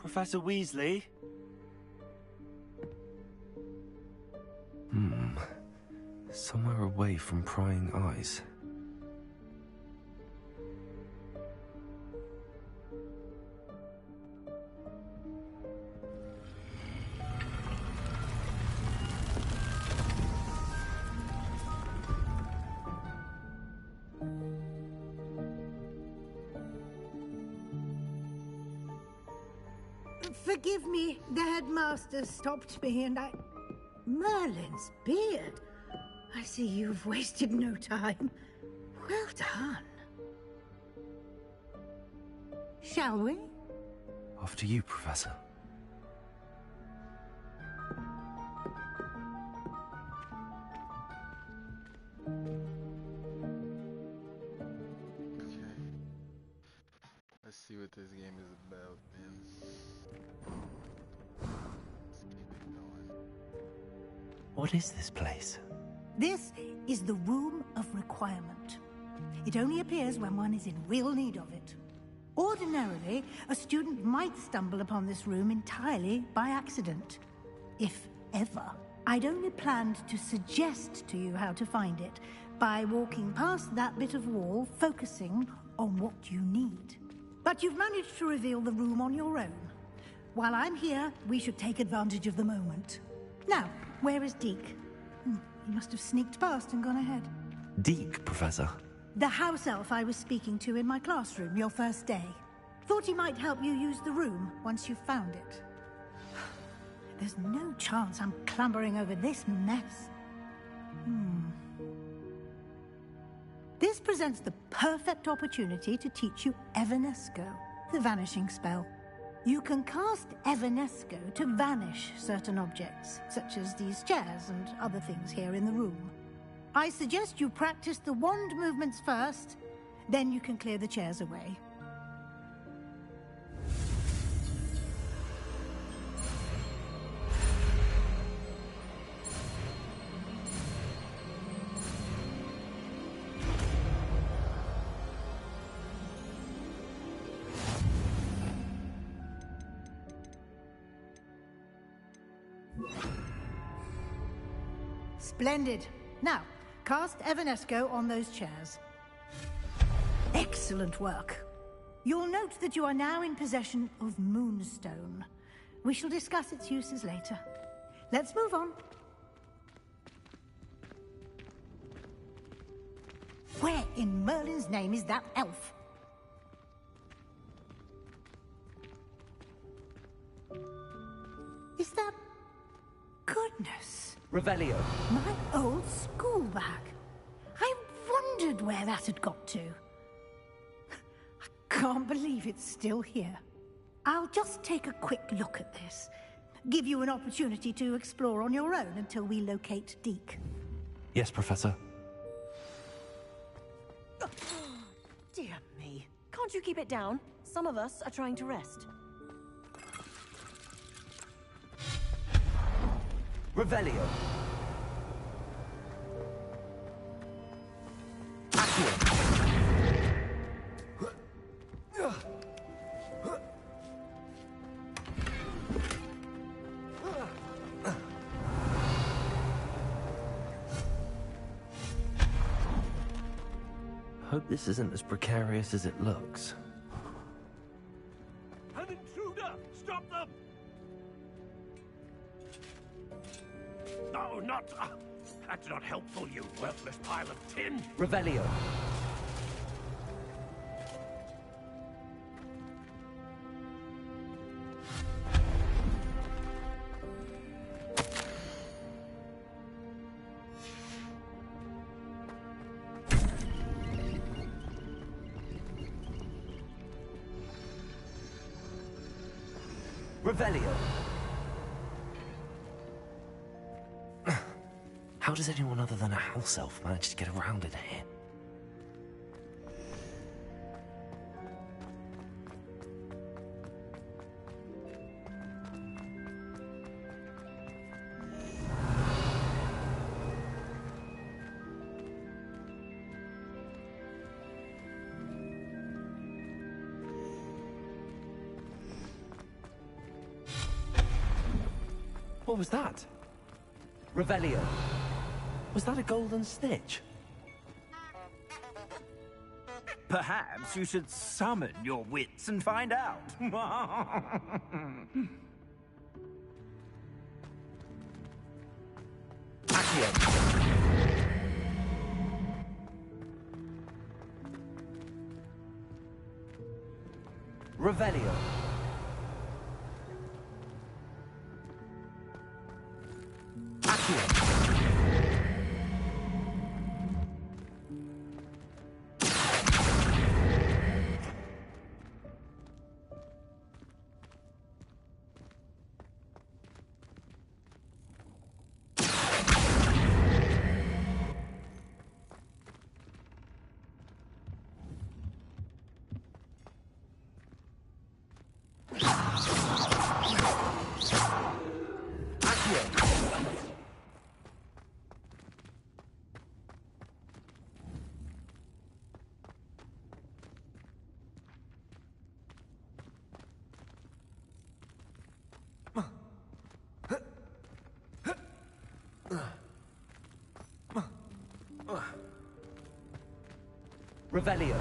Professor Weasley? Somewhere away from prying eyes. Forgive me, the headmaster stopped me and Merlin's beard. I see you've wasted no time. Well done. Shall we? After you, Professor. Okay. Let's see what this game is about, man. Let's keep it going. What is this place? This is the Room of Requirement. It only appears when one is in real need of it. Ordinarily, a student might stumble upon this room entirely by accident. If ever. I'd only planned to suggest to you how to find it by walking past that bit of wall, focusing on what you need. But you've managed to reveal the room on your own. While I'm here, we should take advantage of the moment. Now, where is Deke? He must have sneaked past and gone ahead. Deke, Professor. The house elf I was speaking to in my classroom your first day. Thought he might help you use the room once you've found it. There's no chance I'm clambering over this mess. This presents the perfect opportunity to teach you Evanesco, the vanishing spell. You can cast Evanesco to vanish certain objects, such as these chairs and other things here in the room. I suggest you practice the wand movements first, then you can clear the chairs away. Splendid. Now, cast Evanesco on those chairs. Excellent work. You'll note that you are now in possession of Moonstone. We shall discuss its uses later. Let's move on. Where in Merlin's name is that elf? Is that... Goodness. Revelio. My old school bag. I wondered where that had got to. I can't believe it's still here. I'll just take a quick look at this. Give you an opportunity to explore on your own until we locate Deke. Yes, Professor. Dear me. Can't you keep it down? Some of us are trying to rest. Revelio. Accio. Hope this isn't as precarious as it looks. An intruder! Stop them! No, not... that's not helpful, you worthless pile of tin! Revelio. Revelio. How does anyone other than a house elf manage to get around in here? What was that? Revelio. Was that a golden snitch? Perhaps you should summon your wits and find out. Accio. Revelio. Accio. Revelio.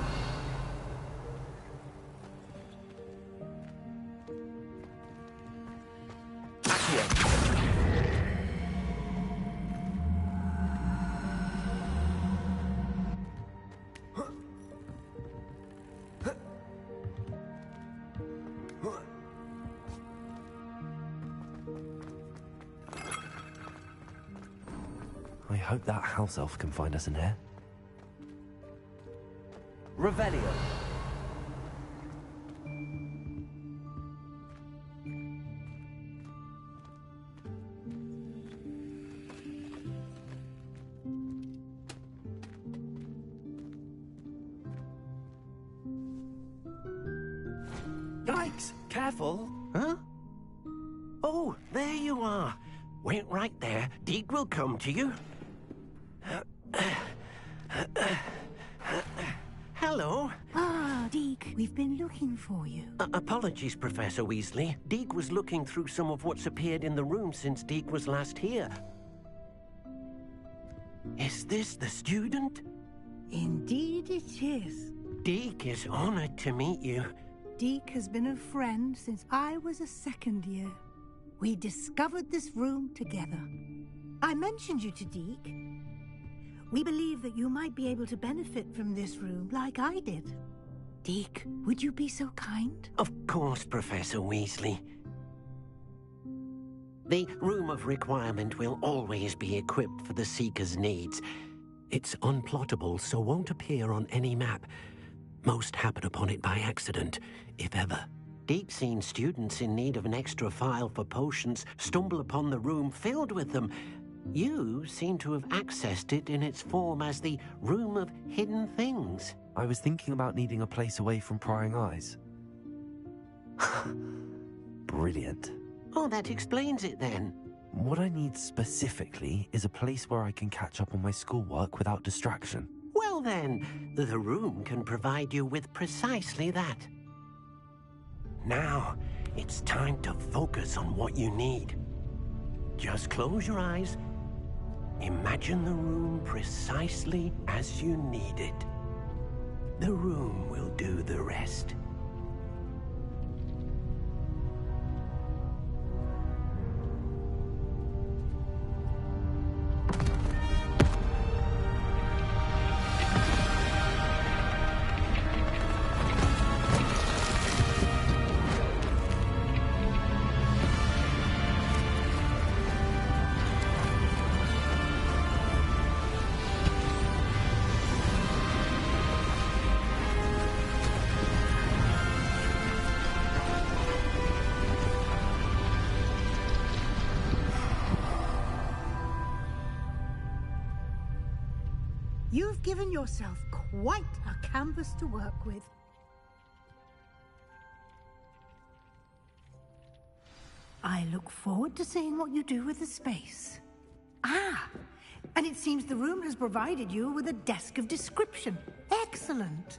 Accio. I hope that house elf can find us in here. Revelio. Yikes! Careful! Huh? Oh, there you are. Wait right there. Deke will come to you. Hello. Ah, Deke, we've been looking for you. Apologies, Professor Weasley. Deke was looking through some of what's appeared in the room since Deke was last here. Is this the student? Indeed it is. Deke is honored to meet you. Deke has been a friend since I was a second year. We discovered this room together. I mentioned you to Deke. We believe that you might be able to benefit from this room like I did. Deke, would you be so kind? Of course, Professor Weasley. The Room of Requirement will always be equipped for the Seeker's needs. It's unplottable, so won't appear on any map. Most happen upon it by accident, if ever. Deke's seen students in need of an extra file for potions stumble upon the room filled with them. You seem to have accessed it in its form as the Room of Hidden Things. I was thinking about needing a place away from prying eyes. Brilliant. Oh, that explains it then. What I need specifically is a place where I can catch up on my schoolwork without distraction. Well then, the room can provide you with precisely that. Now, it's time to focus on what you need. Just close your eyes. Imagine the room precisely as you need it. The room will do the rest. You've given yourself quite a canvas to work with. I look forward to seeing what you do with the space. Ah, and it seems the room has provided you with a desk of description. Excellent.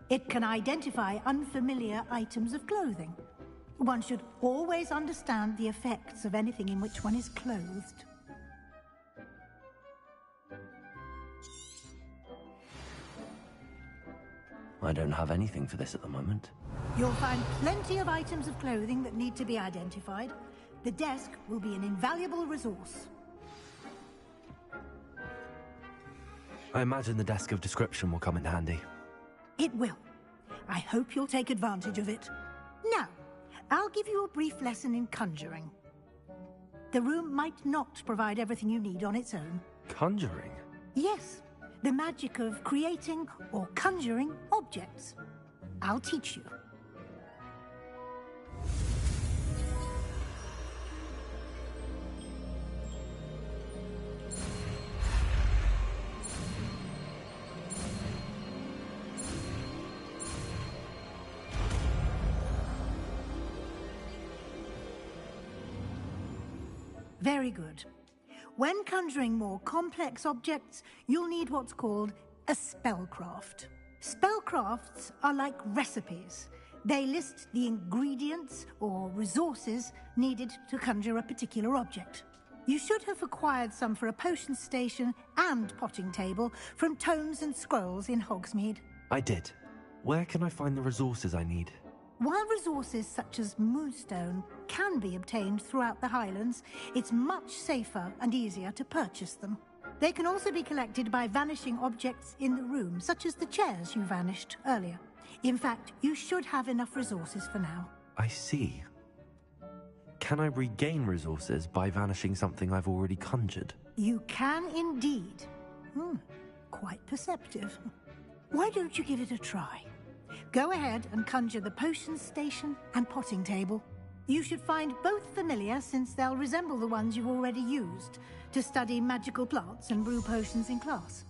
It can identify unfamiliar items of clothing. One should always understand the effects of anything in which one is clothed. I don't have anything for this at the moment. You'll find plenty of items of clothing that need to be identified. The desk will be an invaluable resource. I imagine the desk of description will come in handy. It will. I hope you'll take advantage of it. Now, I'll give you a brief lesson in conjuring. The room might not provide everything you need on its own. Conjuring? Yes, the magic of creating or conjuring objects. I'll teach you. Very good. When conjuring more complex objects, you'll need what's called a spellcraft. Spellcrafts are like recipes. They list the ingredients or resources needed to conjure a particular object. You should have acquired some for a potion station and potting table from tomes and scrolls in Hogsmeade. I did. Where can I find the resources I need? While resources such as moonstone can be obtained throughout the Highlands, it's much safer and easier to purchase them. They can also be collected by vanishing objects in the room, such as the chairs you vanished earlier. In fact, you should have enough resources for now. I see. Can I regain resources by vanishing something I've already conjured? You can indeed. Quite perceptive. Why don't you give it a try? Go ahead and conjure the potion station and potting table. You should find both familiar, since they'll resemble the ones you've already used to study magical plants and brew potions in class.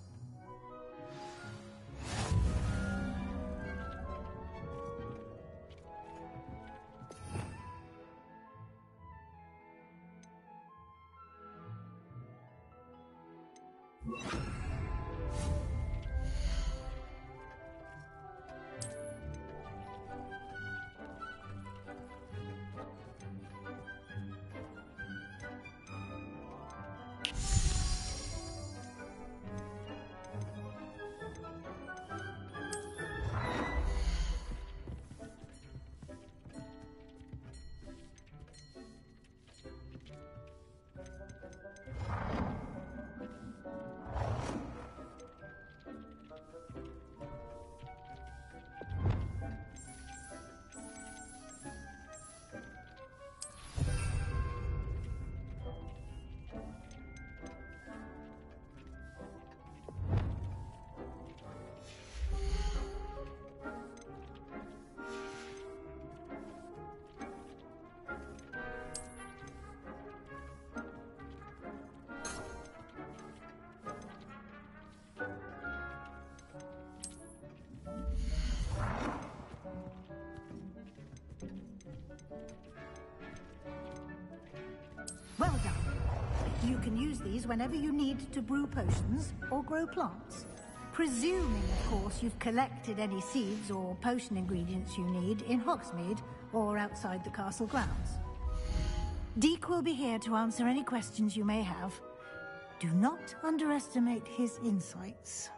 Well done. You can use these whenever you need to brew potions or grow plants. Presuming, of course, you've collected any seeds or potion ingredients you need in Hogsmeade or outside the castle grounds. Deek will be here to answer any questions you may have. Do not underestimate his insights.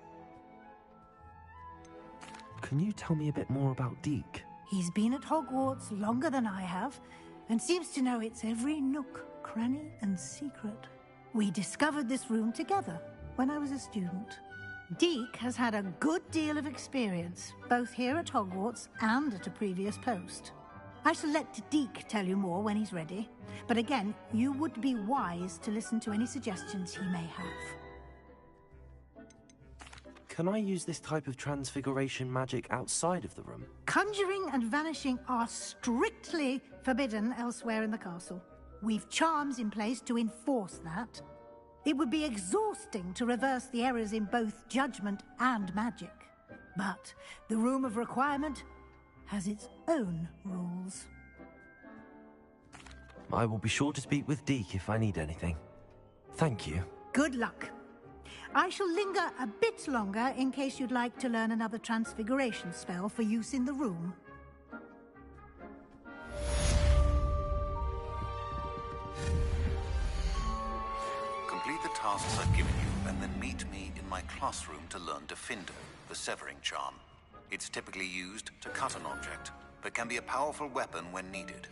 Can you tell me a bit more about Deek? He's been at Hogwarts longer than I have, and seems to know its every nook, cranny, and secret. We discovered this room together when I was a student. Deek has had a good deal of experience, both here at Hogwarts and at a previous post. I shall let Deek tell you more when he's ready, but again, you would be wise to listen to any suggestions he may have. Can I use this type of transfiguration magic outside of the room? Conjuring and vanishing are strictly forbidden elsewhere in the castle. We've charms in place to enforce that. It would be exhausting to reverse the errors in both judgment and magic. But the Room of Requirement has its own rules. I will be sure to speak with Deek if I need anything. Thank you. Good luck. I shall linger a bit longer in case you'd like to learn another transfiguration spell for use in the room. tasks I've given you, and then meet me in my classroom to learn Defindo, the severing charm. It's typically used to cut an object, but can be a powerful weapon when needed.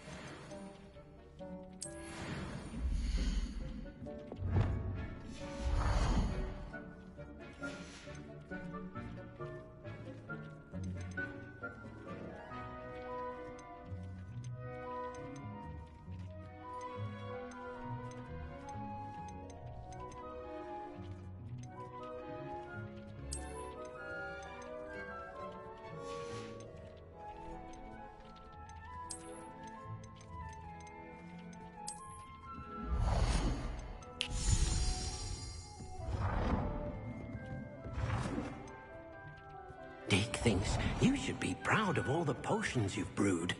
Deke thinks you should be proud of all the potions you've brewed.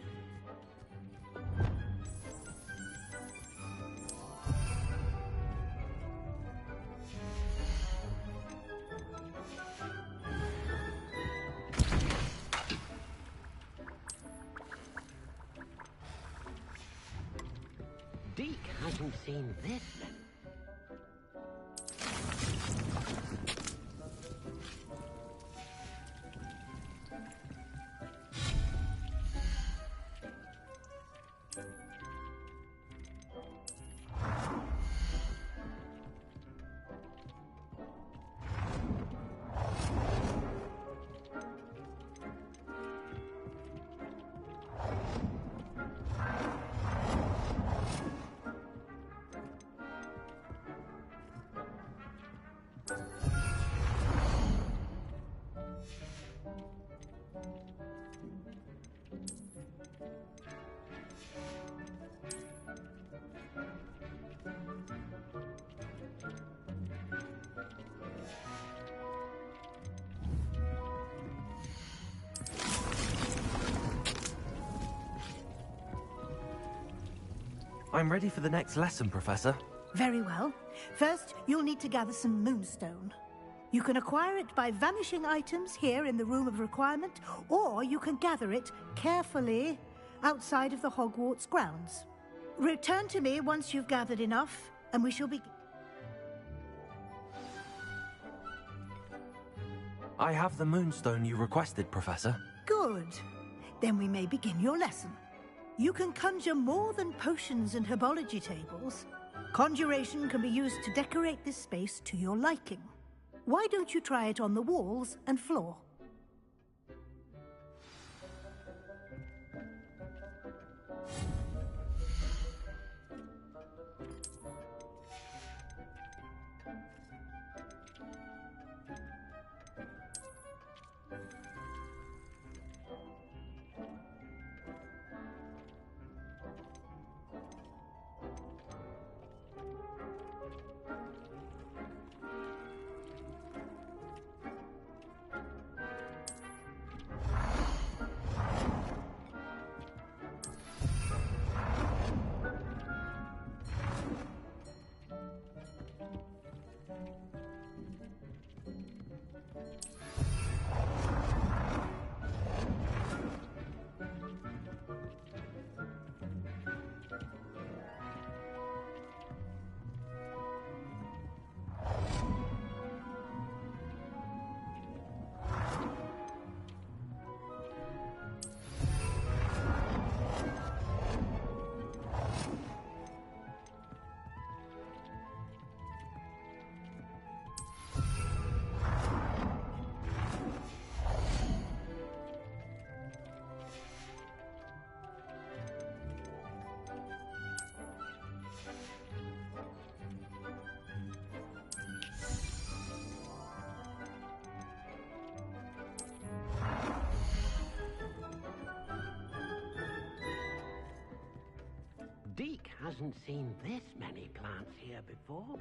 Deke hasn't seen this. I'm ready for the next lesson, Professor. Very well. First, you'll need to gather some moonstone. You can acquire it by vanishing items here in the Room of Requirement, or you can gather it carefully outside of the Hogwarts grounds. Return to me once you've gathered enough, and we shall begin. I have the moonstone you requested, Professor. Good. Then we may begin your lesson. You can conjure more than potions and herbology tables. Conjuration can be used to decorate this space to your liking. Why don't you try it on the walls and floor? Deke hasn't seen this many plants here before.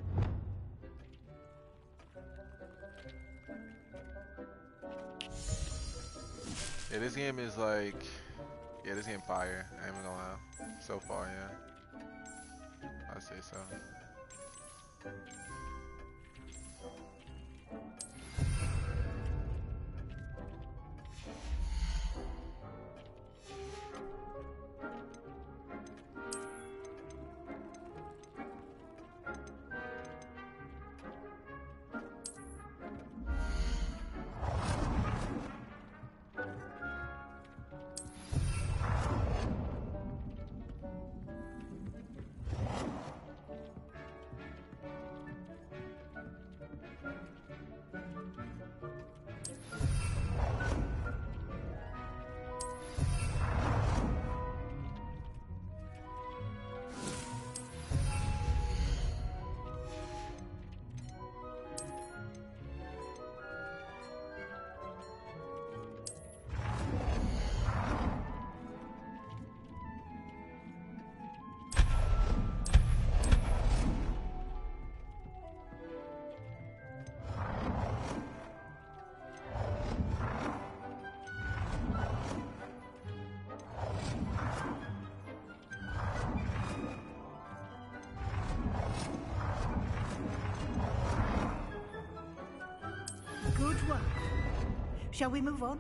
Yeah, this game is like, yeah, this game fire. I ain't gonna lie. So far, yeah. I say so. Shall we move on?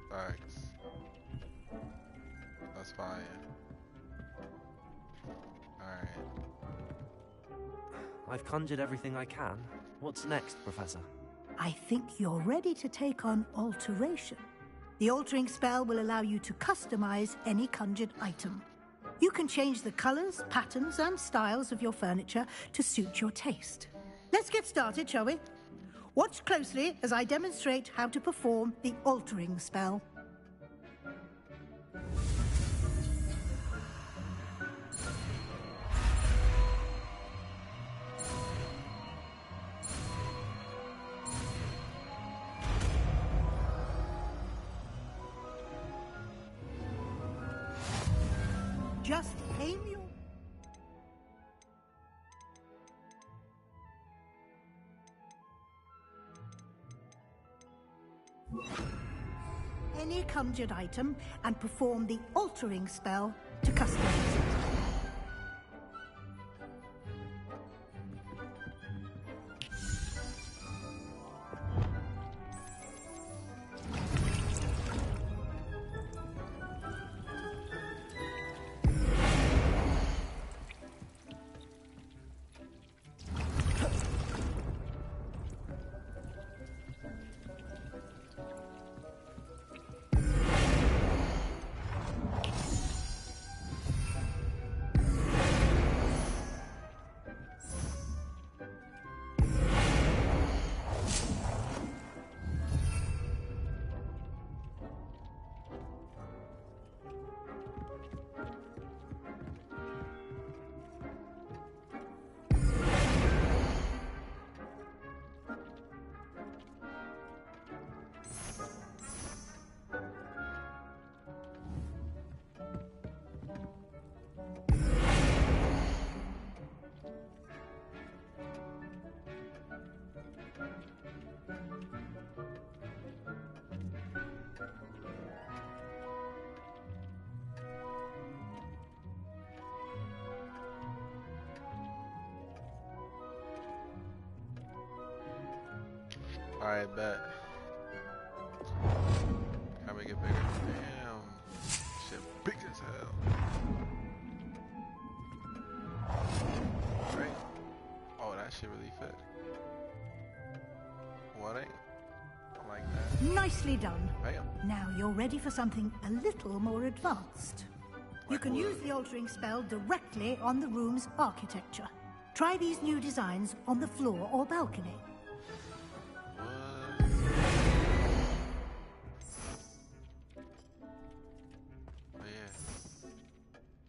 Thanks. That's fine. Alright. I've conjured everything I can. What's next, Professor? I think you're ready to take on alteration. The altering spell will allow you to customize any conjured item. You can change the colors, patterns, and styles of your furniture to suit your taste. Let's get started, shall we? Watch closely as I demonstrate how to perform the altering spell. Just aim your... any conjured item and perform the altering spell to customize it. Alright, bet. How we get bigger? Damn. Shit big as hell. Right? Oh, that shit really fit. What ain't? I like that. Nicely done. Bam. Now you're ready for something a little more advanced. You Like can what? use the altering spell directly on the room's architecture. Try these new designs on the floor or balcony.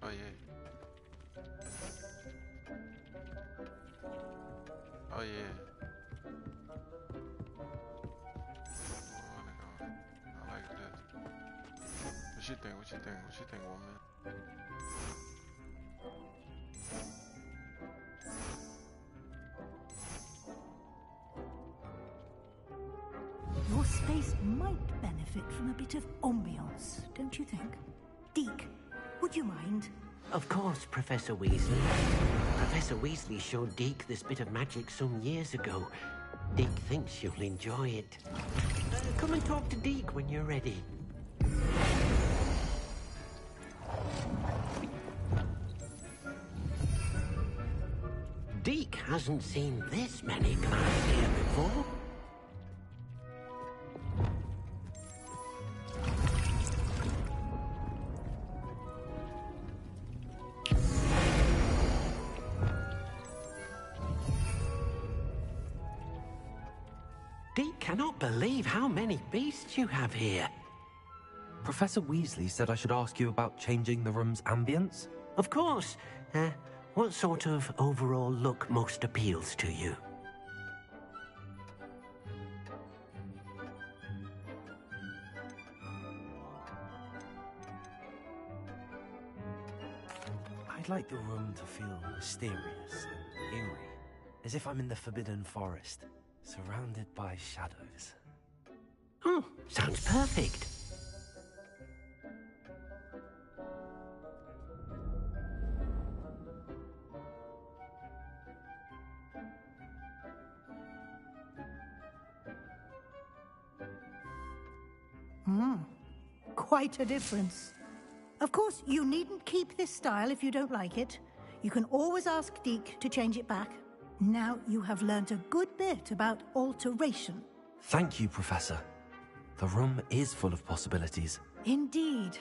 Oh yeah. Oh yeah. I like this. What you think? What you think? What you think, woman? Your space might benefit from a bit of ambiance, don't you think? Deke, would you mind? Of course, Professor Weasley. Professor Weasley showed Deke this bit of magic some years ago. Deke thinks you'll enjoy it. Come and talk to Deke when you're ready. Deke hasn't seen this many plants here before. Deke cannot believe how many beasts you have here. Professor Weasley said I should ask you about changing the room's ambience. Of course. What sort of overall look most appeals to you? I'd like the room to feel mysterious and eerie. as if I'm in the Forbidden Forest, surrounded by shadows. Oh, sounds perfect. Quite a difference. Of course, you needn't keep this style if you don't like it. You can always ask Deke to change it back. Now you have learnt a good bit about alteration. Thank you, Professor. The room is full of possibilities. Indeed.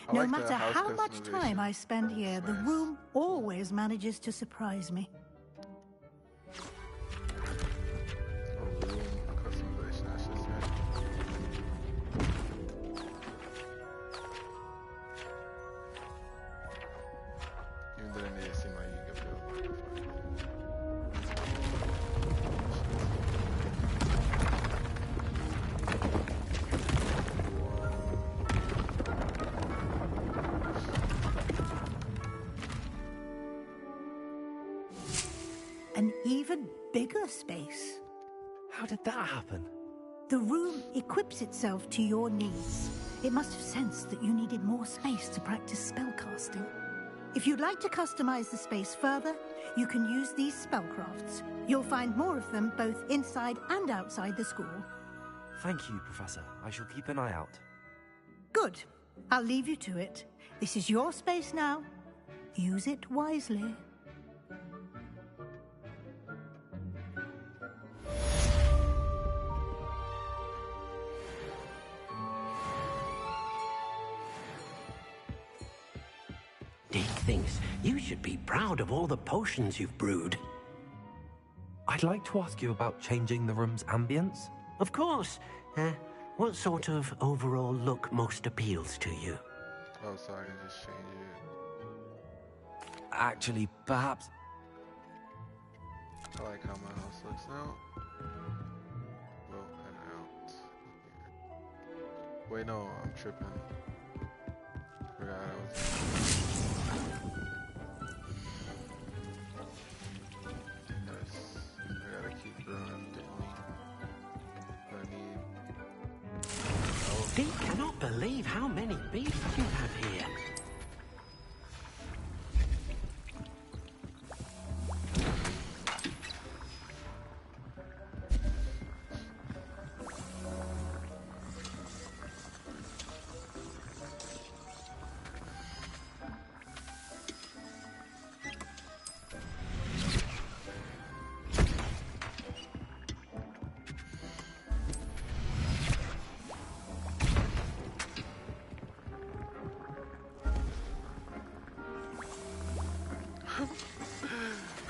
I No like the matter house how much time customization. I spend here, It's the nice. room always manages to surprise me. Oh, room customization, I should say. Even though they made it seem like you could build like An even bigger space. How did that happen? The room equips itself to your needs. It must have sensed that you needed more space to practice spellcasting. If you'd like to customize the space further, you can use these spellcrafts. You'll find more of them both inside and outside the school. Thank you, Professor. I shall keep an eye out. Good. I'll leave you to it. This is your space now. Use it wisely. Deke thinks you should be proud of all the potions you've brewed. I'd like to ask you about changing the room's ambience. Of course. What sort of overall look most appeals to you? oh, so I can just change it. Actually, perhaps... I like how my house looks now. Well, and out. Wait, no, I'm tripping. Forgot I was. Yes, I gotta keep growing. I need. Oh, Deke cannot believe how many beasts you have here.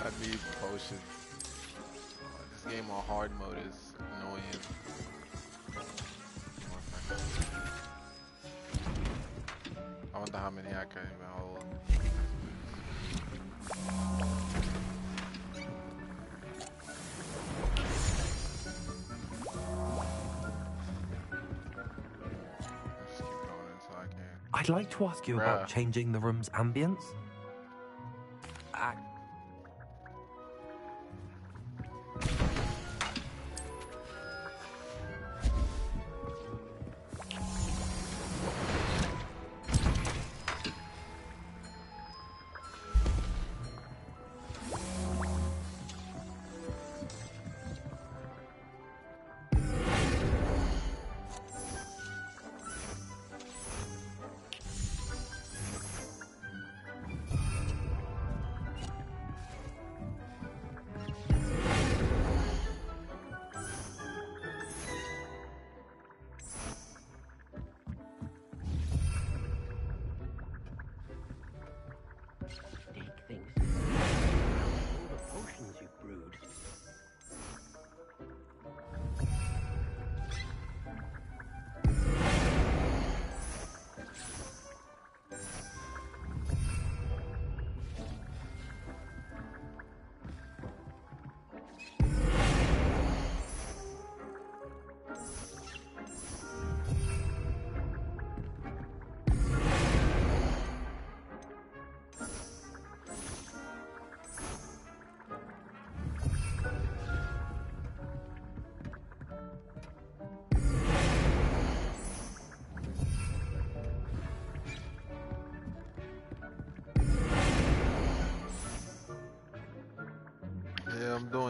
I need potions. This game on hard mode is annoying. I wonder how many I can even hold. Just keep going until I can. I'd like to ask you about Bruh. changing the room's ambience.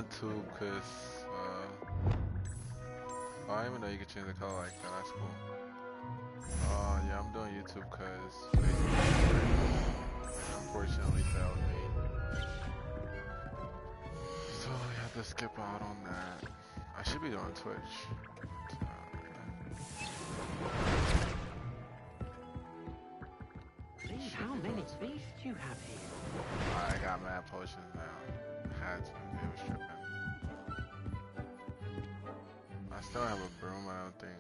doing tube because oh, I didn't even know you could change the color like that. That's cool. Yeah, I'm doing YouTube because unfortunately failed me. So I have to skip out on that. I should be doing Twitch. See how many beasts you have here. I got mad potions now. Had to. It was tripping. I still have a broom, I don't think.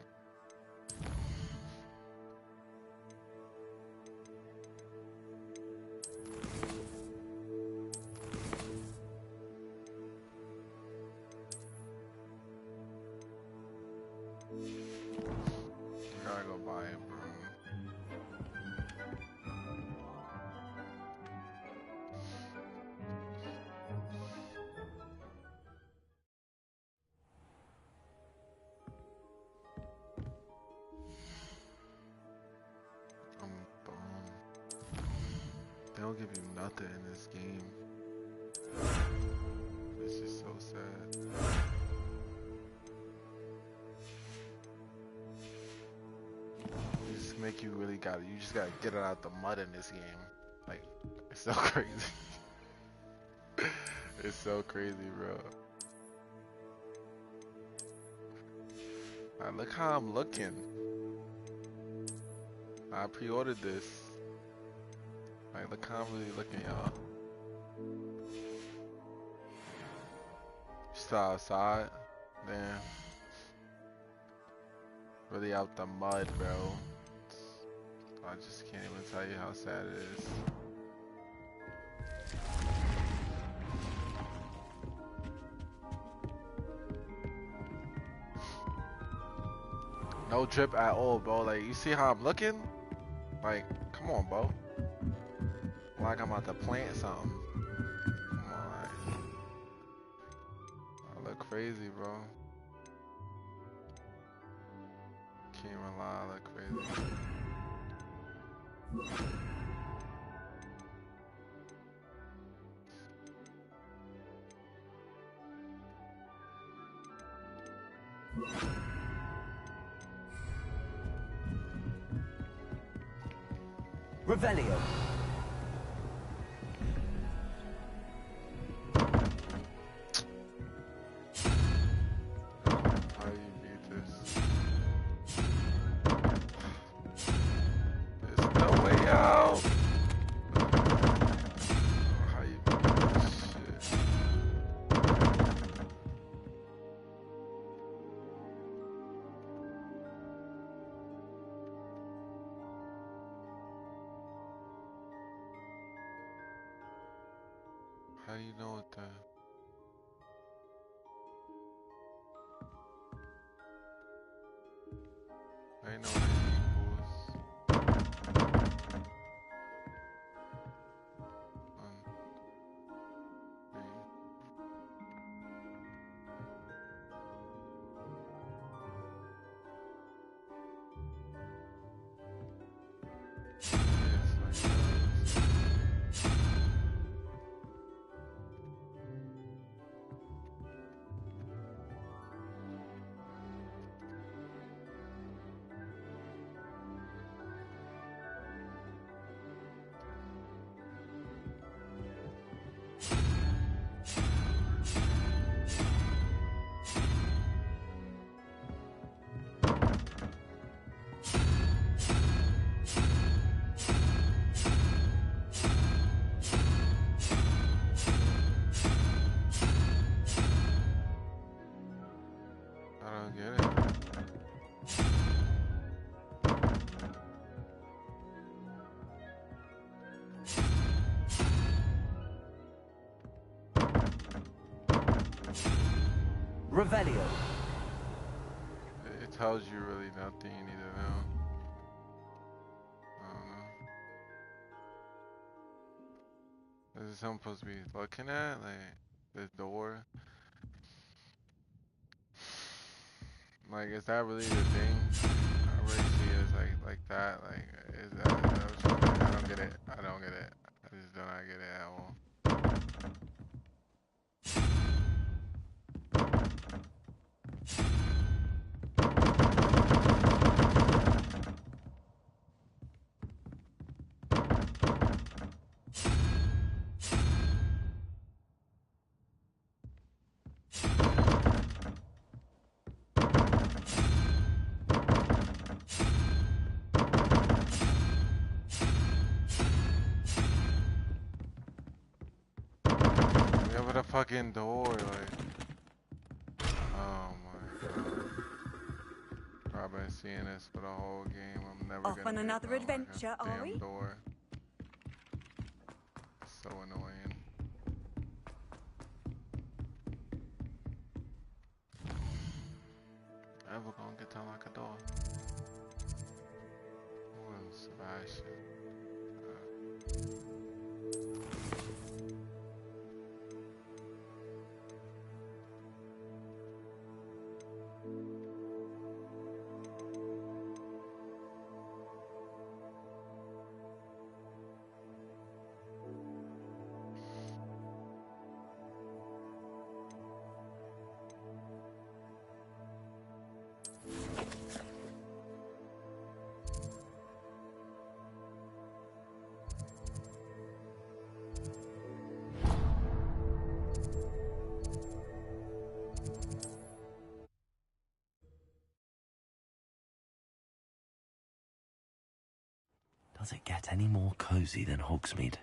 Gotta go buy a broom. I'm bummed. They don't give you nothing in this game. It's just so sad. They just make you really you just gotta get it out the mud in this game. Like, it's so crazy. It's so crazy, bro. Look how I'm looking. I pre-ordered this. Like, look how I'm really looking, y'all. Just outside. Damn. Really out the mud, bro. I just can't even tell you how sad it is. No drip at all, bro. Like, you see how I'm looking? Like, come on, bro. Like I'm about to plant something. Come on. I look crazy, bro. Can't even lie, I look crazy. Revelio. How do you beat this? There's no way out. How you beat this shit? How do you know what the... I know what it equals. One, three. Yes, like that. I don't get it. Revelio. It tells you really nothing you need to know. I don't know. This is something I'm supposed to be looking at? Like, this door? Like, is that really the thing? I really see it as like that. Like, is that what you're saying? I don't get it. I don't get it. I just do not get it at all. fucking door, like. Oh my god. I've been seeing this for the whole game. I'm never Off gonna on get another done, like, a adventure, are damn we? door. So annoying. Ever gonna get to unlock a door? Oh, Sebastian. Does it get any more cozy than Hogsmeade?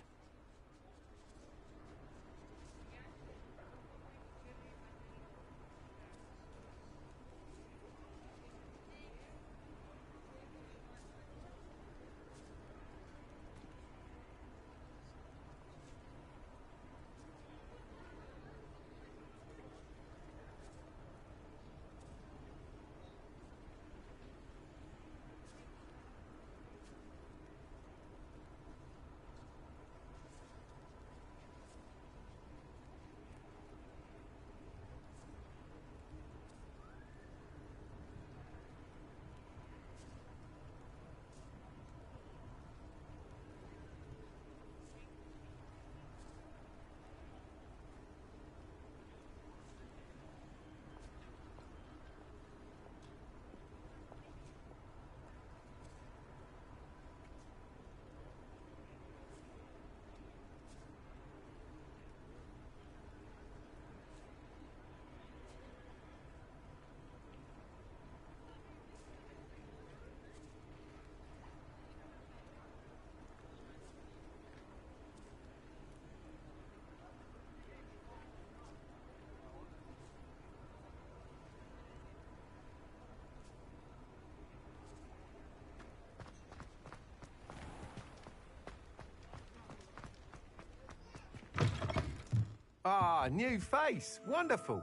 Ah, new face. Wonderful.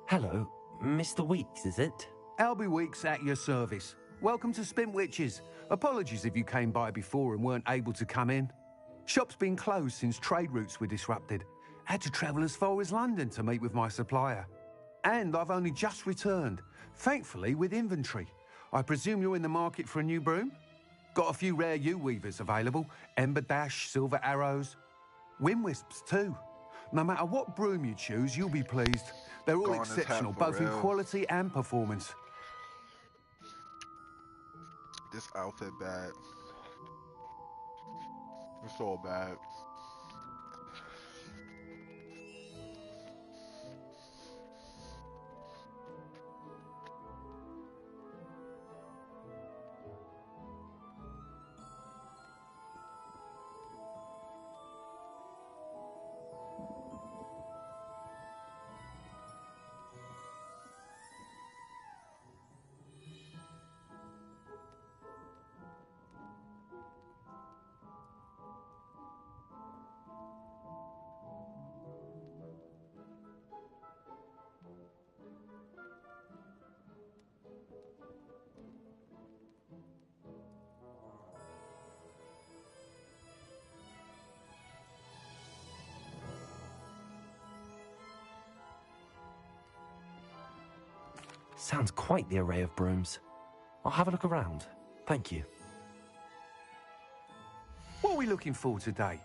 Hello, Mr. Weeks, is it? Albie Weeks at your service. Welcome to Spintwitches. Apologies if you came by before and weren't able to come in. Shop's been closed since trade routes were disrupted. Had to travel as far as London to meet with my supplier. And I've only just returned, thankfully with inventory. I presume you're in the market for a new broom? Got a few rare U-weavers available. Ember Dash, Silver Arrows. Wind Wisps too. No matter what broom you choose, you'll be pleased. They're all Going to tap exceptional, for both in real. quality and performance. This outfit bad. It's so bad. Sounds quite the array of brooms. I'll have a look around. Thank you. What are we looking for today?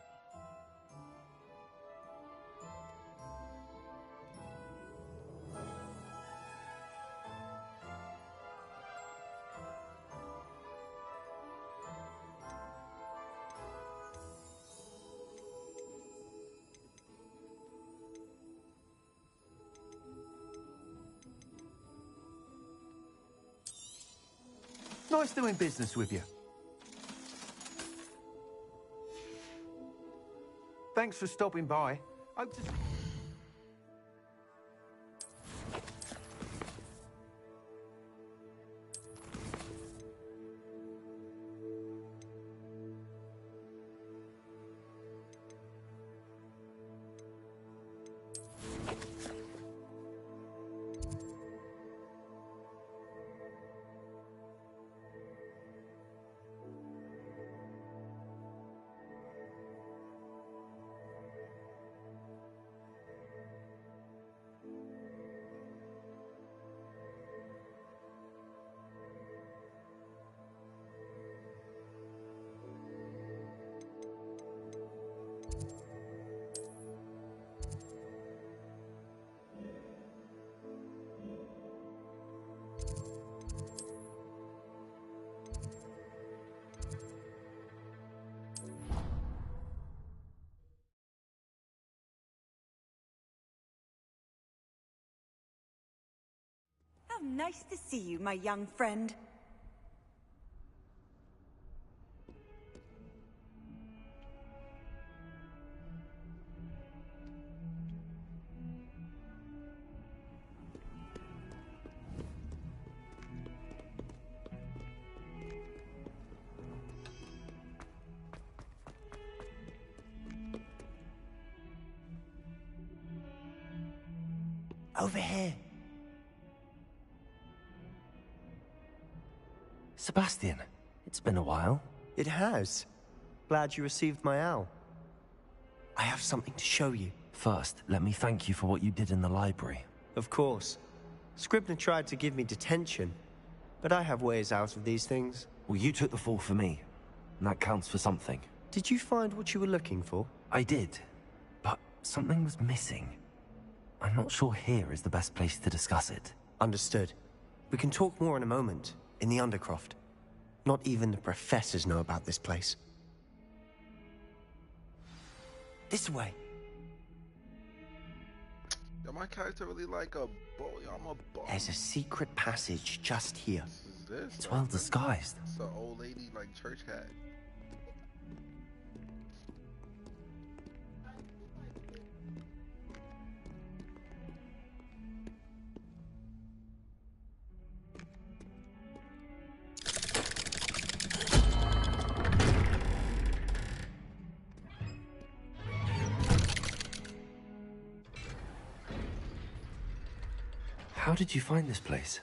Nice doing business with you. Thanks for stopping by. Hope to... How nice to see you, my young friend. Over here. Sebastian, it's been a while. It has. Glad you received my owl. I have something to show you. First, let me thank you for what you did in the library. Of course. Scribner tried to give me detention, but I have ways out of these things. Well, you took the fall for me, and that counts for something. Did you find what you were looking for? I did, but something was missing. I'm not sure here is the best place to discuss it. Understood. We can talk more in a moment, in the Undercroft. Not even the professors know about this place. This way. Yo, my character really like a boy. I'm a boy. There's a secret passage just here. Is this? It's well disguised. It's an old lady, like, church hat. How did you find this place?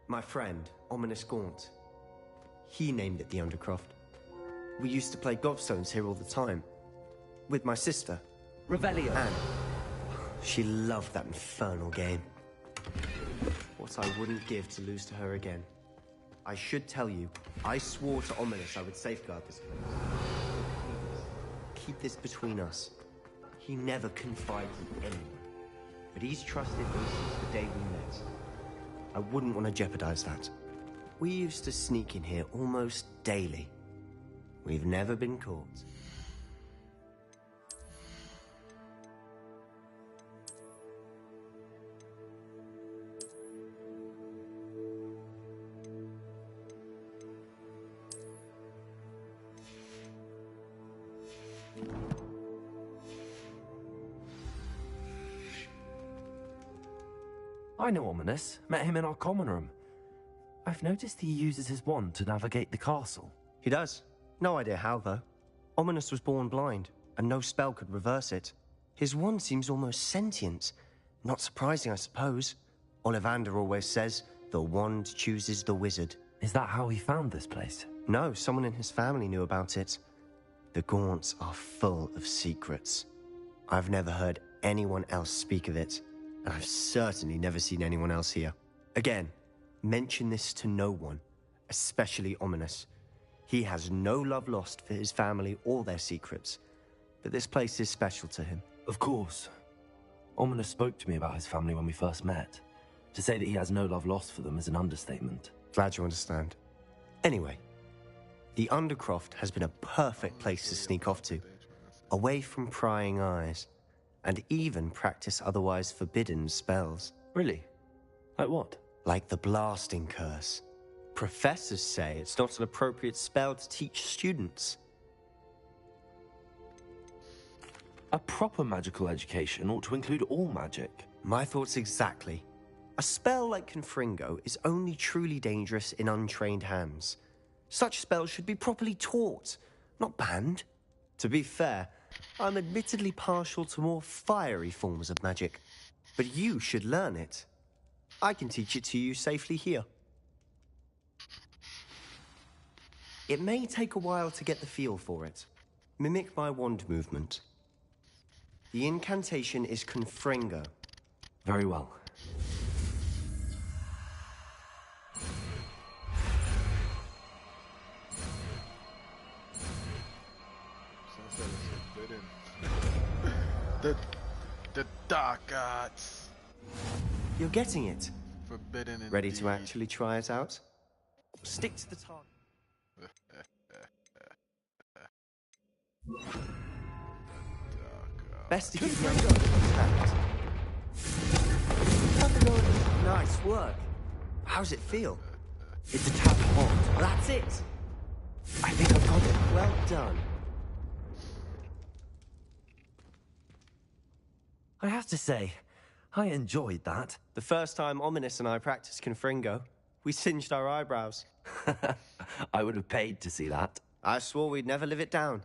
My friend, Ominous Gaunt. He named it the Undercroft. We used to play gobstones here all the time. With my sister, Revelio. Anne. She loved that infernal game. What I wouldn't give to lose to her again. I should tell you, I swore to Ominous I would safeguard this place. Keep this between us. He never confided in anyone. But he's trusted me since the day we met. I wouldn't want to jeopardize that. We used to sneak in here almost daily. We've never been caught. I know Ominous. Met him in our common room. I've noticed he uses his wand to navigate the castle. He does. No idea how, though. Ominous was born blind, and no spell could reverse it. His wand seems almost sentient. Not surprising, I suppose. Ollivander always says, the wand chooses the wizard. Is that how he found this place? No, someone in his family knew about it. The Gaunts are full of secrets. I've never heard anyone else speak of it. I've certainly never seen anyone else here. Again, mention this to no one, especially Ominous. He has no love lost for his family or their secrets, but this place is special to him. Of course. Ominous spoke to me about his family when we first met. To say that he has no love lost for them is an understatement. Glad you understand. Anyway, the Undercroft has been a perfect place to sneak off to, away from prying eyes. And even practice otherwise forbidden spells. Really? Like what? Like the blasting curse. Professors say it's not an appropriate spell to teach students. A proper magical education ought to include all magic. My thoughts exactly. A spell like Confringo is only truly dangerous in untrained hands. Such spells should be properly taught, not banned. To be fair, I'm admittedly partial to more fiery forms of magic, but you should learn it. I can teach it to you safely here. It may take a while to get the feel for it. Mimic my wand movement. The incantation is Confringo. Very well. The dark arts. You're getting it. Forbidden indeed. Ready to actually try it out? Stick to the target. Best to keep your contact. Nice work. How's it feel? It's a tad hot. That's it. I think I've got it. Well done. I have to say, I enjoyed that. The first time Ominous and I practiced Confringo, we singed our eyebrows. I would have paid to see that. I swore we'd never live it down.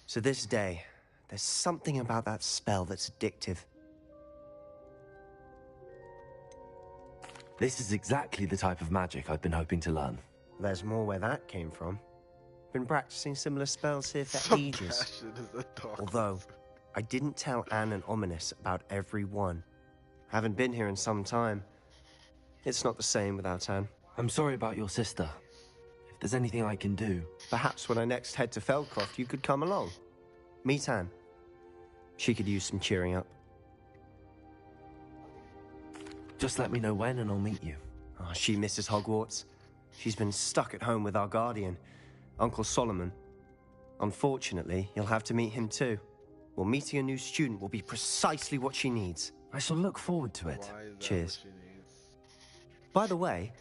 So this day, there's something about that spell that's addictive. This is exactly the type of magic I've been hoping to learn. There's more where that came from. Been practicing similar spells here for ages. Although, I didn't tell Anne and Ominous about every one. Haven't been here in some time. It's not the same without Anne. I'm sorry about your sister. If there's anything I can do... Perhaps when I next head to Feldcroft, you could come along. Meet Anne. She could use some cheering up. Just let me know when and I'll meet you. Oh, she misses Hogwarts. She's been stuck at home with our guardian, Uncle Solomon. Unfortunately, you'll have to meet him too. Well, meeting a new student will be precisely what she needs. I shall look forward to it. Cheers. By the way,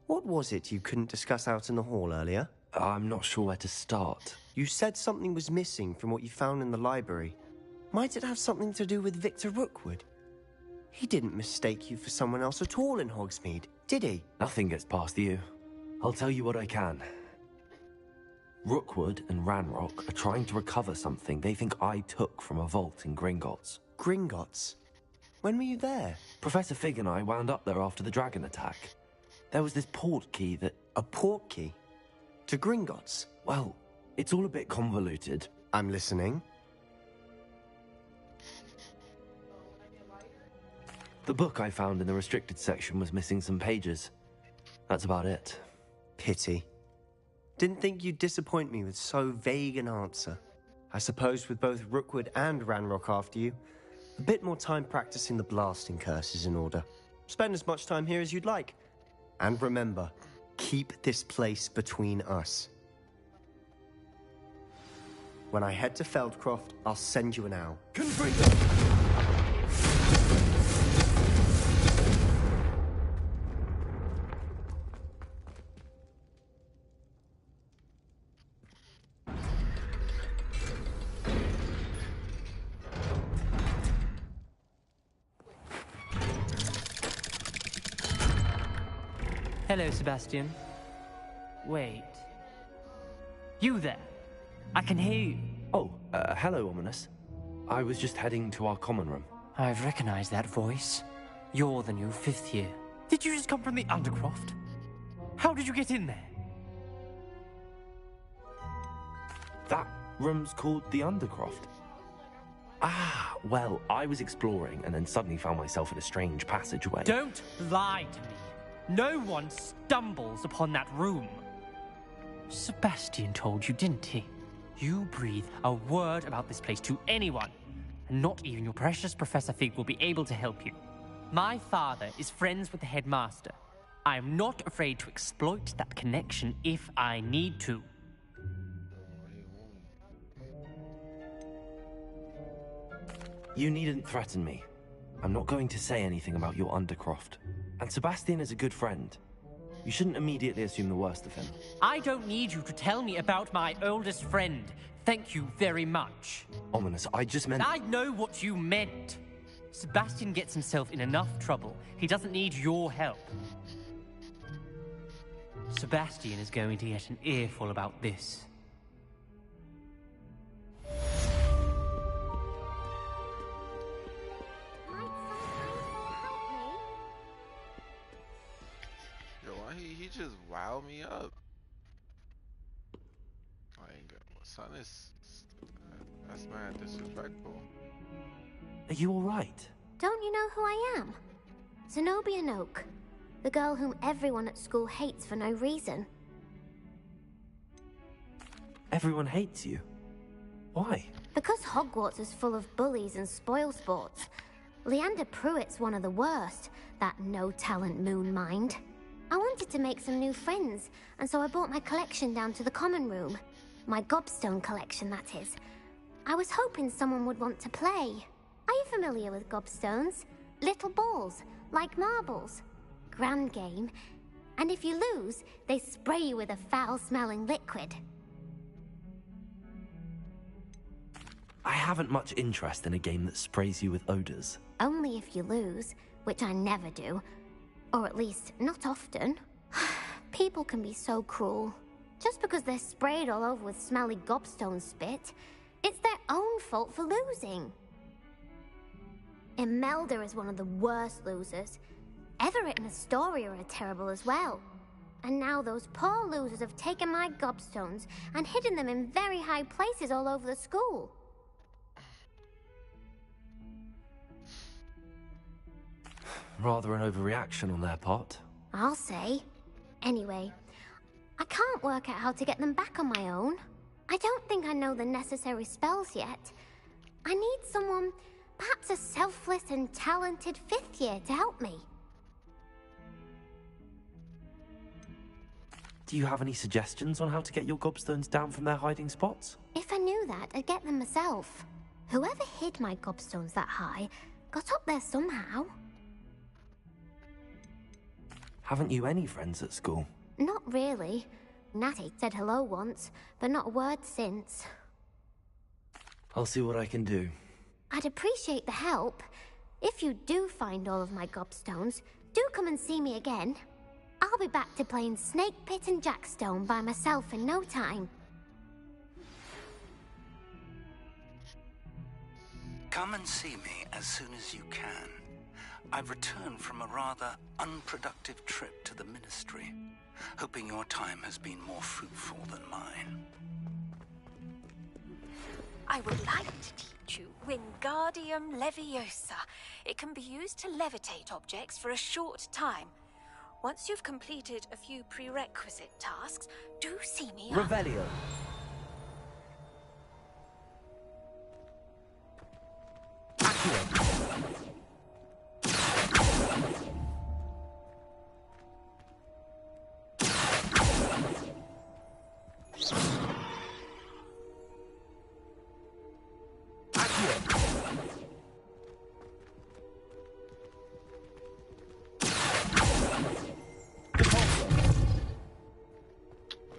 what was it you couldn't discuss out in the hall earlier? I'm not sure where to start. You said something was missing from what you found in the library. Might it have something to do with Victor Rookwood? He didn't mistake you for someone else at all in Hogsmeade, did he? Nothing gets past you. I'll tell you what I can. Rookwood and Ranrock are trying to recover something they think I took from a vault in Gringotts. Gringotts? When were you there? Professor Fig and I wound up there after the dragon attack. There was this port key that... A port key? To Gringotts? Well, it's all a bit convoluted. I'm listening. The book I found in the restricted section was missing some pages. That's about it. Pity. Didn't think you'd disappoint me with so vague an answer. I suppose with both Rookwood and Ranrock after you, a bit more time practicing the blasting curse is in order. Spend as much time here as you'd like. And remember, keep this place between us. When I head to Feldcroft, I'll send you an owl. Hello, Sebastian. Wait. You there? I can hear you. Oh, hello, Ominous. I was just heading to our common room. I've recognized that voice. You're the new 5th year. Did you just come from the Undercroft? How did you get in there? That room's called the Undercroft. Ah, well, I was exploring and then suddenly found myself in a strange passageway. Don't lie to me. No one stumbles upon that room. Sebastian told you, didn't he? You breathe a word about this place to anyone, and not even your precious Professor Fig will be able to help you. My father is friends with the headmaster. I am not afraid to exploit that connection if I need to. You needn't threaten me. I'm not going to say anything about your Undercroft. And Sebastian is a good friend. You shouldn't immediately assume the worst of him. I don't need you to tell me about my oldest friend. Thank you very much. Ominous, I just meant... I know what you meant. Sebastian gets himself in enough trouble. He doesn't need your help. Sebastian is going to get an earful about this. Yo, why he just riled me up? I ain't got my son is that's mad disrespectful. Are you alright? Don't you know who I am? Zenobia Noak, the girl whom everyone at school hates for no reason. Everyone hates you. Why? Because Hogwarts is full of bullies and spoilsports. Leander Pruitt's one of the worst, that no-talent moon mind. I wanted to make some new friends, and so I brought my collection down to the common room. My gobstone collection, that is. I was hoping someone would want to play. Are you familiar with gobstones? Little balls, like marbles. Grand game. And if you lose, they spray you with a foul-smelling liquid. I haven't much interest in a game that sprays you with odors. Only if you lose, which I never do. Or at least, not often. People can be so cruel. Just because they're sprayed all over with smelly gobstone spit, it's their own fault for losing. Imelda is one of the worst losers. Everett and Astoria are terrible as well. And now those poor losers have taken my gobstones and hidden them in very high places all over the school. Rather an overreaction on their part. I'll say. Anyway, I can't work out how to get them back on my own. I don't think I know the necessary spells yet. I need someone, perhaps a selfless and talented 5th year to help me. Do you have any suggestions on how to get your gobstones down from their hiding spots? If I knew that, I'd get them myself. Whoever hid my gobstones that high got up there somehow. Haven't you any friends at school? Not really. Natty said hello once, but not a word since. I'll see what I can do. I'd appreciate the help. If you do find all of my gobstones, do come and see me again. I'll be back to playing Snake Pit and Jackstone by myself in no time. Come and see me as soon as you can. I've returned from a rather unproductive trip to the Ministry, hoping your time has been more fruitful than mine. I would like to teach you Wingardium Leviosa. It can be used to levitate objects for a short time. Once you've completed a few prerequisite tasks, do see me up. Revelio.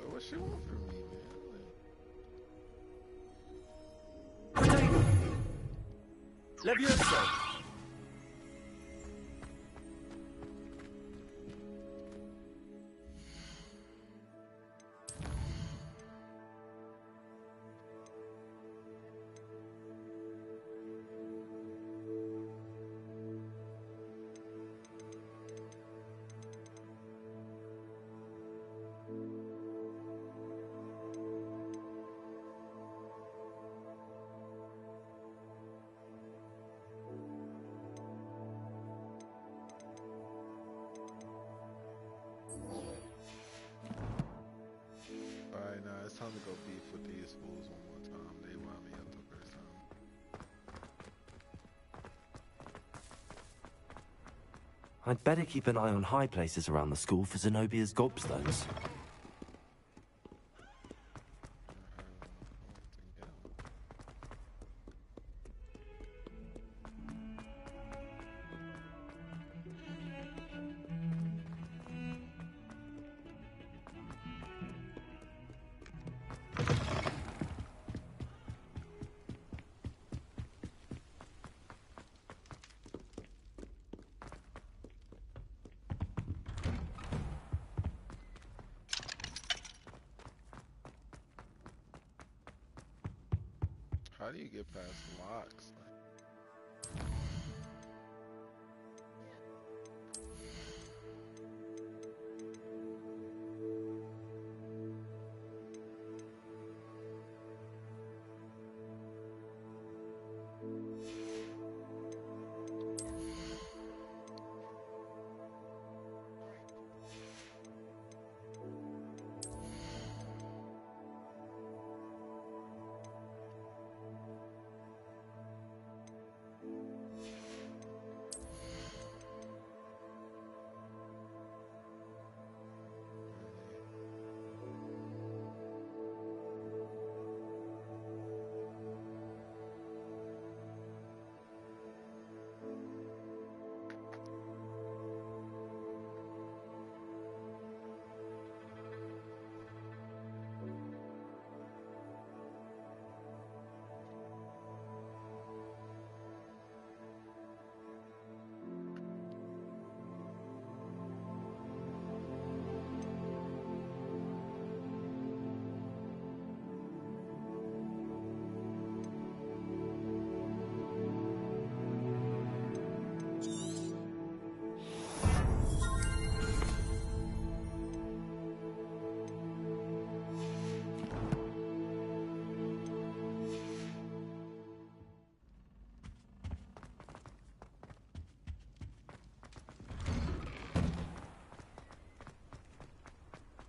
What she want from me, man? Leviosa. Alright, now it's time to go beef with these fools one more time. They wound me up the first time. I'd better keep an eye on high places around the school for Zenobia's gobstones. How do you get past locks?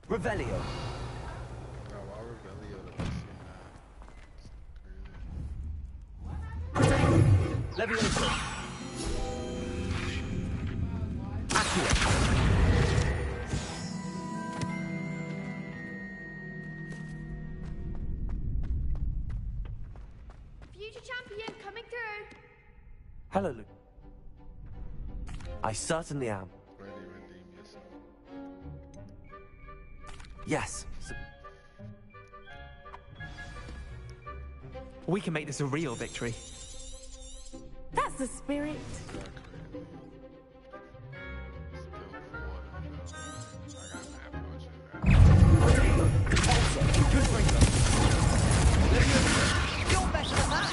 Revelio. No, why Revelio the best? Levioso. Accio. Future champion coming through. Hello, Luke. I certainly am. Ready, redeem yourself. Yes. We can make this a real victory. That's the spirit. You're better than that.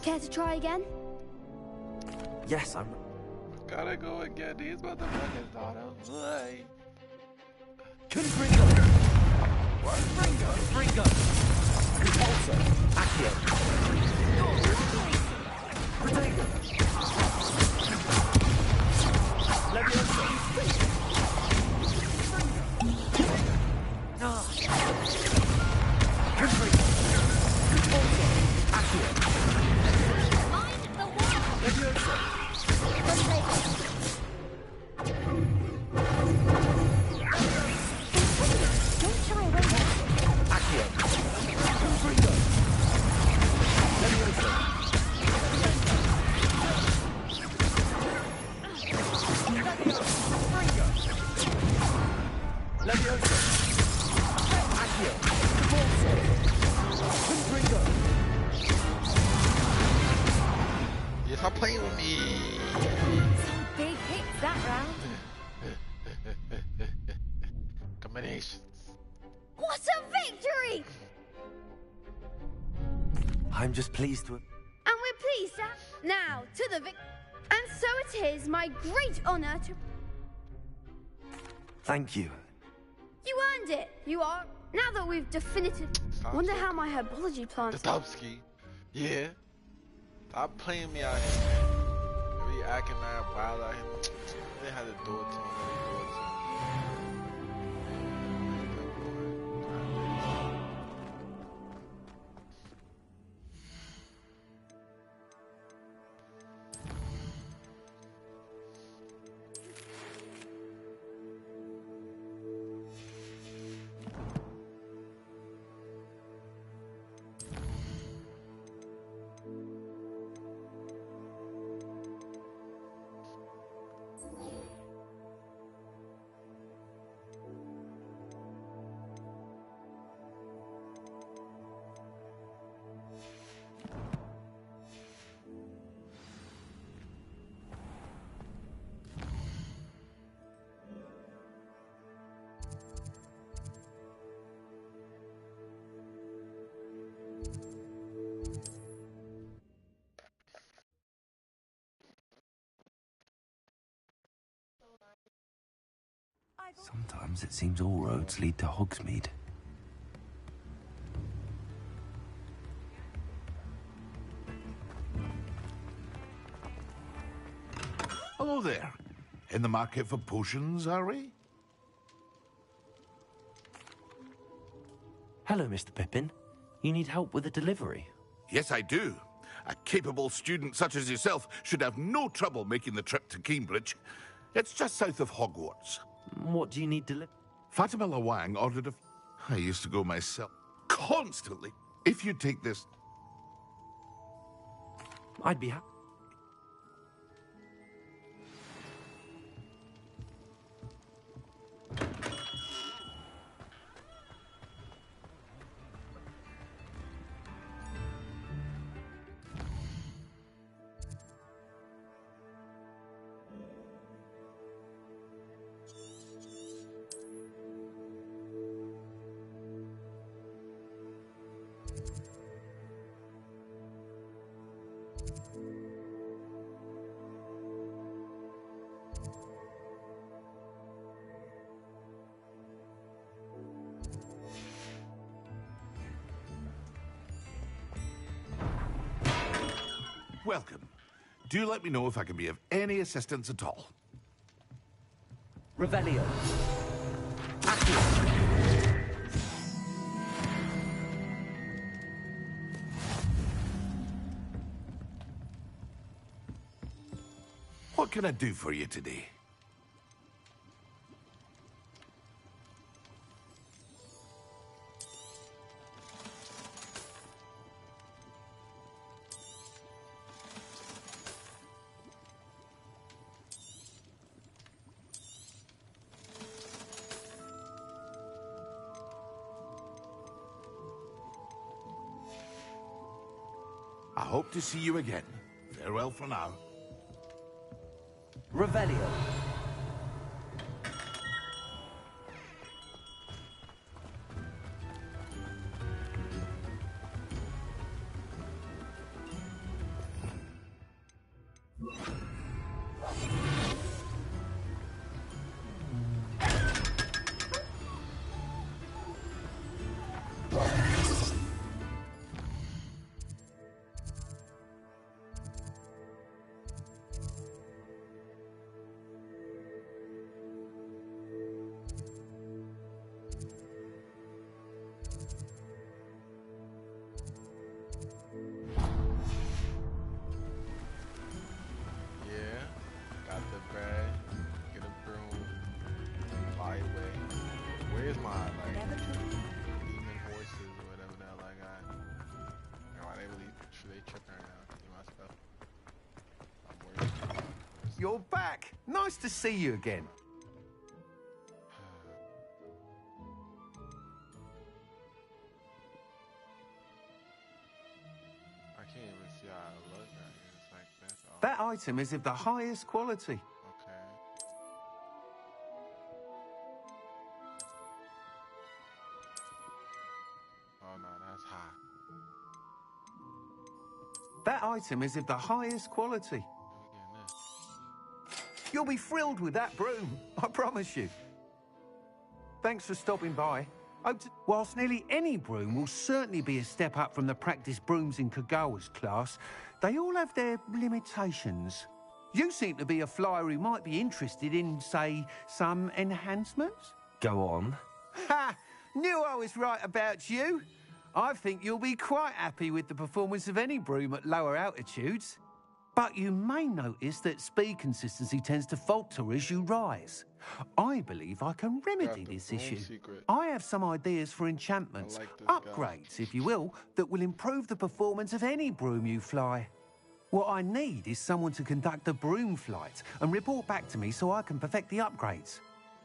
Care to try again? Yes, I'm. Gotta go again. He's about to fucking start out play. Confringo. What? Confringo. Repulsor. Accio. Protego. Levioso. Confringo. Repulsor. Accio. Levioso. Don't shy away now. Accio. Confringo. Levioso. Levioso. Accio. Repulsor. Confringo. Yeah, stop playing with me. Some big hits that round. Combinations. What a victory! I'm just pleased to. And we're pleased to... Now, to the And so it is my great honor to... Thank you. You earned it. You are... Now that we've definitive... Wonder how my herbology plants... Dubsky. Yeah. Stop playing me out here. Be acting mad wild out here. They had to do it to him. Sometimes it seems all roads lead to Hogsmeade. Hello there. In the market for potions, are we? Hello, Mr. Pippin. You need help with a delivery? Yes, I do. A capable student such as yourself should have no trouble making the trip to Cambridge. It's just south of Hogwarts. What do you need delivered? Fatima Lawang ordered a... I used to go myself. Constantly. If you take this... I'd be happy. Welcome. Do let me know if I can be of any assistance at all. Revelio. What can I do for you today? I hope to see you again. Farewell for now. Revelio. You're back. Nice to see you again. I can't even see how it looks. It's like that's all. That item is of the highest quality. Okay. Oh no, that's high. That item is of the highest quality. You'll be thrilled with that broom, I promise you. Thanks for stopping by. Whilst nearly any broom will certainly be a step up from the practice brooms in Kagawa's class, they all have their limitations. You seem to be a flyer who might be interested in, say, some enhancements? Go on. Ha! Knew I was right about you. I think you'll be quite happy with the performance of any broom at lower altitudes. But you may notice that speed consistency tends to falter as you rise. I believe I can remedy this issue. I have some ideas for enchantments, upgrades, if you will, that will improve the performance of any broom you fly. What I need is someone to conduct a broom flight and report back to me so I can perfect the upgrades.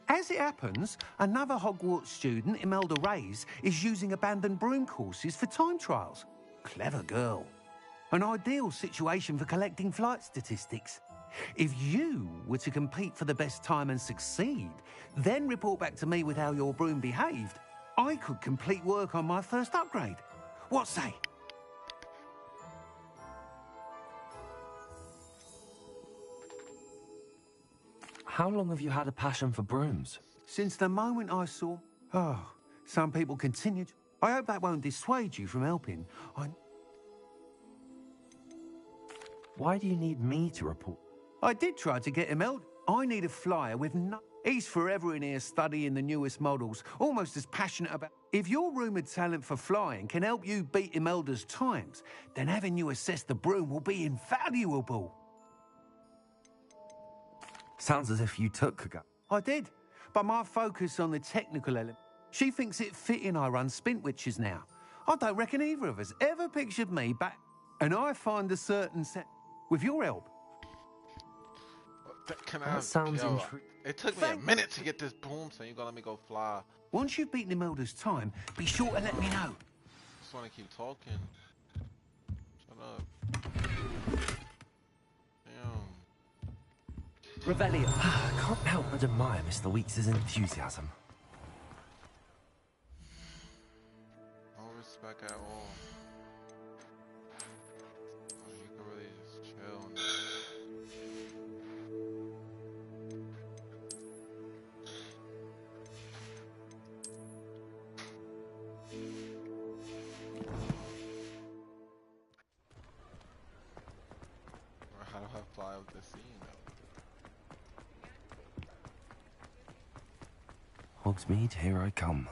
As it happens, another Hogwarts student, Imelda Reyes, is using abandoned broom courses for time trials. Clever girl. An ideal situation for collecting flight statistics. If you were to compete for the best time and succeed, then report back to me with how your broom behaved, I could complete work on my first upgrade. What say? How long have you had a passion for brooms? Since the moment I saw... Oh, some people continued. I hope that won't dissuade you from helping. Why do you need me to report? I did try to get him out. I need a flyer with no... He's forever in here studying the newest models, almost as passionate about... If your rumoured talent for flying can help you beat Imelda's times, then having you assess the broom will be invaluable. Sounds as if you took a go. I did, but my focus on the technical element. She thinks it fitting I run Spintwitches now. I don't reckon either of us ever pictured me back... And I find a certain set... With your help. That sounds intriguing. It took me a minute to get this boom, so you're gonna let me go fly. Once you've beaten Imelda's time, be sure to let me know. Just wanna keep talking. Shut up. Damn. Revelio. I can't help but admire Mr. Weeks' enthusiasm. No respect at all. Oh, you can really just chill. How do I fly with the scene though? Hogsmeade, here I come.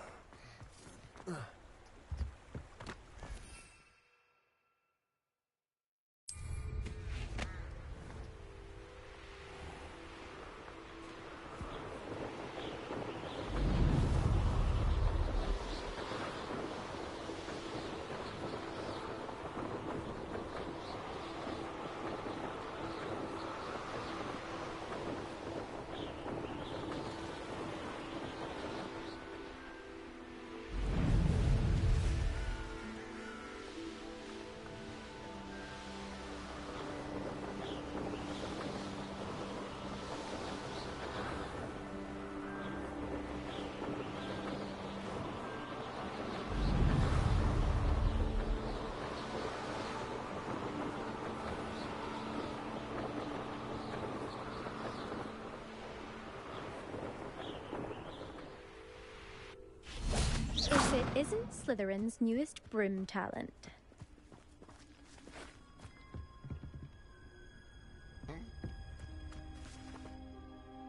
If it isn't Slytherin's newest broom talent.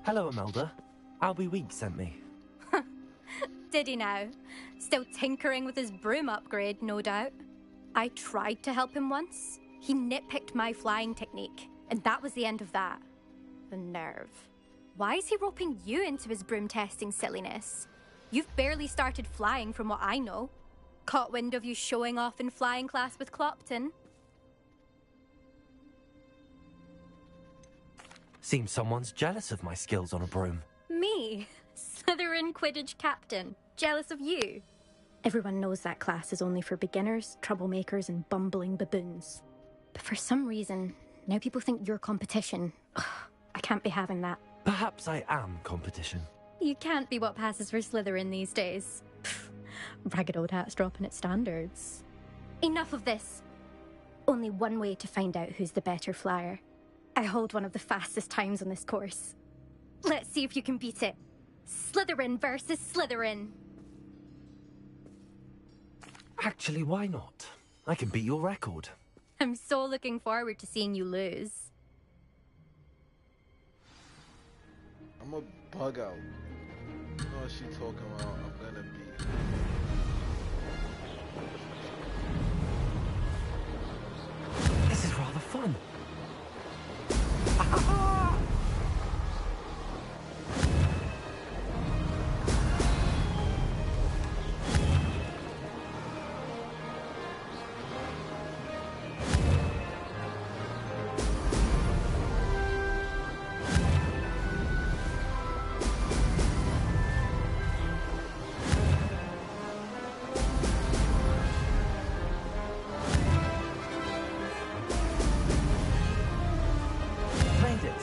Hello, Imelda. Albie Weeks sent me. Did he now? Still tinkering with his broom upgrade, no doubt. I tried to help him once. He nitpicked my flying technique, and that was the end of that. The nerve. Why is he roping you into his broom testing silliness? You've barely started flying from what I know. Caught wind of you showing off in flying class with Clopton. Seems someone's jealous of my skills on a broom. Me? Slytherin Quidditch captain. Jealous of you? Everyone knows that class is only for beginners, troublemakers, and bumbling baboons. But for some reason, now people think you're competition. Ugh, I can't be having that. Perhaps I am competition. You can't be what passes for Slytherin these days. Pfft, ragged old hat's dropping its standards. Enough of this. Only one way to find out who's the better flyer. I hold one of the fastest times on this course. Let's see if you can beat it. Slytherin versus Slytherin. Actually, why not? I can beat your record. I'm so looking forward to seeing you lose. I'm a bug out. You know what she talking about? I'm gonna be. This is rather fun. Made it.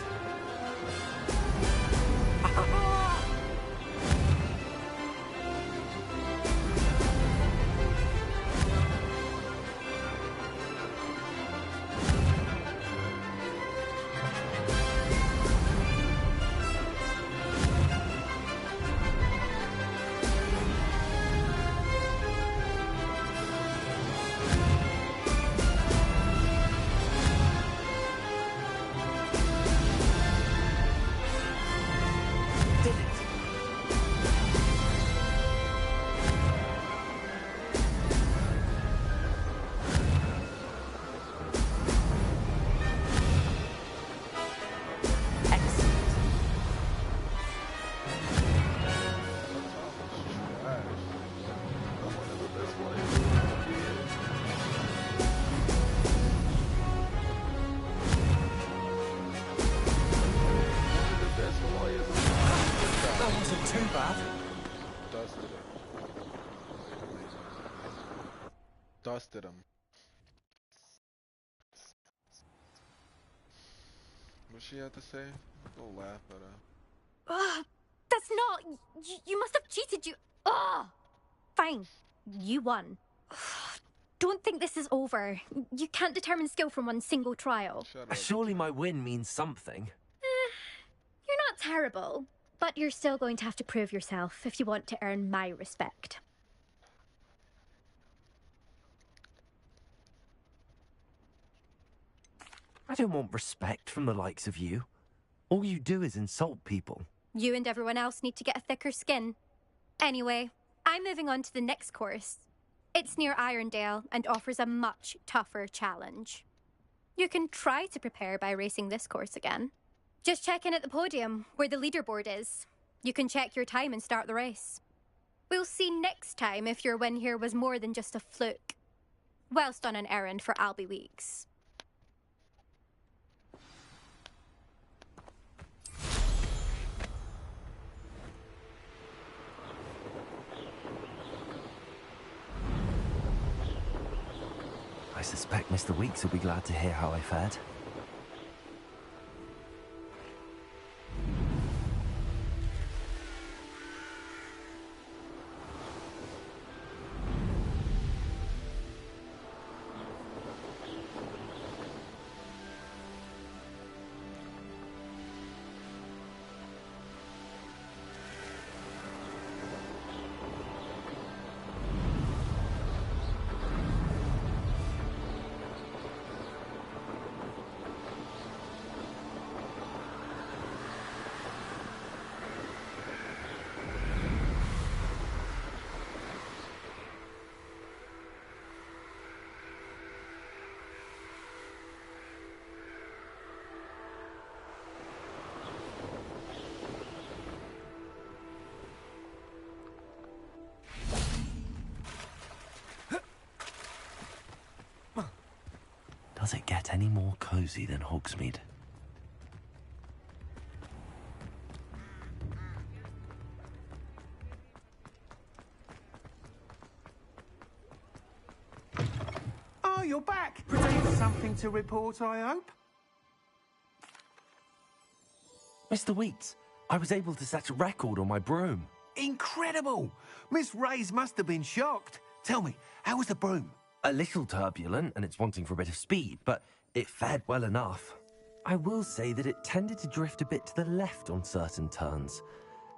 That wasn't too bad. Dusted him. Dusted him. What she had to say? Go laugh at her. That's not... You must have cheated, you... Fine. You won. Don't think this is over. You can't determine skill from one single trial. Surely my win means something. You're not terrible, but you're still going to have to prove yourself if you want to earn my respect. I don't want respect from the likes of you. All you do is insult people. You and everyone else need to get a thicker skin. Anyway, I'm moving on to the next course. It's near Irondale and offers a much tougher challenge. You can try to prepare by racing this course again. Just check in at the podium, where the leaderboard is. You can check your time and start the race. We'll see next time if your win here was more than just a fluke. Whilst on an errand for Albie Weeks. I suspect Mr. Weeks will be glad to hear how I fared. Does it get any more cozy than Hogsmeade? Oh, you're back! Pretend something to report, I hope? Mr. Weeks, I was able to set a record on my broom. Incredible! Miss Reyes must have been shocked. Tell me, how was the broom? A little turbulent, and it's wanting for a bit of speed, but it fared well enough. I will say that it tended to drift a bit to the left on certain turns.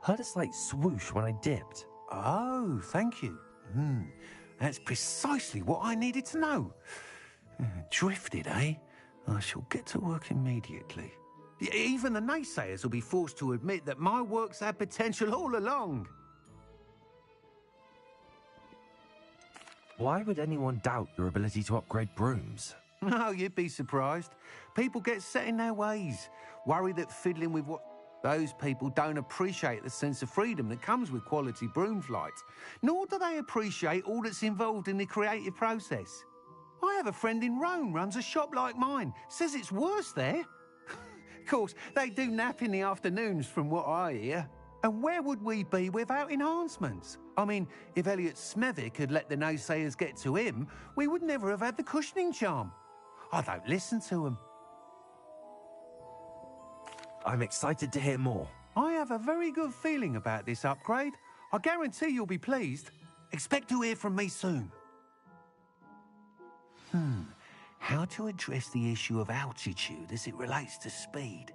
Heard a slight swoosh when I dipped. Oh, thank you. That's precisely what I needed to know. Drifted, eh? I shall get to work immediately. Even the naysayers will be forced to admit that my work's had potential all along. Why would anyone doubt your ability to upgrade brooms? No, you'd be surprised. People get set in their ways, worried that fiddling with what... Those people don't appreciate the sense of freedom that comes with quality broom flight, nor do they appreciate all that's involved in the creative process. I have a friend in Rome runs a shop like mine, says it's worse there. Of course, they do nap in the afternoons from what I hear. And where would we be without enhancements? I mean, if Elliot Smethwick had let the naysayers get to him, we would never have had the cushioning charm. I don't listen to them. I'm excited to hear more. I have a very good feeling about this upgrade. I guarantee you'll be pleased. Expect to hear from me soon. How to address the issue of altitude as it relates to speed?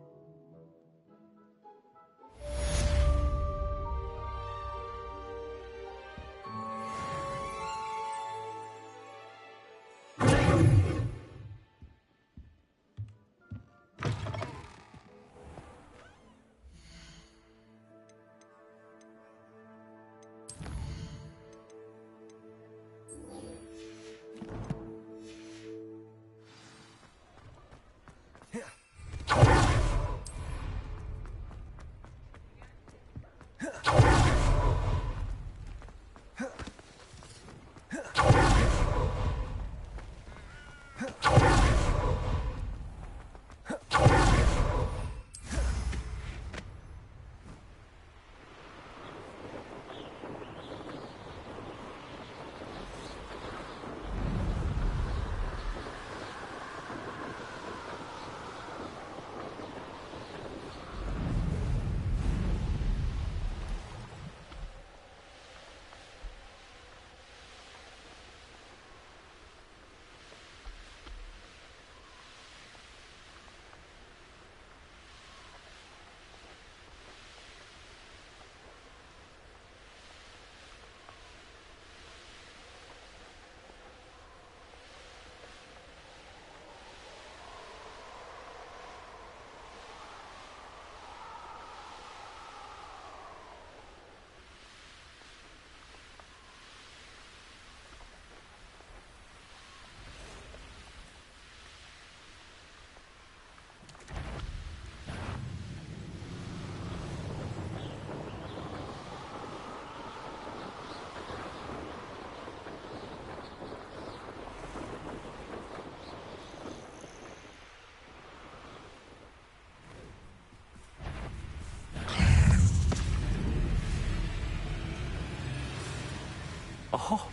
Oh,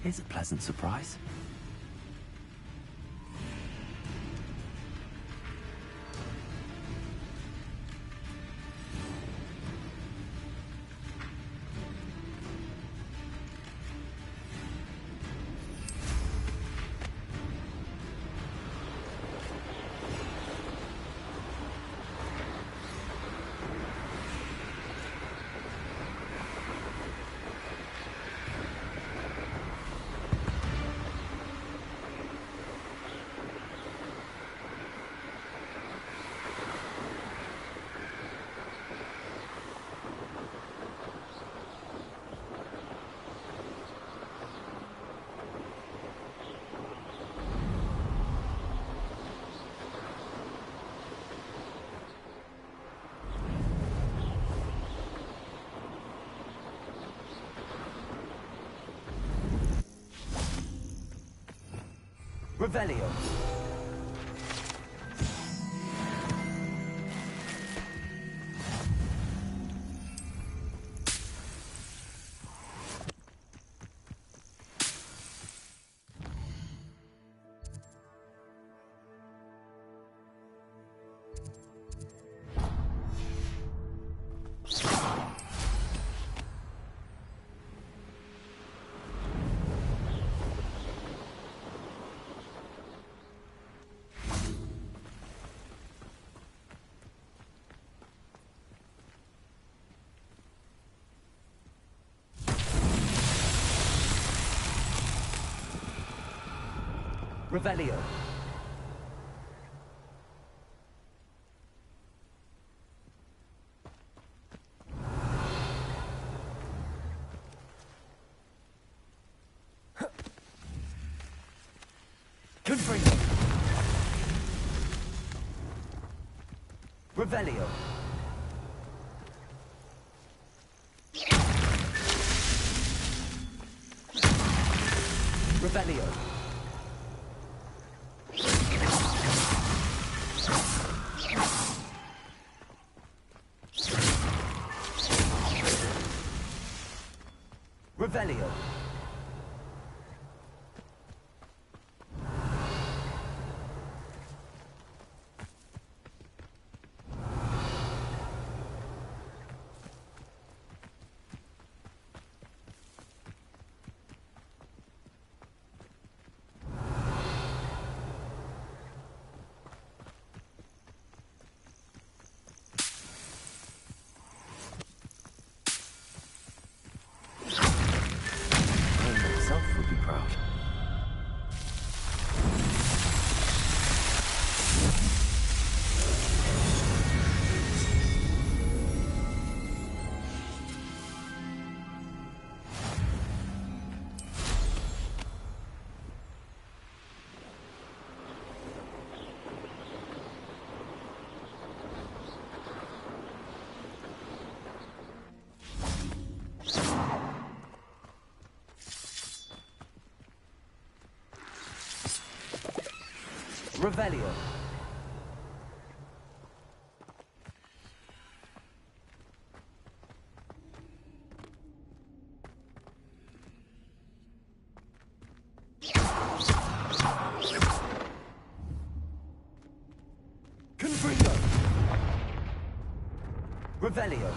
here's a pleasant surprise. Revelio. Revelio. Confringo. Revelio. Revelio. Revelio. Would be proud. Revelio. Confringo. Revelio.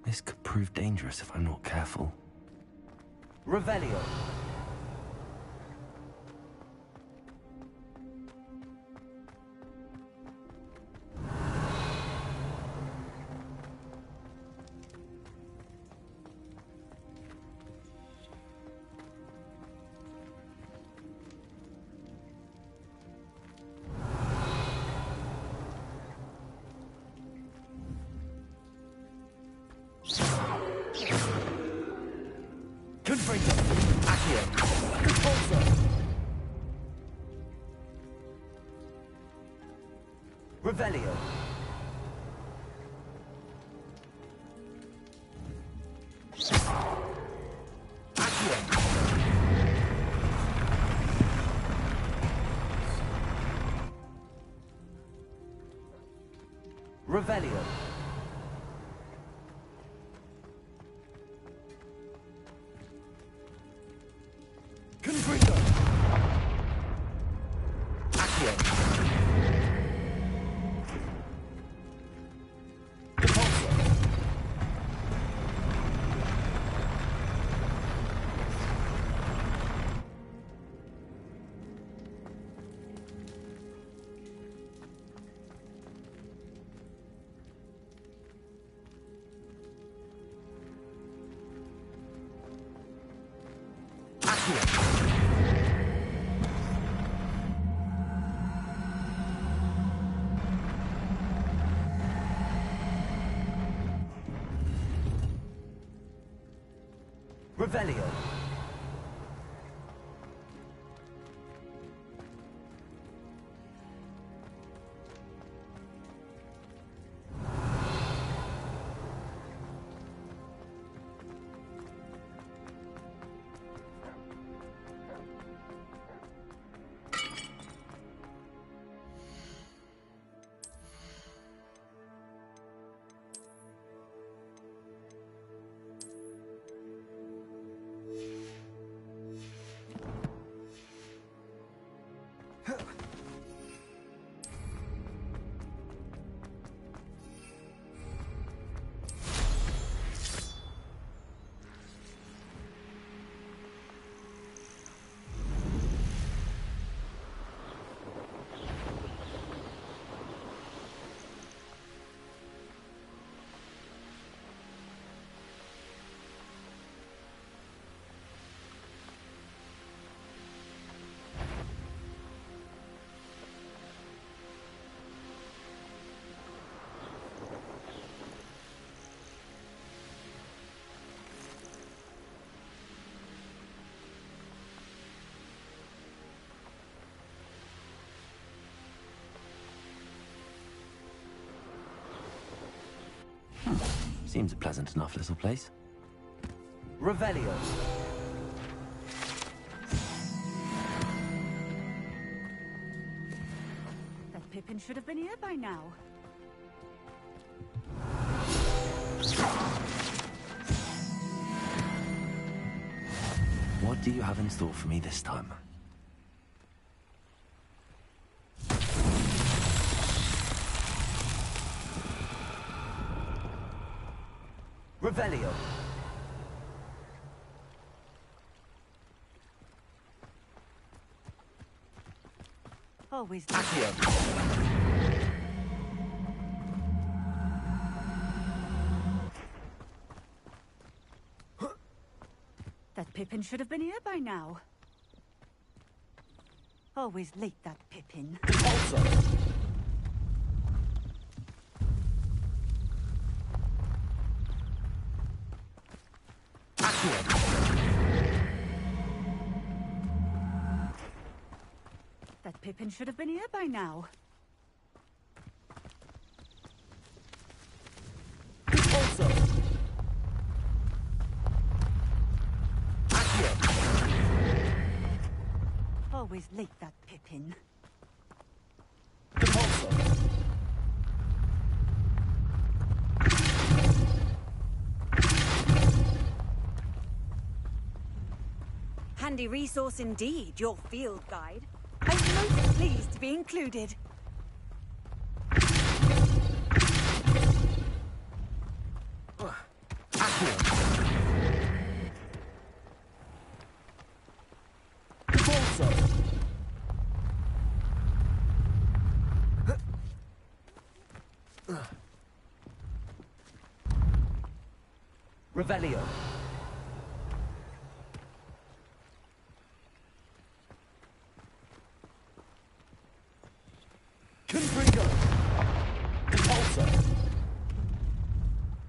This could prove dangerous if I'm not careful. Revelio. Confringo. Accio. Expulso. Revelio. Revelio. Confringo. Accio. Repulsor. Revelio. Seems a pleasant enough little place. Revelio. That Pippin should have been here by now. What do you have in store for me this time? Revelio. Always. Accio. That Pippin should have been here by now. Always late, that Pippin. Also. That Pippin should have been here by now. Also. Always late, that Pippin. Also. Handy resource indeed, your field guide. I'm most pleased to be included. Revelio. Confringo. Repulsor.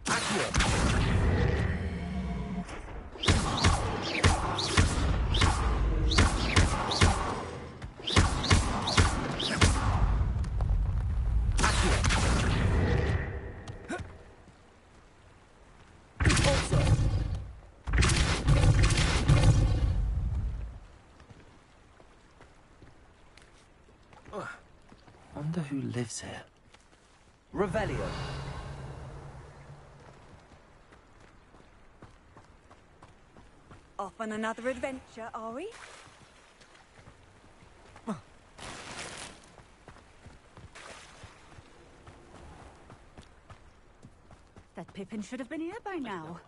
Accio. Wonder who lives here. Revelio. Off on another adventure, are we? That Pippin should have been here by now.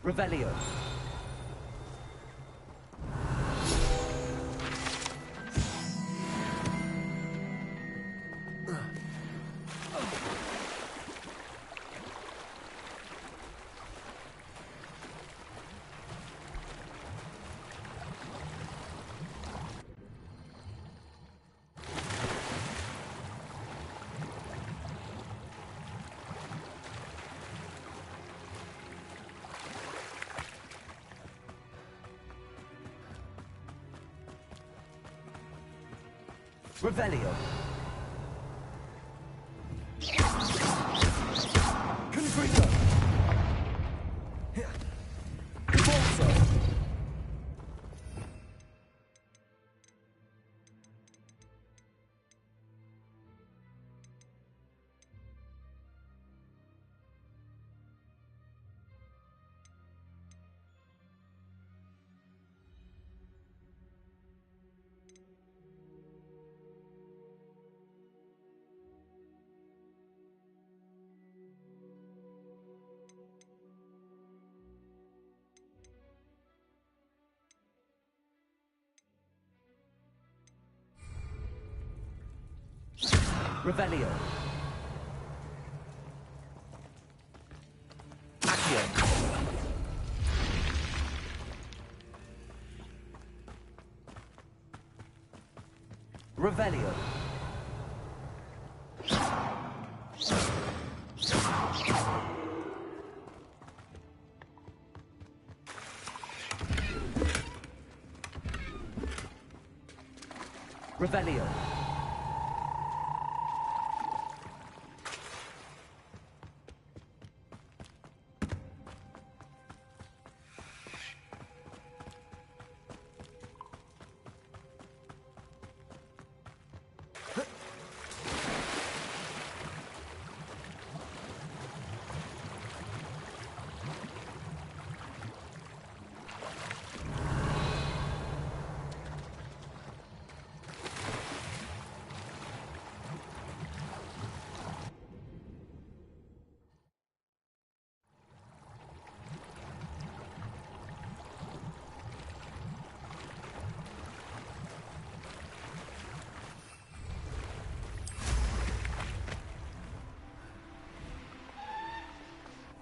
Revelio. Revelio. Confringo. Convulso. Revelio. Accio. Revelio. Revelio.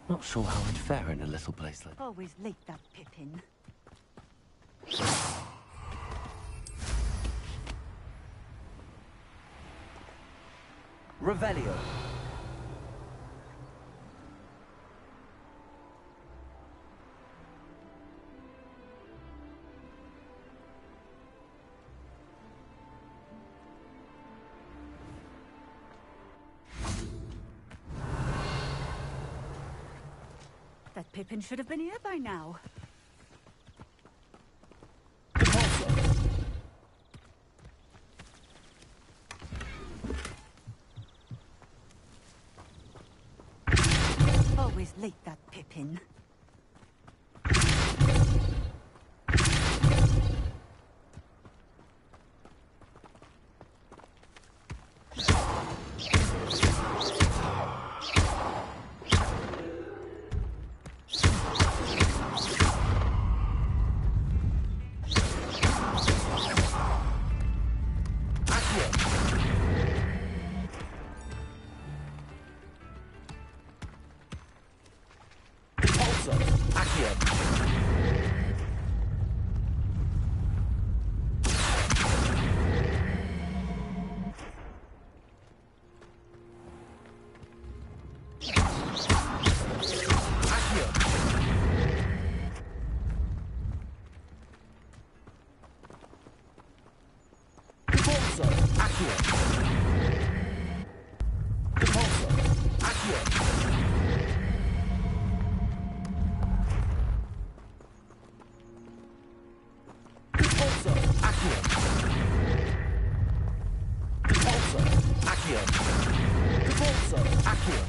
Not sure how I'd fare in a little place like that. Always late, that Pippin. Revelio. That Pippin should have been here by now. Always late, that Pippin. Accio. Revelio. Repulsor. Accio.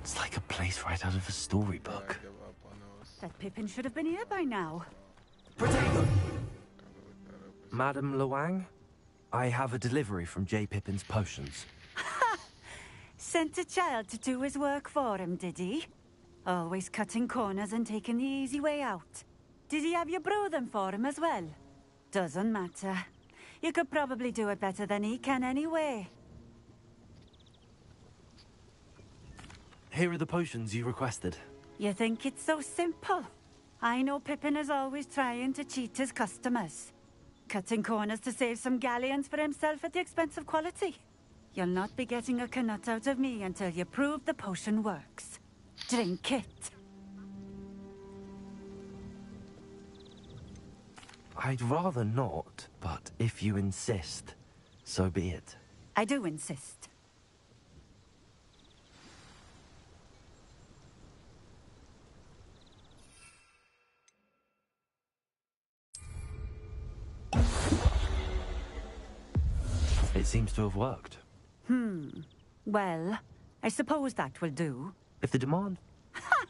It's like a place right out of a storybook. That Pippin should have been here by now. Protego! Madame Luang, I have a delivery from J. Pippin's potions. Sent a child to do his work for him, did he? Always cutting corners and taking the easy way out. Did he have you brew them for him as well? Doesn't matter. You could probably do it better than he can anyway. Here are the potions you requested. You think it's so simple? I know Pippin is always trying to cheat his customers. Cutting corners to save some galleons for himself at the expense of quality. You'll not be getting a canut out of me until you prove the potion works. Drink it. I'd rather not, but if you insist, so be it. I do insist. It seems to have worked. Well, I suppose that will do. If the demand... Ha!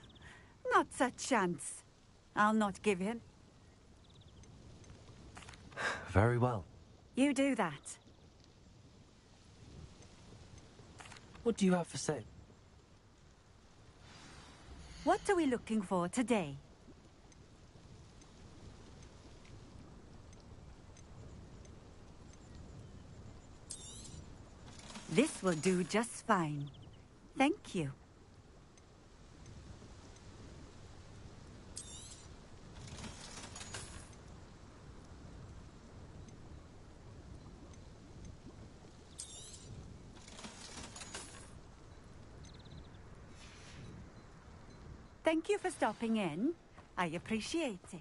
Not a chance. I'll not give in. Very well. You do that. What do you have for sale? What are we looking for today? This will do just fine. Thank you. Thank you for stopping in. I appreciate it.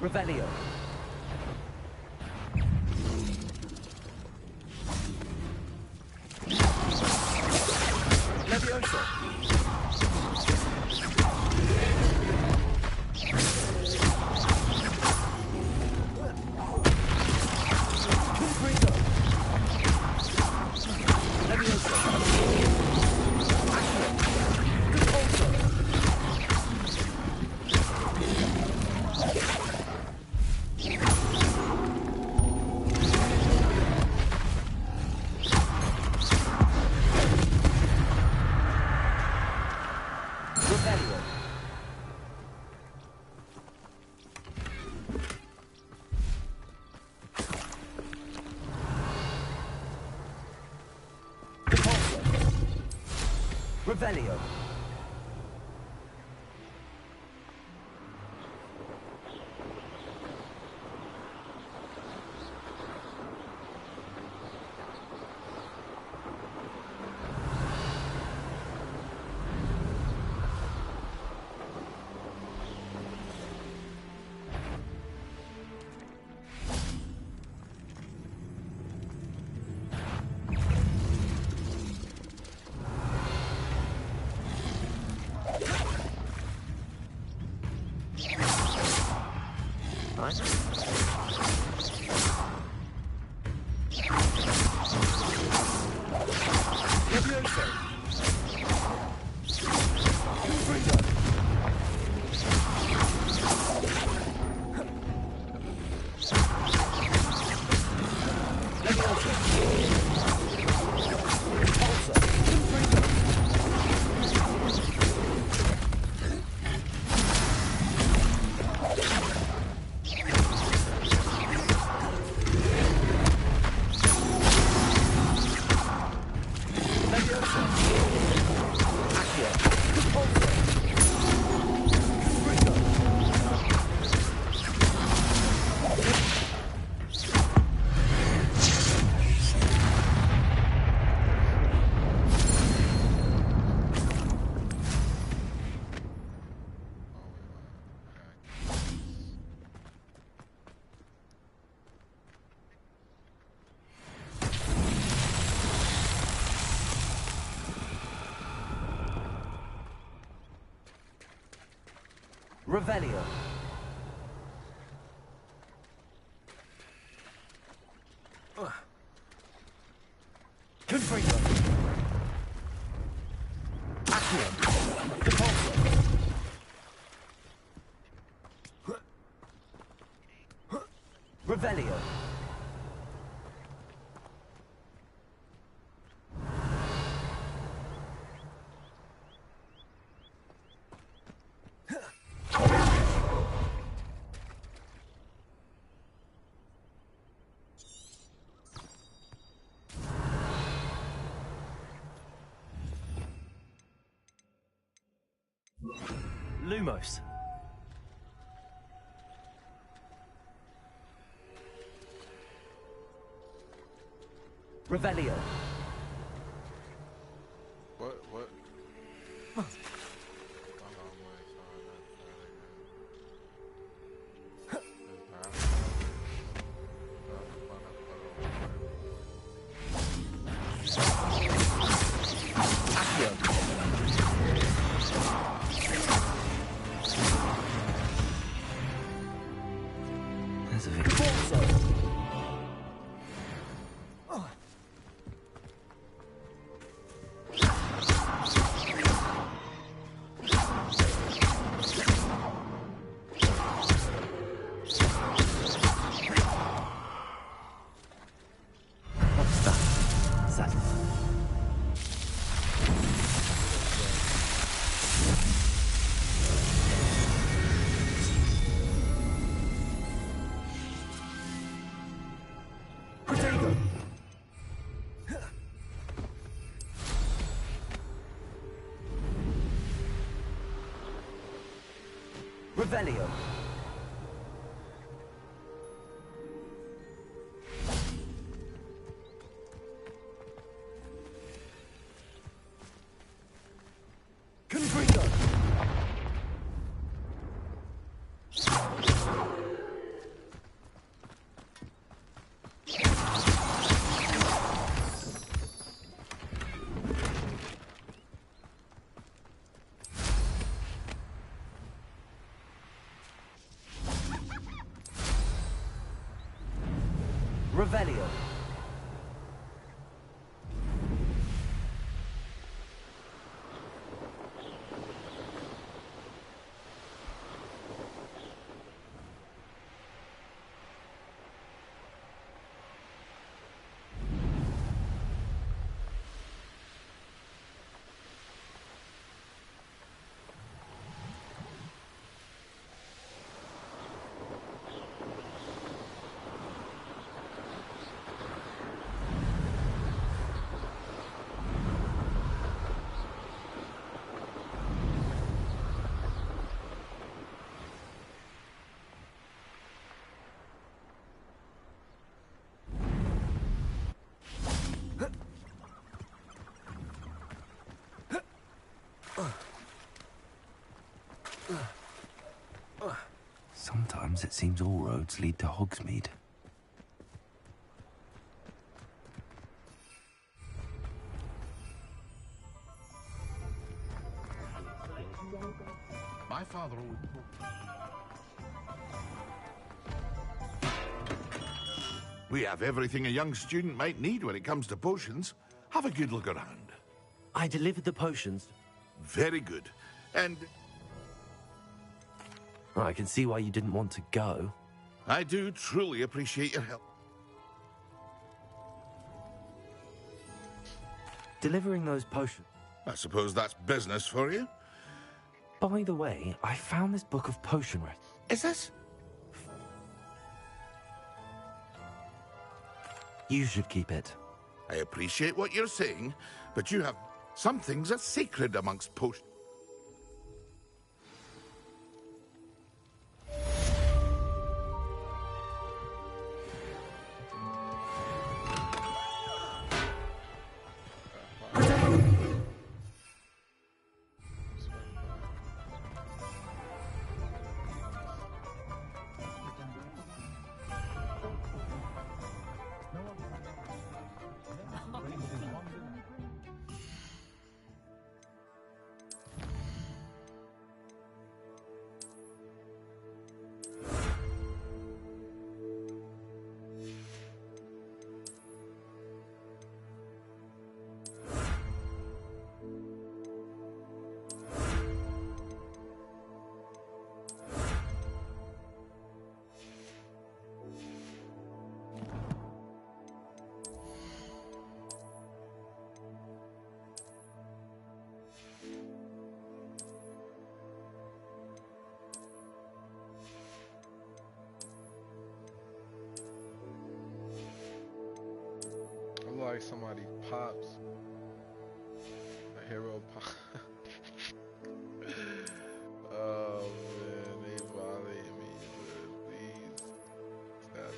Revelio. Levioso. Confringo. Levioso. Accio. Repulsor. Revelio. Revelio. Confringo. Accio. Depulso. Revelio. Lumos. Revelio. What? There's a Depulso. What's that? Is that... Protego! Revelio. Confringo. Revelio. Sometimes it seems all roads lead to Hogsmeade. My father always... We have everything a young student might need when it comes to potions. Have a good look around. I delivered the potions. Very good. And I can see why you didn't want to go. I do truly appreciate your help. Delivering those potions. I suppose that's business for you. By the way, I found this book of potion recipes. Is this? You should keep it. I appreciate what you're saying, but you have... Some things are sacred amongst potions. like somebody pops. A hero pop. Oh man, they violated me, but please. It's gotta be.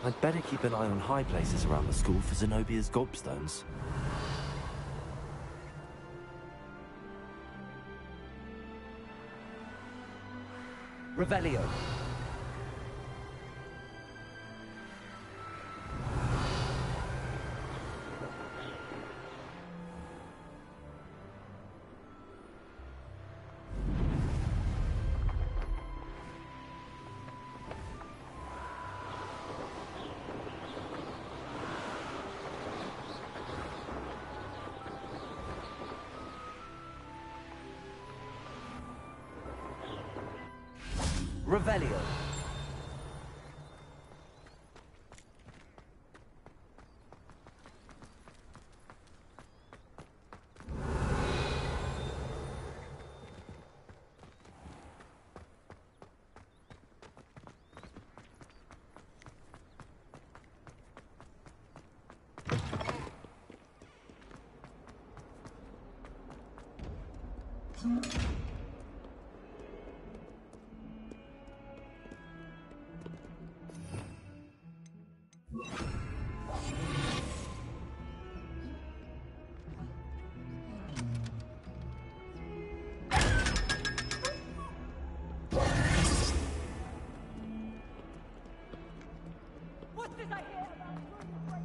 I'd better keep an eye on high places around the school for Zenobia's gobstones. Revelio. Revelio. What did I hear about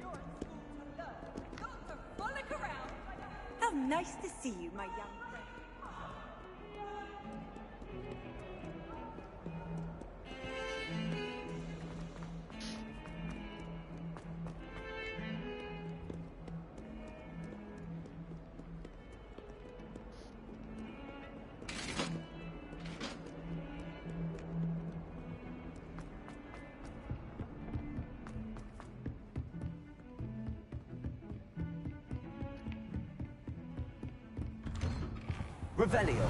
you're at school to learn, not to frolic around? How nice to see you, my young friend. Revelio.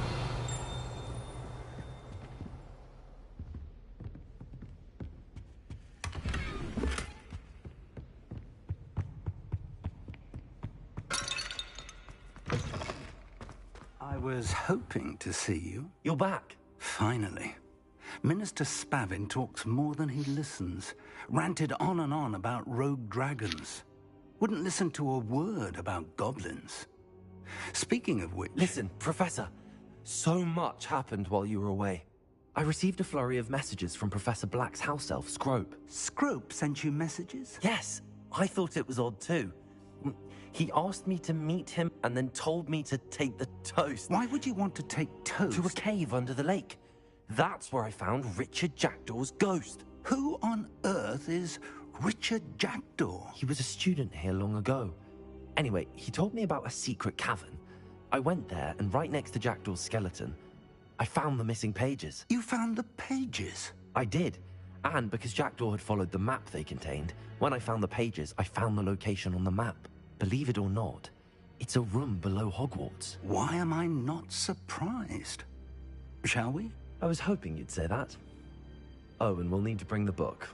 I was hoping to see you. You're back. Finally. Minister Spavin talks more than he listens. Ranted on and on about rogue dragons. Wouldn't listen to a word about goblins. Speaking of which... Listen, Professor. So much happened while you were away. I received a flurry of messages from Professor Black's house elf, Scrope. Scrope sent you messages? Yes. I thought it was odd too. He asked me to meet him and then told me to take the toast. Why would you want to take toast? To a cave under the lake. That's where I found Richard Jackdaw's ghost. Who on earth is Richard Jackdaw? He was a student here long ago. Anyway, he told me about a secret cavern. I went there, and right next to Jackdaw's skeleton, I found the missing pages. You found the pages? I did. And because Jackdaw had followed the map they contained, when I found the pages, I found the location on the map. Believe it or not, it's a room below Hogwarts. Why am I not surprised? Shall we? I was hoping you'd say that. Oh, and we'll need to bring the book.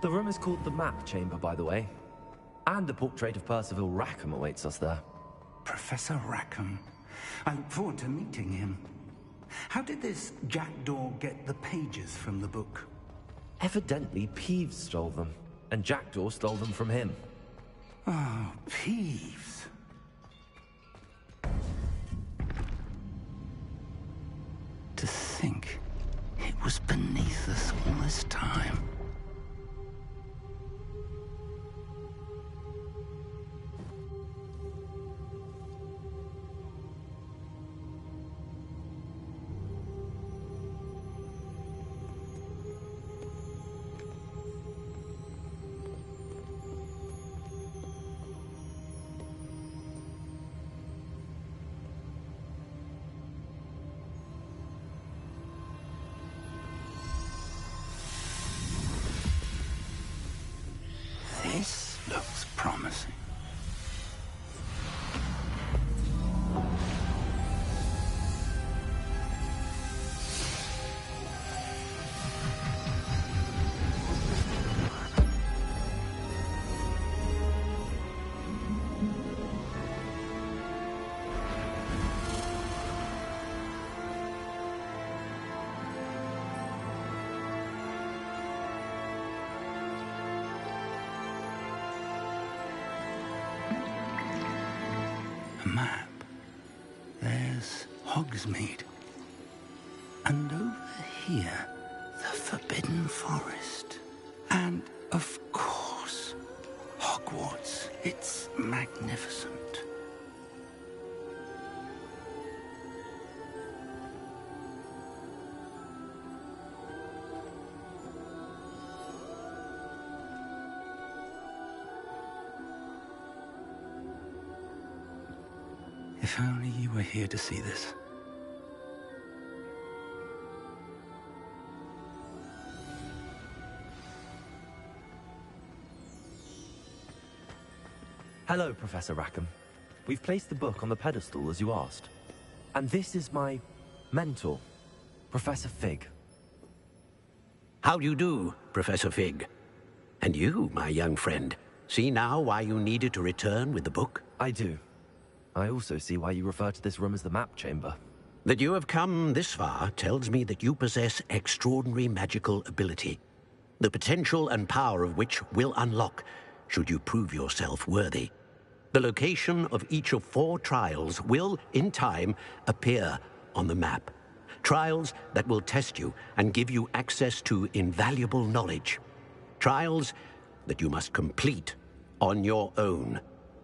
The room is called the Map Chamber, by the way. And a portrait of Percival Rackham awaits us there. Professor Rackham. I look forward to meeting him. How did this Jackdaw get the pages from the book? Evidently, Peeves stole them, and Jackdaw stole them from him. Oh, Peeves. To think it was beneath us all this time. This looks promising. A map. There's Hogsmeade. And over here, the Forbidden Forest. And, of course, Hogwarts. It's magnificent. If only you were here to see this. Hello, Professor Rackham. We've placed the book on the pedestal, as you asked. And this is my mentor, Professor Fig. How do you do, Professor Fig? And you, my young friend, see now why you needed to return with the book? I do. I also see why you refer to this room as the Map Chamber. That you have come this far tells me that you possess extraordinary magical ability, the potential and power of which will unlock should you prove yourself worthy. The location of each of 4 trials will, in time, appear on the map. Trials that will test you and give you access to invaluable knowledge. Trials that you must complete on your own.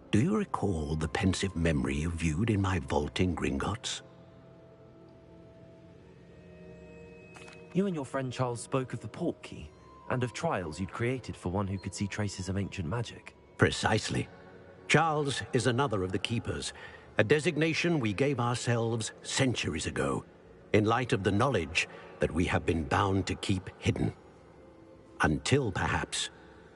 Do you recall the pensive memory you viewed in my vault in Gringotts? You and your friend Charles spoke of the Portkey, and of trials you'd created for one who could see traces of ancient magic. Precisely. Charles is another of the Keepers, a designation we gave ourselves centuries ago, in light of the knowledge that we have been bound to keep hidden. Until, perhaps,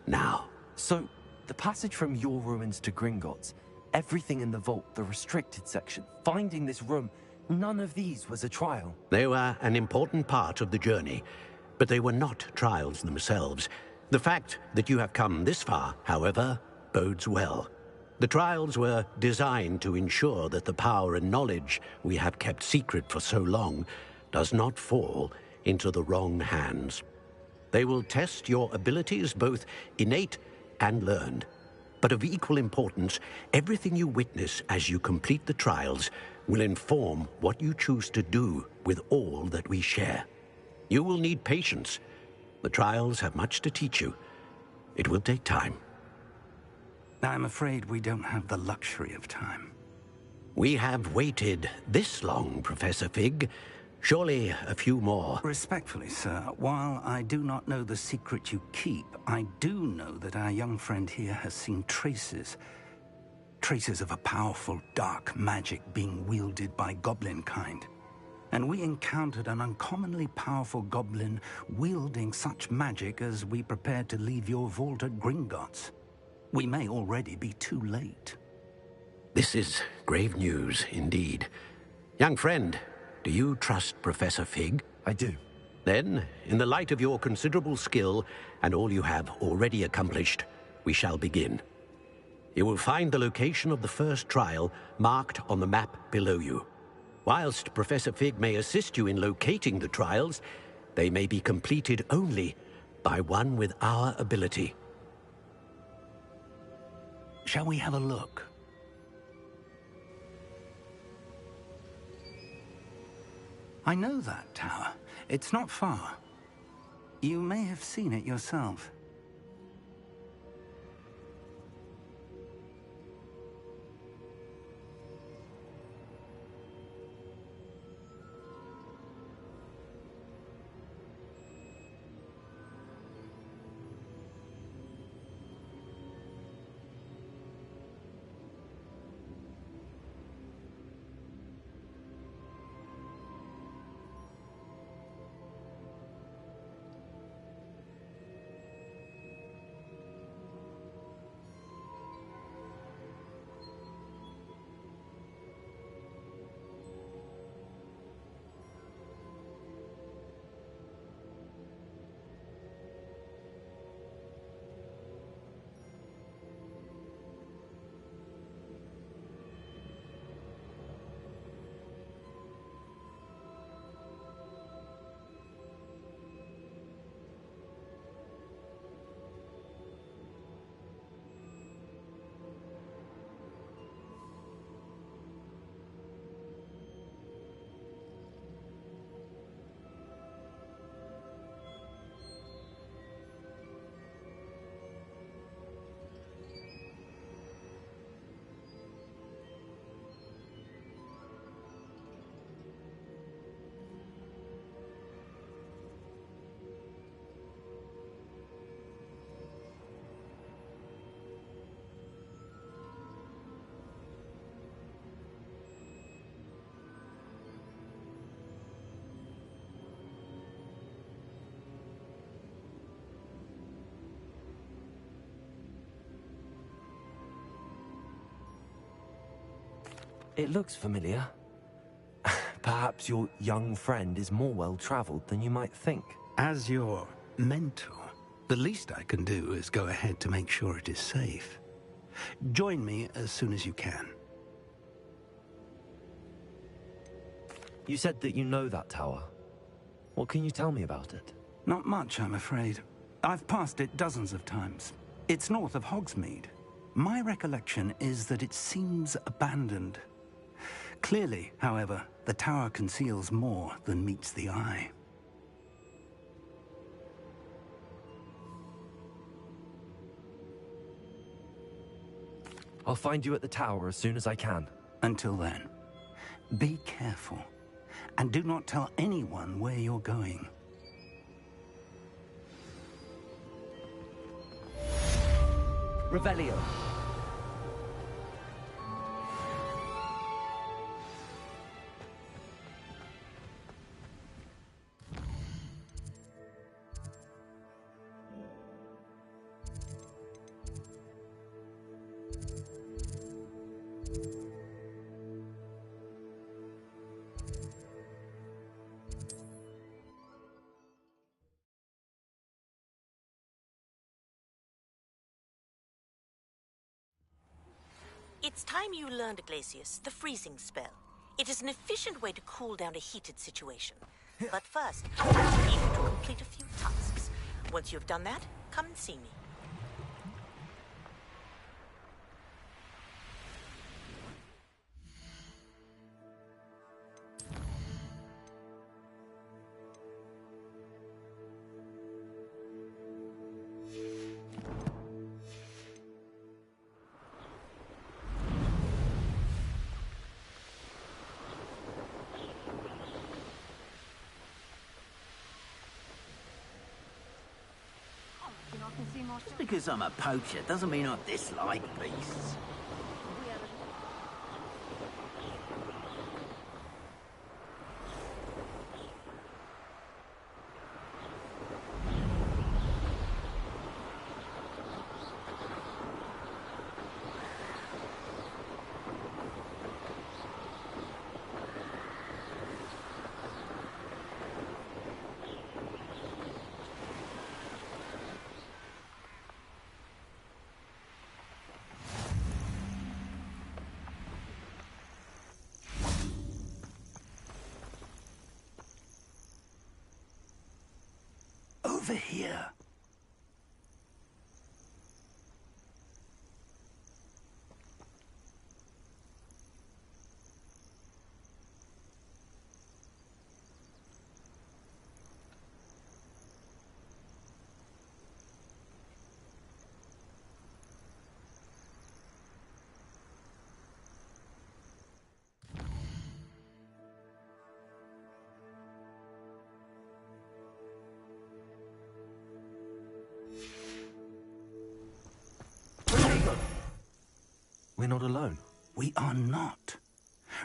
now. So, the passage from your ruins to Gringotts, everything in the vault, the restricted section, finding this room, none of these was a trial. They were an important part of the journey, but they were not trials themselves. The fact that you have come this far, however, bodes well. The trials were designed to ensure that the power and knowledge we have kept secret for so long does not fall into the wrong hands. They will test your abilities, both innate and learned. But of equal importance, everything you witness as you complete the trials will inform what you choose to do with all that we share. You will need patience. The trials have much to teach you. It will take time. I'm afraid we don't have the luxury of time. We have waited this long, Professor Fig. Surely a few more. Respectfully, sir, while I do not know the secret you keep, I do know that our young friend here has seen traces of a powerful dark magic being wielded by goblin kind. And we encountered an uncommonly powerful goblin wielding such magic as we prepared to leave your vault at Gringotts. We may already be too late. This is grave news indeed. Young friend, do you trust Professor Fig? I do. Then, in the light of your considerable skill and all you have already accomplished, we shall begin. You will find the location of the first trial marked on the map below you. Whilst Professor Fig may assist you in locating the trials, they may be completed only by one with our ability. Shall we have a look? I know that tower. It's not far. You may have seen it yourself. It looks familiar. Perhaps your young friend is more well-traveled than you might think. As your mentor, the least I can do is go ahead to make sure it is safe. Join me as soon as you can. You said that you know that tower. What can you tell me about it? Not much, I'm afraid. I've passed it dozens of times. It's north of Hogsmeade. My recollection is that it seems abandoned. Clearly, however, the tower conceals more than meets the eye. I'll find you at the tower as soon as I can. Until then, be careful, and do not tell anyone where you're going. Revelio. It's time you learned, Glacius, the freezing spell. It is an efficient way to cool down a heated situation. But first, I need you to complete a few tasks. Once you've done that, come and see me. Just because I'm a poacher doesn't mean I dislike beasts. over here. We're not alone. We are not.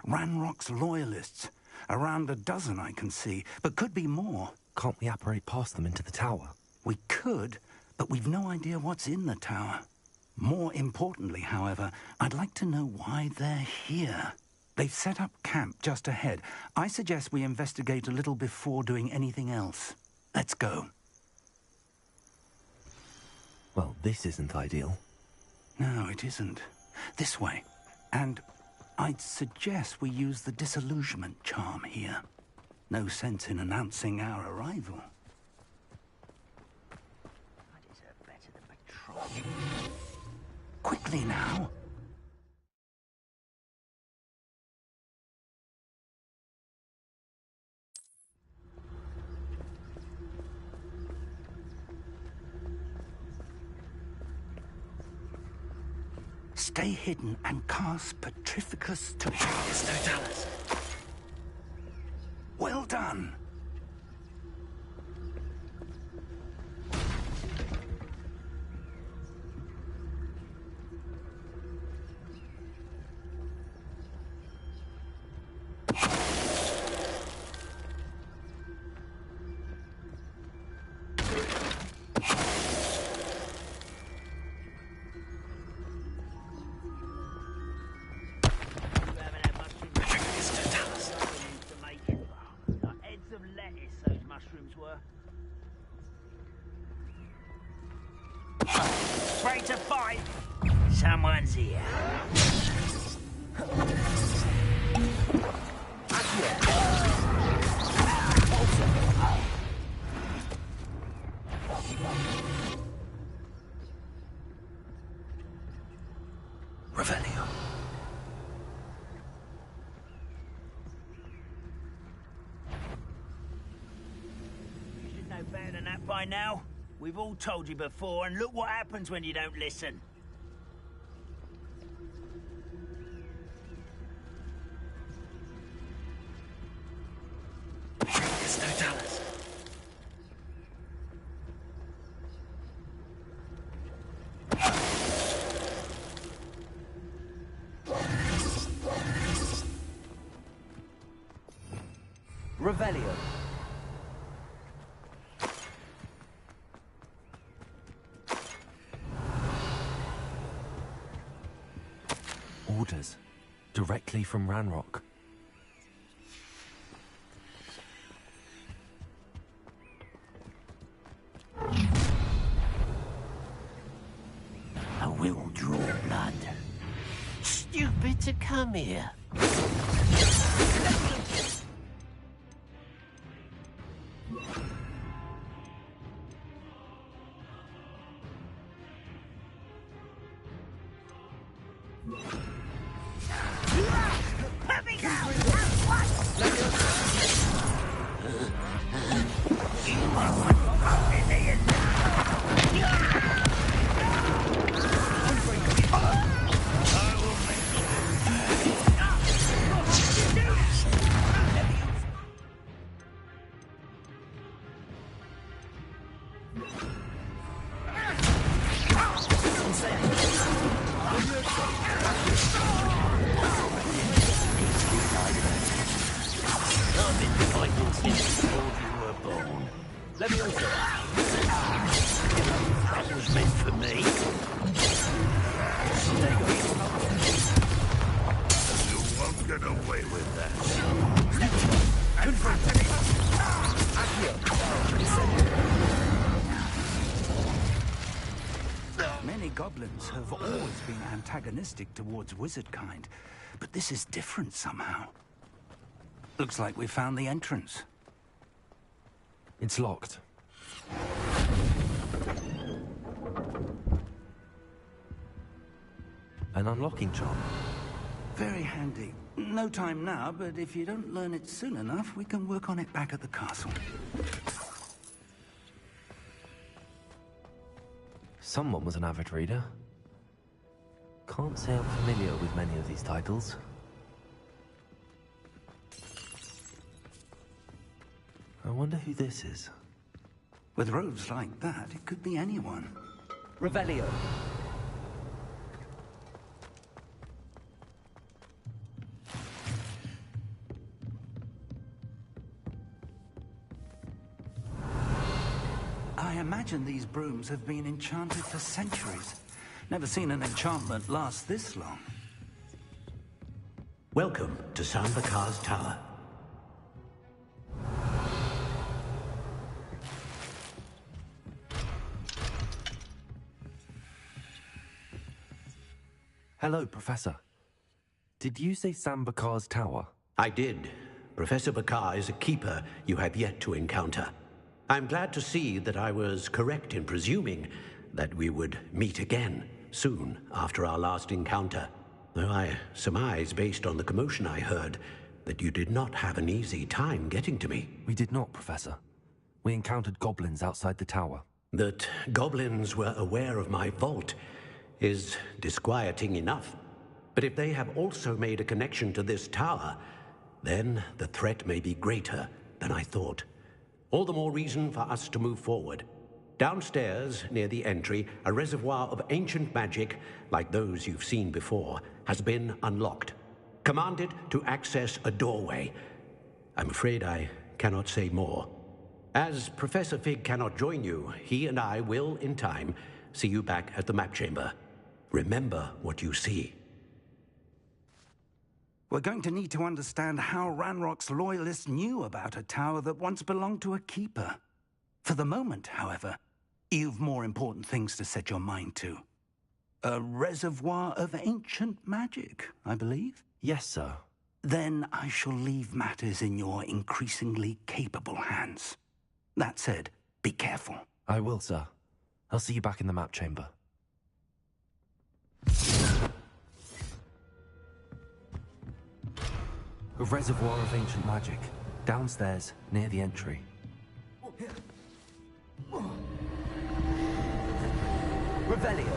Ranrock's loyalists. Around a dozen I can see, but could be more. Can't we apparate past them into the tower? We could, but we've no idea what's in the tower. More importantly, however, I'd like to know why they're here. They've set up camp just ahead. I suggest we investigate a little before doing anything else. Let's go. Well, this isn't ideal. No, it isn't. This way. And I'd suggest we use the disillusionment charm here. No sense in announcing our arrival. I deserve better than patrol. Quickly now. Stay hidden and cast Petrificus to SwTy. Well done. Ready to fight? Someone's here. Revelio. You should know better than that by now. We've all told you before, and look what happens when you don't listen. SwTy. Revelio. Orders. Directly from Ranrock. I will draw blood. Stupid to come here. That was meant for me. You won't get away with that. Many goblins have always been antagonistic towards wizard kind, but this is different somehow. Looks like we found the entrance. It's locked. An unlocking charm. Very handy. No time now, but if you don't learn it soon enough, we can work on it back at the castle. Someone was an avid reader. Can't say I'm familiar with many of these titles. I wonder who this is. With robes like that, it could be anyone. Revelio. I imagine these brooms have been enchanted for centuries. Never seen an enchantment last this long. Welcome to Sambakar's Tower. Hello, Professor. Did you say Sambakar's Tower? I did. Professor Bakar is a keeper you have yet to encounter. I'm glad to see that I was correct in presuming that we would meet again soon after our last encounter, though I surmise, based on the commotion I heard, that you did not have an easy time getting to me. We did not, Professor. We encountered goblins outside the tower. That goblins were aware of my vault is disquieting enough. But if they have also made a connection to this tower, then the threat may be greater than I thought. All the more reason for us to move forward. Downstairs, near the entry, a reservoir of ancient magic, like those you've seen before, has been unlocked. Commanded to access a doorway. I'm afraid I cannot say more. As Professor Fig cannot join you, he and I will, in time, see you back at the map chamber. Remember what you see. We're going to need to understand how Ranrock's loyalists knew about a tower that once belonged to a keeper. For the moment, however, you've more important things to set your mind to. A reservoir of ancient magic, I believe? Yes, sir. Then I shall leave matters in your increasingly capable hands. That said, be careful. I will, sir. I'll see you back in the map chamber. A reservoir of ancient magic. Downstairs, near the entry. Revelio.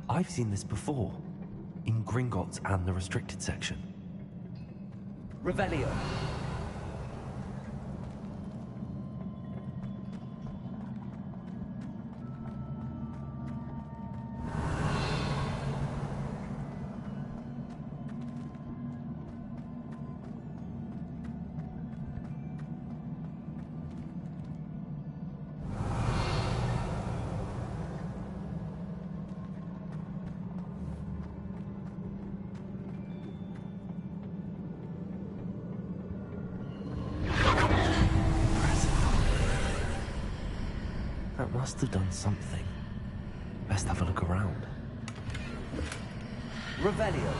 I've seen this before. In Gringotts and the restricted section. Revelio. That must have done something. Best have a look around. Revelio.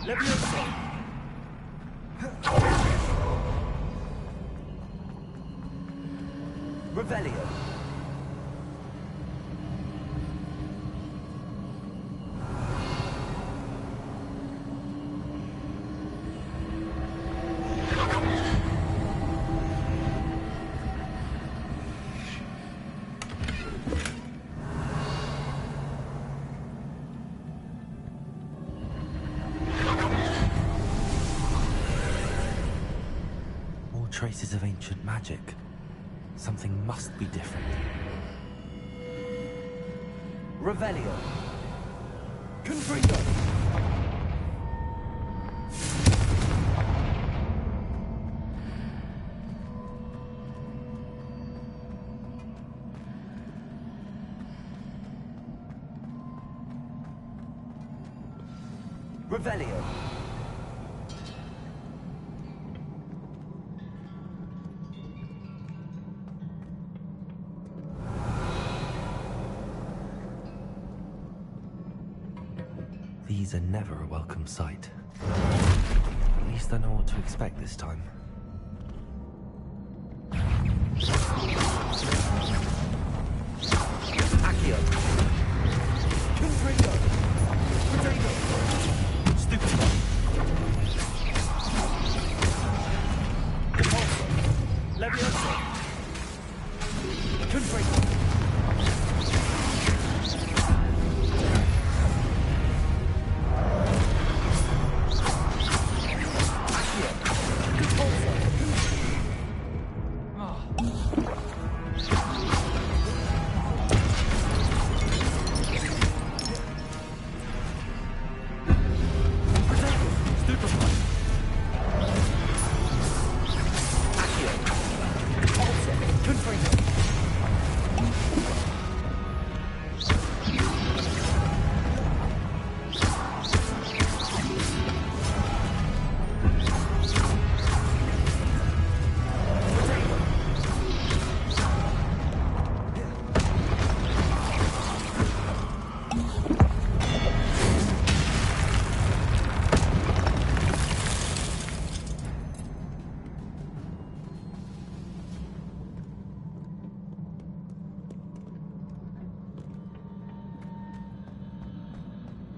Leviosa! Revelio! Traces of ancient magic. Something must be different. Revelio. Confringo. Revelio. These are never a welcome sight. At least I know what to expect this time. Accio! Confringo! Potato! Stupid! Repulsor! Leviosa! Confringo!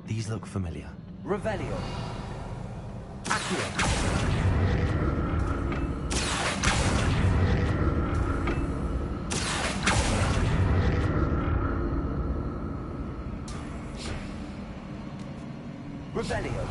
These look familiar. Revelio. Accio. Revelio.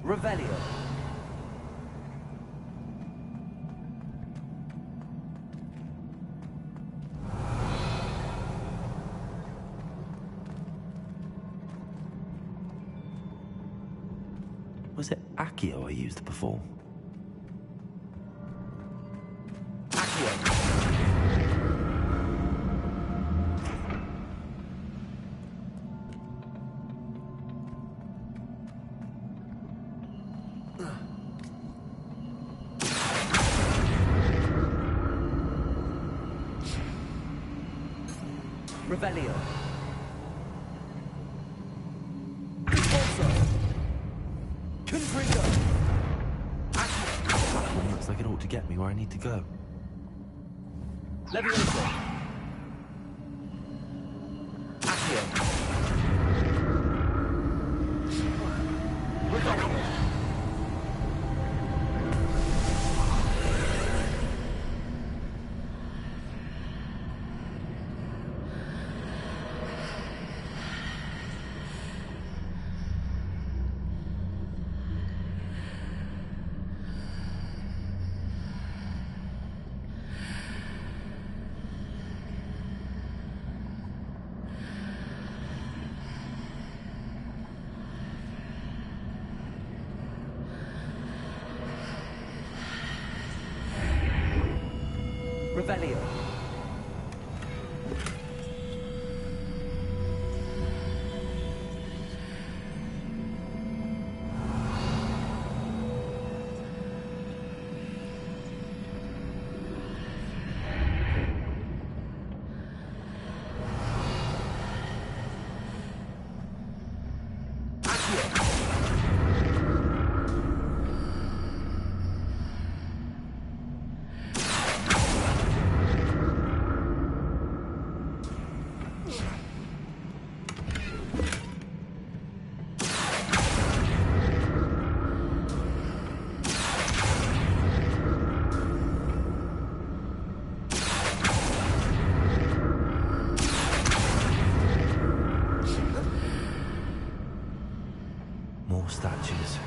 Revelio. Was it Accio I used before? Accio. Revelio. Repulsor. Confringo. Accio. Looks like it ought to get me where I need to go. Leviosa. Accio. Revelio. Revelio. More statues.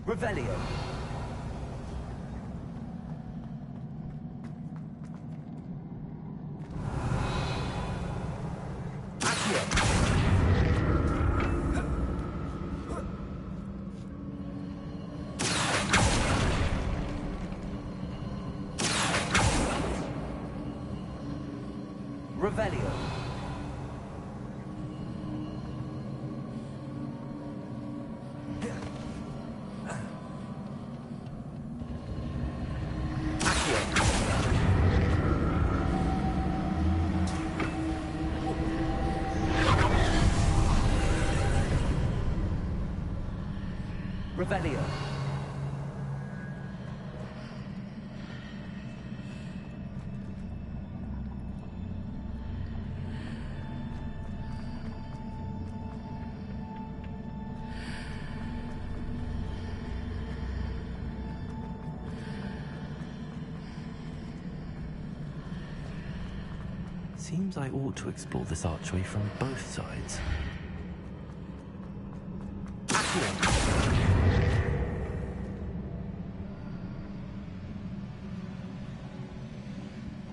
Revelio. Revelio. Revelio. Seems I ought to explore this archway from both sides.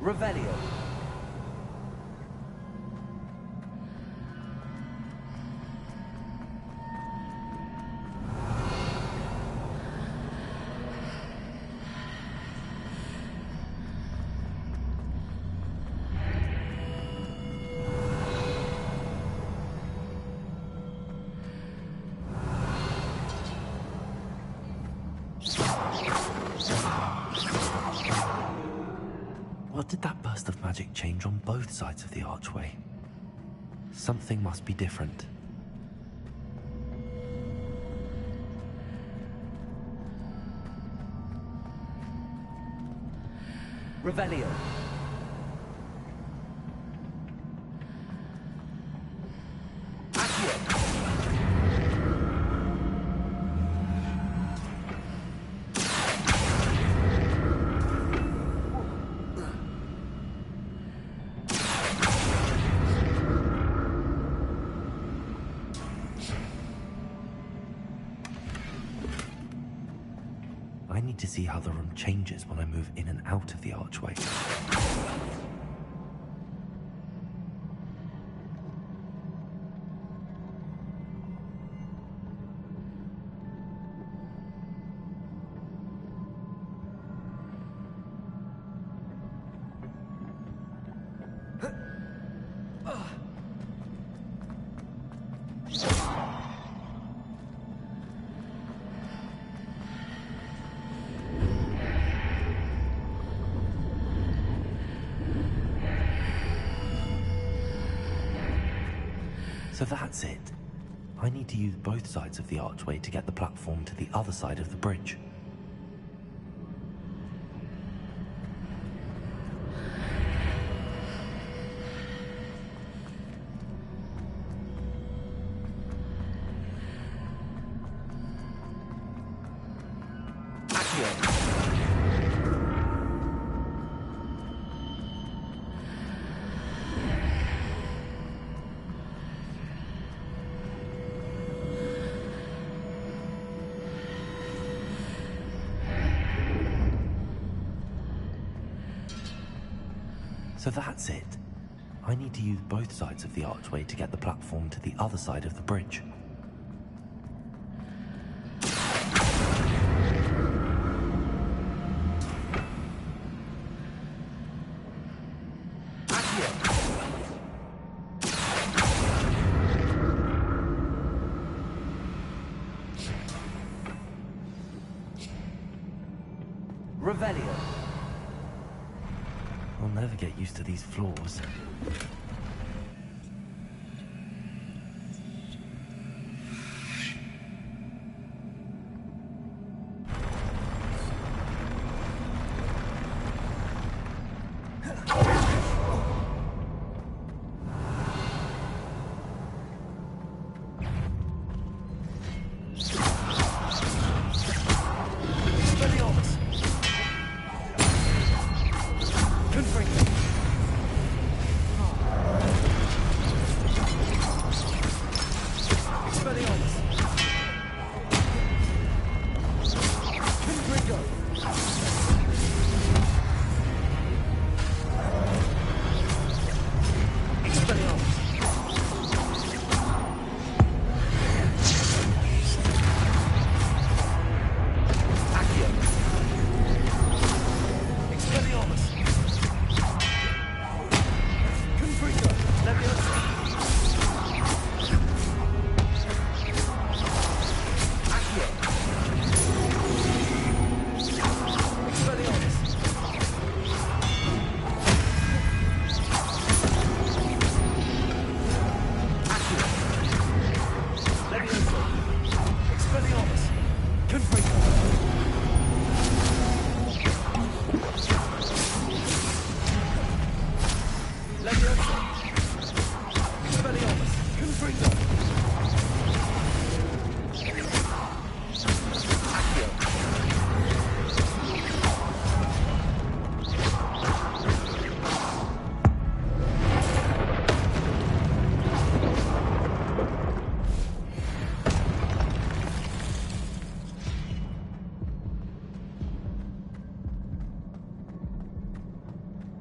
Revelio. What did that burst of magic change on both sides of the archway? Something must be different. Revelio. I need to see how the room changes when I move in and out of the archway. So that's it. I need to use both sides of the archway to get the platform to the other side of the bridge. So that's it. I need to use both sides of the archway to get the platform to the other side of the bridge. Revelio. I'll never get used to these floors.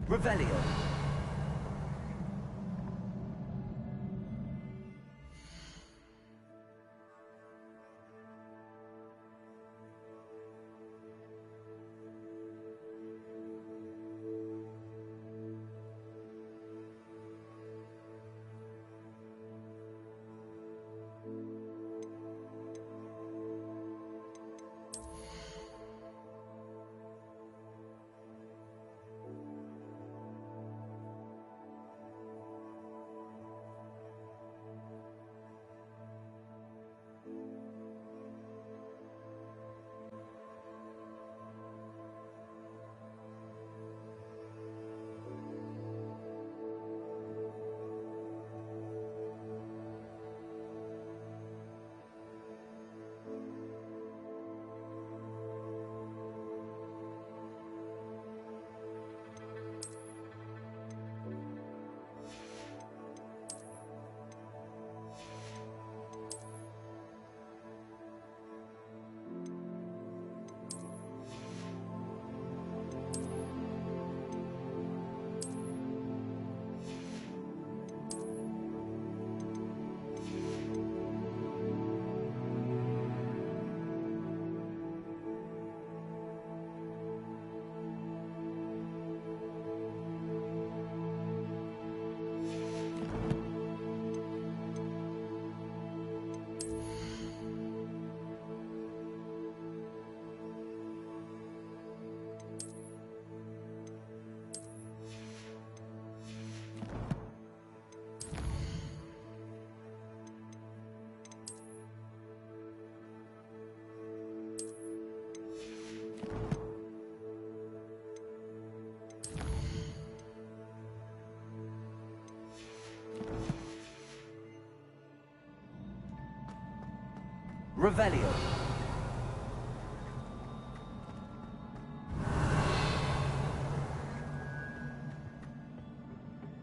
Revelio. Revelio.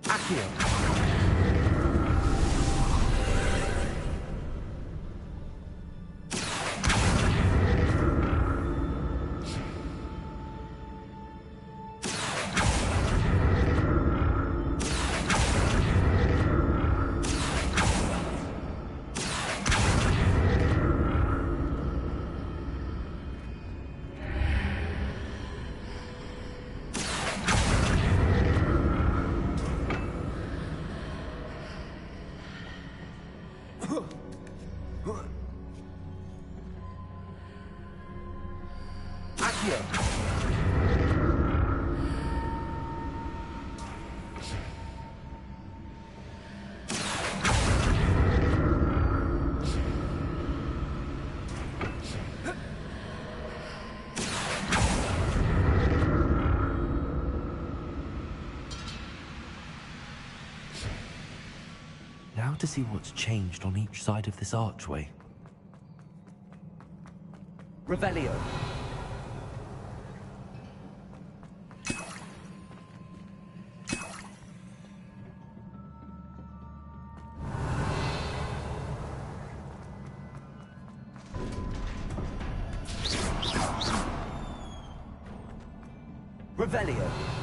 Accio. Now to see what's changed on each side of this archway. Revelio. Revelio.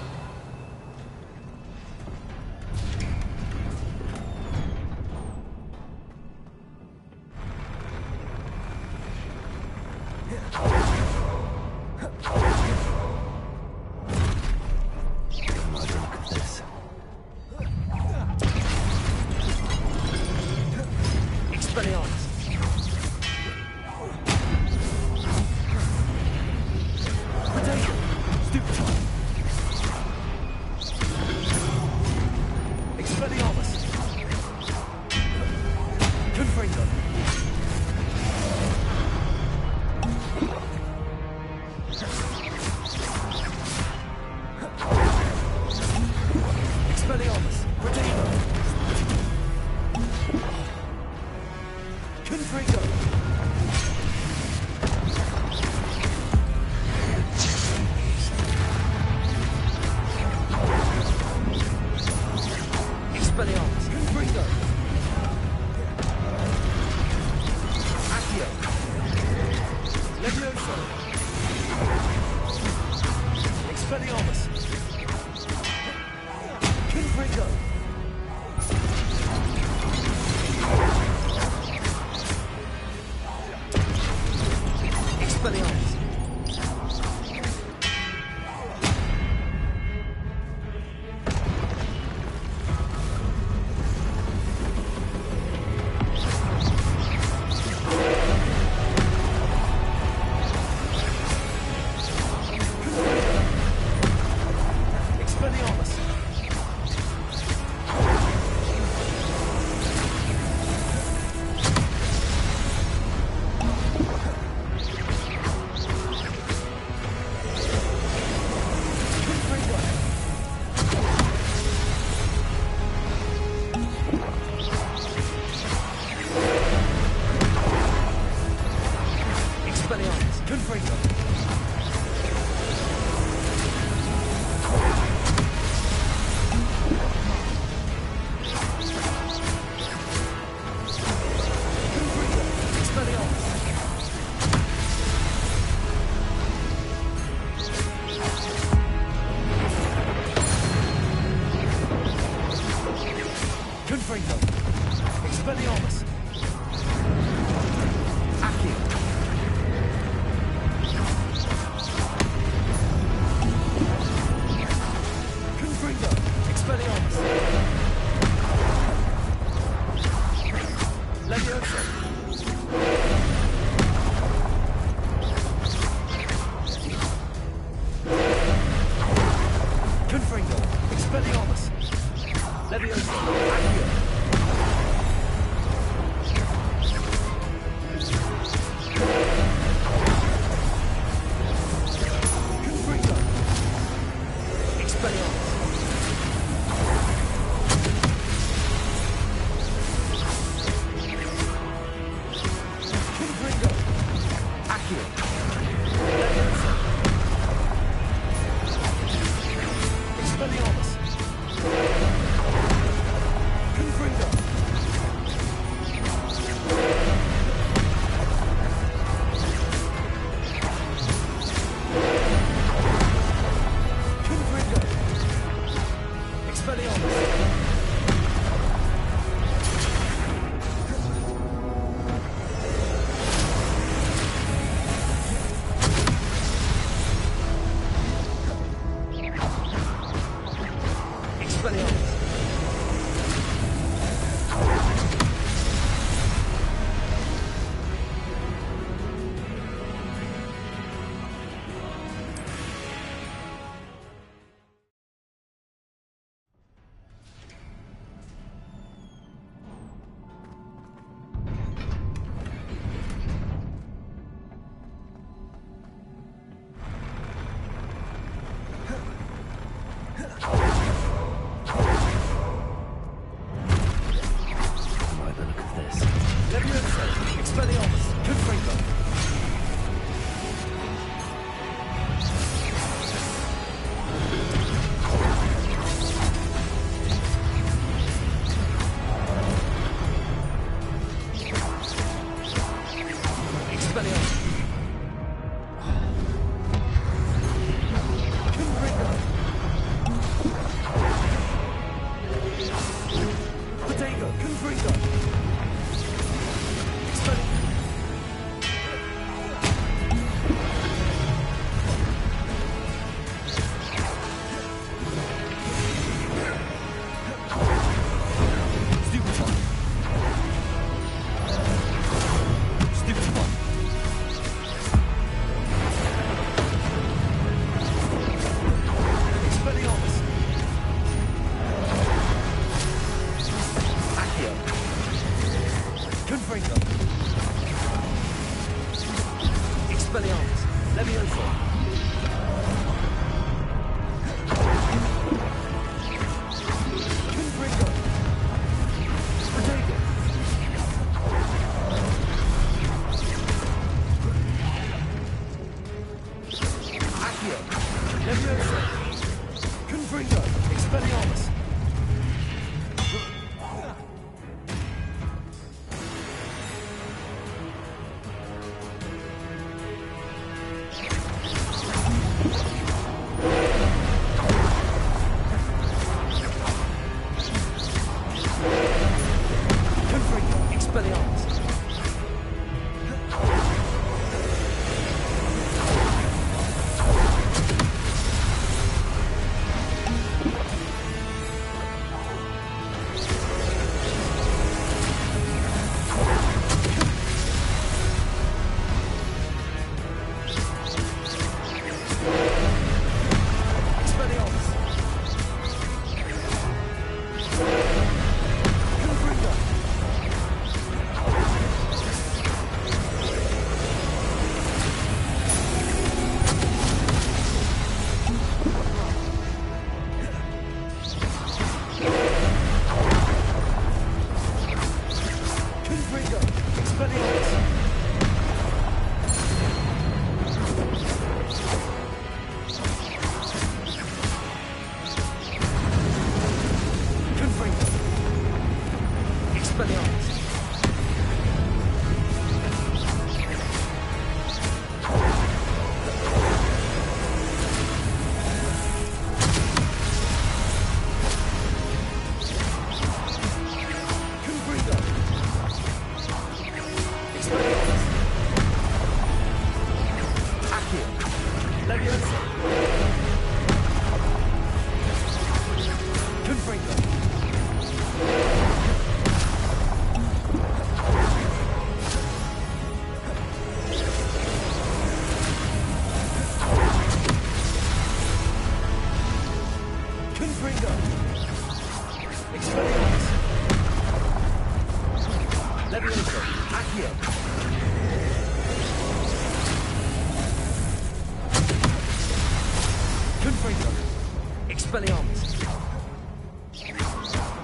Expelliarmus.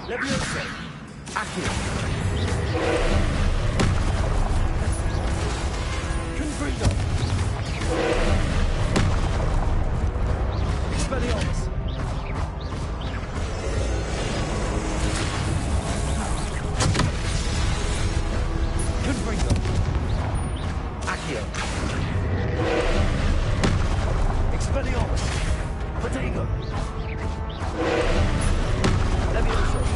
Leviosa. Accio. Confrido. Expelliarmus. Confrido. Accio. Expelliarmus. Potato. Leviosa.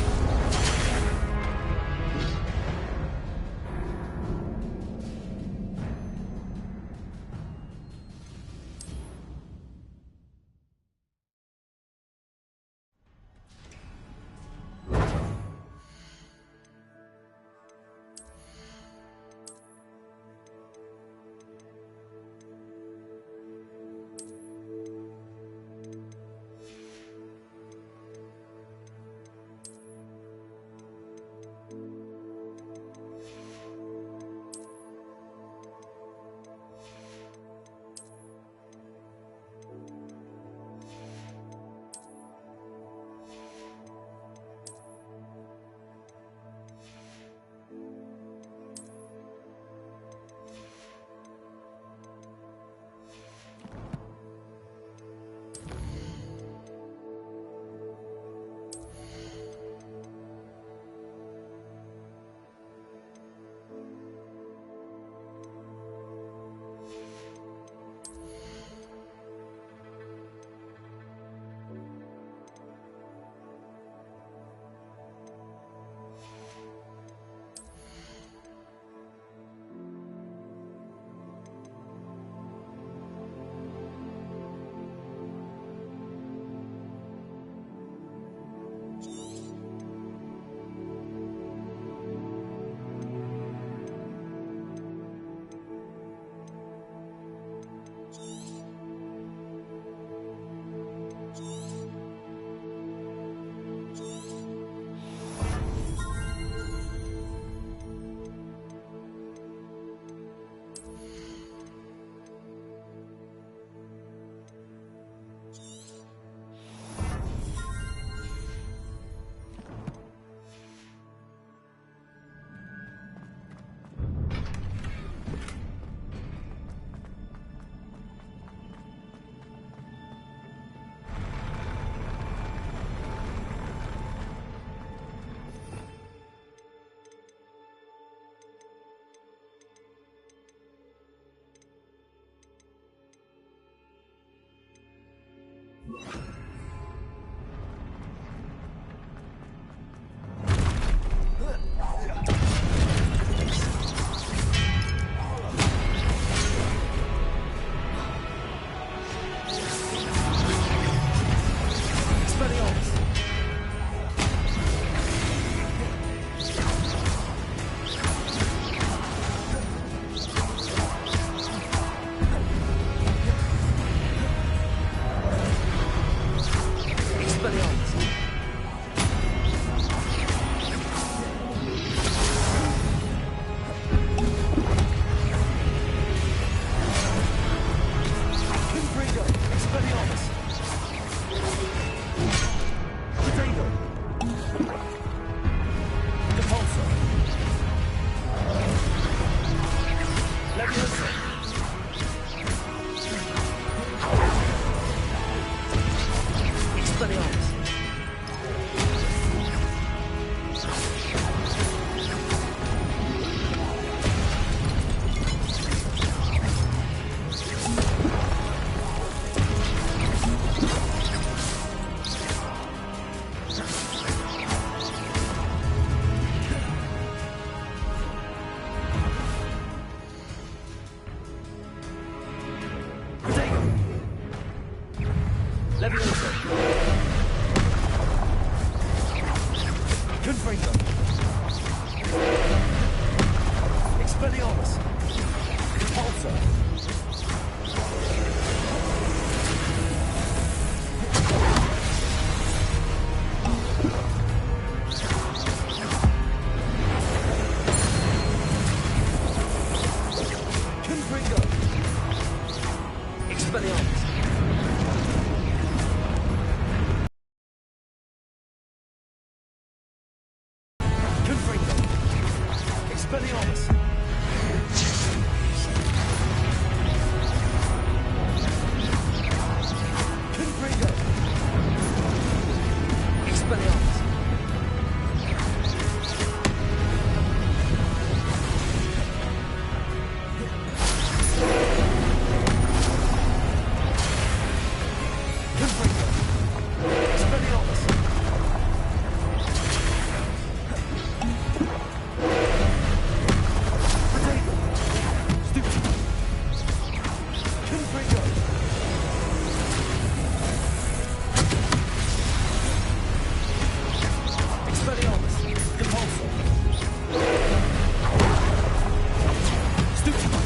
SwTy!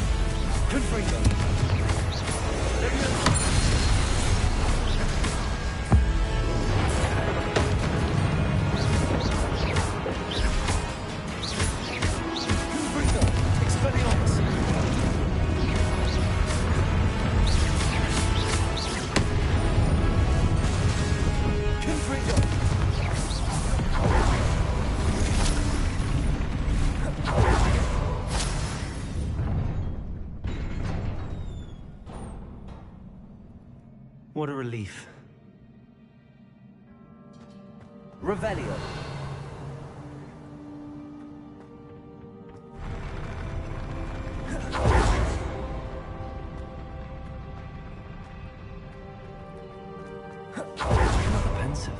Confringo! What a relief. Revelio. Rather pensive.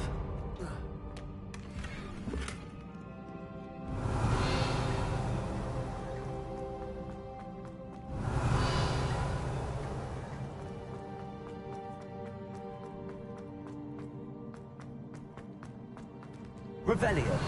Revelio.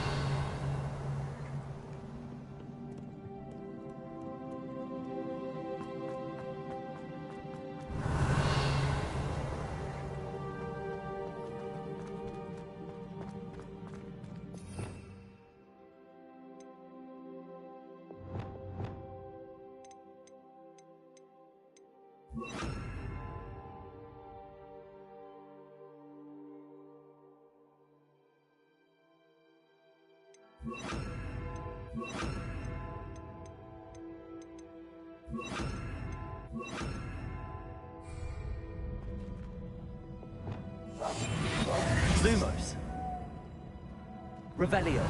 Lumos. Revelio.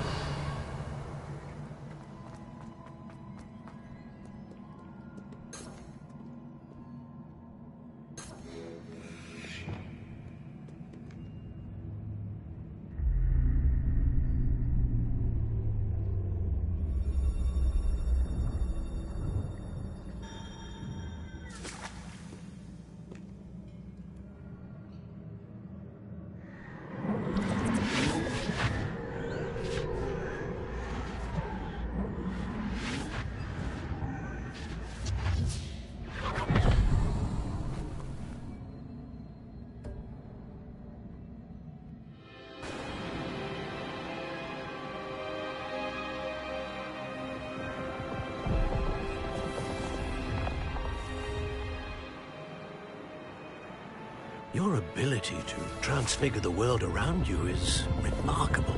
Your ability to transfigure the world around you is remarkable.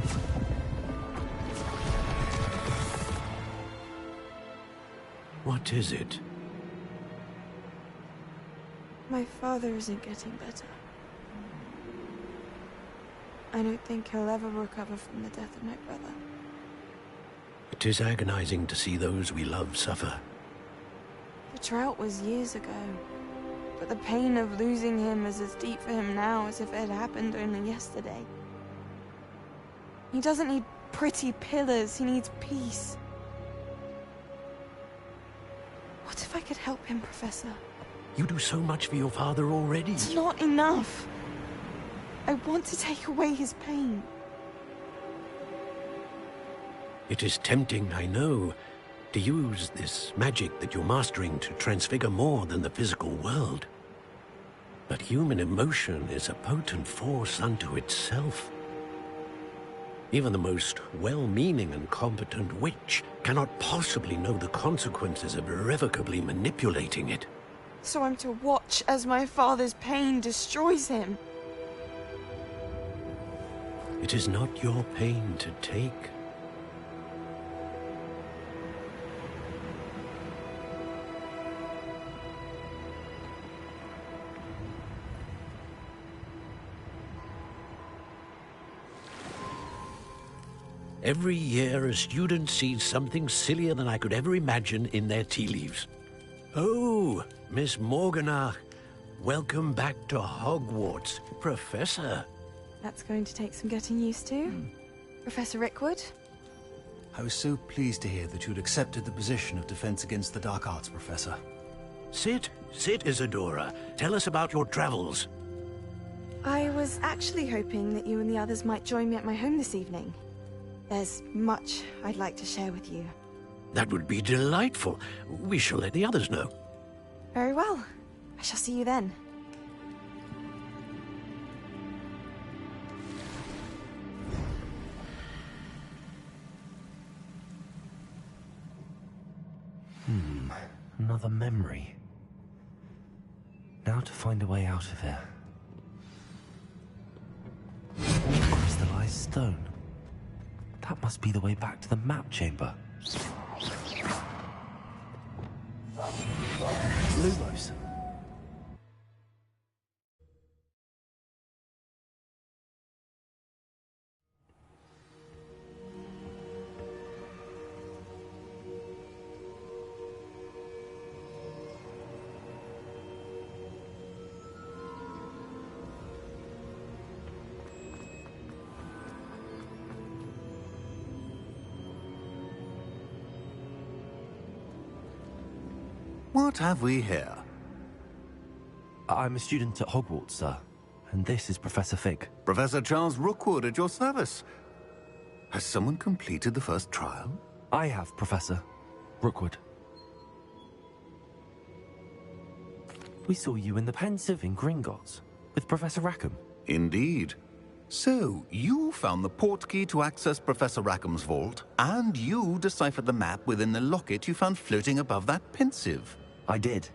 What is it? My father isn't getting better. I don't think he'll ever recover from the death of my brother. It is agonizing to see those we love suffer. The drought was years ago, but the pain of losing him is as deep for him now as if it had happened only yesterday. He doesn't need pretty pillars, he needs peace. What if I could help him, Professor? You do so much for your father already. It's not enough. I want to take away his pain. It is tempting, I know, to use this magic that you're mastering to transfigure more than the physical world. But human emotion is a potent force unto itself. Even the most well-meaning and competent witch cannot possibly know the consequences of irrevocably manipulating it. So I'm to watch as my father's pain destroys him. It is not your pain to take. Every year, a student sees something sillier than I could ever imagine in their tea leaves. Oh, Miss Morganach, welcome back to Hogwarts, Professor. That's going to take some getting used to. Professor Rickwood? I was so pleased to hear that you'd accepted the position of Defense Against the Dark Arts, Professor. Sit, Isadora. Tell us about your travels. I was actually hoping that you and the others might join me at my home this evening. There's much I'd like to share with you. That would be delightful. We shall let the others know. Very well. I shall see you then. Another memory. Now to find a way out of here. Crystallized stone. That must be the way back to the map chamber. Lumos. What have we here? I'm a student at Hogwarts, sir. And this is Professor Fig. Professor Charles Rookwood at your service. Has someone completed the first trial? I have, Professor Rookwood. We saw you in the Pensive in Gringotts with Professor Rackham. Indeed. So, you found the portkey to access Professor Rackham's vault, and you deciphered the map within the locket you found floating above that Pensive. I did.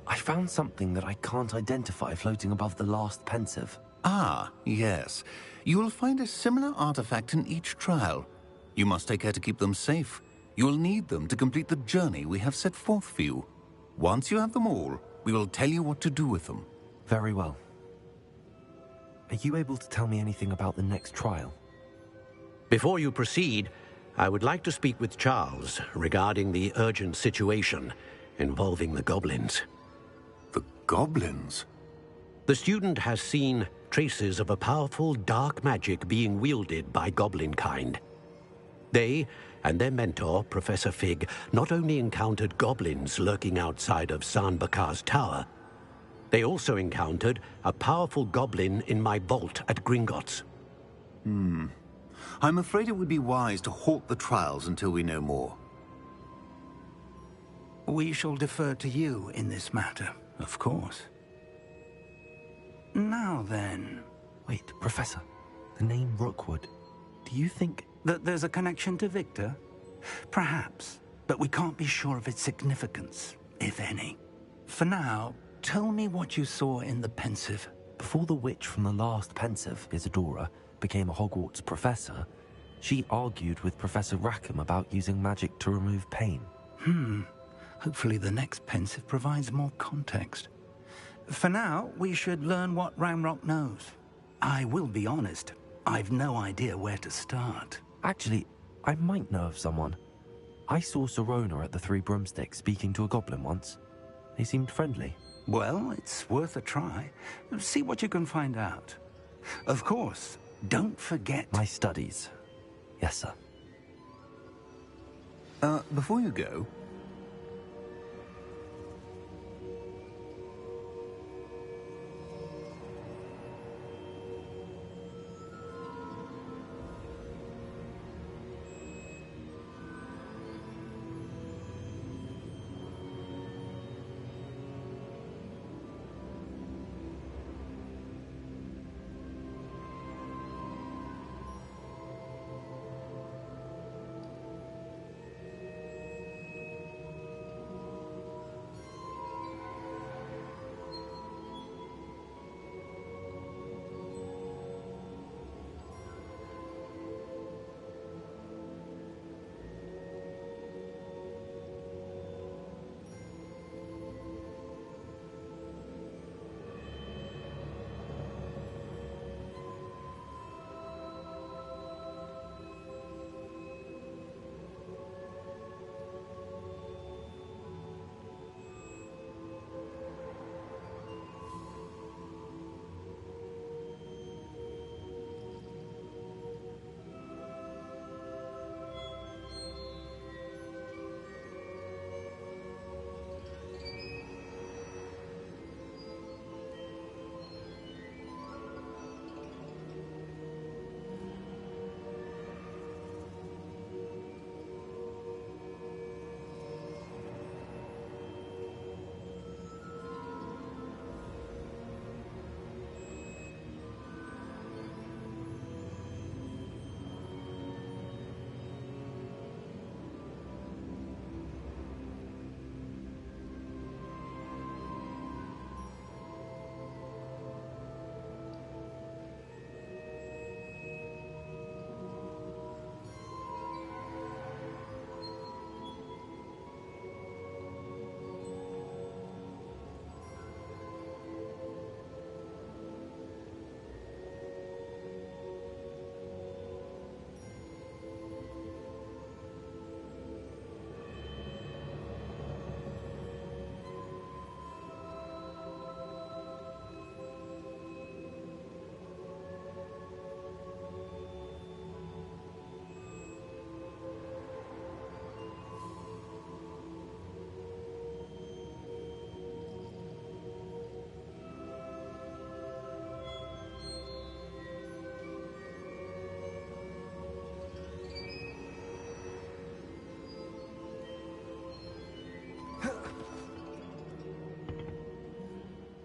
I found something that I can't identify floating above the last Pensive. Ah, yes. You will find a similar artifact in each trial. You must take care to keep them safe. You will need them to complete the journey we have set forth for you. Once you have them all, we will tell you what to do with them. Very well. Are you able to tell me anything about the next trial? Before you proceed, I would like to speak with Charles regarding the urgent situation involving the goblins. The goblins? The student has seen traces of a powerful dark magic being wielded by goblin kind. They and their mentor, Professor Fig, not only encountered goblins lurking outside of San Bakar's tower, they also encountered a powerful goblin in my vault at Gringotts. I'm afraid it would be wise to halt the trials until we know more. We shall defer to you in this matter, of course. Now then... Wait, Professor. The name Rookwood. Do you think... that there's a connection to Victor? Perhaps, but we can't be sure of its significance, if any. For now, tell me what you saw in the Pensive. Before the witch from the last Pensive, Isadora, became a Hogwarts professor, she argued with Professor Rackham about using magic to remove pain. Hopefully the next Pensive provides more context. For now, we should learn what Ramrock knows. I will be honest, I've no idea where to start. Actually, I might know of someone. I saw Serona at the Three Broomsticks speaking to a goblin once. They seemed friendly. Well, it's worth a try. See what you can find out. Of course, don't forget... My studies. Yes, sir. Before you go...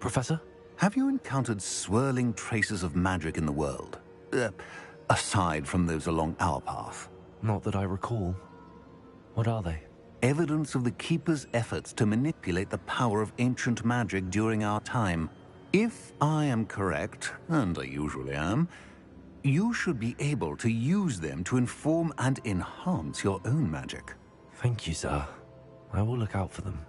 Professor? Have you encountered swirling traces of magic in the world? Aside from those along our path? Not that I recall. What are they? Evidence of the Keeper's efforts to manipulate the power of ancient magic during our time. If I am correct, and I usually am, you should be able to use them to inform and enhance your own magic. Thank you, sir. I will look out for them.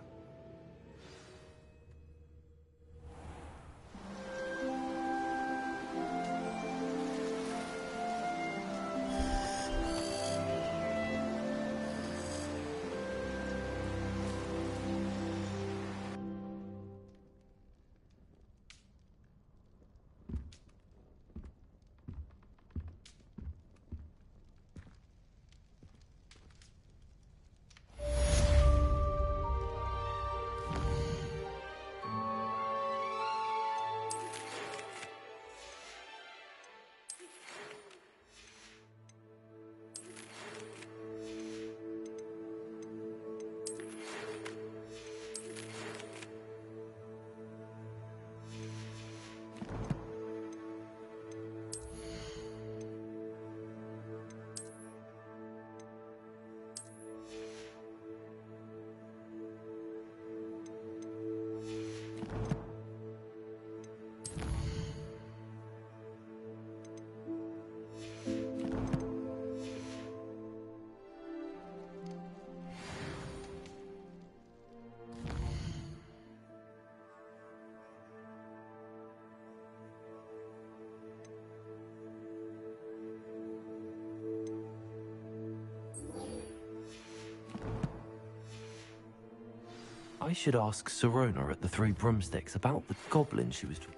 I should ask Sirona at the Three Broomsticks about the goblin she was talking.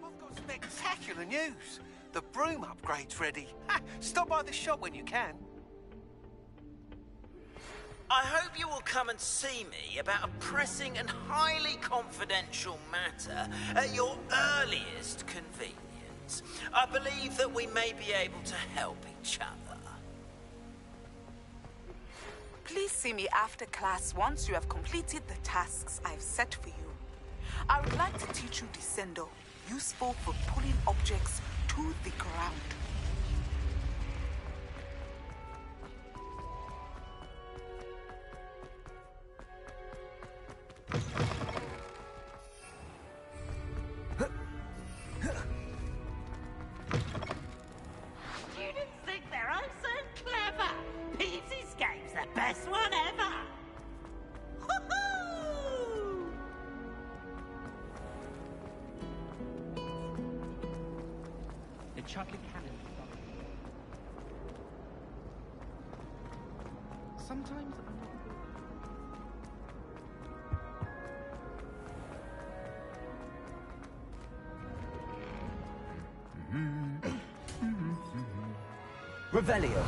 I've got spectacular news. The broom upgrade's ready. Ha! Stop by the shop when you can. I hope you will come and see me about a pressing and highly confidential matter at your earliest convenience. I believe that we may be able to help each other. Please see me after class once you have completed the tasks I've set for you. I would like to teach you Descendo, useful for pulling objects to the ground. Students think they're oh so clever. Peasy's game's the best one ever. Woohoo! The chocolate cannon. Sometimes I'm not good. Revelio.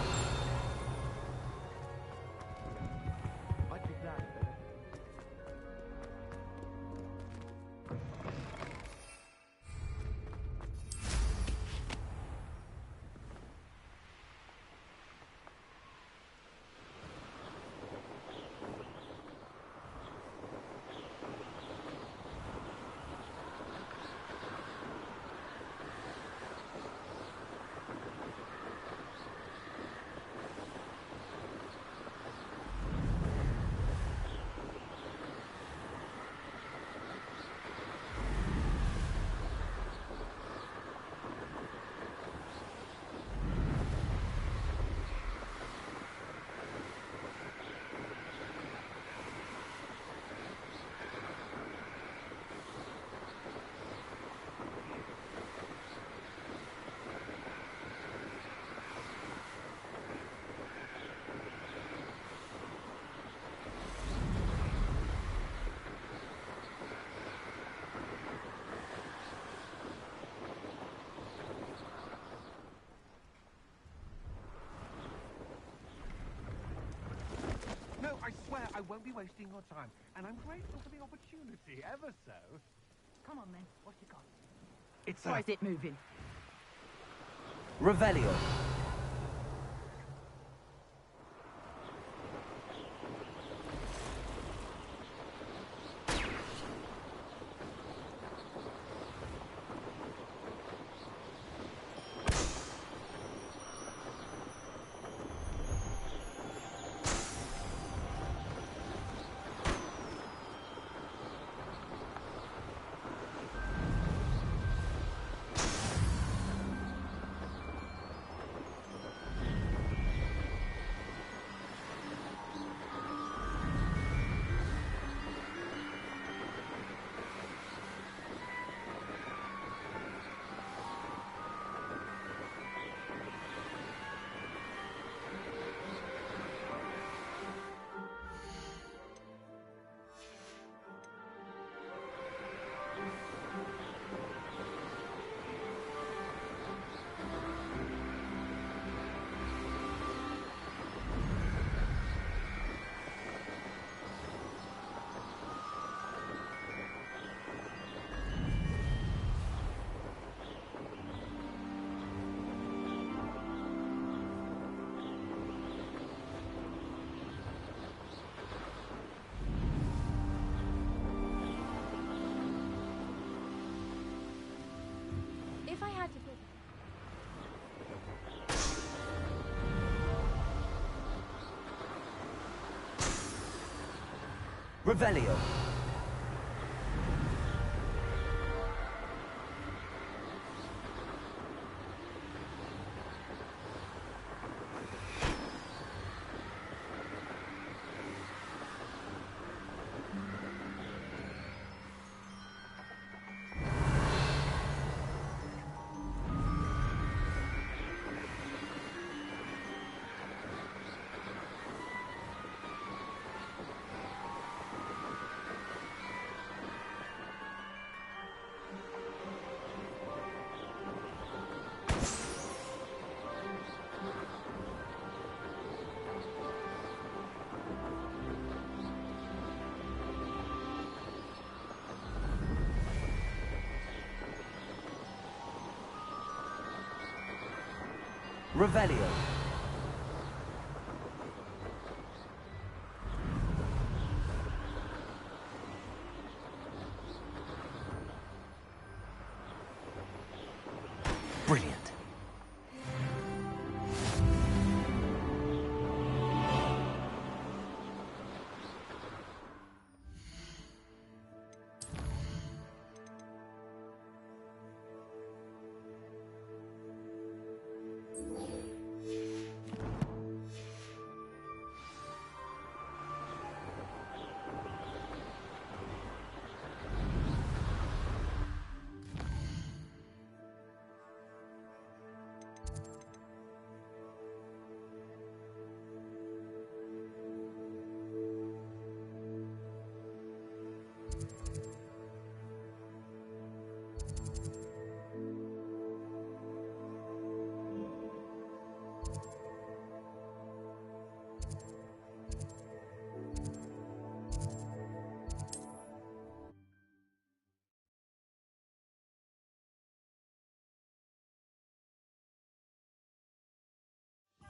No, I swear I won't be wasting your time, and I'm grateful for the opportunity, ever so. Come on, then. What you got? It's Why is it moving? Revelio. Revelio. Revelio. Brilliant.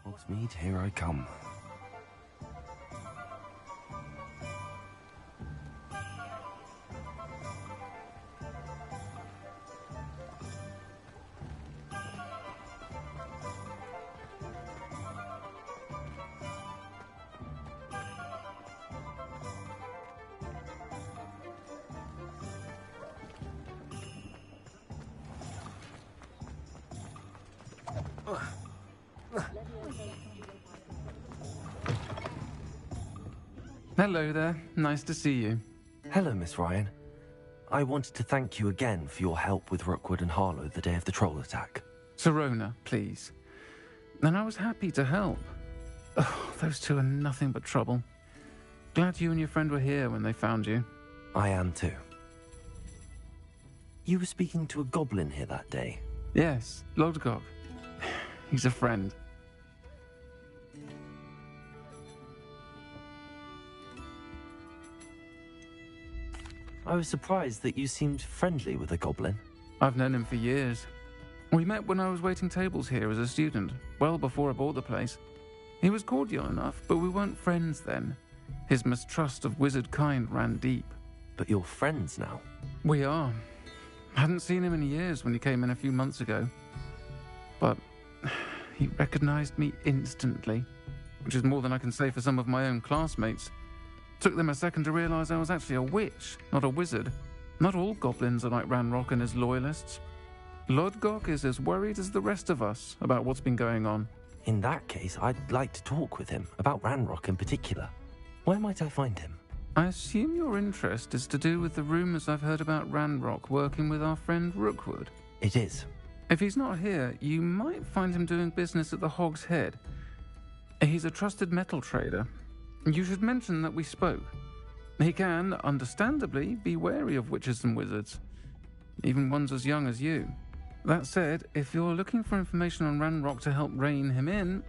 Hogsmeade, here I come. Hello there. Nice to see you. Hello, Miss Ryan. I wanted to thank you again for your help with Rookwood and Harlow the day of the troll attack. Sirona, please. And I was happy to help. Oh, those two are nothing but trouble. Glad you and your friend were here when they found you. I am too. You were speaking to a goblin here that day? Yes, Lodgok. He's a friend. I was surprised that you seemed friendly with a goblin. I've known him for years. We met when I was waiting tables here as a student, well before I bought the place. He was cordial enough, but we weren't friends then. His mistrust of wizard kind ran deep. But you're friends now? We are. Hadn't seen him in years when he came in a few months ago. But he recognized me instantly, which is more than I can say for some of my own classmates. Took them a second to realize I was actually a witch, not a wizard. Not all goblins are like Ranrock and his loyalists. Lodgok is as worried as the rest of us about what's been going on. In that case, I'd like to talk with him, about Ranrock in particular. Where might I find him? I assume your interest is to do with the rumors I've heard about Ranrock working with our friend Rookwood. It is. If he's not here, you might find him doing business at the Hog's Head. He's a trusted metal trader. You should mention that we spoke. He can, understandably, be wary of witches and wizards, even ones as young as you. That said, if you're looking for information on Ranrock to help rein him in,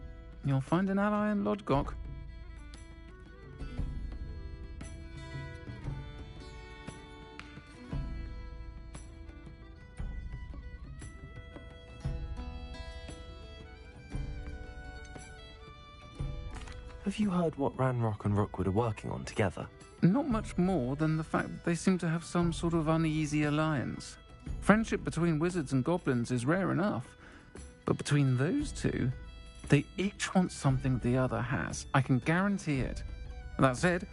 you'll find an ally in Lodgok. Have you heard what Ranrock and Rookwood are working on together? Not much more than the fact that they seem to have some sort of uneasy alliance. Friendship between wizards and goblins is rare enough, but between those two, they each want something the other has. I can guarantee it. That said,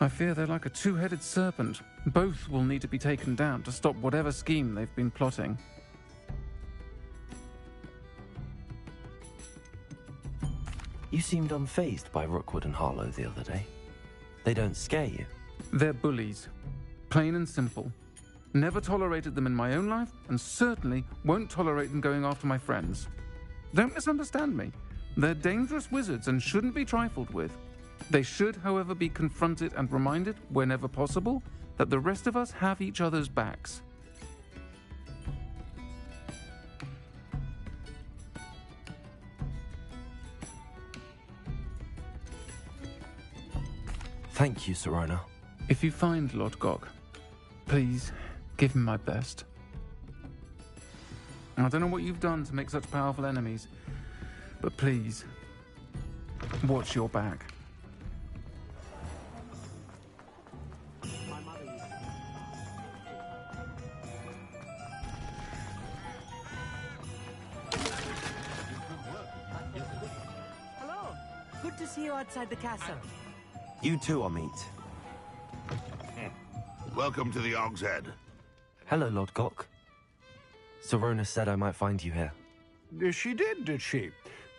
I fear they're like a two-headed serpent. Both will need to be taken down to stop whatever scheme they've been plotting. You seemed unfazed by Rookwood and Harlow the other day. They don't scare you? They're bullies. Plain and simple. Never tolerated them in my own life, and certainly won't tolerate them going after my friends. Don't misunderstand me. They're dangerous wizards and shouldn't be trifled with. They should, however, be confronted and reminded, whenever possible, that the rest of us have each other's backs. Thank you, Sirona. If you find Lord Gok, please give him my best. I don't know what you've done to make such powerful enemies, but please, watch your back. Hello. Good to see you outside the castle. You too, Amit. Welcome to the Og's Head. Hello, Lord Gok. Sirona said I might find you here. She did she?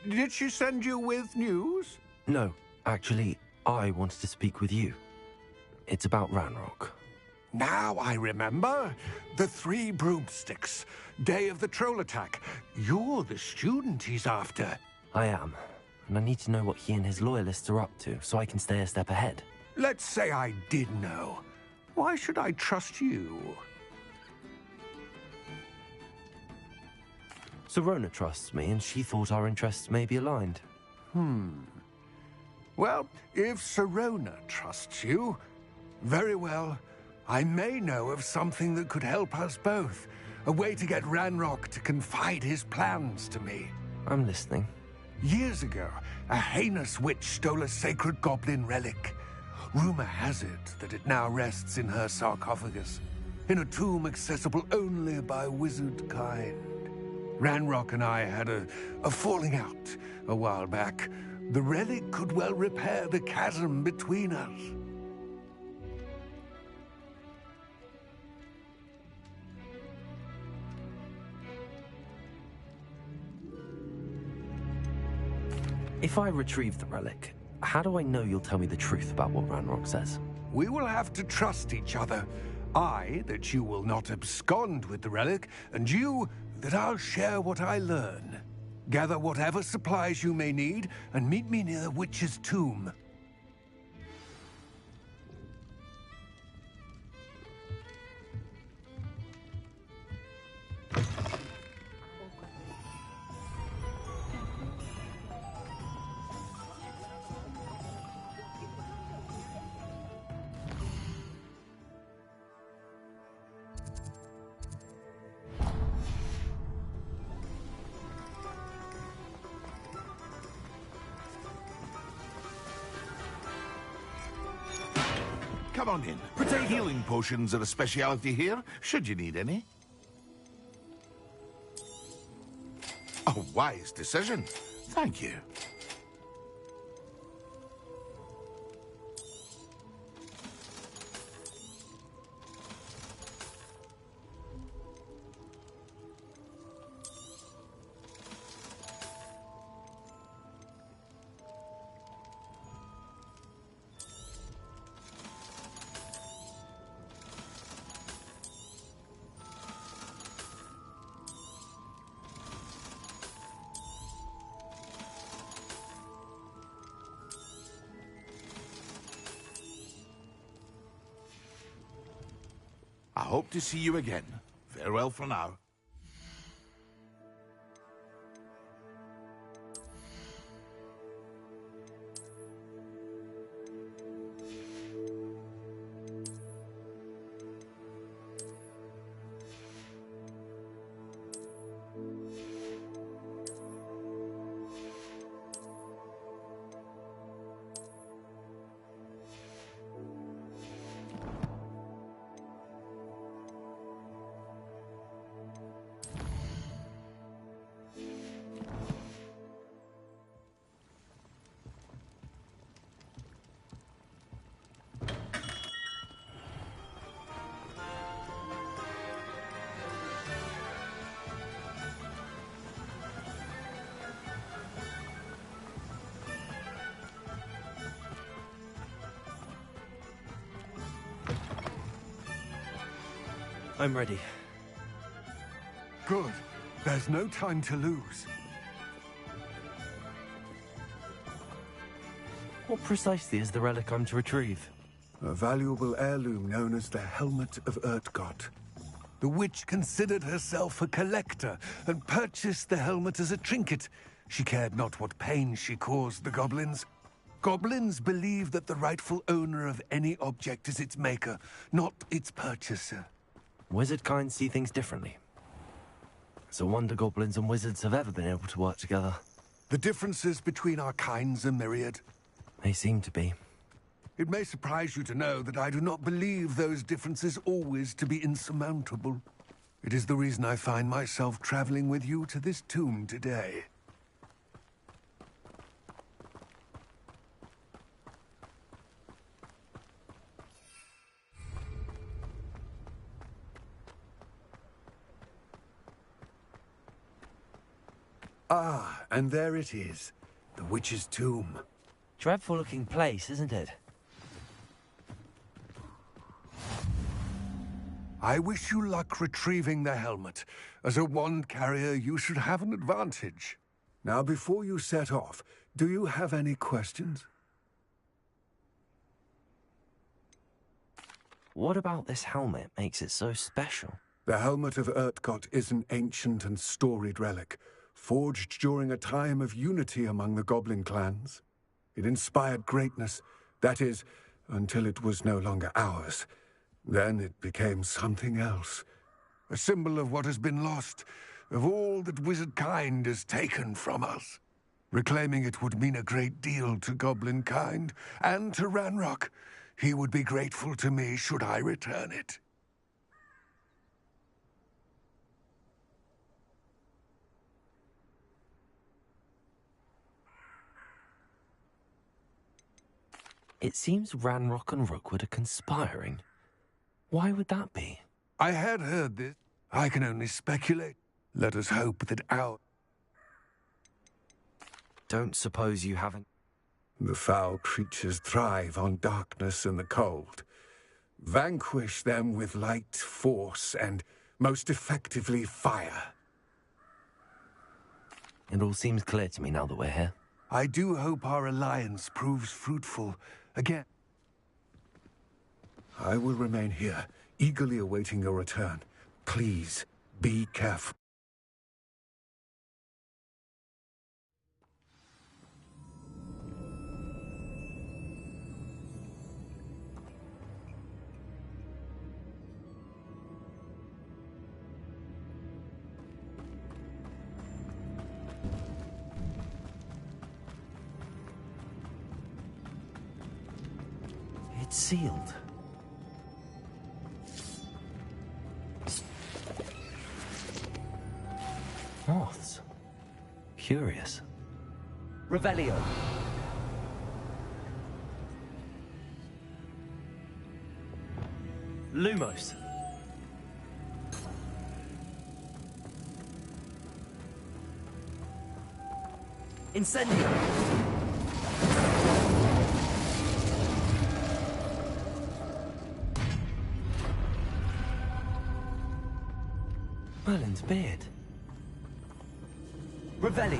Did she send you with news? No, actually, I wanted to speak with you. It's about Ranrock. Now I remember. The 3 broomsticks. Day of the troll attack. You're the student he's after. I am. And I need to know what he and his loyalists are up to, so I can stay a step ahead. Let's say I did know. Why should I trust you? Sirona trusts me, and she thought our interests may be aligned. Well, if Sirona trusts you, very well. I may know of something that could help us both. A way to get Ranrock to confide his plans to me. I'm listening. Years ago, a heinous witch stole a sacred goblin relic. Rumor has it that it now rests in her sarcophagus, in a tomb accessible only by wizard kind. Ranrock and I had a falling out a while back. The relic could well repair the chasm between us. If I retrieve the relic, how do I know you'll tell me the truth about what Ranrock says? We will have to trust each other. I, that you will not abscond with the relic, and you, that I'll share what I learn. Gather whatever supplies you may need, and meet me near the witch's tomb. Come on in. Pretend healing potions are a speciality here, should you need any. A wise decision. Thank you. I hope to see you again. Farewell for now. I'm ready. Good. There's no time to lose. What precisely is the relic I'm to retrieve? A valuable heirloom known as the Helmet of Urtkot. The witch considered herself a collector and purchased the helmet as a trinket. She cared not what pain she caused the goblins. Goblins believe that the rightful owner of any object is its maker, not its purchaser. Wizard kind see things differently. It's a wonder goblins and wizards have ever been able to work together. The differences between our kinds are myriad. They seem to be. It may surprise you to know that I do not believe those differences always to be insurmountable. It is the reason I find myself traveling with you to this tomb today. Ah, and there it is. The witch's tomb. Dreadful looking place, isn't it? I wish you luck retrieving the helmet. As a wand carrier, you should have an advantage. Now, before you set off, do you have any questions? What about this helmet makes it so special? The Helmet of Urtkot is an ancient and storied relic, forged during a time of unity among the goblin clans. It inspired greatness, that is, until it was no longer ours. Then it became something else. A symbol of what has been lost, of all that wizard kind has taken from us. Reclaiming it would mean a great deal to goblin kind, and to Ranrock. He would be grateful to me should I return it. It seems Ranrock and Rookwood are conspiring. Why would that be? I had heard this. I can only speculate. Let us hope that our... Don't suppose you haven't... The foul creatures thrive on darkness and the cold. Vanquish them with light, force, and, most effectively, fire. It all seems clear to me now that we're here. I do hope our alliance proves fruitful. Again, I will remain here, eagerly awaiting your return. Please, be careful. It's sealed. Moths. Curious. Revelio. Lumos. Incendio. Merlin's beard. Revelio.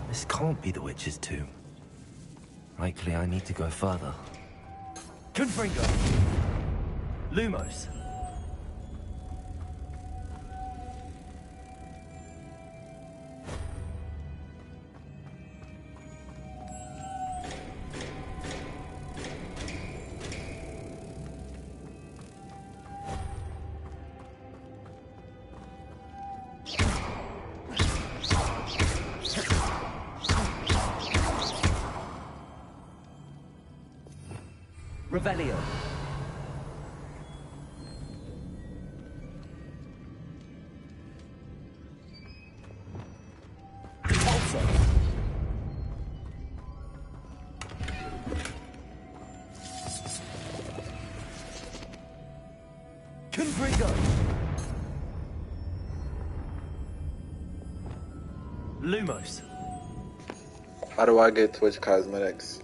This can't be the witch's tomb. Likely I need to go further. Confringo. Lumos. Revelio. Also. Confringo! Lumos. How do I get Twitch cosmetics?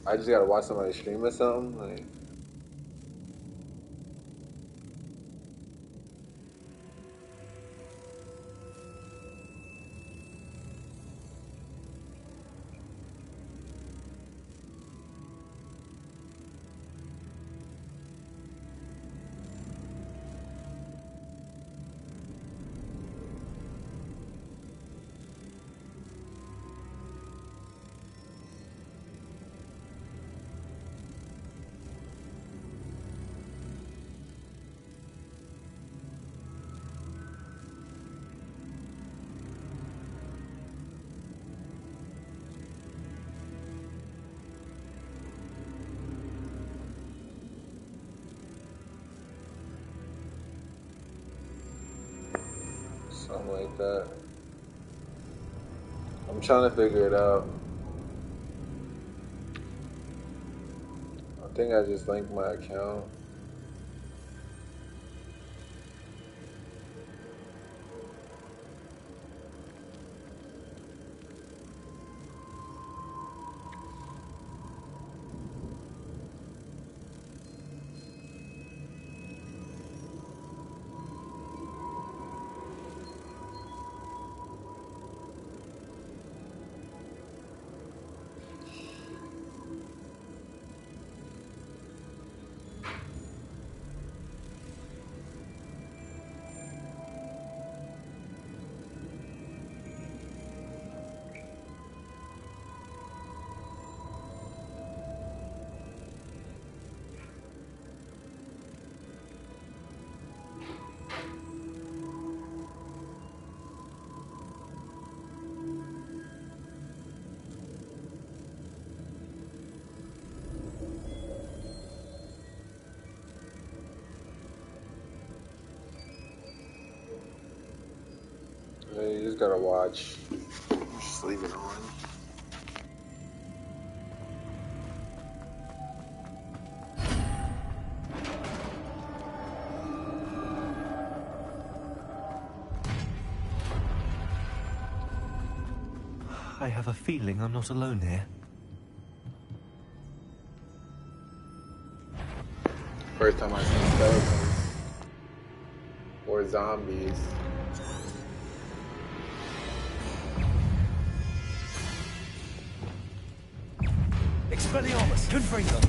I just gotta watch somebody stream or something. Like, something like that. I'm trying to figure it out. I think I just linked my account. You just gotta watch. Just leave it on. I have a feeling I'm not alone here. First time I seen skeletons or zombies. Expelliarmus, Confringo!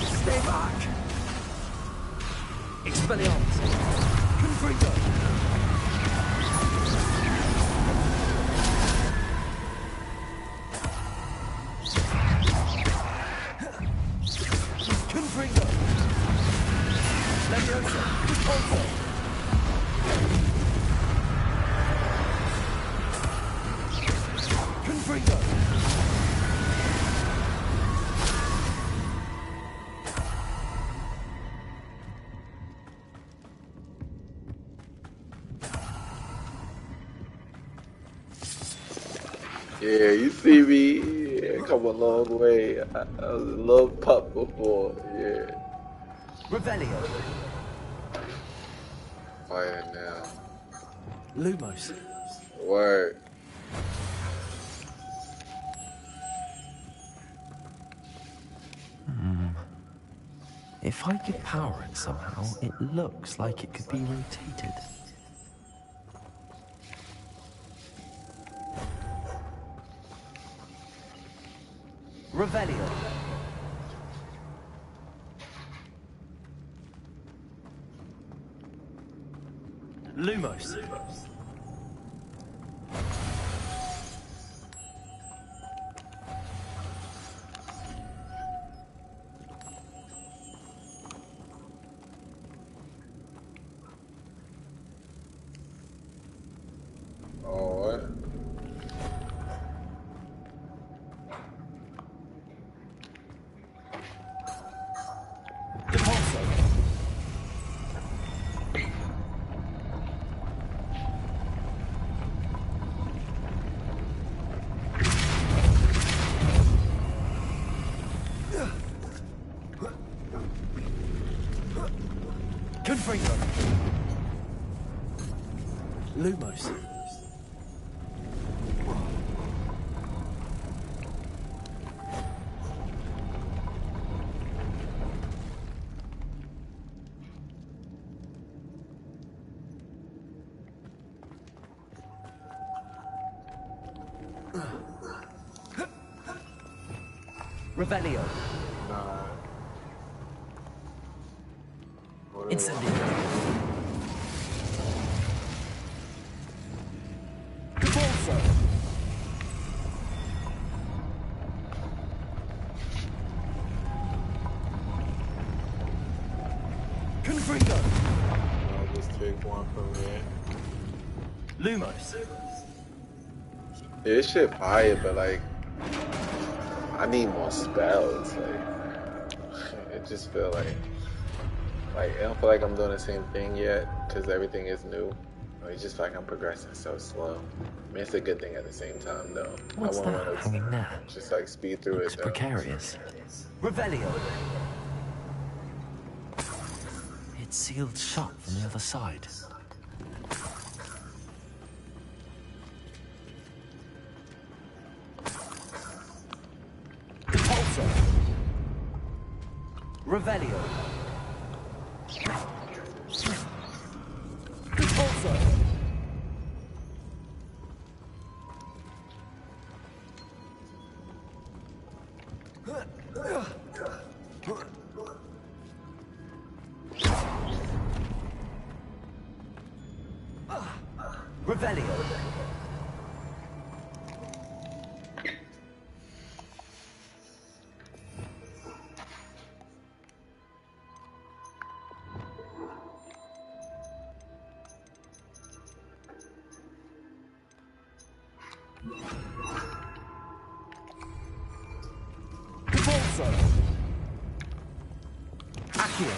Stay back! Expelliarmus, Confringo! Yeah, you see me come a long way. I was a little pup before, yeah. Revelio. Fire now. Lumos. Word. If I could power it somehow, it looks like it could be rotated. Revelio. Lumos. Confringo. Lumos. Revelio. Nah. Incendio. Confringo. I'll just take one from here. Lumos. Yeah, this shit fire, but like, I need more spells. Like, it just feel like I don't feel like I'm doing the same thing yet because everything is new. I just feel like I'm progressing so slow. I mean, it's a good thing at the same time, though. What's I won't that want hanging there? to just like speed through Looks it, though. precarious. Revelio. It's sealed shut from the other side. Repulsor. Revelio. Repulsor. Revelio. Repulsor. Accio.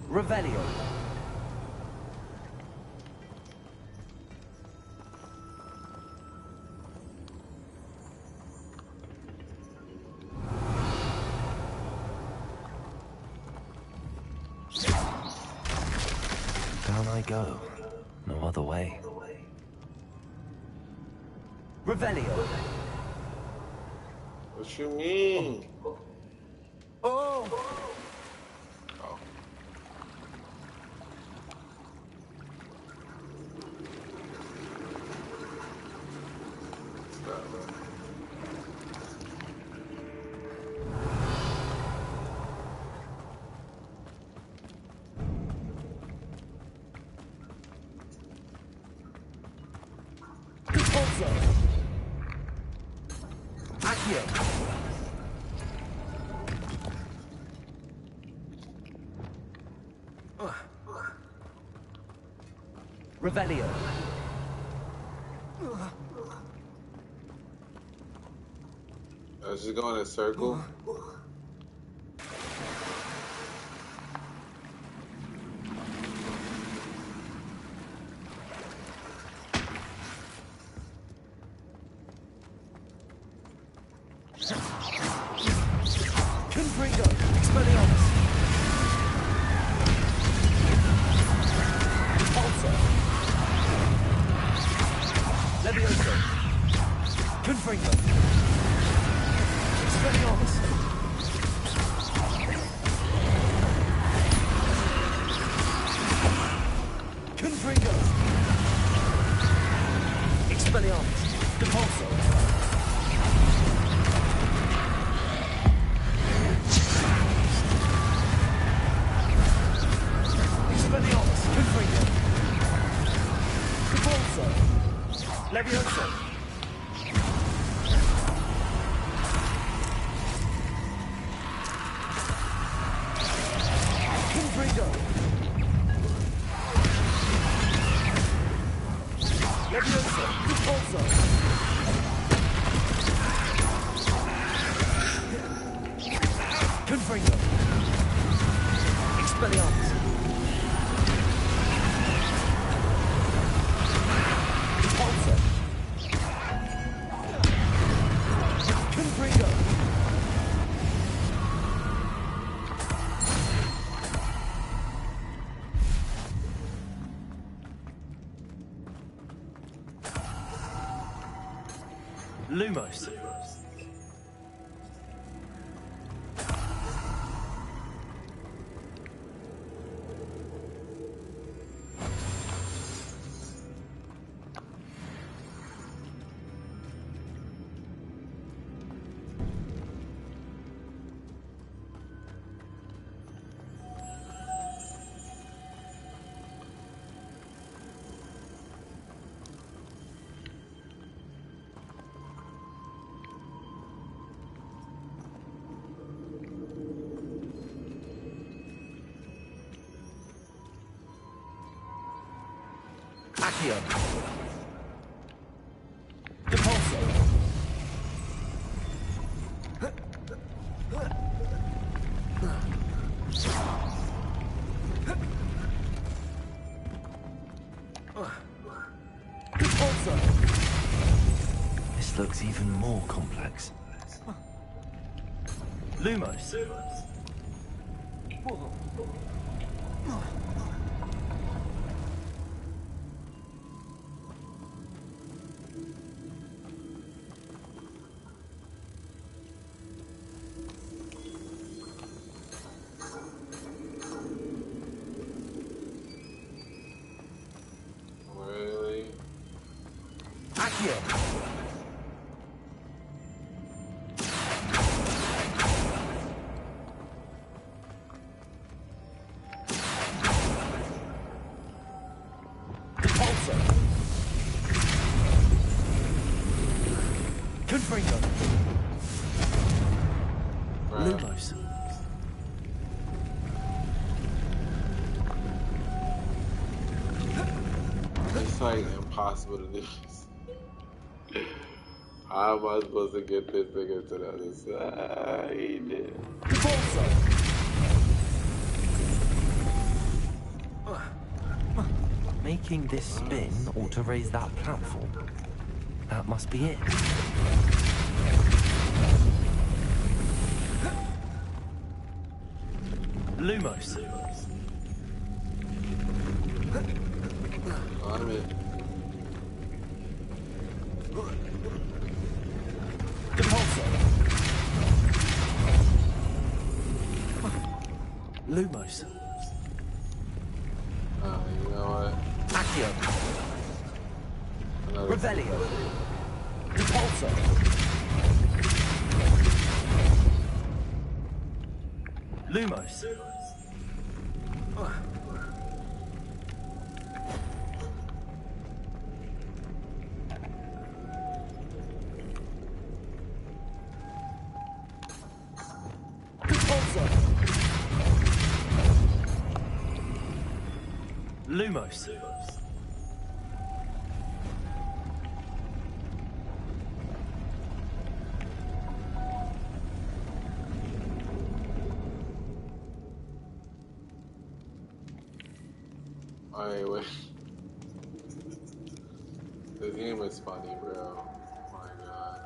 Revelio. Down I go. No other way. Revelio. What you mean? Oh. Accio. Revelio. Let's just go in a circle. Confringo. Expelliarmus. Repulsor. Levioso. Confringo. Expelliarmus. Confringo. Expelliarmus. Repulsor. Expelliarmus. Confringo. Repulsor. Levioso. Confringo. Levioso. Repulsor. Confringo. Expelliarmus. Repulsor. Confringo. Lumos. Accio. Repulsor. Repulsor. This looks even more complex. Lumos. Really? Accio. Repulsor. Confringo. Lumos. It's like impossible to do this. How am I supposed to get this nigga to the other side? Repulsor. Making this spin ought to raise that platform. That must be it. Lumos. On a minute. Repulsor. Lumos. You know what? Accio. Revelio. Repulsor. Lumos. Repulsor. Lumos. Alright, wait. This game is funny, bro. Oh my god.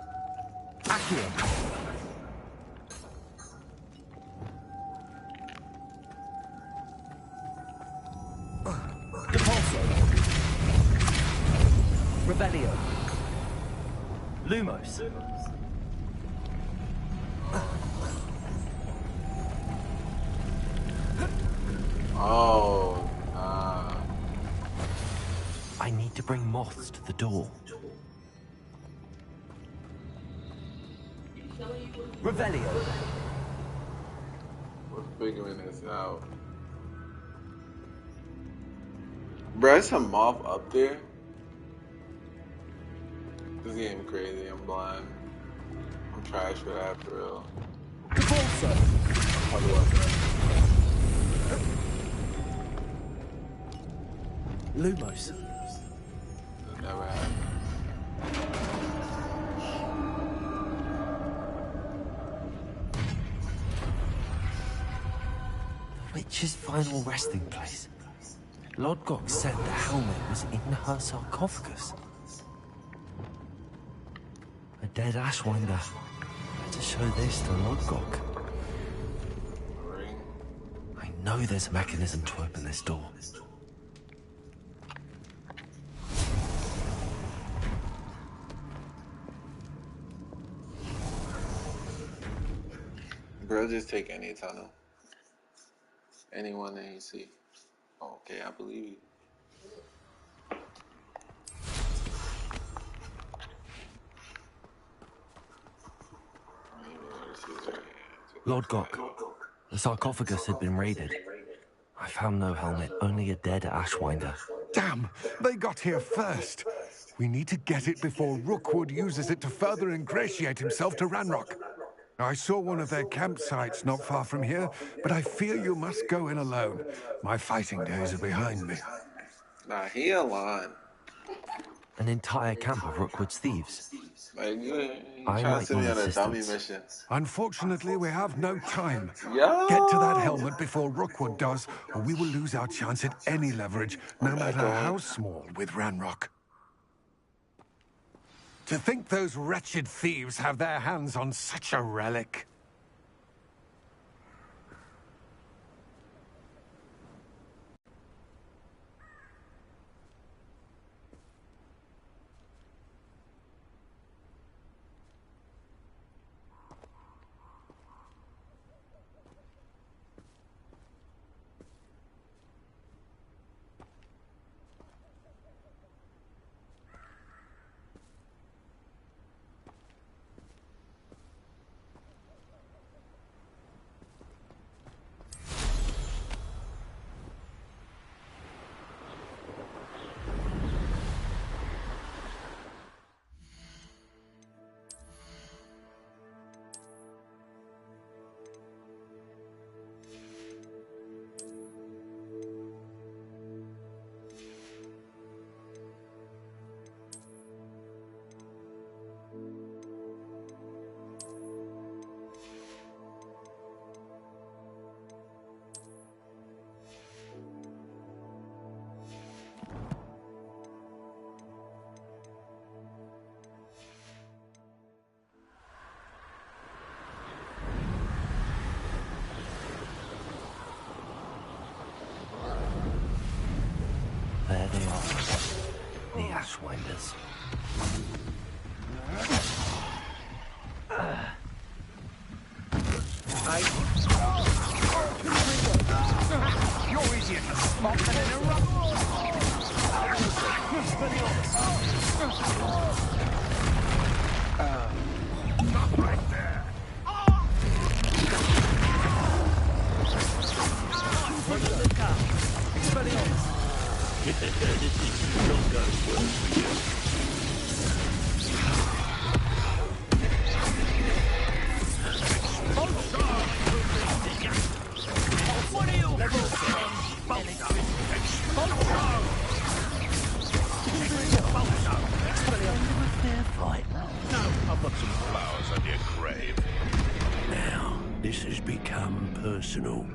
Revelio. Lumos. Oh, nah. I need to bring moths to the door. Revelio. We're figuring this out. Bro, it's a moth up there. This game crazy. I'm blind. I'm trash for that, for real. Lumos. That never happened. The witch's final resting place. Lodgok said the helmet was in her sarcophagus. A dead Ashwinder. Better show this to Lodgok. I know there's a mechanism to open this door. Bro, just take any tunnel. Anyone that you see. Okay, I believe you. Lodgok, the sarcophagus had been raided. I found no helmet, only a dead Ashwinder. Damn! They got here first. We need to get it before Rookwood uses it to further ingratiate himself to Ranrock. I saw one of their campsites not far from here, but I fear you must go in alone. My fighting days are behind me. Nah, he aligned. An entire camp of Rookwood's thieves. Like, you I trying to might send me need on a dummy assistance. mission. Unfortunately, we have no time. Yo! Get to that helmet before Rookwood does, or we will lose our chance at any leverage, no matter how small, with Ranrock. To think those wretched thieves have their hands on such a relic. There they are, the Ashwinders. You're easier to spot than in a rubber. Not right there. This is not going to work for you. What are you? No, I've got some flowers on your grave. Now, this has become personal.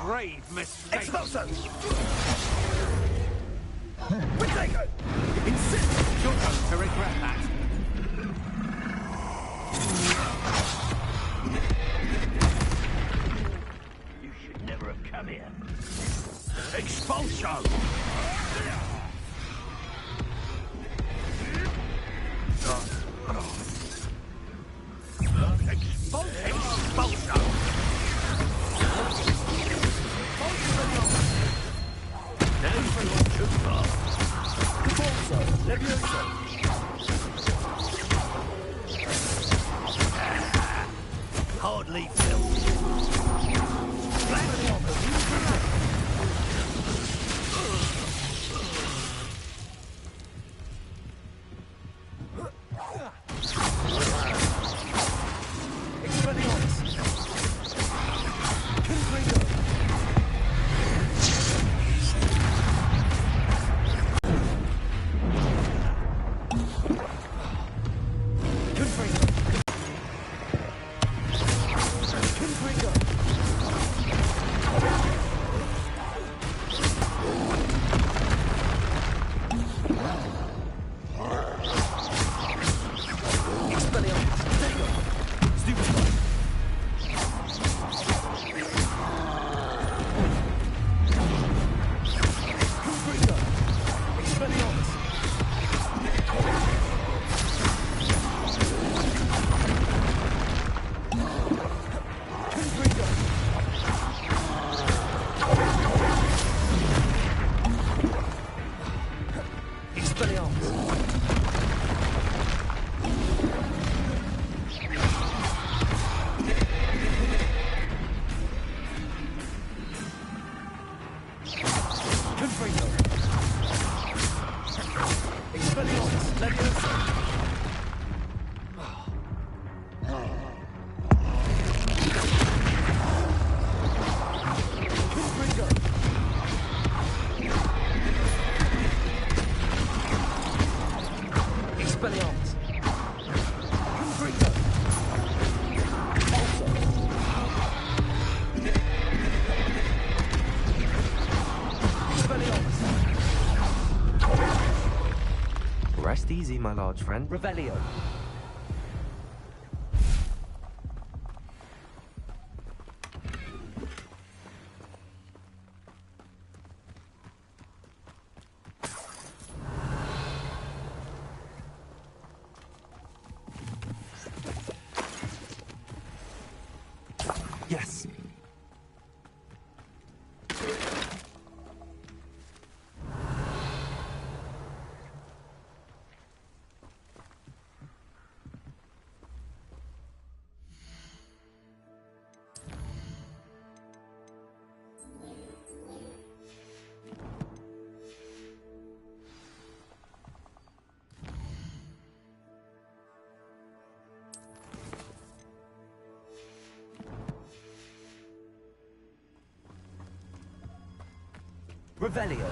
grave mistake. Expulso! Protego! Insist! You're going to regret that. You should never have come here. Expulso! Expulso! Never gone too far. Expulso! Levioso! Hardly felt. Rest easy, my large friend. Revelio. Yes. Revelio.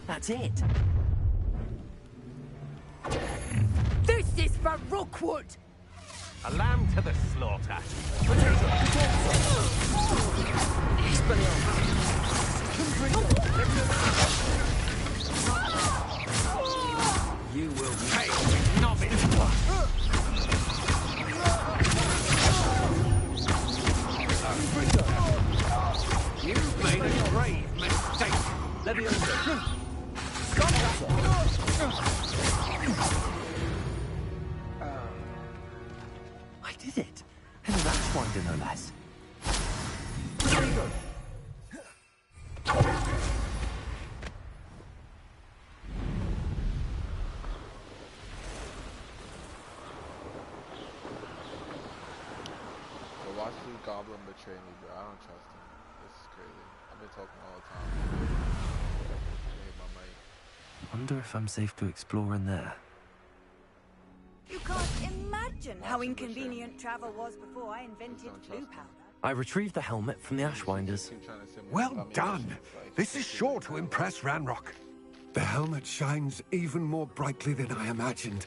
That's it. This is for Rookwood! A lamb to the slaughter. You will pay with novice blood. You've made a grave mistake. Levioso. I did it. And that's winder, no less. Watch Goblin betrayed me, bro. I don't trust him. This is crazy. I've been talking all the time. I need my mic. Wonder if I'm safe to explore in there. You can't imagine how inconvenient travel was before I invented blue powder. I retrieved the helmet from the Ashwinders. Well done. This is sure to impress Ranrock. The helmet shines even more brightly than I imagined.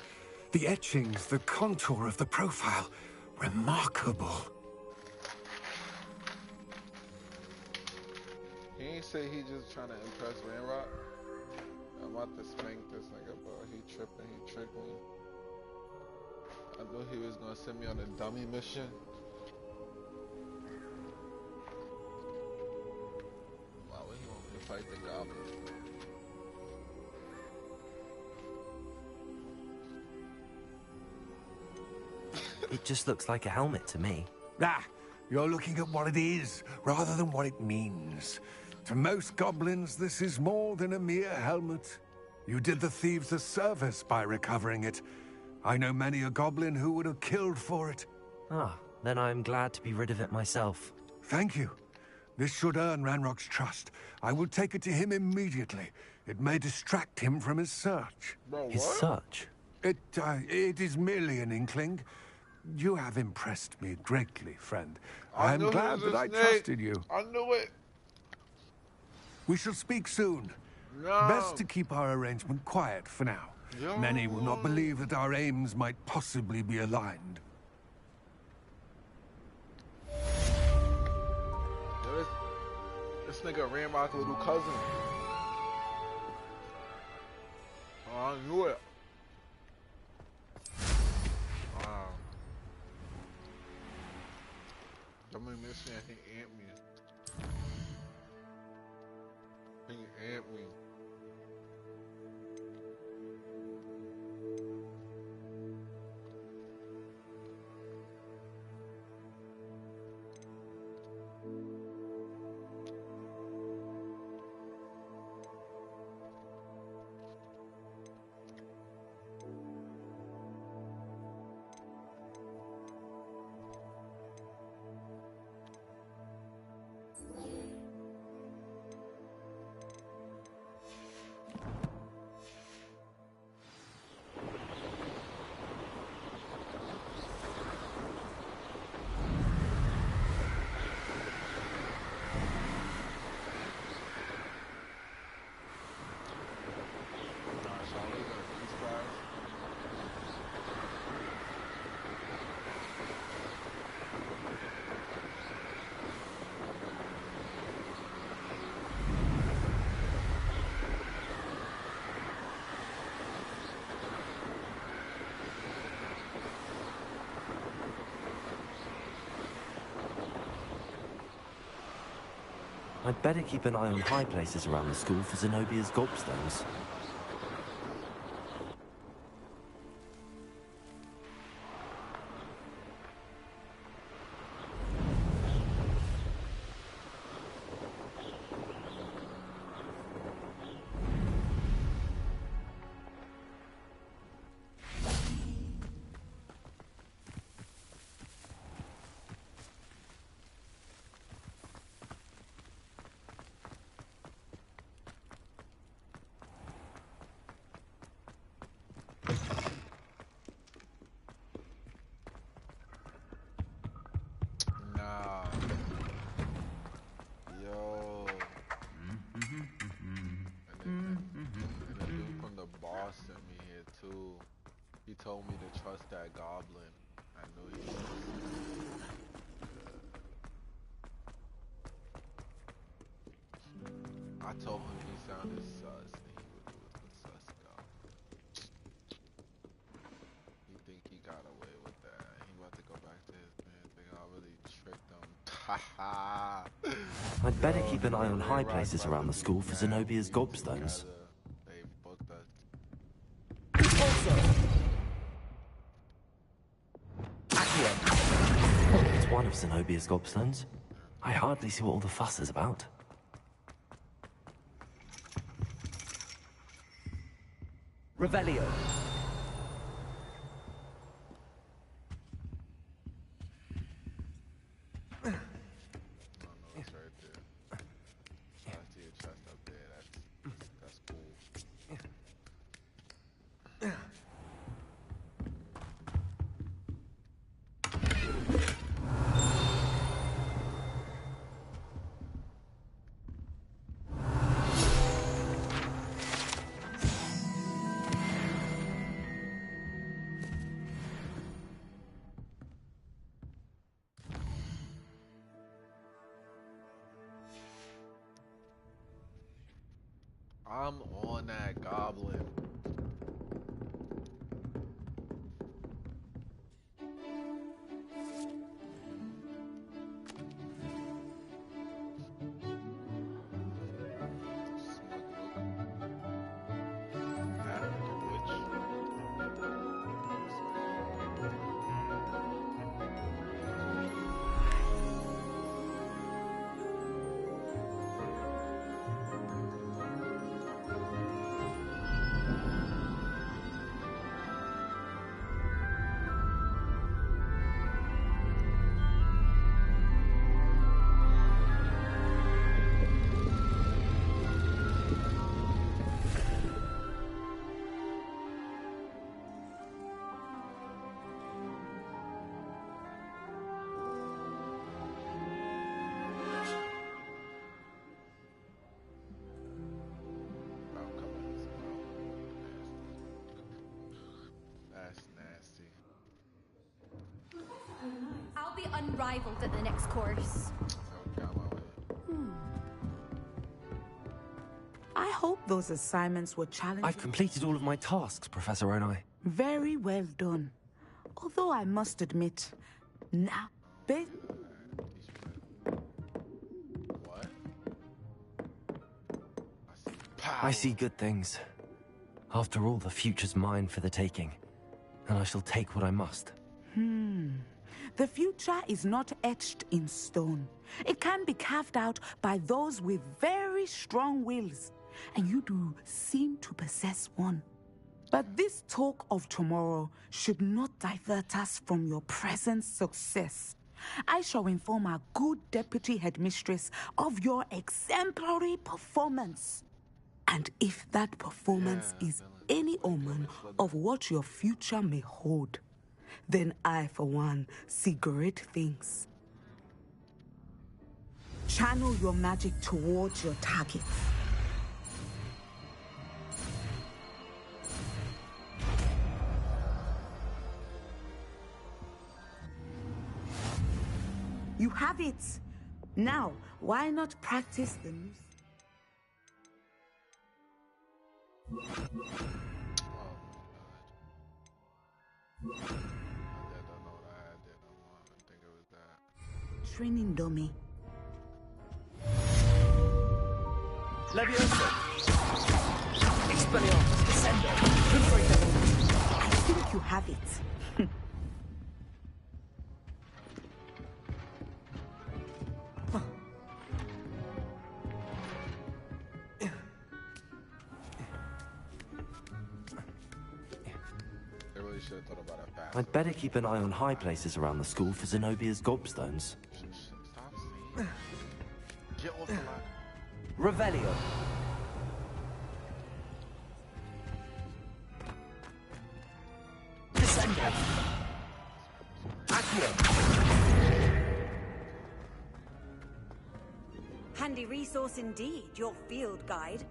The etchings, the contour of the profile, remarkable. He ain't say he just trying to impress Ranrock. I'm about to spank this nigga, bro. He tripping, he tricked me. I knew he was gonna send me on a dummy mission. Why would he want me to fight the goblin? It just looks like a helmet to me. Ah, you're looking at what it is, rather than what it means. To most goblins, this is more than a mere helmet. You did the thieves a service by recovering it. I know many a goblin who would have killed for it. Ah, then I'm glad to be rid of it myself. Thank you. This should earn Ranrock's trust. I will take it to him immediately. It may distract him from his search. Bro, his search? It is merely an inkling. You have impressed me greatly, friend. I am glad that I trusted you. I knew it. We shall speak soon. No. Best to keep our arrangement quiet for now. Yo. Many will not believe that our aims might possibly be aligned. Yo, this nigga Ranrock's little cousin. Oh, I knew it. Wow. Somebody missing, I think amped me. He amped me. I'd better keep an eye on high places around the school for Zenobia's gobstones. He told me to trust that goblin. I knew he was. I told him he sounded sus, and he would do it with sus goblin. He think he got away with that. He about to go back to his man. Think I really tricked him. I'd better keep an eye on high places around the school for Zenobia's gobstones. They booked us. It's one of Zenobia's gobstones. I hardly see what all the fuss is about. Revelio. I'm on that goblin. I'll be unrivaled at the next course. I hope those assignments were challenging. I've completed all of my tasks, Professor Onai. Very well done. Although I must admit, now, What? I see good things. After all, the future's mine for the taking, and I shall take what I must. The future is not etched in stone. It can be carved out by those with very strong wills, and you do seem to possess one. But this talk of tomorrow should not divert us from your present success. I shall inform our good deputy headmistress of your exemplary performance. And if that performance is any omen of what your future may hold, then I, for one, see great things. Channel your magic towards your target. You have it. Now, why not practice the news? Training dummy. Leviosa! Expelliarmus, Descendo! I think you have it. They really should have thought about it faster. I'd better keep an eye on high places around the school for Zenobia's gobstones. Stop saying. Get off the line. Revelio! Descendo! Accio! Handy resource indeed, your field guide.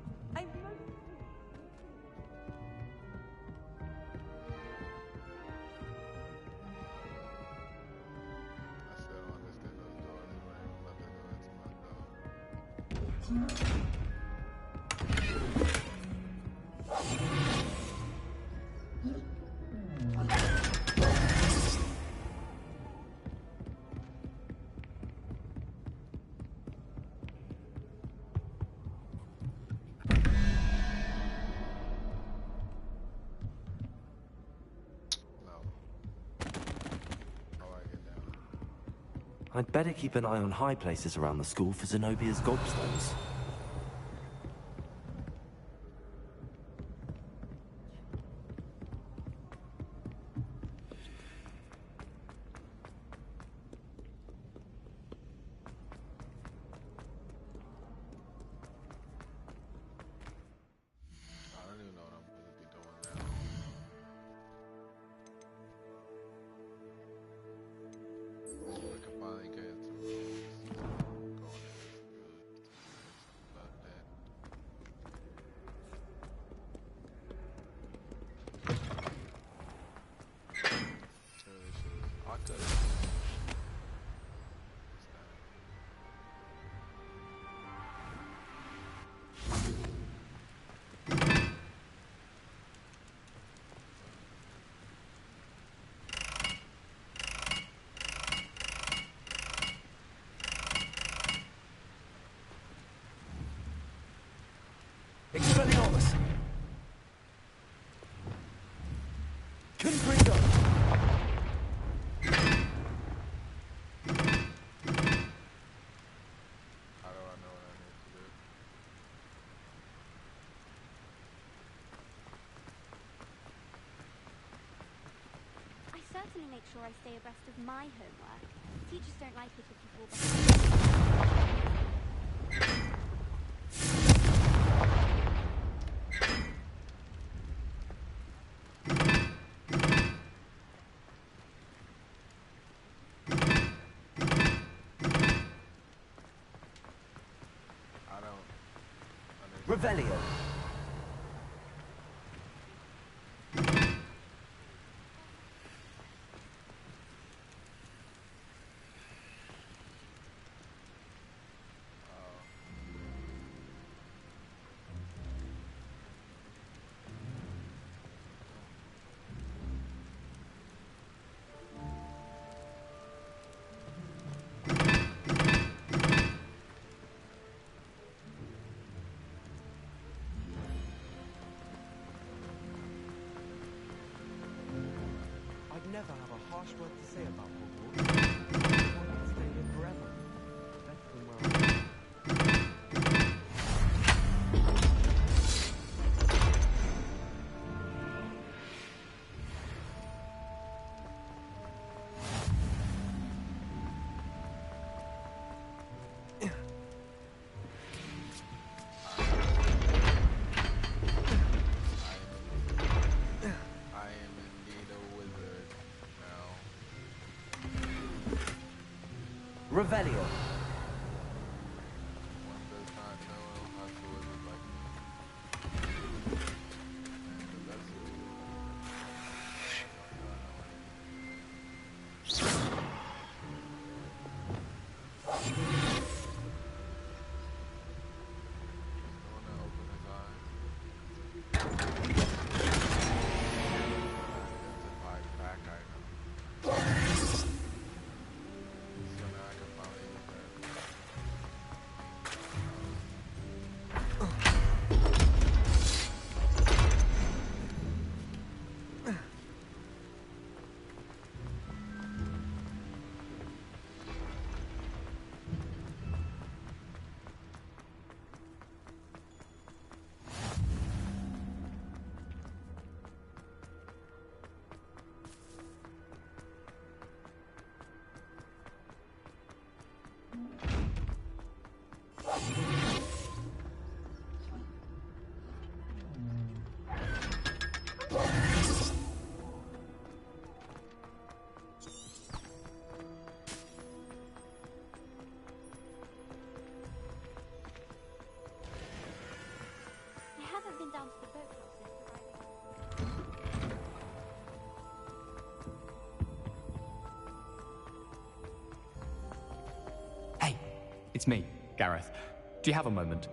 I'd better keep an eye on high places around the school for Zenobia's gobstones. I don't even know what I'm going to be doing now. We can finally get into rules. Going in is good. Expelliarmus! Confringo! I certainly make sure I stay abreast of my homework. Teachers don't like it if you fall behind. Revelio. I'd never have a harsh word to say about Hogwarts. I want to stay here forever. Better than where I am. Revelio. Been down to the boathouse since arriving. Hey, it's me, Gareth. Do you have a moment?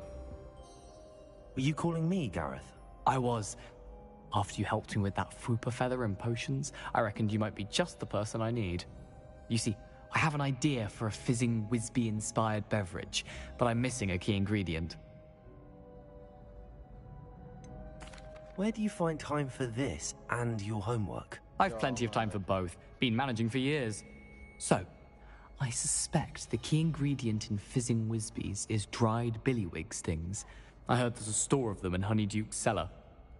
Were you calling me, Gareth? I was. After you helped me with that Fupa feather and potions, I reckoned you might be just the person I need. You see, I have an idea for a fizzing Wisby-inspired beverage, but I'm missing a key ingredient. Where do you find time for this and your homework? I've plenty of time for both. Been managing for years. So, I suspect the key ingredient in fizzing Wisbies is dried billywig stings. I heard there's a store of them in Honeyduke's cellar.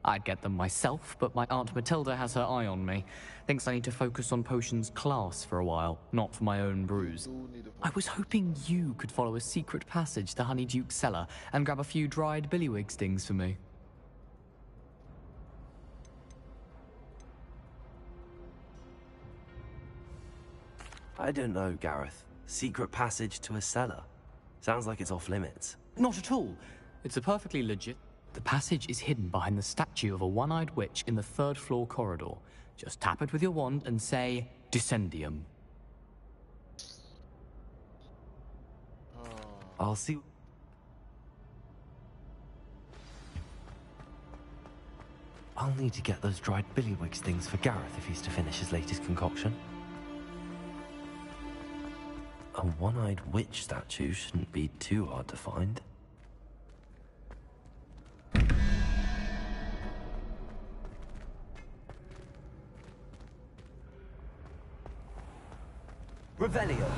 I'd get them myself, but my Aunt Matilda has her eye on me. Thinks I need to focus on potions class for a while, not for my own brews. I was hoping you could follow a secret passage to Honeyduke's cellar and grab a few dried billywig stings for me. I don't know, Gareth. Secret passage to a cellar. Sounds like it's off limits. Not at all. It's a perfectly legit... The passage is hidden behind the statue of a one-eyed witch in the third-floor corridor. Just tap it with your wand and say, Descendium. I'll see... I'll need to get those dried billywig stings for Gareth if he's to finish his latest concoction. A one-eyed witch statue shouldn't be too hard to find. Revelio.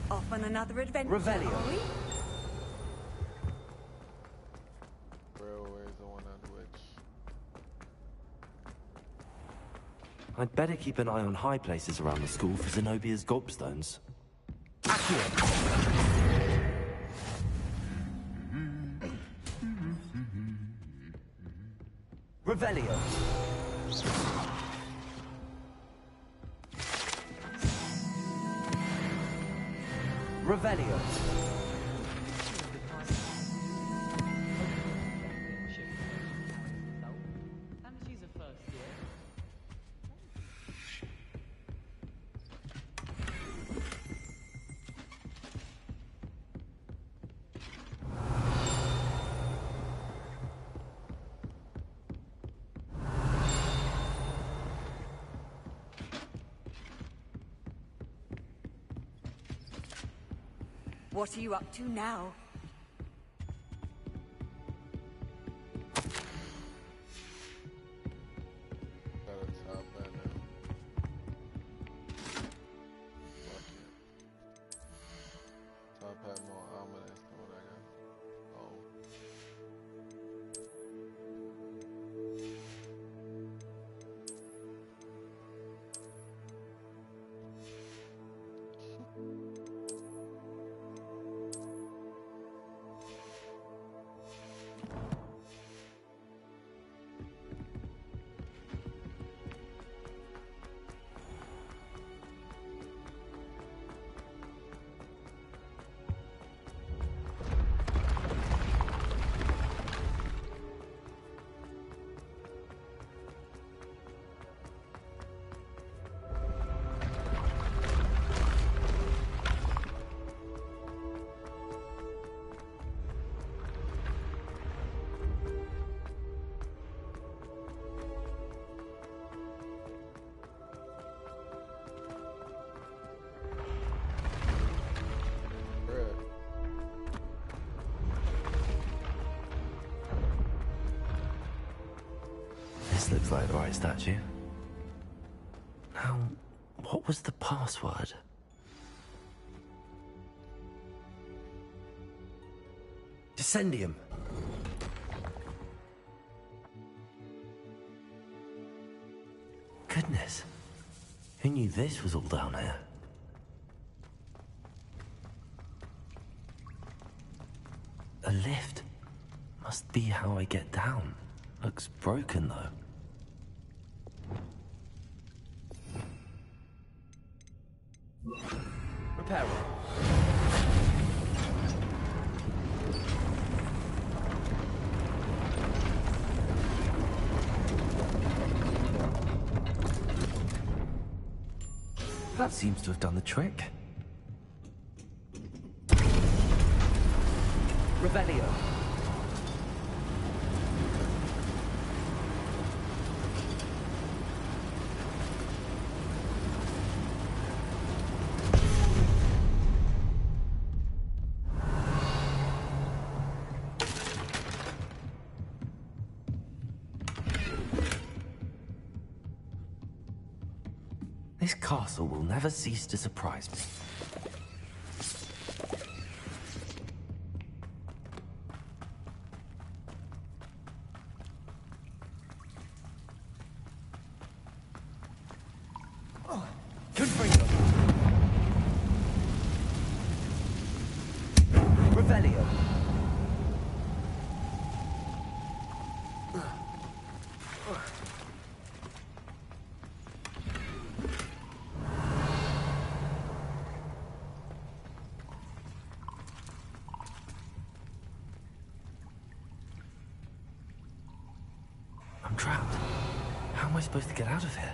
Off on another adventure, Revelio. are we? Railway's the one on which. I'd better keep an eye on high places around the school for Zenobia's gobstones. Revelio. Revelio. And she's a first year. What are you up to now? Got a top hat now. Fuck it. Top hat more ominous than what I got. Oh. This looks like the right statue. Now, what was the password? Descendium. Goodness. Who knew this was all down here? A lift. Must be how I get down. Looks broken, though. Repair it. That seems to have done the trick. Revelio. This castle will never cease to surprise me. Revelio. I'm trapped. How am I supposed to get out of here?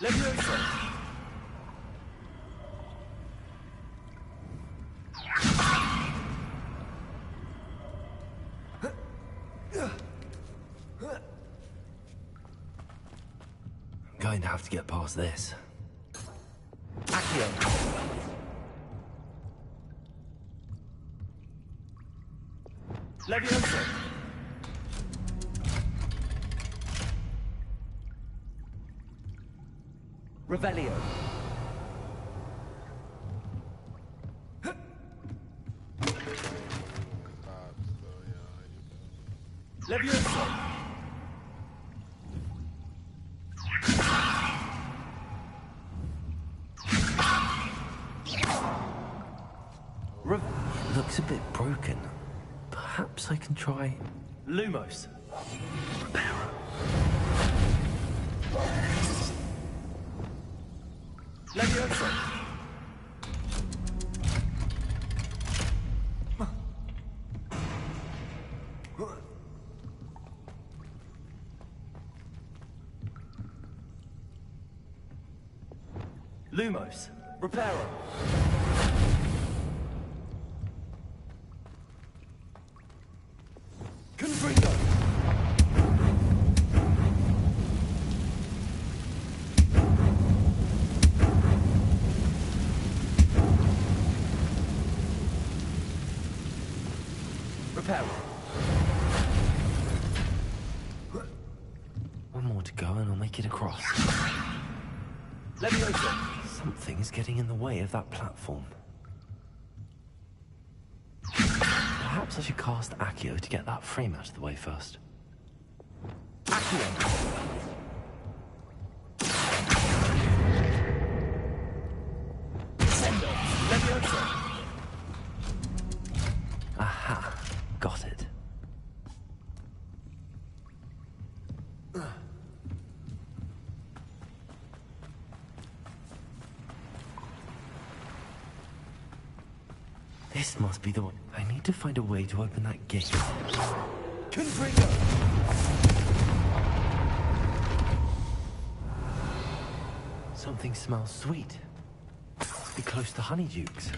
Levioso! I'm going to have to get past this. Accio! Levioso! Revelio. Levioso. It looks a bit broken. Perhaps I can try Lumos. Reparo. Levioso. Lumos. Reparo. Confringo. One more to go and I'll make it across. Levioso! Something is getting in the way of that platform. Perhaps I should cast Accio to get that frame out of the way first. Accio! Levioso! Aha! Got it. This must be the one. I need to find a way to open that gate. Confringo! Something smells sweet. Must be close to Honeydukes.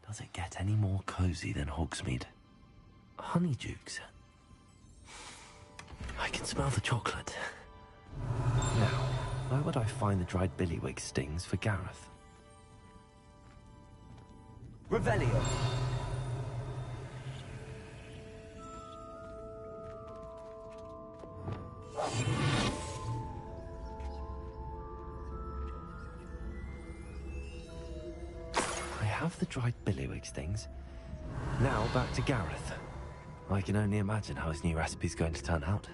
Does it get any more cozy than Hogsmeade? Honeydukes. I can smell the chocolate. Now, where would I find the dried billywig stings for Gareth? Revelio! The dried billywig stings. Now back to Gareth. I can only imagine how his new recipe's going to turn out.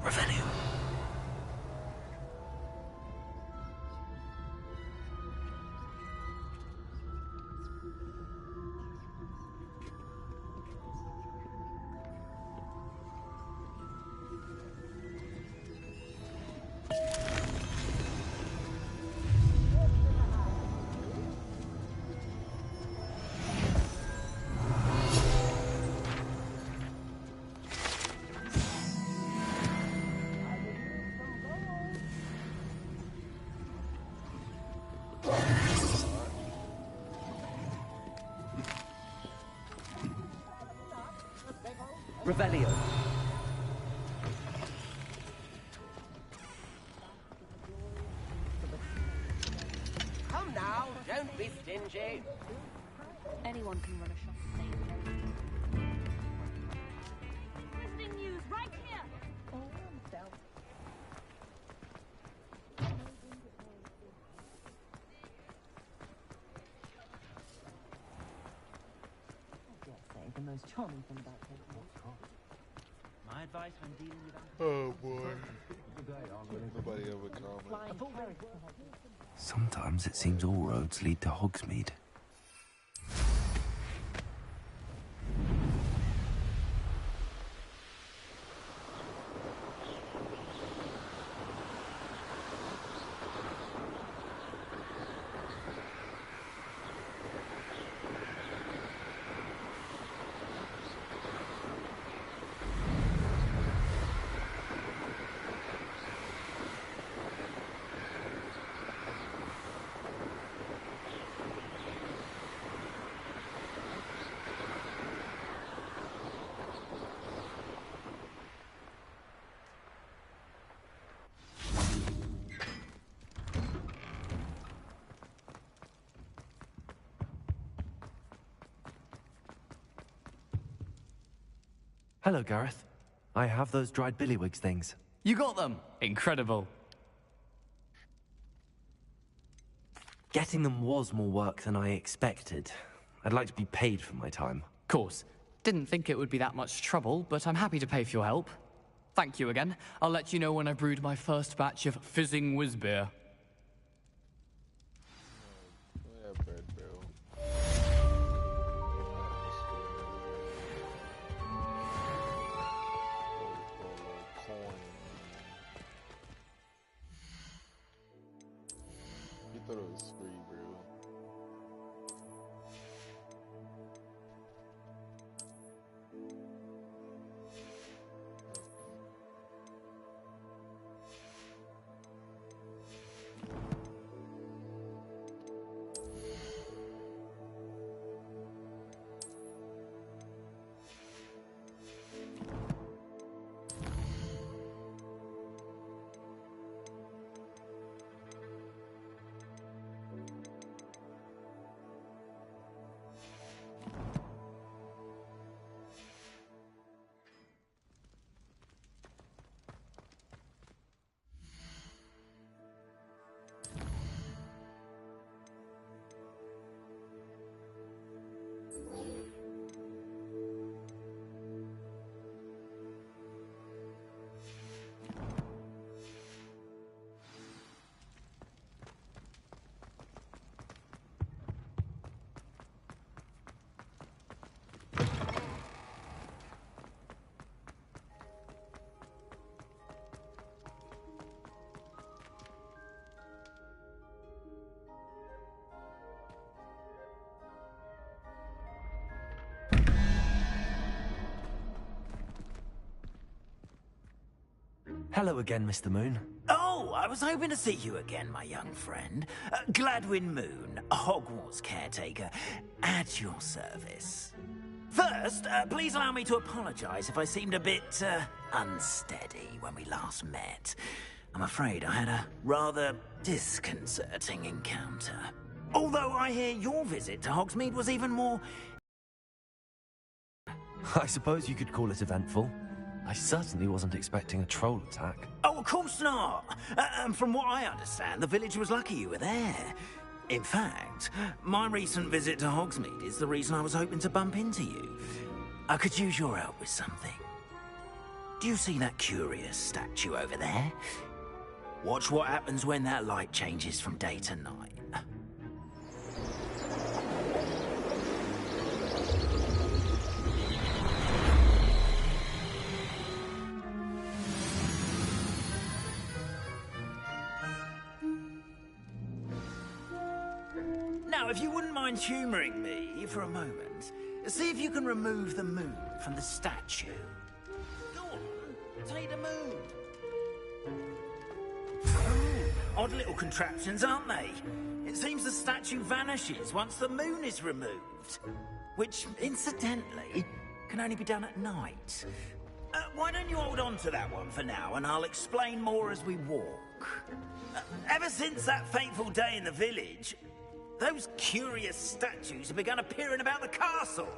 Revelio. Revelio. Come now, don't be stingy. Anyone can run a shop. Listening news right here. The most charming thing about him. My advice when dealing with Oh boy. Nobody ever commented. Sometimes it seems all roads lead to Hogsmeade. Hello, Gareth. I have those dried billywigs things. You got them! Incredible. Getting them was more work than I expected. I'd like to be paid for my time. Course. Didn't think it would be that much trouble, but I'm happy to pay for your help. Thank you again. I'll let you know when I brewed my first batch of fizzing whizbeer. I thought it was free, bro. Hello again, Mr. Moon. Oh, I was hoping to see you again, my young friend. Gladwin Moon, Hogwarts caretaker, at your service. First, please allow me to apologize if I seemed a bit, unsteady when we last met. I'm afraid I had a rather disconcerting encounter. Although I hear your visit to Hogsmeade was even more... I suppose you could call it eventful. I certainly wasn't expecting a troll attack. Oh, of course not. And from what I understand, the village was lucky you were there. In fact, my recent visit to Hogsmeade is the reason I was hoping to bump into you. I could use your help with something. Do you see that curious statue over there? Watch what happens when that light changes from day to night. Now, if you wouldn't mind humouring me for a moment, see if you can remove the moon from the statue. Go on, take the moon. Oh, odd little contraptions, aren't they? It seems the statue vanishes once the moon is removed. Which, incidentally, can only be done at night. Why don't you hold on to that one for now, and I'll explain more as we walk. Ever since that fateful day in the village, those curious statues have begun appearing about the castle.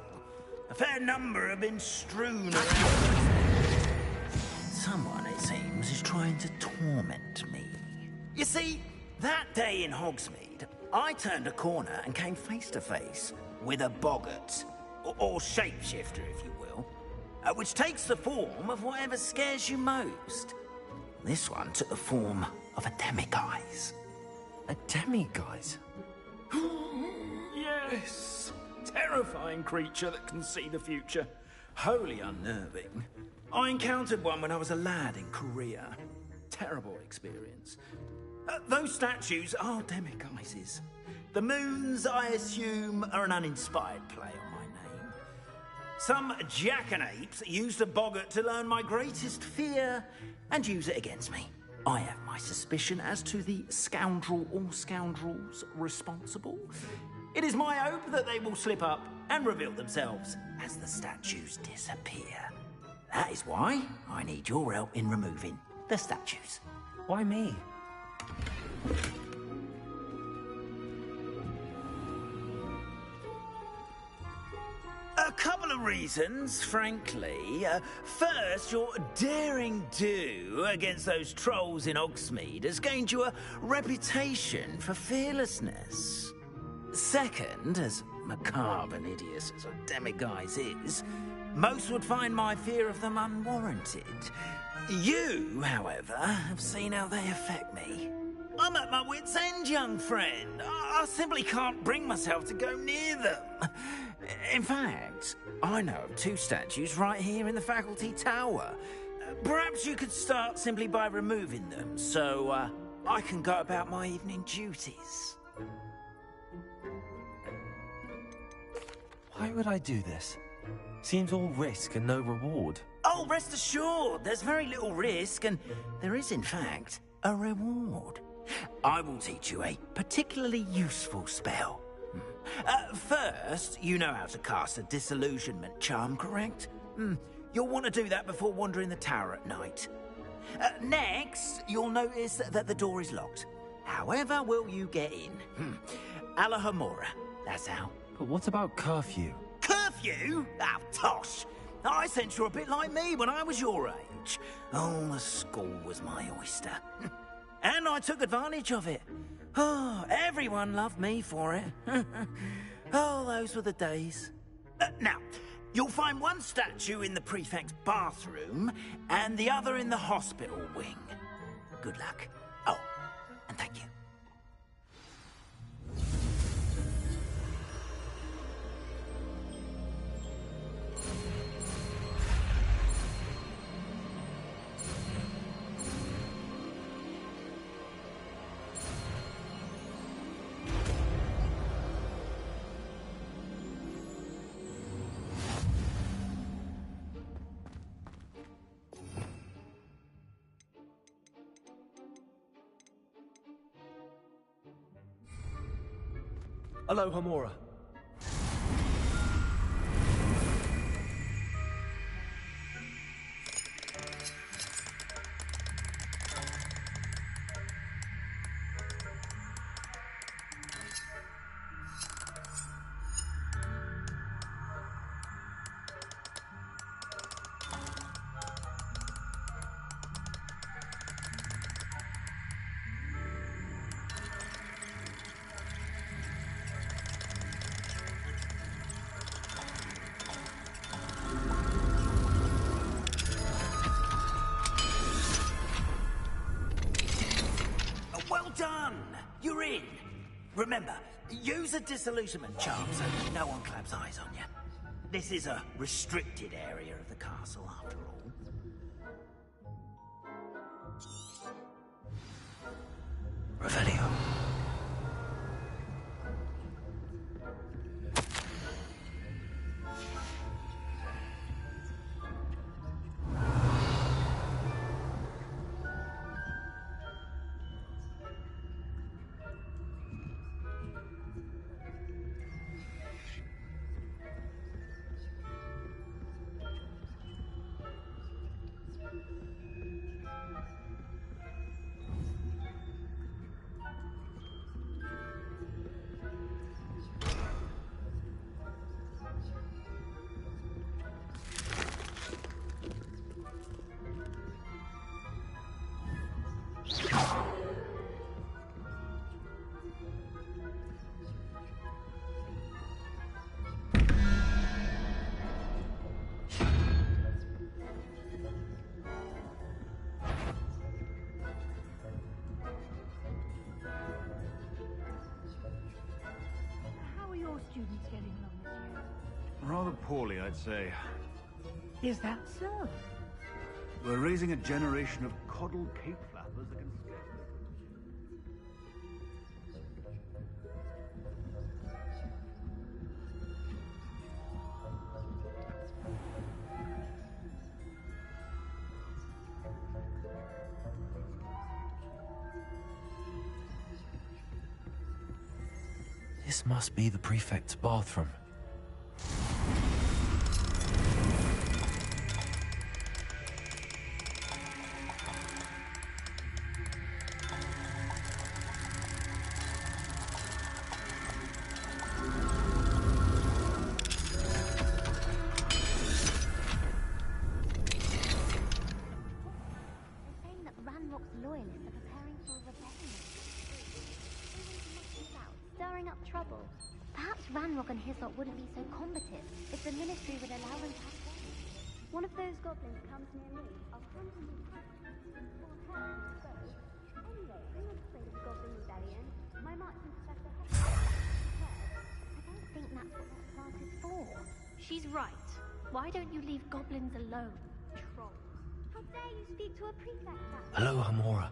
A fair number have been strewn around. Someone, it seems, is trying to torment me. You see, that day in Hogsmeade, I turned a corner and came face to face with a boggart, or shapeshifter, if you will, which takes the form of whatever scares you most. This one took the form of a demiguise. A demiguise? Yes! Terrifying creature that can see the future. Wholly unnerving. I encountered one when I was a lad in Korea. Terrible experience. Those statues are demiguises. The moons, I assume, are an uninspired play on my name. Some jackanapes used a boggart to learn my greatest fear and use it against me. I have my suspicion as to the scoundrel or scoundrels responsible. It is my hope that they will slip up and reveal themselves as the statues disappear. That is why I need your help in removing the statues. Why me? A couple of reasons, frankly. First, your daring do against those trolls in Hogsmeade has gained you a reputation for fearlessness. Second, as macabre and hideous as a demiguise is, most would find my fear of them unwarranted. You, however, have seen how they affect me. I'm at my wit's end, young friend. I simply can't bring myself to go near them. In fact, I know of two statues right here in the faculty tower. Perhaps you could start simply by removing them, so I can go about my evening duties. Why would I do this? Seems all risk and no reward. Oh, rest assured, there's very little risk, and there is, in fact, a reward. I will teach you a particularly useful spell. First, you know how to cast a disillusionment charm, correct? You'll want to do that before wandering the tower at night. Next, you'll notice that the door is locked. However will you get in? Alahomora, that's how. But what about curfew? Curfew? Oh, tosh! I sense you're a bit like me when I was your age. Oh, the school was my oyster. And I took advantage of it. Oh, everyone loved me for it. Oh, those were the days. Now, you'll find one statue in the prefect's bathroom and the other in the hospital wing. Good luck. Oh, and thank you. Hello, Homora. Done! You're in! Remember, use a disillusionment charm so no one claps eyes on you. This is a restricted area of the castle, after all. Revelio. students getting along this year? Rather poorly, I'd say. Is that so? We're raising a generation of coddled cape flappers that can scarcely... This must be the prefect's bathroom. Trouble. Perhaps Ranrock and his lot wouldn't be so combative if the Ministry would allow them to have sex. One of those goblins comes near me, I'll hunt him with Anyway, I'm not afraid of Goblin Rebellion. My marching professor has I don't think that's what that class is for. She's right. Why don't you leave goblins alone, troll? How dare you speak to a prefect? Hello, Hamora.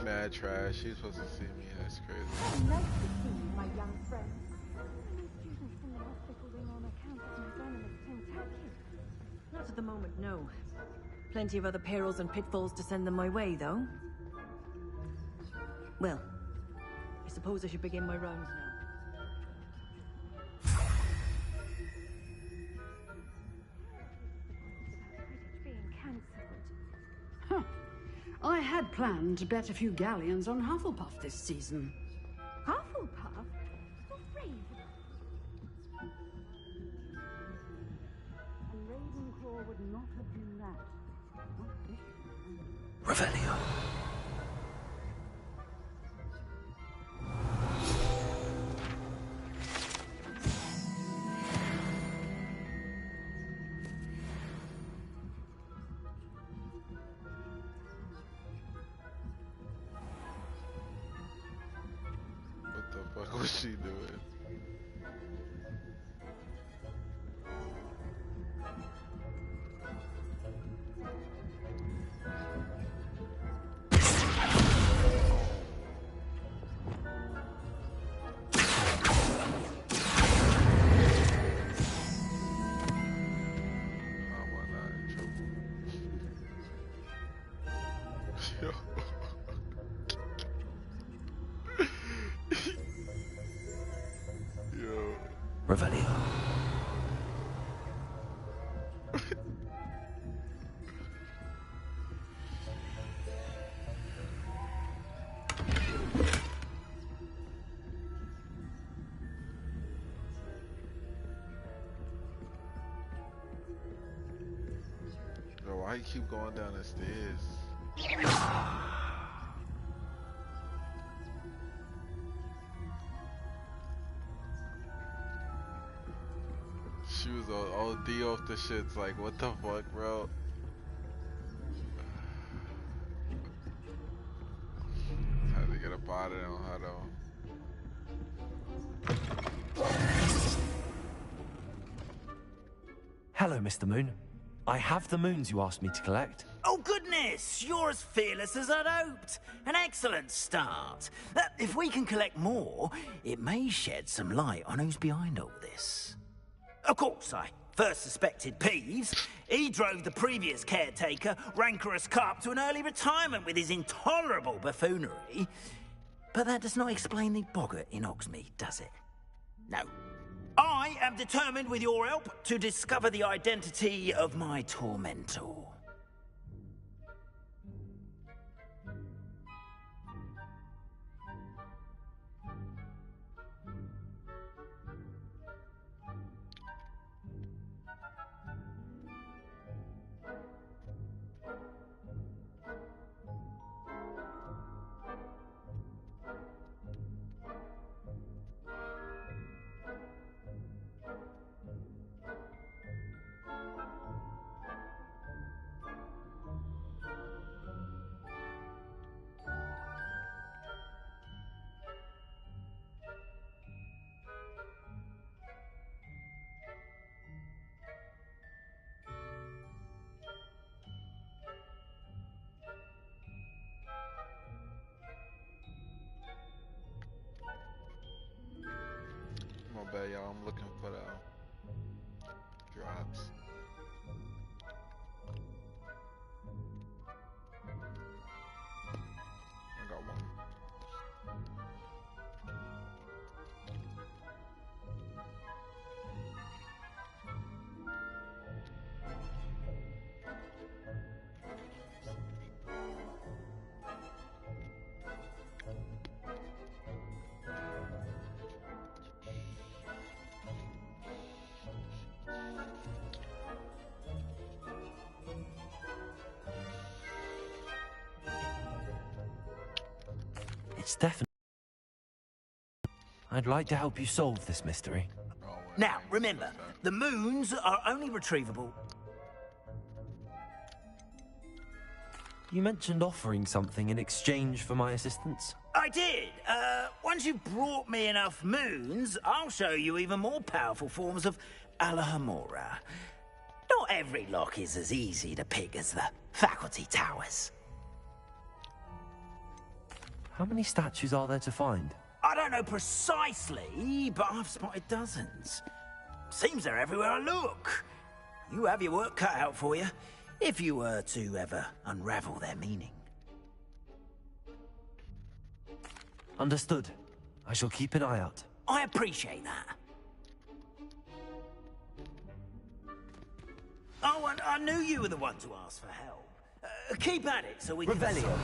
Mad trash. She's supposed to see me. That's crazy. Nice to see you, my young friend. Any students from the hospital ring on account of my venomous tentacle? Not at the moment, no. Plenty of other perils and pitfalls to send them my way, though. Well, I suppose I should begin my rounds now. Huh. I had planned to bet a few galleons on Hufflepuff this season. Hufflepuff? Afraid. And Ravenclaw would not have been that. Not this time. Revelio. What was she doing? Revelio. Bro, why you keep going down the stairs? She was OD off the shits, like, what the fuck, bro? Had to get up out of there on her, though. Hello, Mr. Moon. I have the moons you asked me to collect. Oh, goodness! You're as fearless as I'd hoped. An excellent start. If we can collect more, it may shed some light on who's behind all this. Of course, I first suspected Peeves. He drove the previous caretaker, Rancorous Carp, to an early retirement with his intolerable buffoonery. But that does not explain the boggart in Hogsmeade, does it? No. I am determined, with your help, to discover the identity of my tormentor. My bad, y'all. I'm looking for the drops. I got one. It's definitely... I'd like to help you solve this mystery. Now, remember, the moons are only retrievable. You mentioned offering something in exchange for my assistance. I did. Once you've brought me enough moons, I'll show you even more powerful forms of Alohomora. Not every lock is as easy to pick as the faculty towers. How many statues are there to find? I don't know precisely, but I've spotted dozens. Seems they're everywhere I look. You have your work cut out for you, if you were to ever unravel their meaning. Understood. I shall keep an eye out. I appreciate that. Oh, and I knew you were the one to ask for help. Keep at it so we can... Revelio.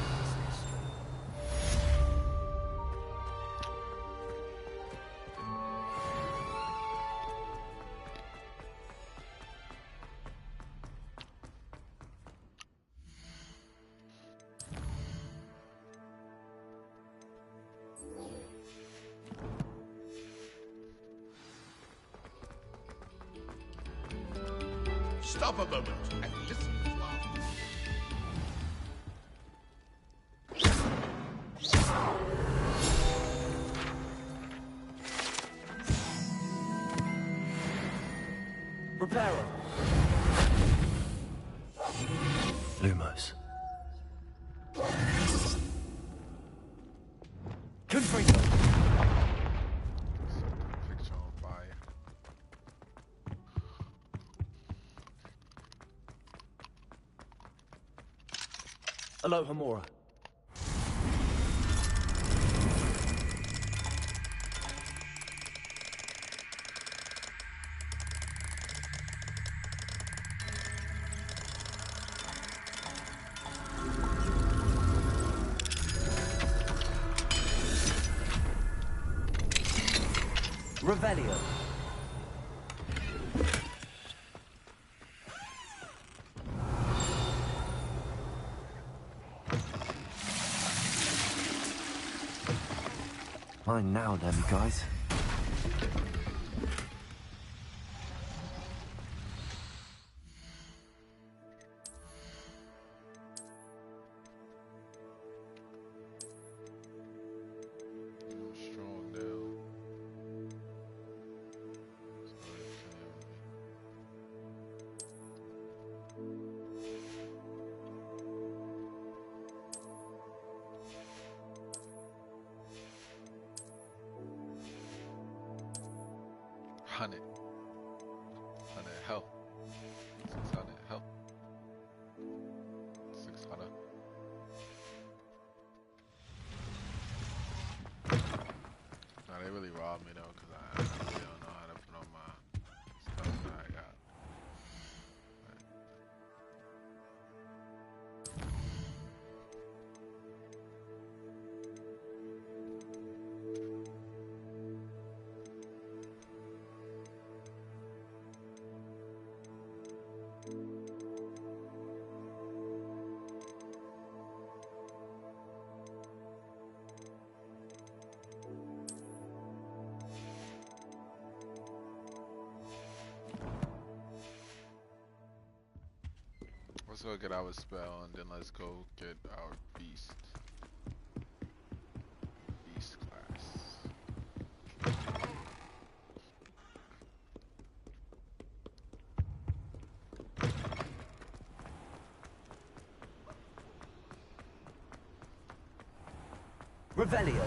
Stop a moment and listen to Preparo. Lumos. Confringo. Picture on fire. Alohomora. Revelio. Mine now, then, guys. Strong down. Hundred health. 600 health. 600. Nah, they really robbed me though, cause I Let's go get our spell and then let's go get our beast. Beast class. Revelio.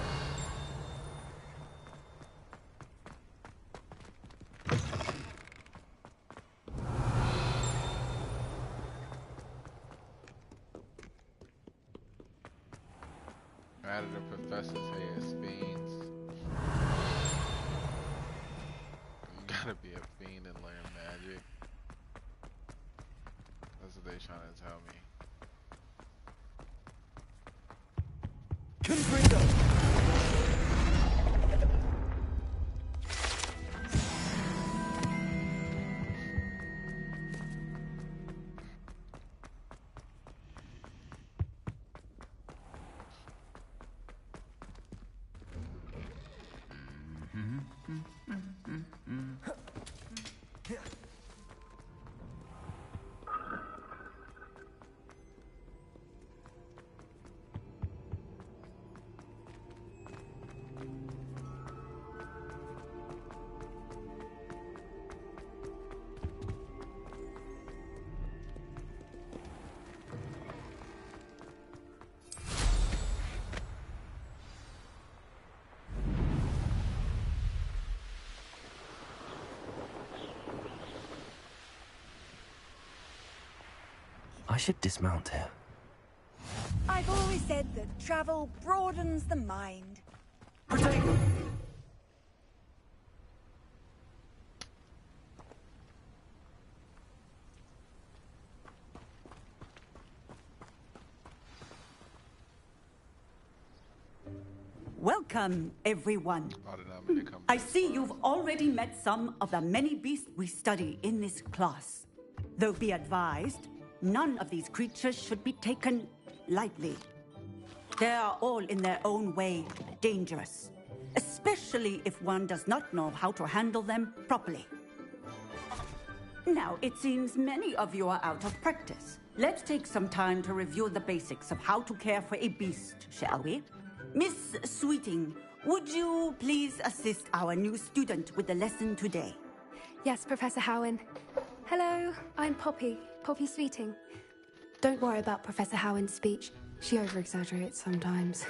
Added a professor's hair fiends. You gotta be a fiend and learn magic. That's what they trying to tell me. Confringo. I should dismount here. I've always said that travel broadens the mind. Welcome, everyone. I see you've already met some of the many beasts we study in this class. Though be advised, none of these creatures should be taken lightly. They are all in their own way dangerous, especially if one does not know how to handle them properly. Now, it seems many of you are out of practice. Let's take some time to review the basics of how to care for a beast, shall we? Miss Sweeting, would you please assist our new student with the lesson today? Yes, Professor Howen. Hello, I'm Poppy Sweeting. Don't worry about Professor Howen's speech. She over-exaggerates sometimes.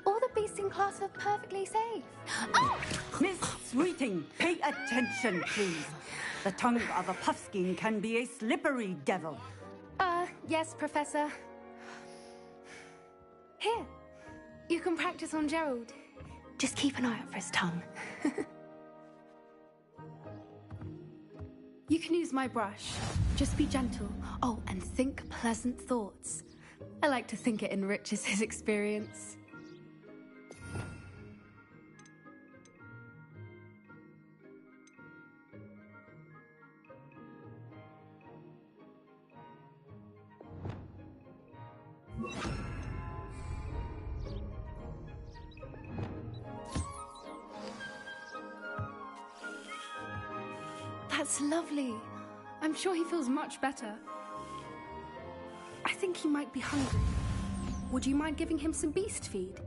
All the beasts in class are perfectly safe. Miss Sweeting, pay attention, please. The tongue of a puffskein can be a slippery devil. Yes, Professor. Here, you can practice on Gerald. Just keep an eye out for his tongue. You can use my brush. Just be gentle. Oh, and think pleasant thoughts. I like to think it enriches his experience. That's lovely. I'm sure he feels much better. I think he might be hungry. Would you mind giving him some beast feed?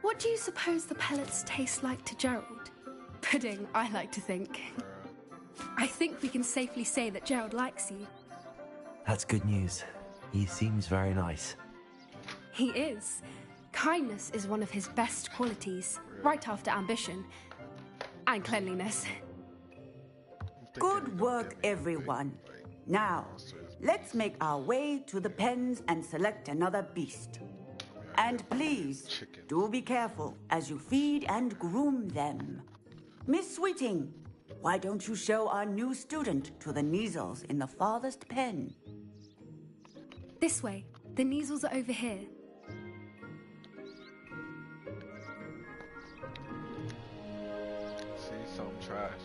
What do you suppose the pellets taste like to Gerald? Pudding, I like to think. I think we can safely say that Gerald likes you. That's good news. He seems very nice. He is. Kindness is one of his best qualities, right after ambition and cleanliness. Good work, everyone. Now, let's make our way to the pens and select another beast. And please, do be careful as you feed and groom them. Miss Sweeting, why don't you show our new student to the Neasels in the farthest pen? This way. The Neasels are over here. See, some trash.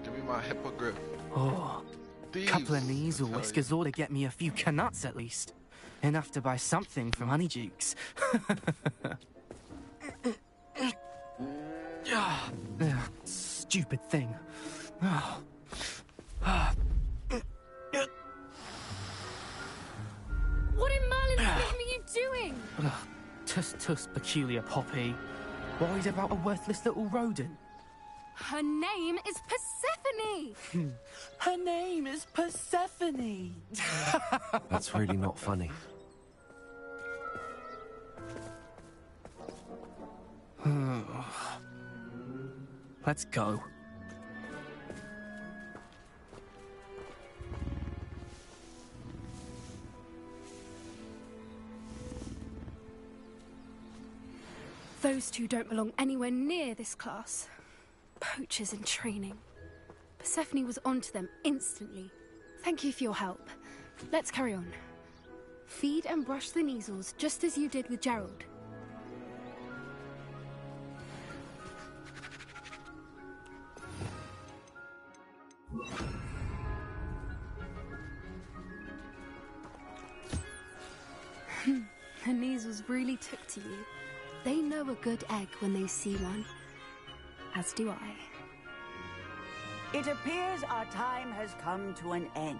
Give me my hippogriff. Oh, couple of Neasel whiskers ought to get me a few canuts at least. Enough to buy something from Honeydukes. Stupid thing. What in Merlin's name are you doing? Tuss, peculiar Poppy. Worried about a worthless little rodent? Her name is Persephone! Her name is Persephone! That's really not funny. Let's go. Those two don't belong anywhere near this class. Poachers in training. Persephone was onto them instantly. Thank you for your help. Let's carry on. Feed and brush the measles just as you did with Gerald. The measles really took to you. They know a good egg when they see one. As do I. It appears our time has come to an end.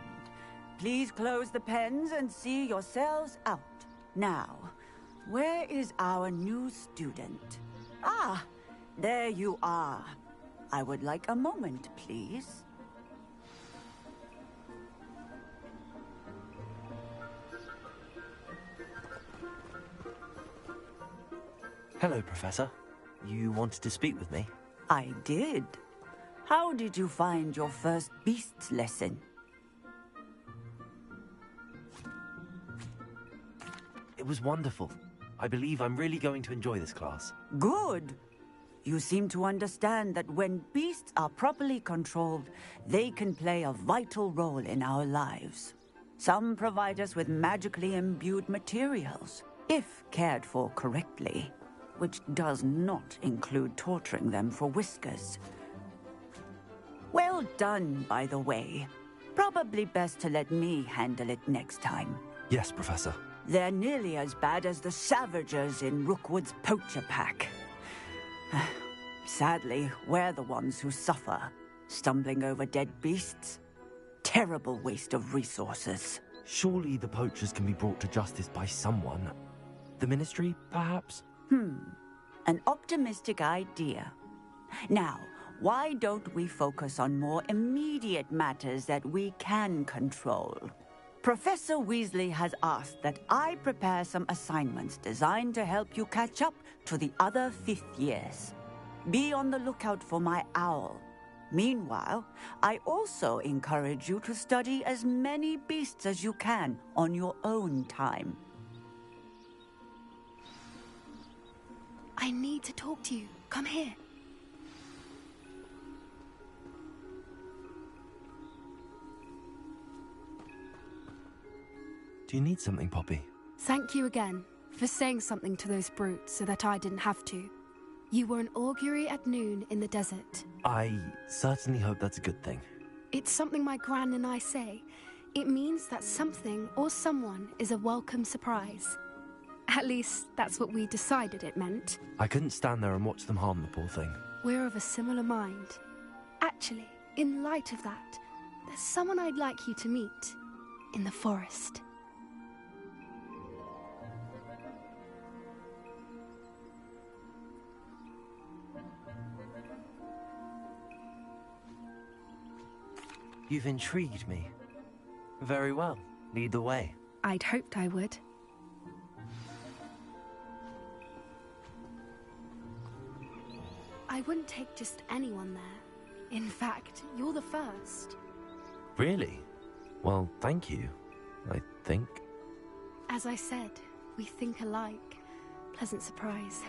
Please close the pens and see yourselves out. Now, where is our new student? Ah, there you are. I would like a moment, please. Hello, Professor. You wanted to speak with me? I did. How did you find your first beasts lesson? It was wonderful. I believe I'm really going to enjoy this class. Good. You seem to understand that when beasts are properly controlled, they can play a vital role in our lives. Some provide us with magically imbued materials, if cared for correctly, which does not include torturing them for whiskers. Well done, by the way. Probably best to let me handle it next time. Yes, Professor. They're nearly as bad as the Savagers in Rookwood's poacher pack. Sadly, we're the ones who suffer, stumbling over dead beasts. Terrible waste of resources. Surely the poachers can be brought to justice by someone. The Ministry, perhaps? An optimistic idea. Now, why don't we focus on more immediate matters that we can control? Professor Weasley has asked that I prepare some assignments designed to help you catch up to the other 5th years. Be on the lookout for my owl. Meanwhile, I also encourage you to study as many beasts as you can on your own time. I need to talk to you. Come here. Do you need something, Poppy? Thank you again for saying something to those brutes so that I didn't have to. You were an augury at noon in the desert. I certainly hope that's a good thing. It's something my gran and I say. It means that something or someone is a welcome surprise. At least, that's what we decided it meant. I couldn't stand there and watch them harm the poor thing. We're of a similar mind. Actually, in light of that, there's someone I'd like you to meet. In the forest. You've intrigued me. Very well. Lead the way. I'd hoped I would. I wouldn't take just anyone there. In fact, you're the first. Really? Well, thank you, I think. As I said, we think alike. Pleasant surprise.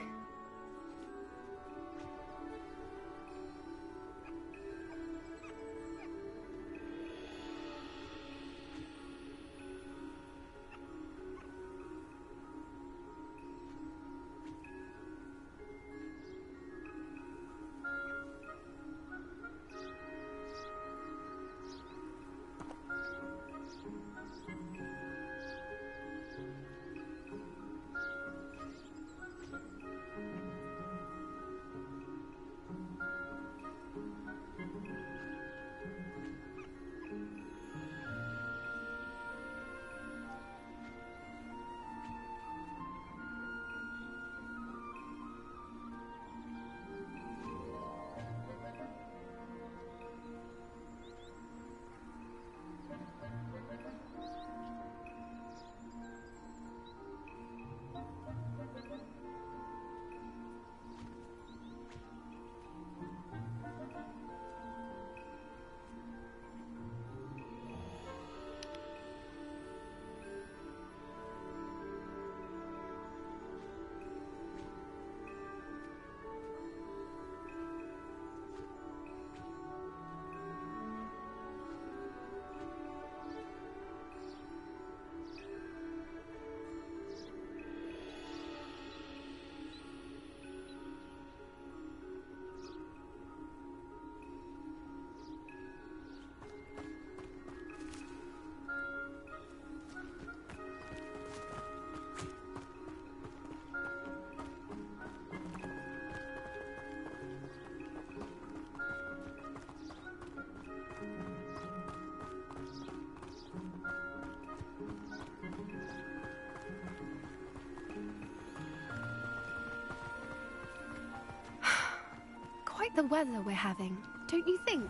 like the weather we're having, don't you think?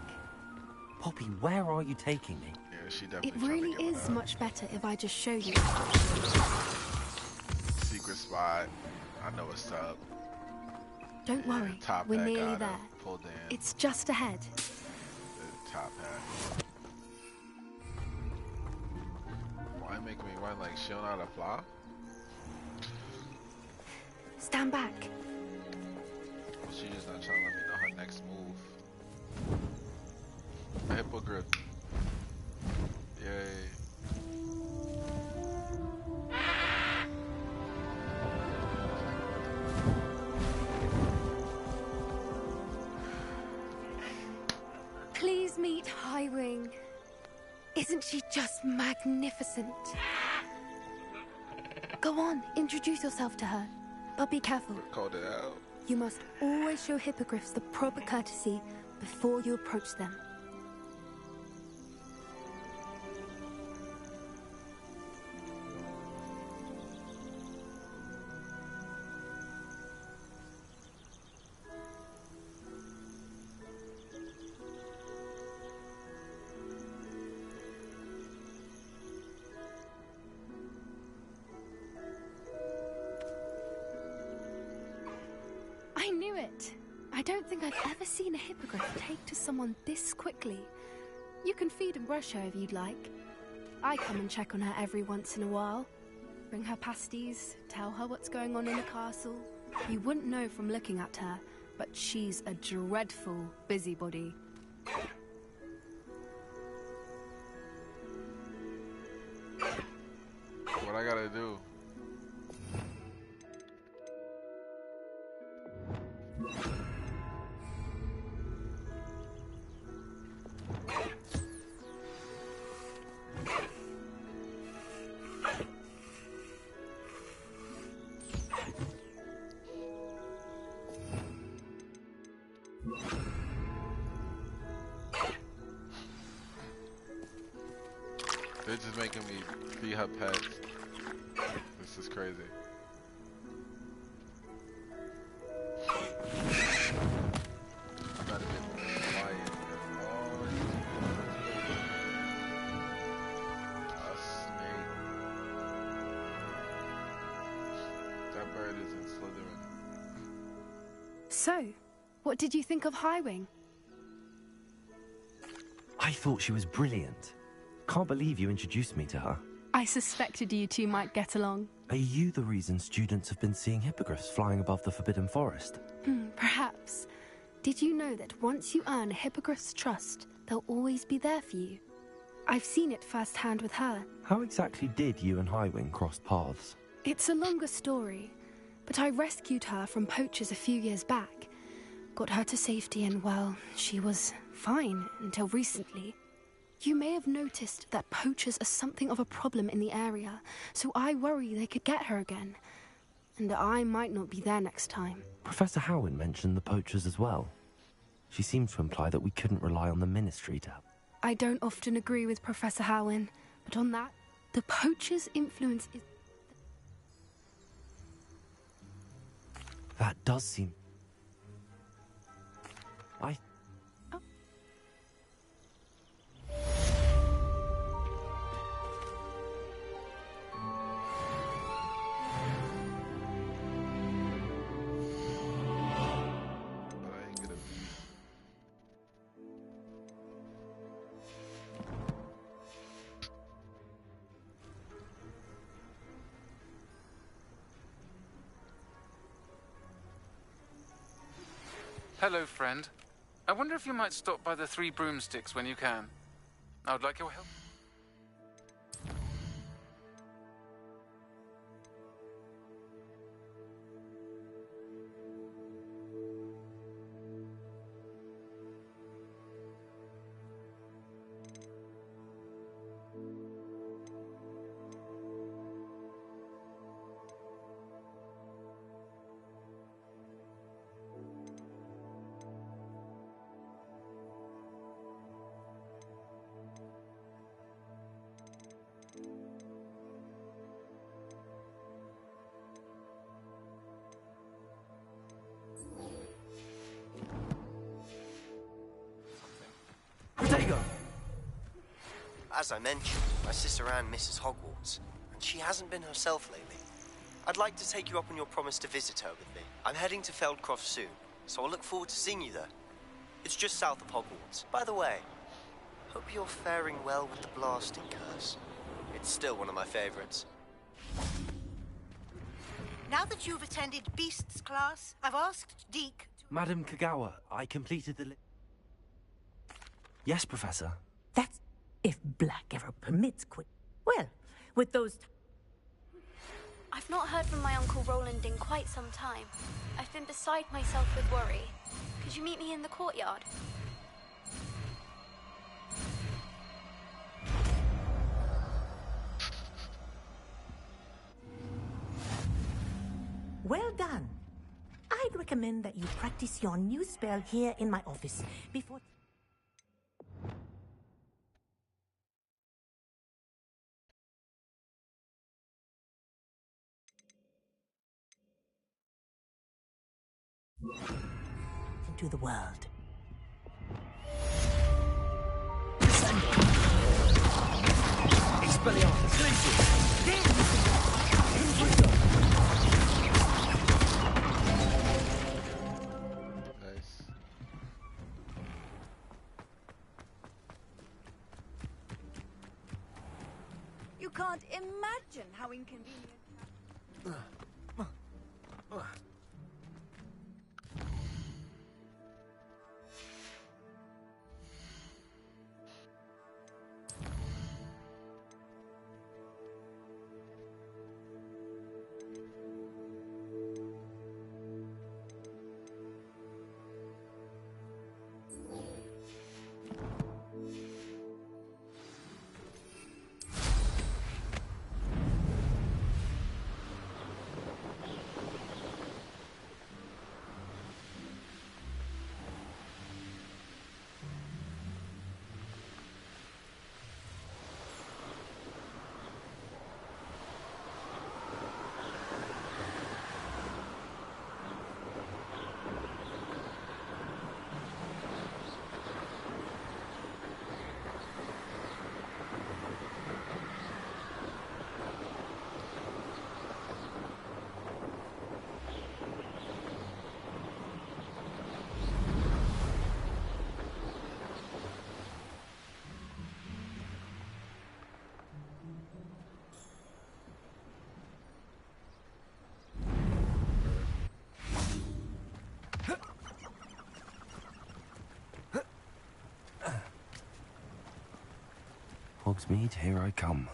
Poppy, where are you taking me? Yeah, she definitely. It really is much better if I just show you. Secret spot. I know what's up. Don't worry, top we're hat nearly gotta there. pull down. It's just ahead. The top hat. Why make me run like she don't know how to fly? Stand back. She's just not trying to let me know her next move. A hippogriff. Yay. Please meet Highwing. Isn't she just magnificent? Go on, introduce yourself to her. But be careful. Called it out. You must always show hippogriffs the proper courtesy before you approach them. I knew it! I don't think I've ever seen a hippogriff take to someone this quickly. You can feed and brush her if you'd like. I come and check on her every once in a while. Bring her pasties, tell her what's going on in the castle. You wouldn't know from looking at her, but she's a dreadful busybody. What I gotta do? They're just making me be her pet. This is crazy. I'm not a bit quiet. A snake. That bird is in Slytherin. So, what did you think of Highwing? I thought she was brilliant. Can't believe you introduced me to her. I suspected you two might get along. Are you the reason students have been seeing hippogriffs flying above the Forbidden Forest? Perhaps. Did you know that once you earn a hippogriff's trust, they'll always be there for you? I've seen it firsthand with her. How exactly did you and Highwing cross paths? It's a longer story, but I rescued her from poachers a few years back. Got her to safety and, well, she was fine until recently. You may have noticed that poachers are something of a problem in the area, so I worry they could get her again. And I might not be there next time. Professor Howin mentioned the poachers as well. She seemed to imply that we couldn't rely on the Ministry to help. I don't often agree with Professor Howin, but on that, the poachers' influence is... That does seem... Hello, friend. I wonder if you might stop by the Three Broomsticks when you can. I would like your help. As I mentioned, my sister Anne misses Hogwarts, and she hasn't been herself lately. I'd like to take you up on your promise to visit her with me. I'm heading to Feldcroft soon, so I'll look forward to seeing you there. It's just south of Hogwarts. By the way, hope you're faring well with the blasting curse. It's still one of my favorites. Now that you've attended Beasts class, I've asked Deke to... Madam Kagawa, I completed the Yes, Professor. That's if Black ever permits quit. Well, with those... I've not heard from my Uncle Roland in quite some time. I've been beside myself with worry. Could you meet me in the courtyard? Well done. I'd recommend that you practice your new spell here in my office before... into the world. Expelliarmus, Nice. You can't imagine how inconvenient. Hogsmeade, here I come.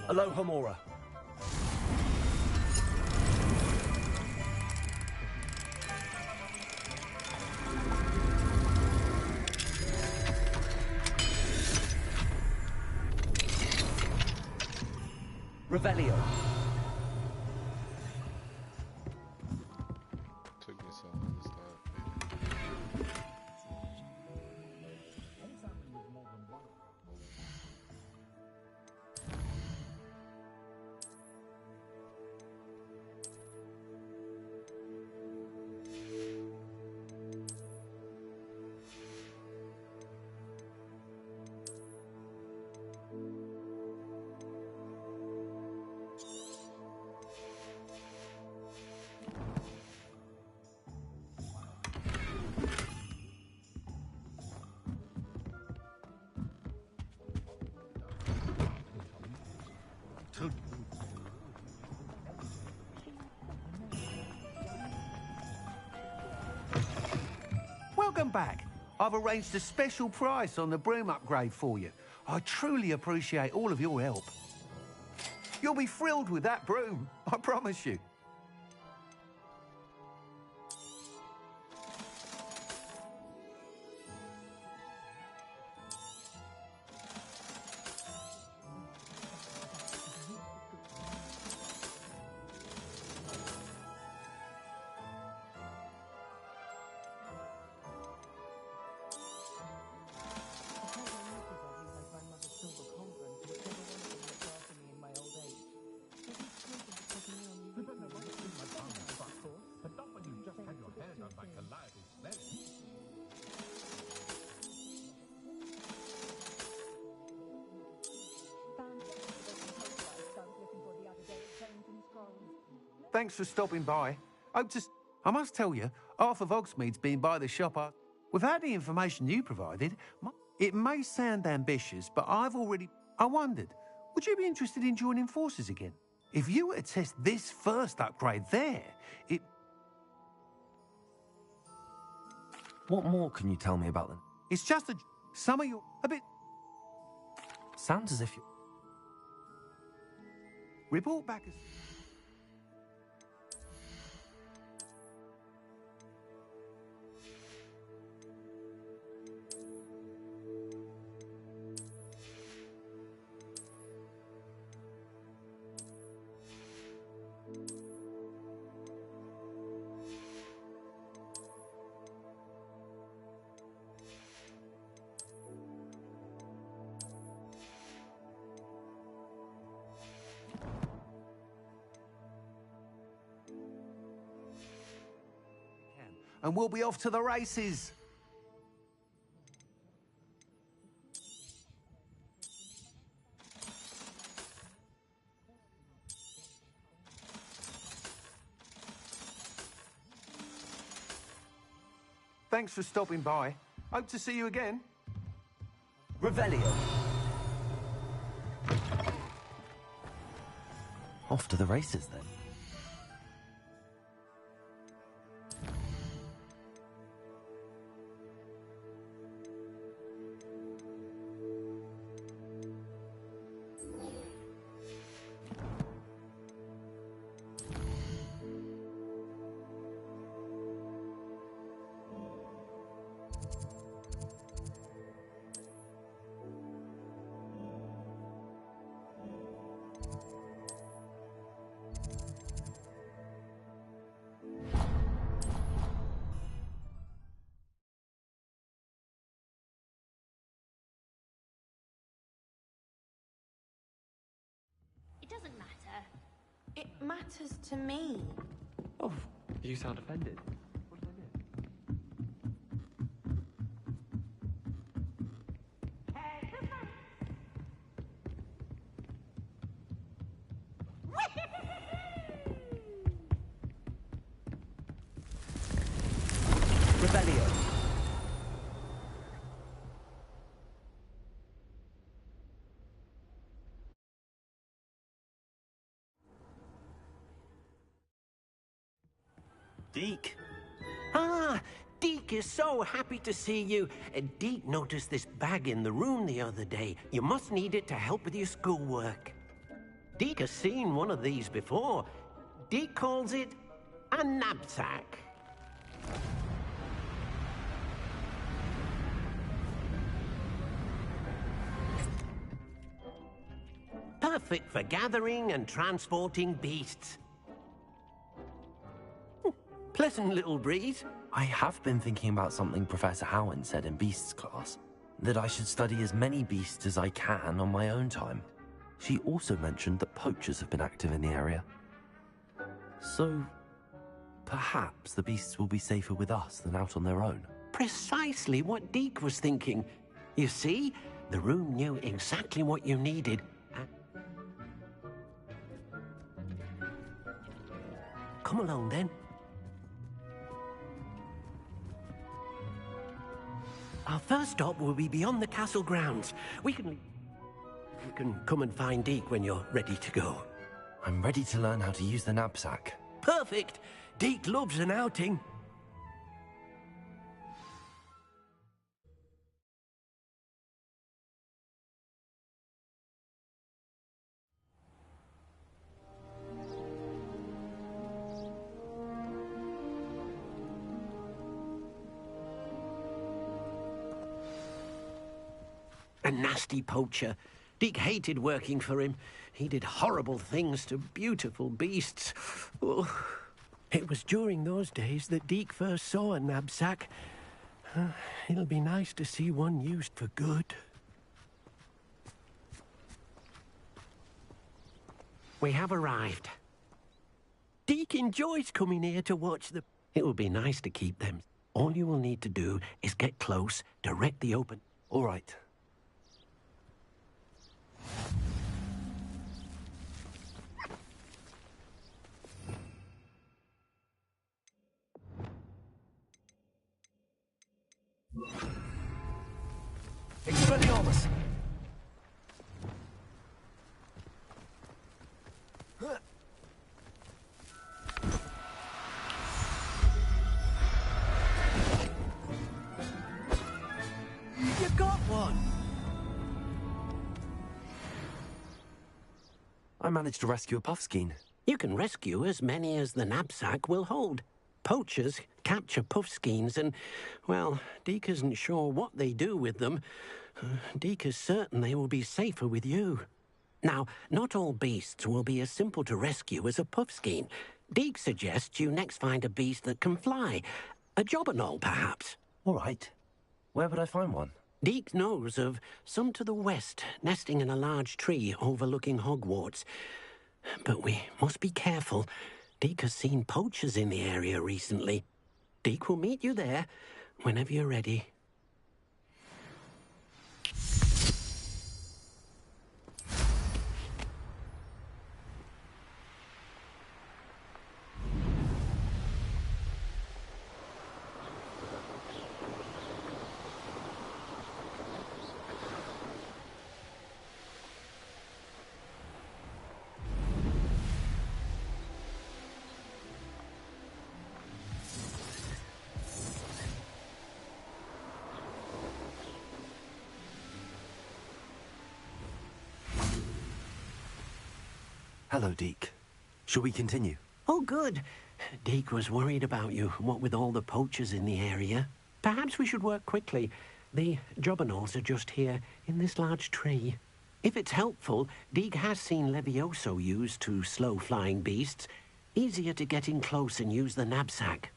Aloha Mora. Revelio. Took me so long to start. Welcome back. I've arranged a special price on the broom upgrade for you. I truly appreciate all of your help. You'll be thrilled with that broom, I promise you. Thanks for stopping by. I must tell you, half of Hogsmeade's been by the shop. Without the information you provided, it may sound ambitious, but I wondered, would you be interested in joining forces again? If you were to test this first upgrade there, What more can you tell me about them? it's just some of your... a bit... Sounds as if you... Report back as... and we'll be off to the races. Thanks for stopping by. Hope to see you again. Revelio. Off to the races, then. It doesn't matter. It matters to me. Oh, you sound offended. Revelio. Deke. Ah, Deke is so happy to see you. Deke noticed this bag in the room the other day. You must need it to help with your schoolwork. Deke has seen one of these before. Deke calls it a knapsack. Perfect for gathering and transporting beasts. Pleasant little breeze. I have been thinking about something Professor Howin said in Beasts class, that I should study as many beasts as I can on my own time. She also mentioned that poachers have been active in the area. So, perhaps the beasts will be safer with us than out on their own. Precisely what Deke was thinking. You see, the room knew exactly what you needed. Come along, then. Our first stop will be beyond the castle grounds. You can come and find Deke when you're ready to go. I'm ready to learn how to use the knapsack. Perfect! Deke loves an outing. A nasty poacher. Deke hated working for him. He did horrible things to beautiful beasts. Oh, it was during those days that Deke first saw a knapsack. It'll be nice to see one used for good. We have arrived. Deke enjoys coming here to watch the... It will be nice to keep them. All you will need to do is get close, direct the open... All right. promise. You got one! I managed to rescue a puffskein. You can rescue as many as the knapsack will hold. Poachers capture puffskeins and, well, Deke isn't sure what they do with them. Deke is certain they will be safer with you. Now, not all beasts will be as simple to rescue as a puffskein. Deke suggests you next find a beast that can fly. A jobberknoll, perhaps. All right. Where would I find one? Deke knows of some to the west, nesting in a large tree overlooking Hogwarts. But we must be careful. Deke has seen poachers in the area recently. Deke will meet you there whenever you're ready. Hello, Deke. Shall we continue? Oh, good. Deke was worried about you, what with all the poachers in the area. Perhaps we should work quickly. The jobberknolls are just here, in this large tree. If it's helpful, Deke has seen Levioso used to slow flying beasts. Easier to get in close and use the knapsack.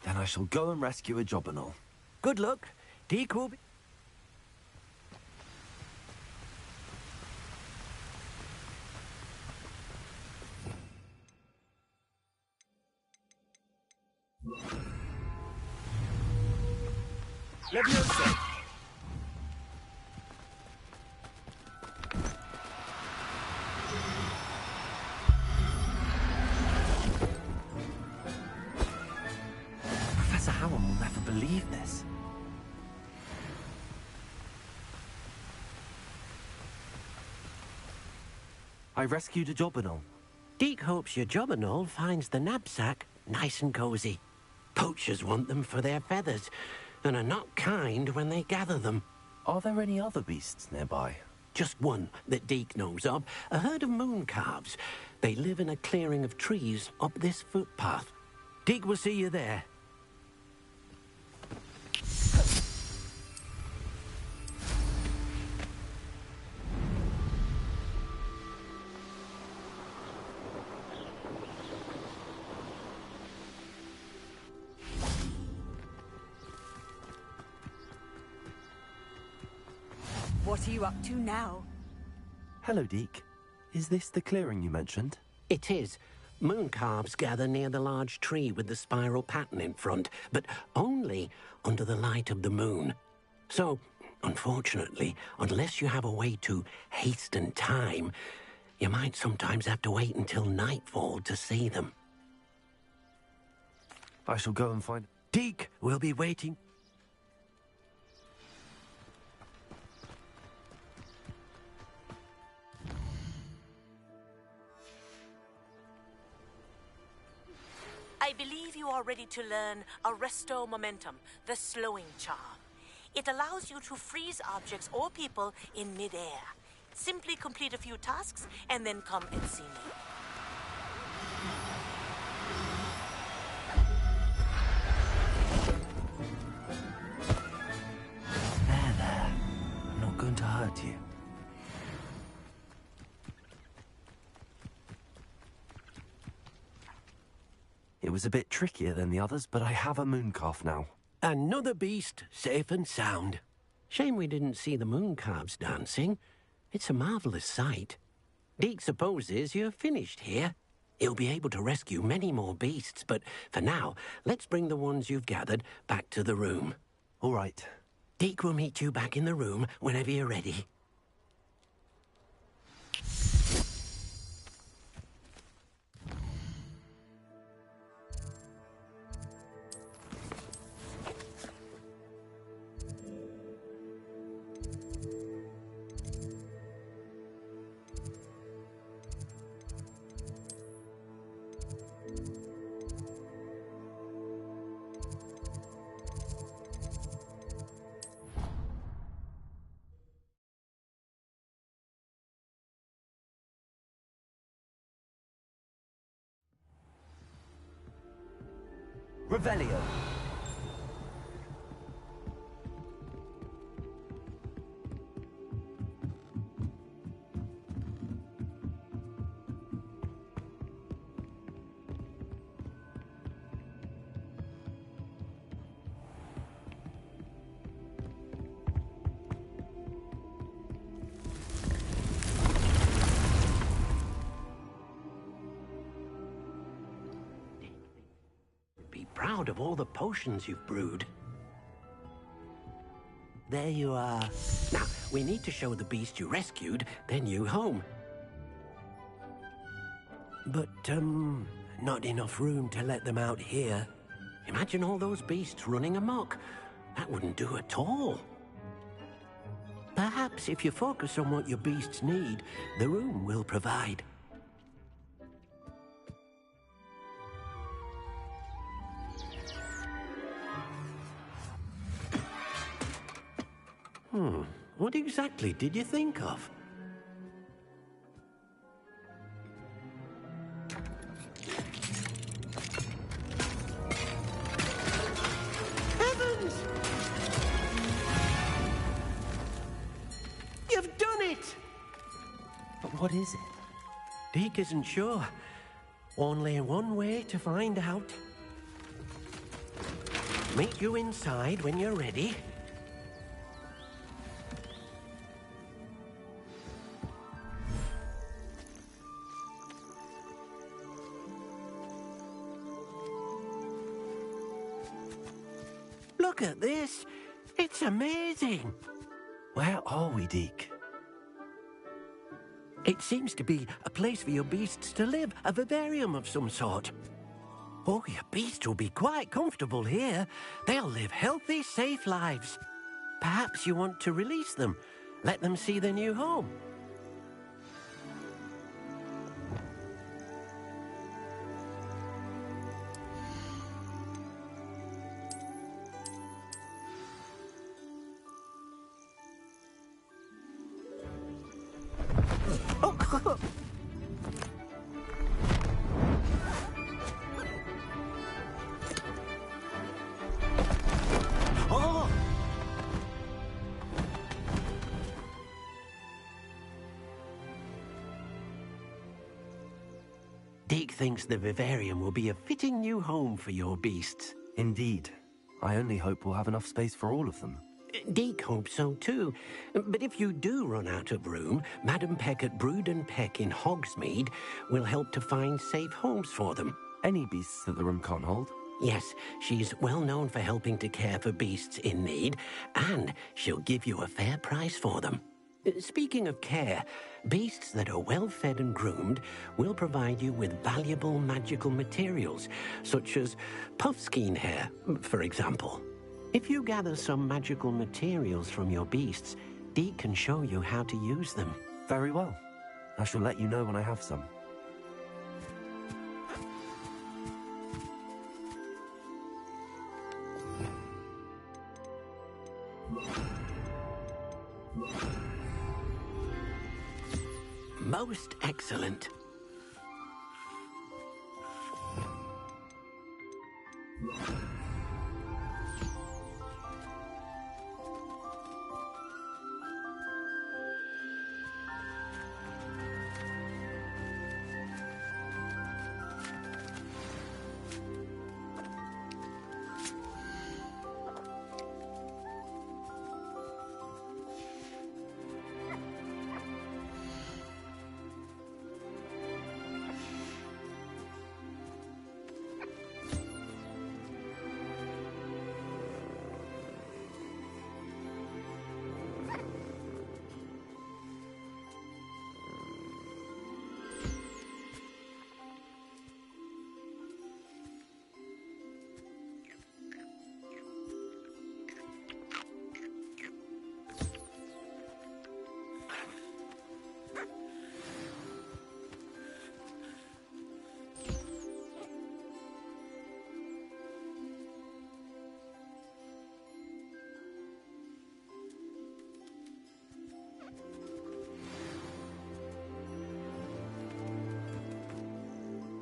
Then I shall go and rescue a jobberknoll. Good luck. Deke will be... Levioso! Professor Howard will never believe this. I rescued a jobberknoll. Deke hopes your jobberknoll finds the knapsack nice and cozy. Poachers want them for their feathers, and are not kind when they gather them. Are there any other beasts nearby? Just one that Deke knows of, a herd of moon calves. They live in a clearing of trees up this footpath. Deke will see you there. What are you up to now? Hello, Deke. Is this the clearing you mentioned? It is. Moon calves gather near the large tree with the spiral pattern in front, but only under the light of the moon. So, unfortunately, unless you have a way to hasten time, you might sometimes have to wait until nightfall to see them. I shall go and find... Deke will be waiting. I believe you are ready to learn Arresto Momentum, the slowing charm. It allows you to freeze objects or people in mid-air. Simply complete a few tasks and then come and see me. There. I'm not going to hurt you. It was a bit trickier than the others, but I have a mooncalf now. Another beast, safe and sound. Shame we didn't see the mooncalves dancing. It's a marvelous sight. Deke supposes you're finished here. He'll be able to rescue many more beasts, but for now, let's bring the ones you've gathered back to the room. All right. Deke will meet you back in the room whenever you're ready. Revelio. Proud of all the potions you've brewed. There you are. Now, we need to show the beast you rescued their new home. But, not enough room to let them out here. Imagine all those beasts running amok. That wouldn't do at all. Perhaps if you focus on what your beasts need, the room will provide. What exactly did you think of? Heavens! You've done it! But what is it? Deke isn't sure. Only one way to find out. Meet you inside when you're ready. Look at this. It's amazing. Where are we, Deke? It seems to be a place for your beasts to live, a vivarium of some sort. Oh, your beasts will be quite comfortable here. They'll live healthy, safe lives. Perhaps you want to release them, let them see their new home. Deke thinks the vivarium will be a fitting new home for your beasts. Indeed. I only hope we'll have enough space for all of them. Deke hopes so too. But if you do run out of room, Madam Peck at Brood and Peck in Hogsmeade will help to find safe homes for them. Any beasts that the room can't hold? Yes, she's well known for helping to care for beasts in need, and she'll give you a fair price for them. Speaking of care, beasts that are well fed and groomed will provide you with valuable magical materials, such as puffskein hair, for example. If you gather some magical materials from your beasts, Deke can show you how to use them. Very well. I shall let you know when I have some. Most excellent.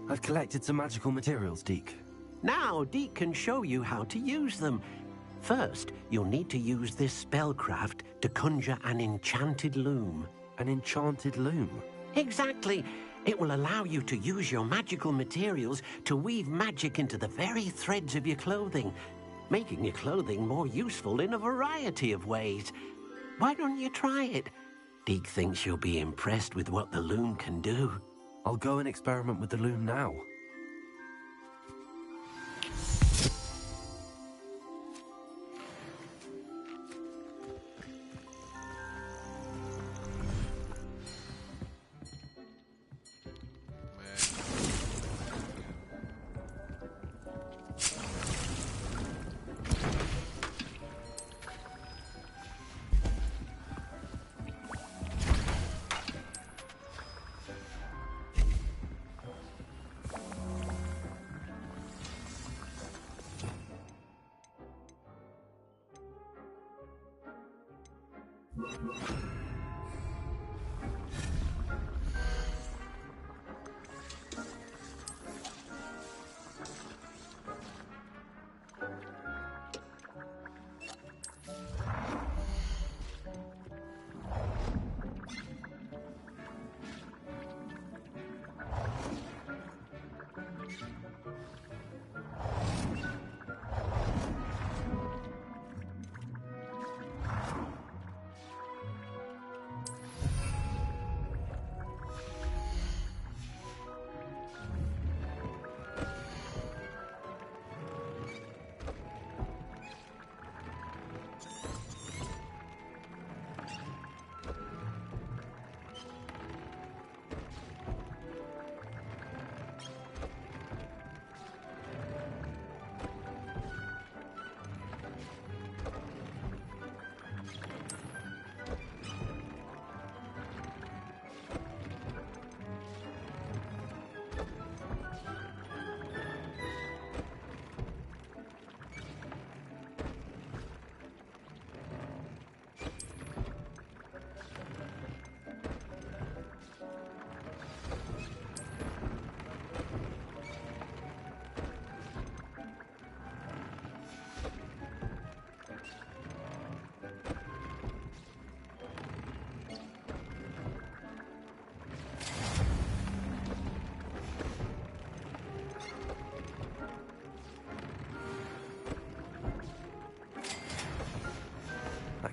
I've collected some magical materials, Deke. Now Deke can show you how to use them. First, you'll need to use this spellcraft to conjure an enchanted loom. An enchanted loom? Exactly. It will allow you to use your magical materials to weave magic into the very threads of your clothing, making your clothing more useful in a variety of ways. Why don't you try it? Deke thinks you'll be impressed with what the loom can do. I'll go and experiment with the loom now.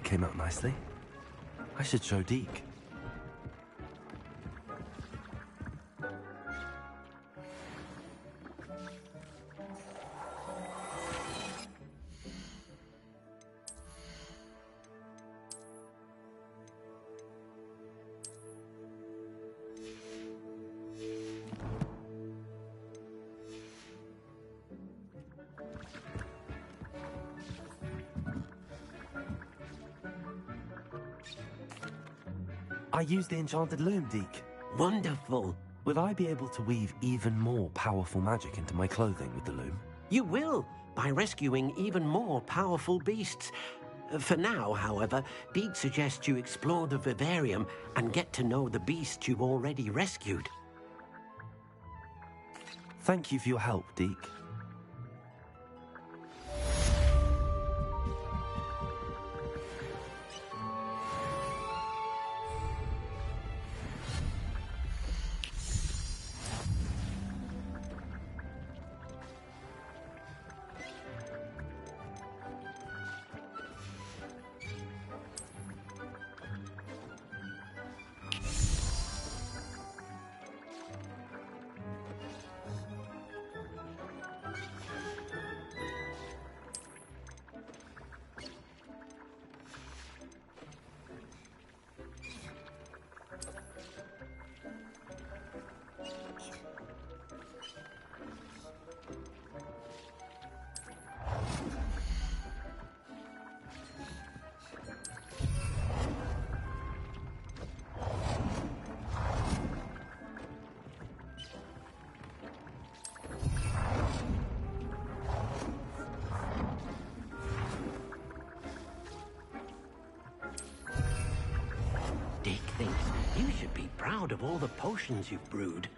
Came out nicely. I should show Deke. I used the enchanted loom, Deke. Wonderful. Will I be able to weave even more powerful magic into my clothing with the loom? You will, by rescuing even more powerful beasts. For now, however, Deke suggests you explore the vivarium and get to know the beasts you've already rescued. Thank you for your help, Deke. Deke thinks you should be proud of all the potions you've brewed.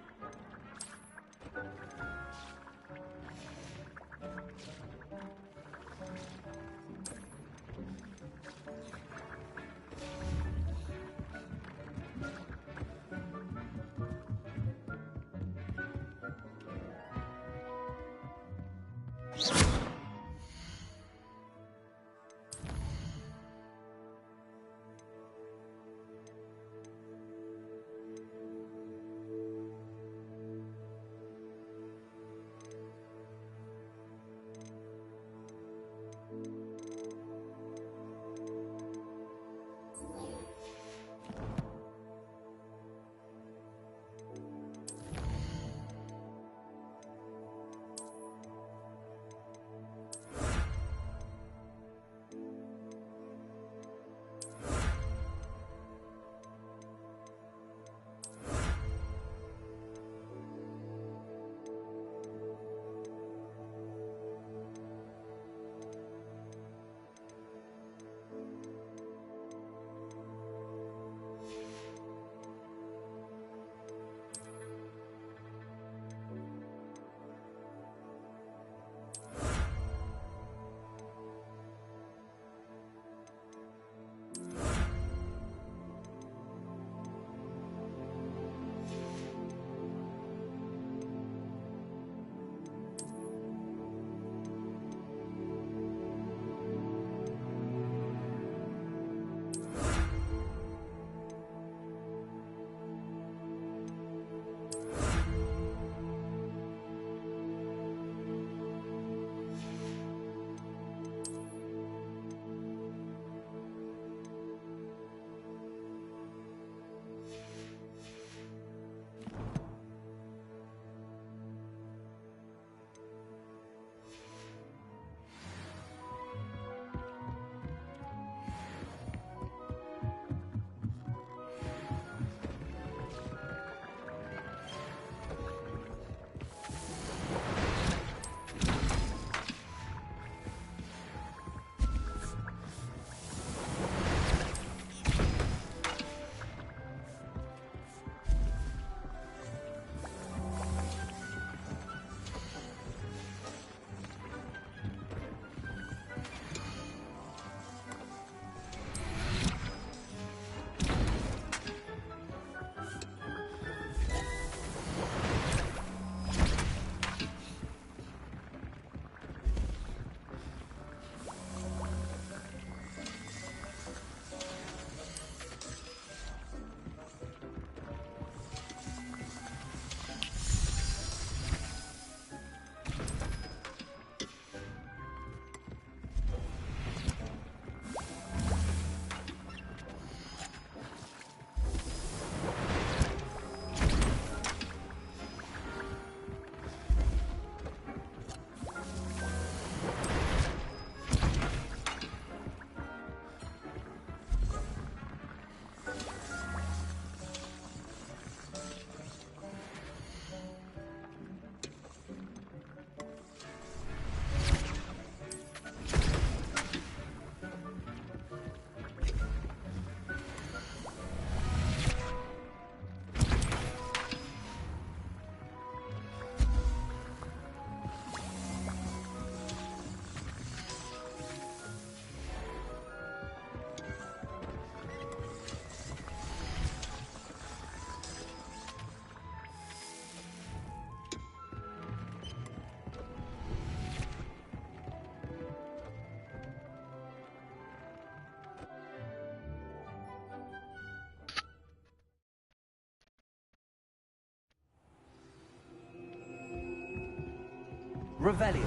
Revelio.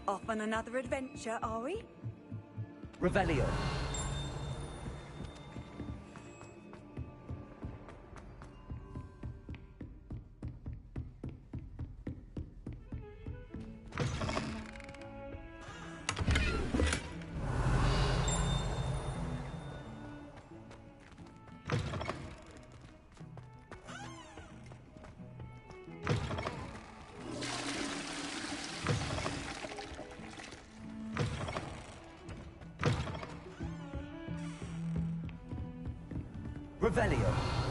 Off on another adventure, are we? Revelio. Revelio.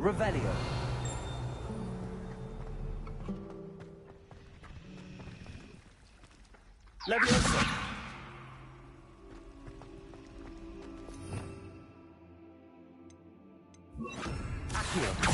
Revelio. Leviosa. Accio.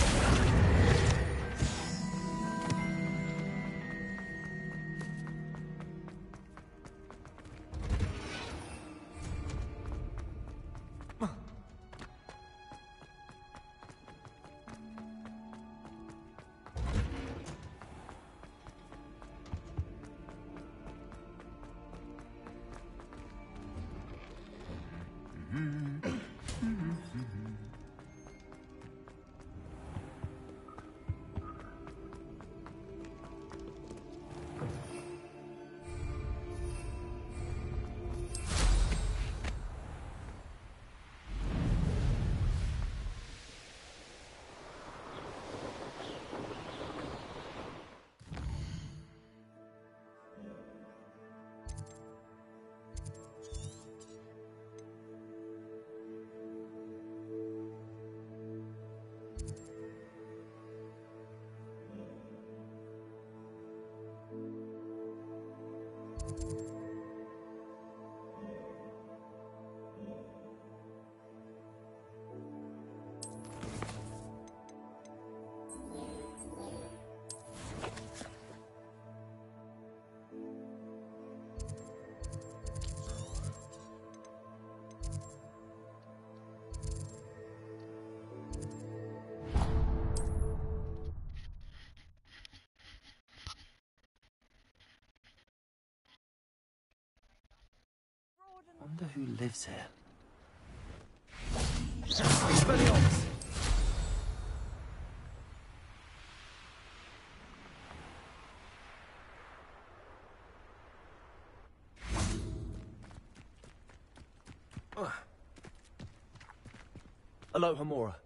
Wonder who lives here. Expelliarmus! Aloha Mora.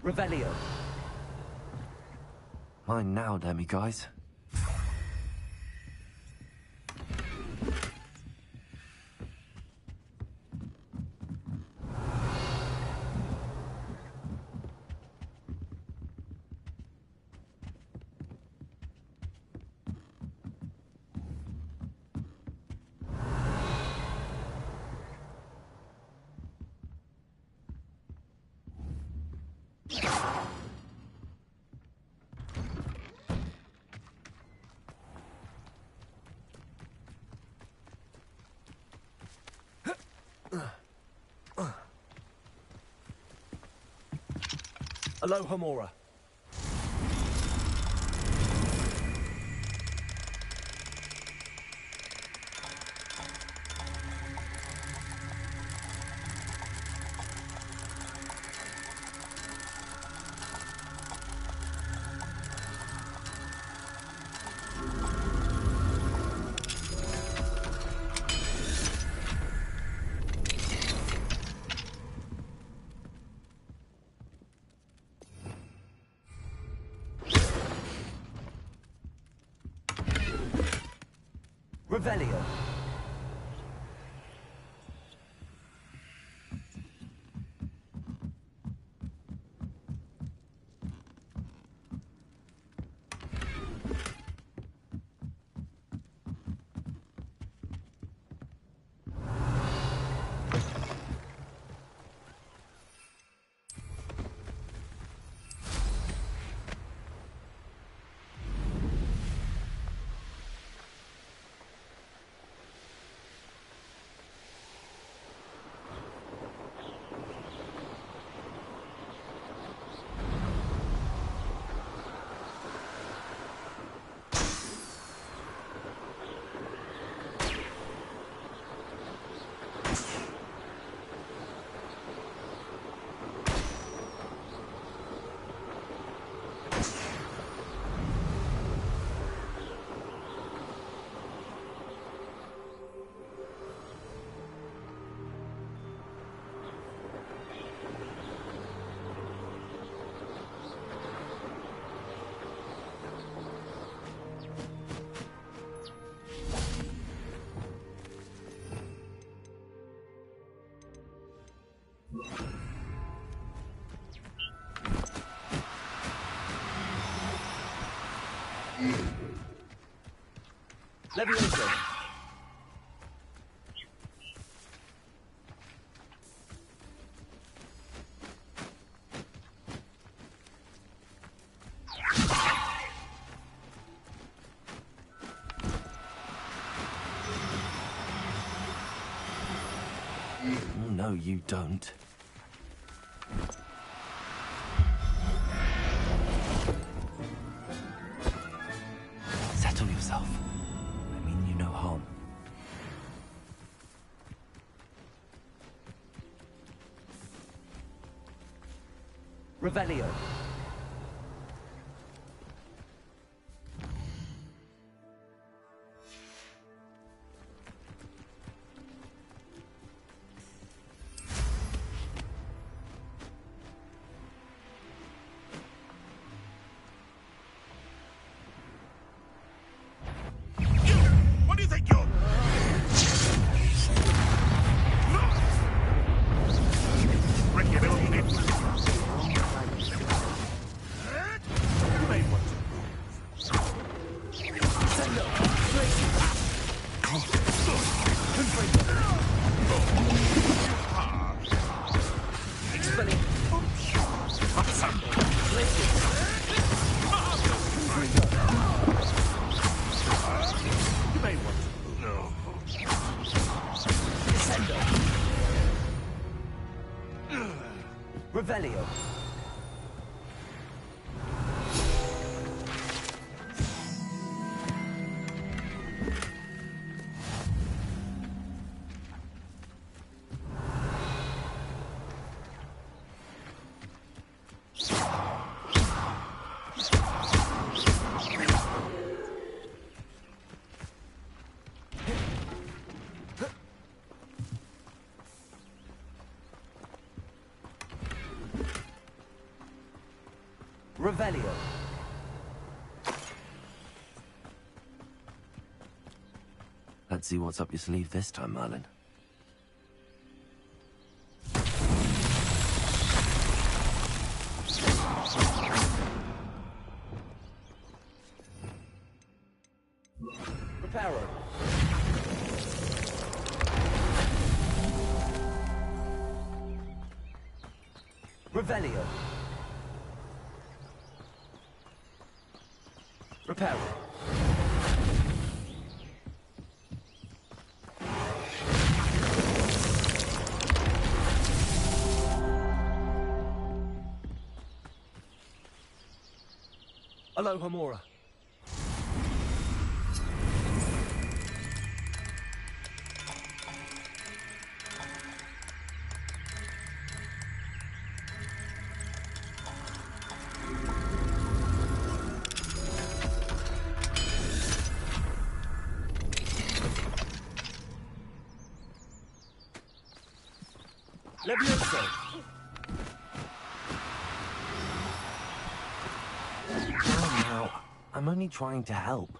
Revelio. Mine now, Demi guys. Aloha Mora. Revelio. Levioso. Oh, no, you don't. Settle yourself. I mean you no harm. Revelio. What do you think you're... Ricky, a little bit. You may want to. Send up. Expelling. You may want to. No. Revelio. Revelio. Let's see what's up your sleeve this time, Merlin. Reparo. Revelio. Reparo. Aloha Mora. Levioso. Oh, now, I'm only trying to help.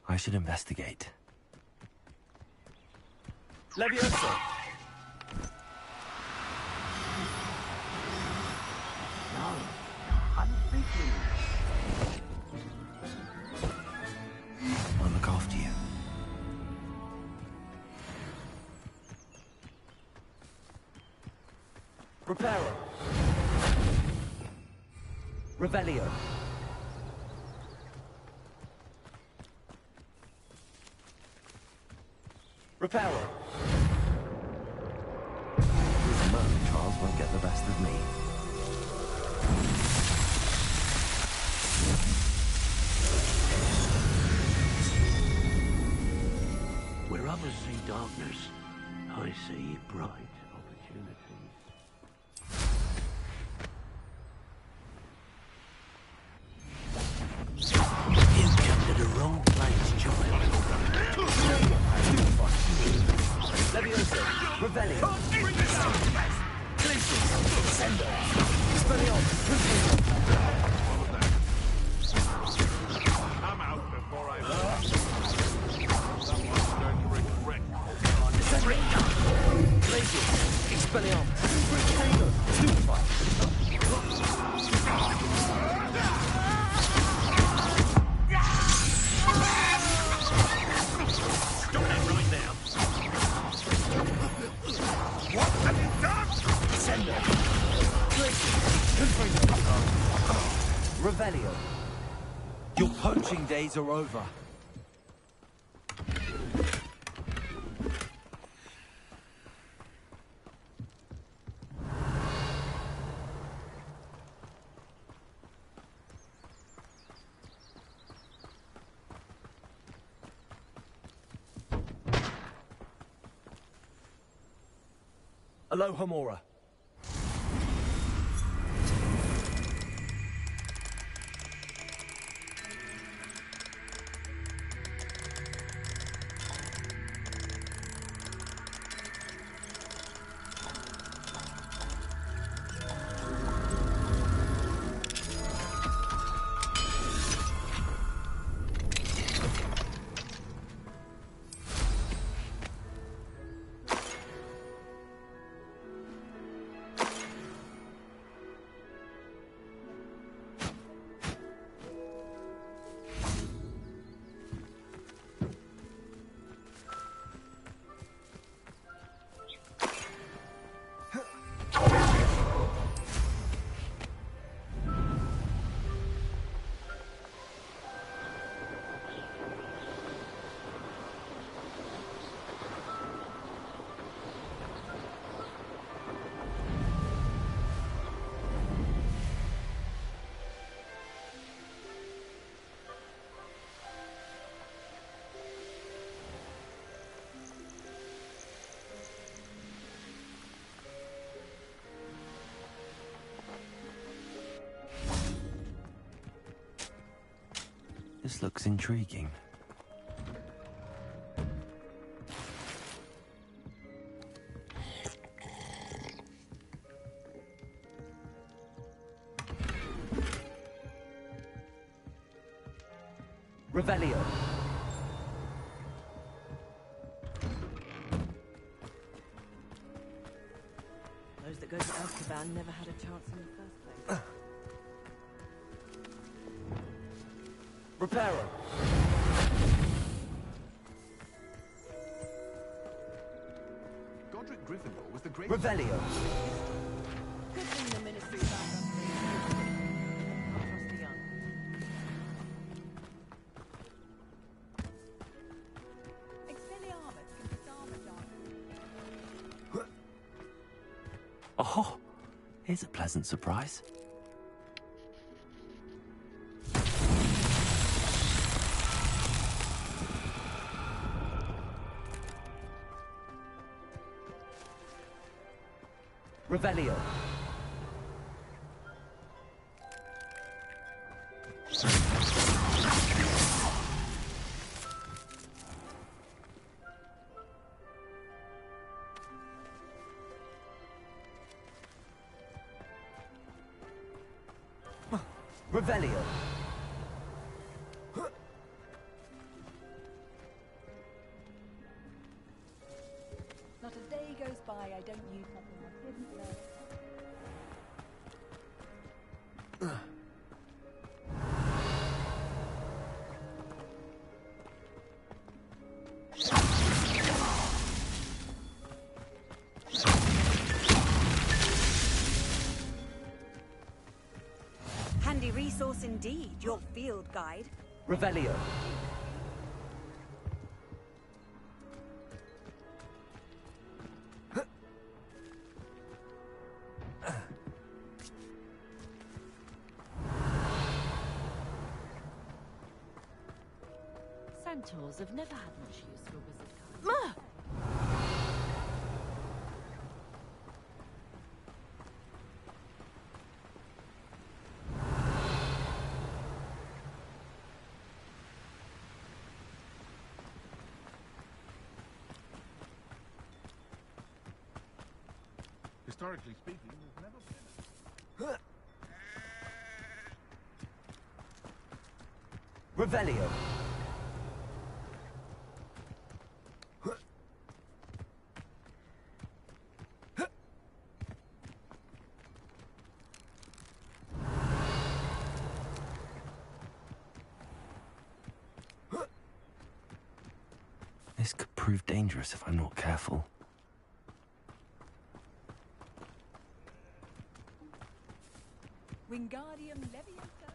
I should investigate. Levioso! No, I'm thinking. I'll look after you. Reparo! Revelio! Reparo! This man, Charles, won't get the best of me. Where others see darkness, I see bright opportunities. You've come to the wrong place, child. Levioso! Revelio! Glacius! Sendo! Expelliarmus! I'm out before I learn. Someone's going to regret. Glacius! Expelliarmus! Stop that right now. What have you done? Sendo! Revelio! Your poaching days are over. Aloha Mora. This looks intriguing. Revelio. Those that go to Azkaban never had a chance in the first place. Reparo. Gryffindor was the great Revelio. Good thing the Ministry back up. Can't trust the young. Expelliarmus can disarm a dark. Oh, here's a pleasant surprise. Revelio. Revelio. Not a day goes by I don't use something I didn't know. Handy resource indeed, your field guide. Revelio. Centaurs have never had much use for a wizard card. Historically speaking, there's never been Revelio. This could prove dangerous if I'm not careful. Wingardium Leviosa.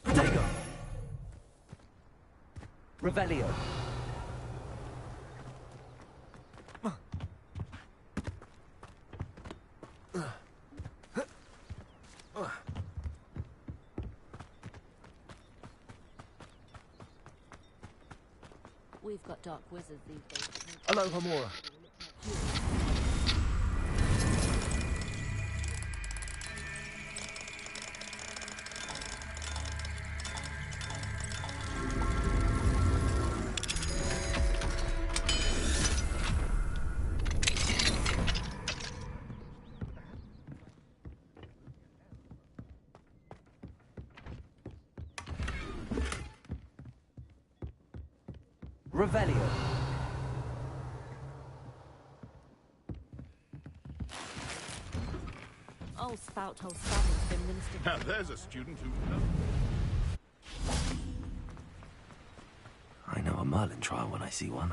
Protego. Revelio. We've got dark wizards these days. Hello, Hamura. Revelio. Old spout hole Spavin's been minister. Now there's a student who... I know a Merlin trial when I see one.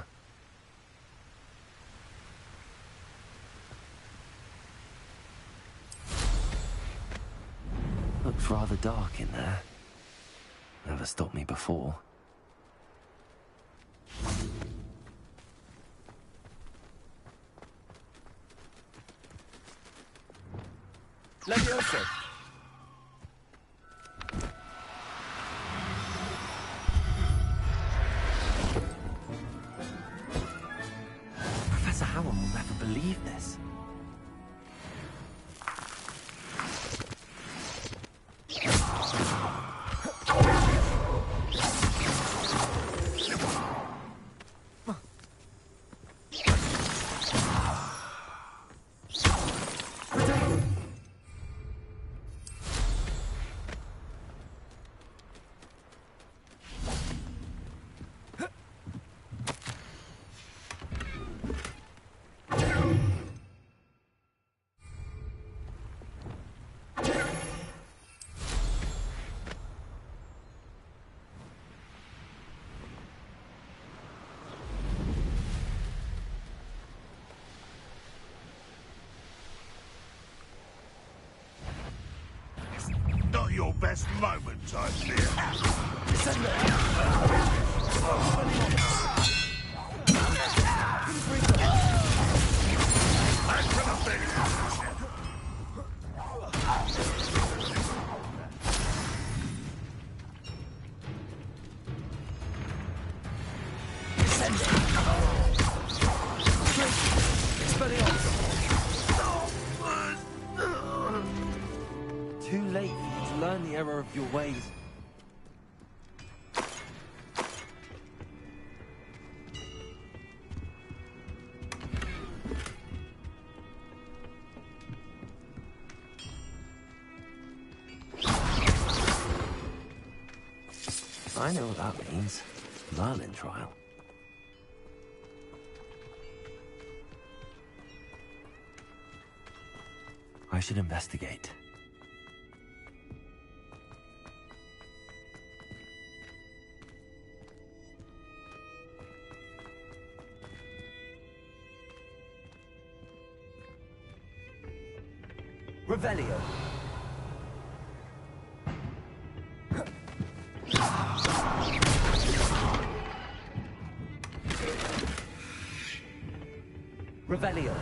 Looks rather dark in there. Never stopped me before. Leviosa. Professor Howell will never believe this. best moment, I fear. Too late for you to learn the error of your ways. I know what that means. Merlin trial. I should investigate. Revelio. Revelio.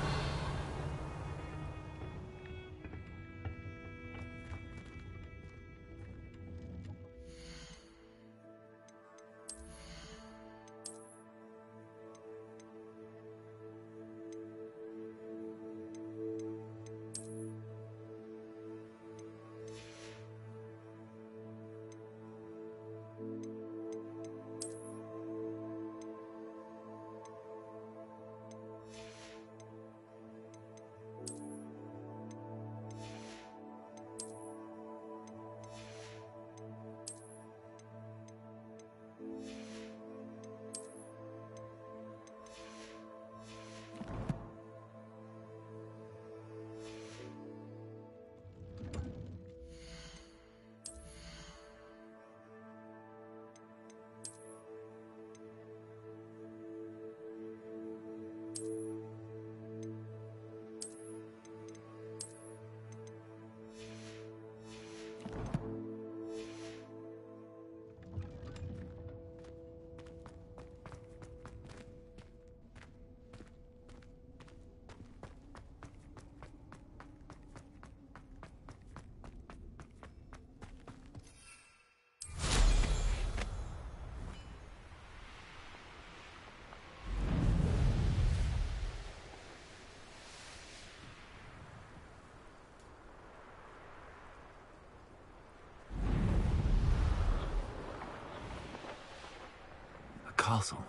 Castle.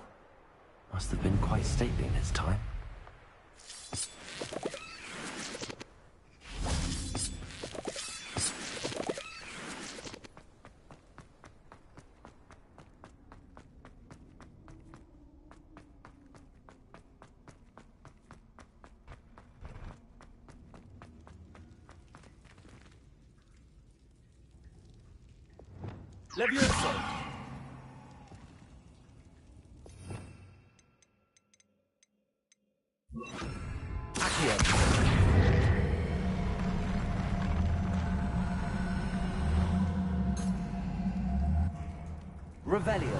Must have been quite stately in its time. Levioso! Revelio.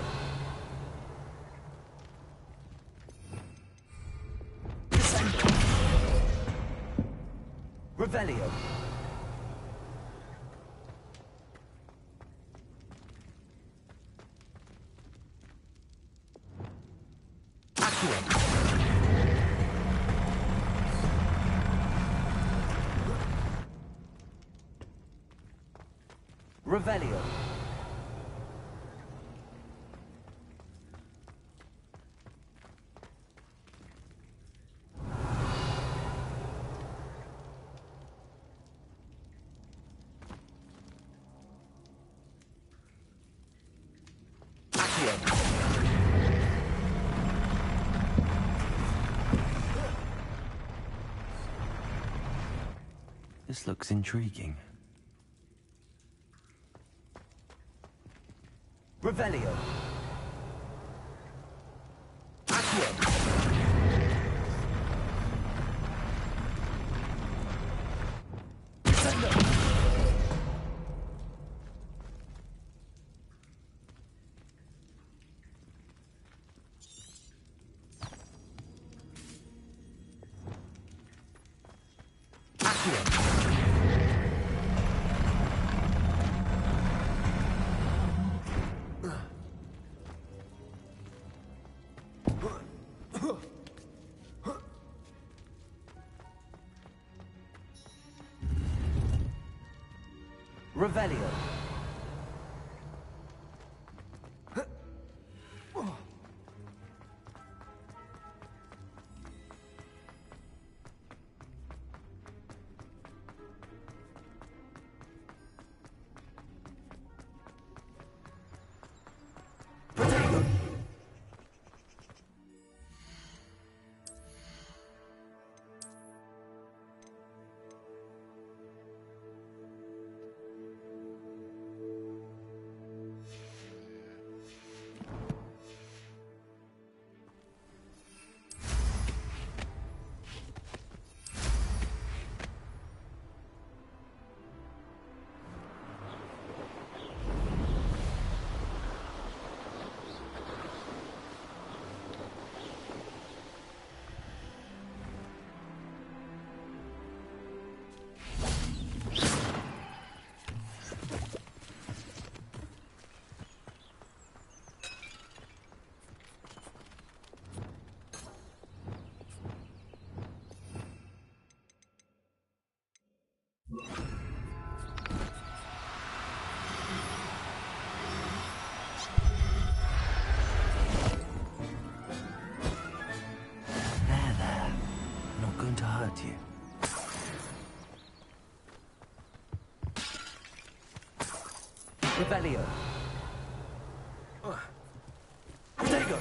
Revelio. Revelio. This looks intriguing. Revelio. Revelio. To hurt you. Revelio. Protego.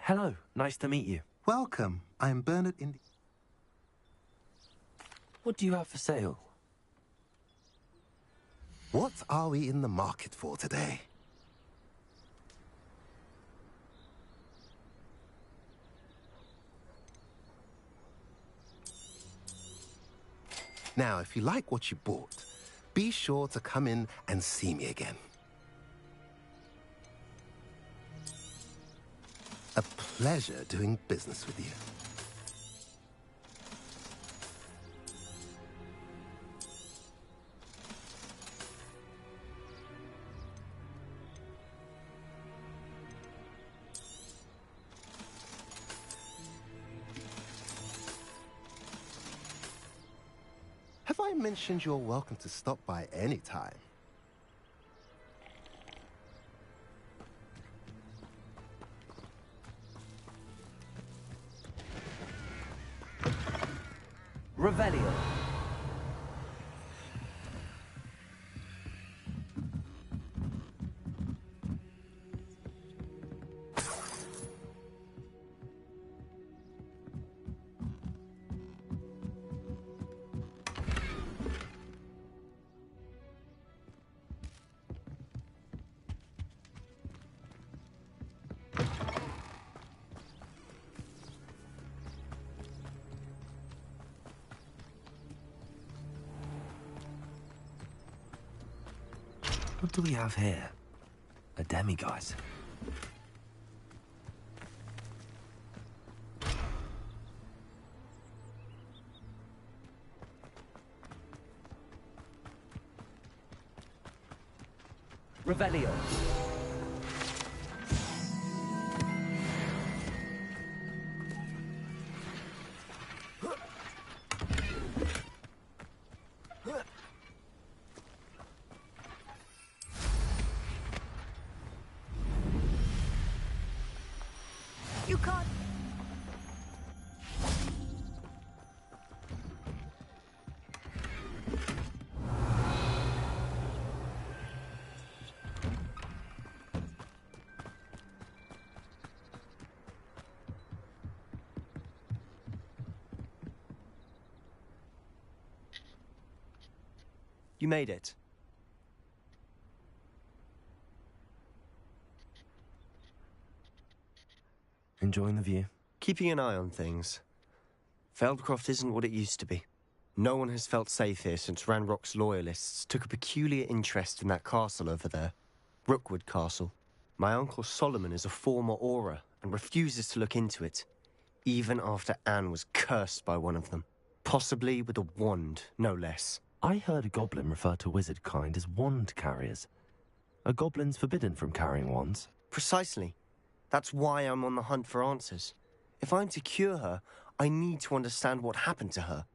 Hello, nice to meet you. Welcome. I'm Bernard What do you have for sale? What are we in the market for today? Now, if you like what you bought, be sure to come in and see me again. A pleasure doing business with you. Have I mentioned you're welcome to stop by any time? Revelio. What do we have here? A demiguise. Revelio. You can't... You made it. Enjoying the view? Keeping an eye on things. Feldcroft isn't what it used to be. No one has felt safe here since Ranrock's loyalists took a peculiar interest in that castle over there. Rookwood Castle. My uncle Solomon is a former Auror and refuses to look into it, even after Anne was cursed by one of them. Possibly with a wand, no less. I heard a goblin refer to wizard kind as wand carriers. Are goblins forbidden from carrying wands? Precisely. That's why I'm on the hunt for answers. If I'm to cure her, I need to understand what happened to her.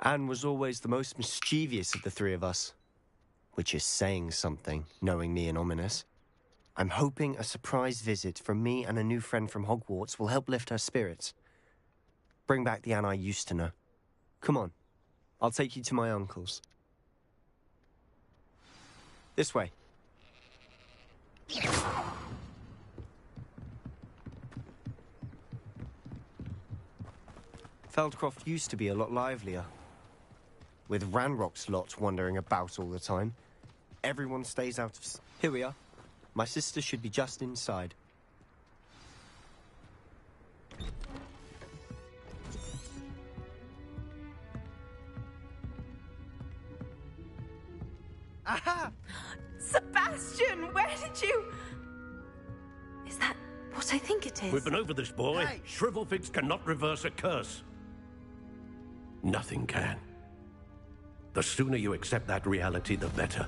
Anne was always the most mischievous of the three of us. Which is saying something, knowing me and Ominous. I'm hoping a surprise visit from me and a new friend from Hogwarts will help lift her spirits. Bring back the Anne I used to know. Come on, I'll take you to my uncle's. This way. Feldcroft used to be a lot livelier. With Ranrock's lot wandering about all the time, everyone stays out of... Here we are. My sister should be just inside. Aha! Sebastian, where did you... Is that what I think it is? We've been over this, boy. Hey. Shrivelfigs cannot reverse a curse. Nothing can. The sooner you accept that reality, the better.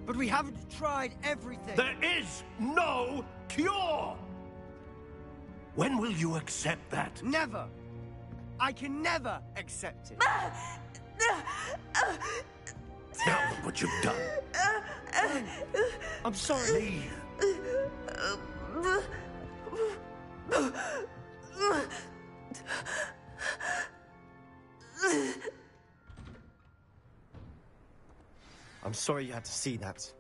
But we haven't tried everything. There is no cure! When will you accept that? Never. I can never accept it. Now look what you've done. I'm sorry. I'm sorry you had to see that.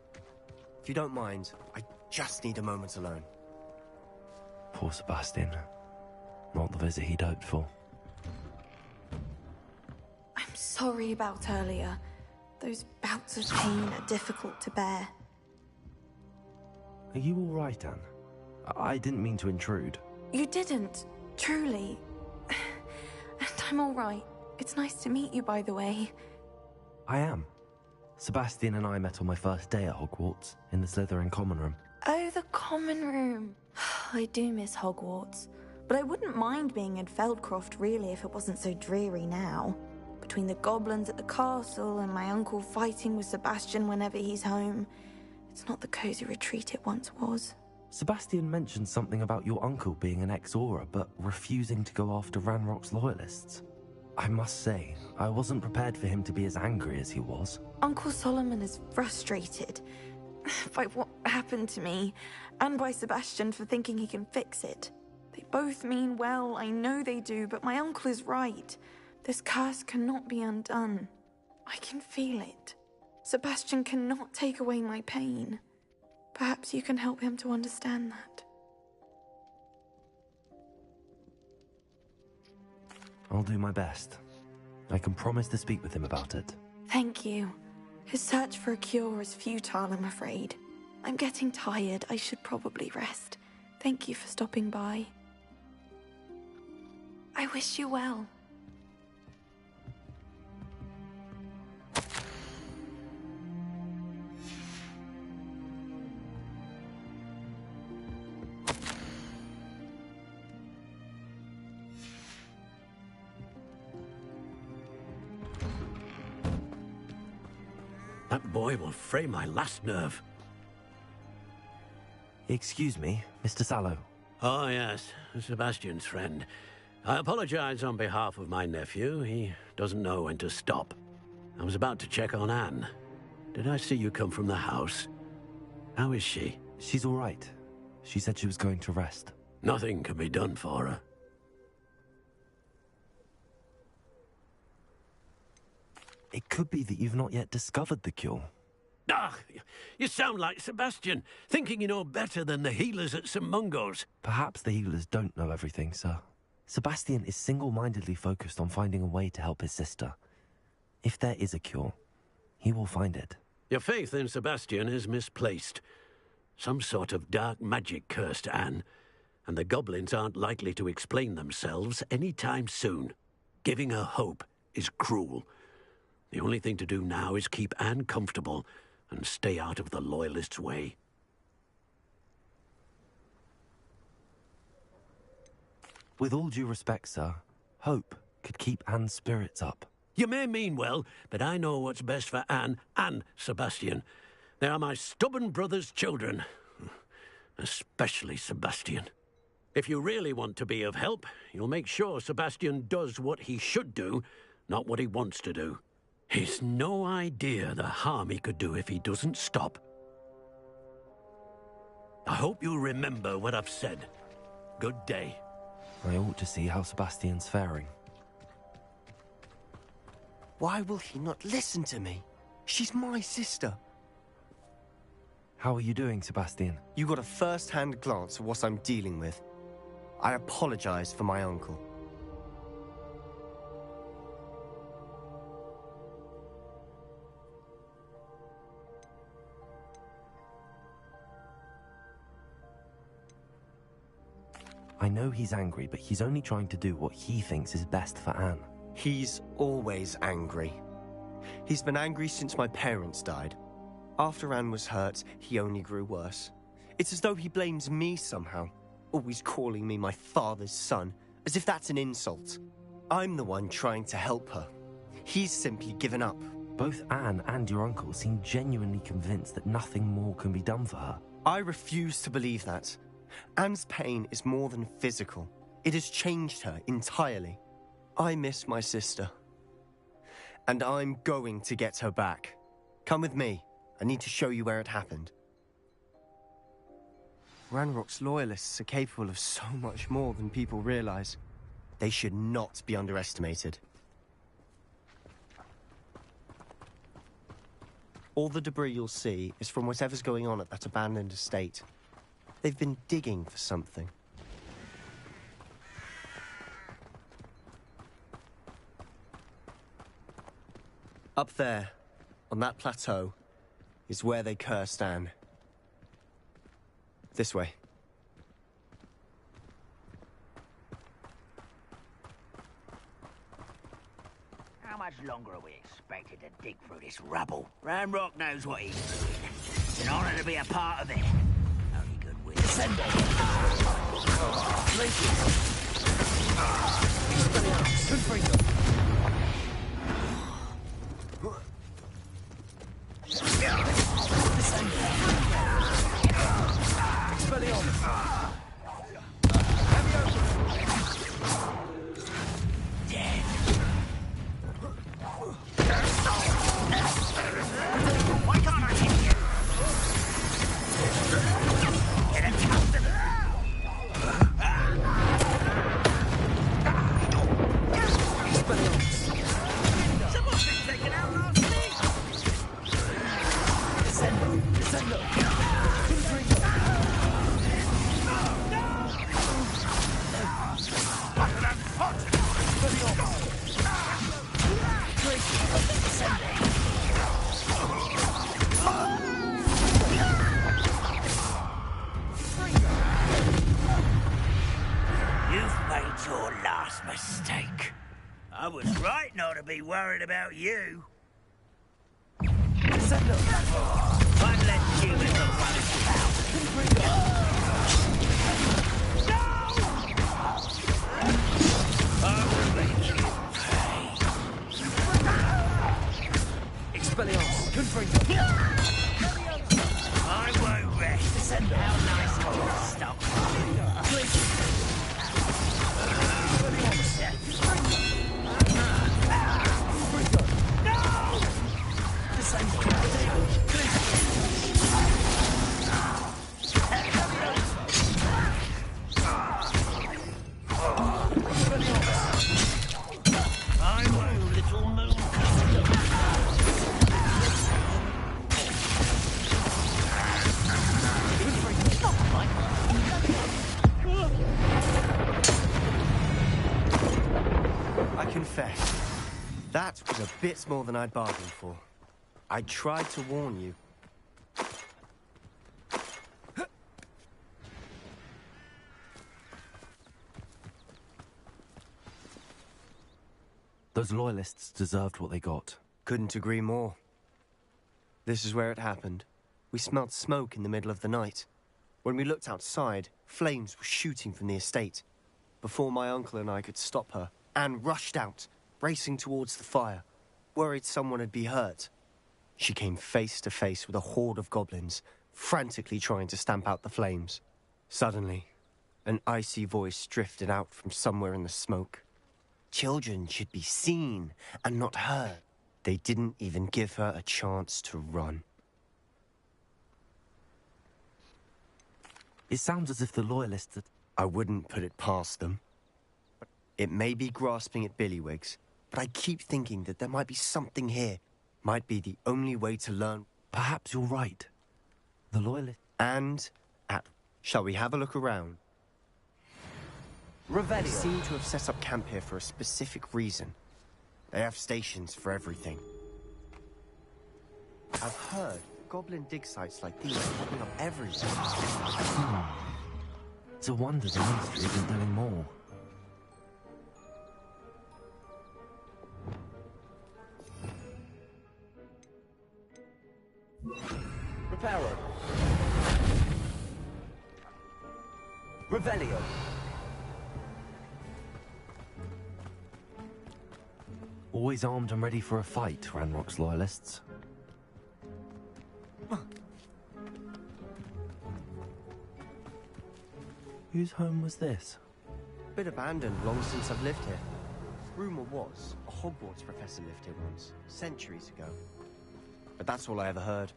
If you don't mind, I just need a moment alone. Poor Sebastian. Not the visit he'd hoped for. I'm sorry about earlier. Those bouts of pain are difficult to bear. Are you all right, Anne? I didn't mean to intrude. You didn't, truly. And I'm all right. It's nice to meet you, by the way. I am. Sebastian and I met on my first day at Hogwarts, in the Slytherin common room. Oh, the common room. I do miss Hogwarts. But I wouldn't mind being in Feldcroft, really, if it wasn't so dreary now. Between the goblins at the castle and my uncle fighting with Sebastian whenever he's home, it's not the cozy retreat it once was. Sebastian mentioned something about your uncle being an ex-Auror, but refusing to go after Ranrock's loyalists. I must say, I wasn't prepared for him to be as angry as he was. Uncle Solomon is frustrated by what happened to me, and by Sebastian for thinking he can fix it. They both mean well, I know they do, but my uncle is right. This curse cannot be undone. I can feel it. Sebastian cannot take away my pain. Perhaps you can help him to understand that. I'll do my best. I can promise to speak with him about it. Thank you. His search for a cure is futile, I'm afraid. I'm getting tired. I should probably rest. Thank you for stopping by. I wish you well. That boy will fray my last nerve. Excuse me, Mr. Sallow. Oh, yes, Sebastian's friend. I apologize on behalf of my nephew. He doesn't know when to stop. I was about to check on Anne. Did I see you come from the house? How is she? She's all right. She said she was going to rest. Nothing can be done for her. It could be that you've not yet discovered the cure. Ah, you sound like Sebastian, thinking you know better than the healers at St. Mungo's. Perhaps the healers don't know everything, sir. Sebastian is single-mindedly focused on finding a way to help his sister. If there is a cure, he will find it. Your faith in Sebastian is misplaced. Some sort of dark magic cursed Anne, and the goblins aren't likely to explain themselves anytime soon. Giving her hope is cruel. The only thing to do now is keep Anne comfortable and stay out of the Loyalists' way. With all due respect, sir, hope could keep Anne's spirits up. You may mean well, but I know what's best for Anne and Sebastian. They are my stubborn brother's children. Especially Sebastian. If you really want to be of help, you'll make sure Sebastian does what he should do, not what he wants to do. He's no idea the harm he could do if he doesn't stop. I hope you'll remember what I've said. Good day. I ought to see how Sebastian's faring. Why will he not listen to me? She's my sister. How are you doing, Sebastian? You got a first-hand glance at what I'm dealing with. I apologize for my uncle. I know he's angry, but he's only trying to do what he thinks is best for Anne. He's always angry. He's been angry since my parents died. After Anne was hurt, he only grew worse. It's as though he blames me somehow, always calling me my father's son, as if that's an insult. I'm the one trying to help her. He's simply given up. Both Anne and your uncle seem genuinely convinced that nothing more can be done for her. I refuse to believe that. Anne's pain is more than physical. It has changed her entirely. I miss my sister. And I'm going to get her back. Come with me. I need to show you where it happened. Ranrock's loyalists are capable of so much more than people realize. They should not be underestimated. All the debris you'll see is from whatever's going on at that abandoned estate. They've been digging for something. Up there, on that plateau, is where they cursed Anne. This way. How much longer are we expected to dig through this rubble? Ranrock knows what he's doing. It's an honor to be a part of it. Only good with Assemble! I was right not to be worried about you. I'd let you in the I will make you pay. Expelliarmus, Confringo. I won't rest. How nice of you to stop. I confess, that was a bit more than I'd bargained for. I tried to warn you. Those loyalists deserved what they got. Couldn't agree more. This is where it happened. We smelled smoke in the middle of the night. When we looked outside, flames were shooting from the estate. Before my uncle and I could stop her, Anne rushed out, racing towards the fire, worried someone had been hurt. She came face to face with a horde of goblins, frantically trying to stamp out the flames. Suddenly, an icy voice drifted out from somewhere in the smoke. Children should be seen and not heard. They didn't even give her a chance to run. It sounds as if the loyalists had... I wouldn't put it past them. It may be grasping at Billywigs, but I keep thinking that there might be something here. Might be the only way to learn. Perhaps you're right. The loyalists... And shall we have a look around? They seem to have set up camp here for a specific reason. They have stations for everything. I've heard goblin dig sites like these popping up everywhere. It's a wonder the Ministry isn't doing more. Reparo. Revelio. Always armed and ready for a fight, Ranrock's loyalists. Whose home was this? Bit abandoned long since I've lived here. Rumour was, a Hogwarts professor lived here once, centuries ago. But that's all I ever heard.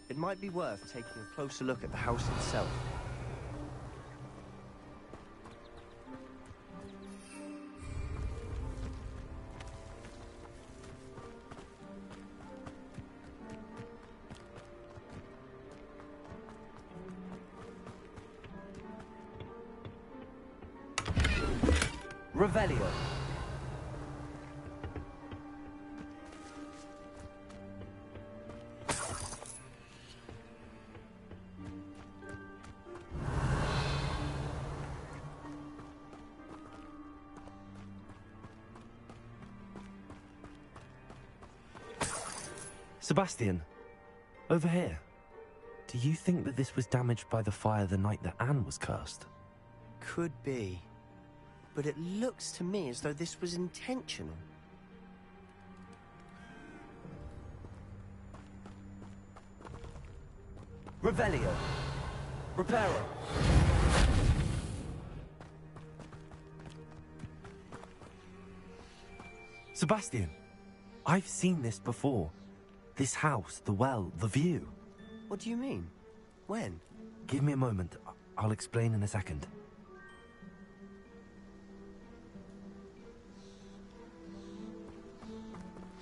It might be worth taking a closer look at the house itself. Revelio. Sebastian, over here. Do you think that this was damaged by the fire the night that Anne was cursed? Could be. But it looks to me as though this was intentional. Revelio. Reparo. Sebastian, I've seen this before. This house, the well, the view. What do you mean? When? Give me a moment. I'll explain in a second.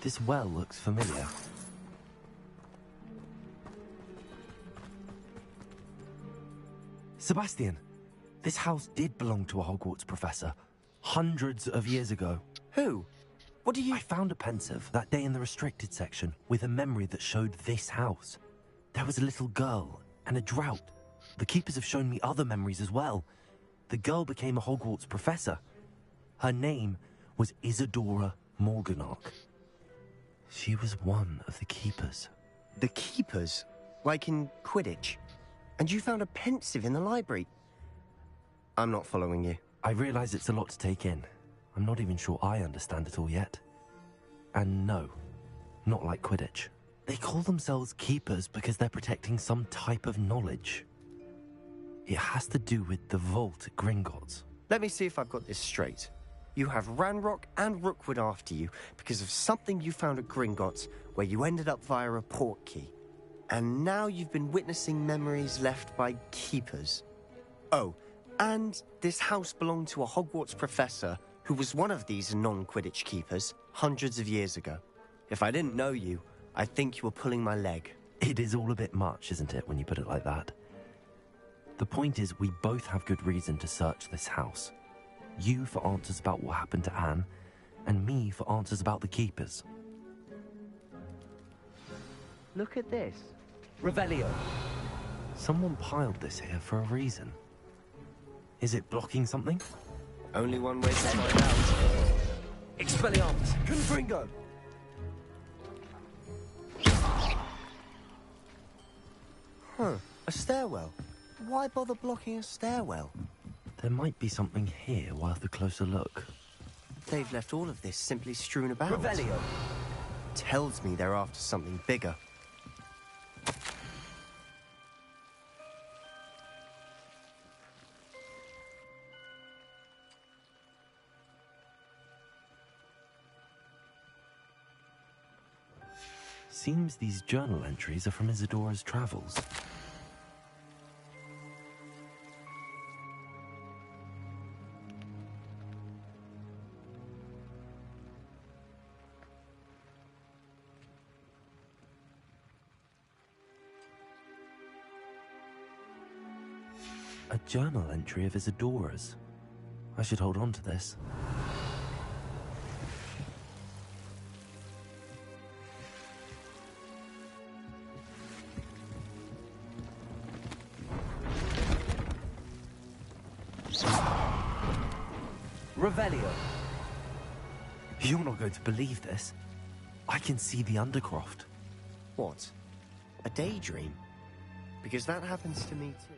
This well looks familiar. Sebastian, this house did belong to a Hogwarts professor, hundreds of years ago. Who? What do you... I found a pensive that day in the restricted section with a memory that showed this house. There was a little girl and a drought. The keepers have shown me other memories as well. The girl became a Hogwarts professor. Her name was Isadora Morganach. She was one of the keepers. The keepers? Like in Quidditch? And you found a pensive in the library? I'm not following you. I realize it's a lot to take in. I'm not even sure I understand it all yet. And no, not like Quidditch. They call themselves keepers because they're protecting some type of knowledge. It has to do with the vault at Gringotts. Let me see if I've got this straight. You have Ranrock and Rookwood after you because of something you found at Gringotts where you ended up via a portkey. And now you've been witnessing memories left by keepers. Oh, and this house belonged to a Hogwarts professor who was one of these non-Quidditch keepers hundreds of years ago. If I didn't know you, I think you were pulling my leg. It is all a bit much, isn't it, when you put it like that? The point is, we both have good reason to search this house. You for answers about what happened to Anne, and me for answers about the Keepers. Look at this. Revelio. Someone piled this here for a reason. Is it blocking something? Only one way to find out. Expelliarmus! Confringo! Huh. A stairwell? Why bother blocking a stairwell? There might be something here worth a closer look. They've left all of this simply strewn about. Revelio! Tells me they're after something bigger. Seems these journal entries are from Isadora's travels. A journal entry of Isadora's. I should hold on to this. Revelio. You're not going to believe this. I can see the Undercroft. What? A daydream? Because that happens to me too.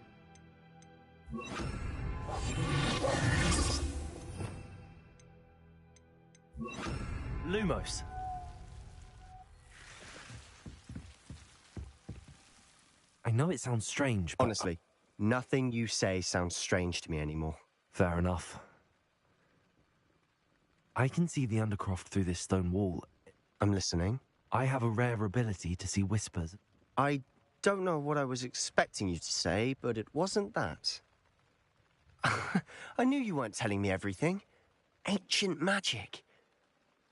Lumos. I know it sounds strange, but... Honestly, nothing you say sounds strange to me anymore. Fair enough. I can see the Undercroft through this stone wall. I'm listening. I have a rare ability to see whispers. I don't know what I was expecting you to say, but it wasn't that. I knew you weren't telling me everything. Ancient magic.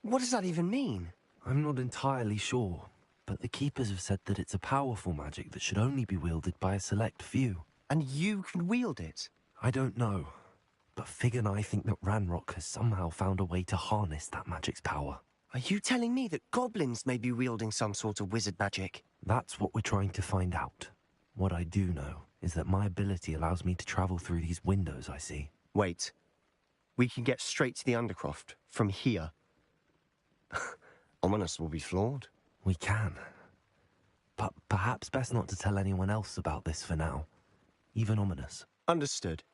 What does that even mean? I'm not entirely sure, but the Keepers have said that it's a powerful magic that should only be wielded by a select few. And you can wield it? I don't know, but Fig and I think that Ranrock has somehow found a way to harness that magic's power. Are you telling me that goblins may be wielding some sort of wizard magic? That's what we're trying to find out. What I do know is that my ability allows me to travel through these windows I see. Wait. We can get straight to the Undercroft from here. Ominous will be flawed. We can. But perhaps best not to tell anyone else about this for now. Even Ominous. Understood.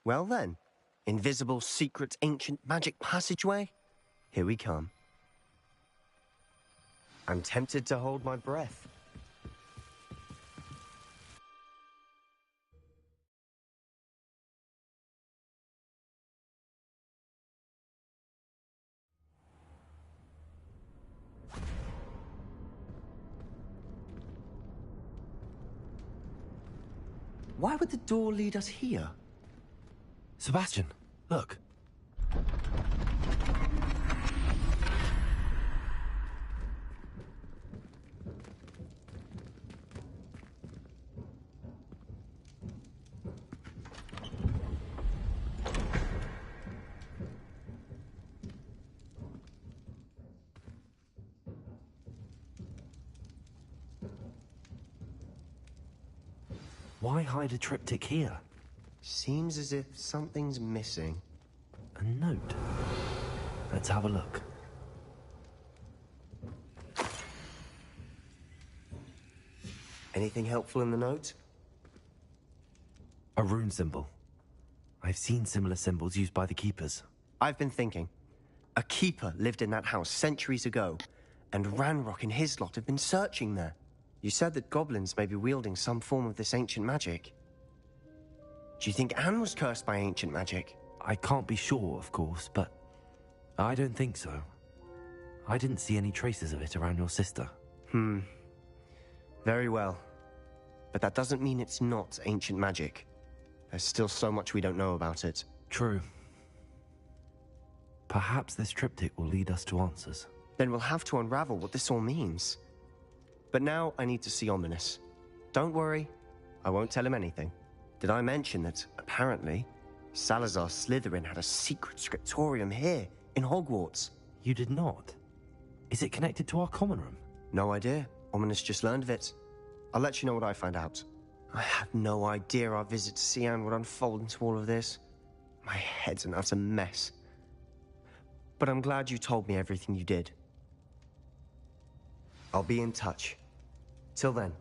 Well then, invisible, secret, ancient magic passageway? Here we come. I'm tempted to hold my breath. Why would the door lead us here? Sebastian, look. Why hide a triptych here? Seems as if something's missing. A note. Let's have a look. Anything helpful in the note? A rune symbol. I've seen similar symbols used by the Keepers. I've been thinking. A Keeper lived in that house centuries ago, and Ranrock and his lot have been searching there. You said that goblins may be wielding some form of this ancient magic. Do you think Anne was cursed by ancient magic? I can't be sure, of course, but I don't think so. I didn't see any traces of it around your sister. Very well. But that doesn't mean it's not ancient magic. There's still so much we don't know about it. True. Perhaps this triptych will lead us to answers. Then we'll have to unravel what this all means. But now I need to see Ominous. Don't worry, I won't tell him anything. Did I mention that, apparently, Salazar Slytherin had a secret scriptorium here in Hogwarts. You did not? Is it connected to our common room? No idea. Ominous just learned of it. I'll let you know what I find out. I had no idea our visit to Cian would unfold into all of this. My head's an utter mess. But I'm glad you told me everything you did. I'll be in touch. Till then.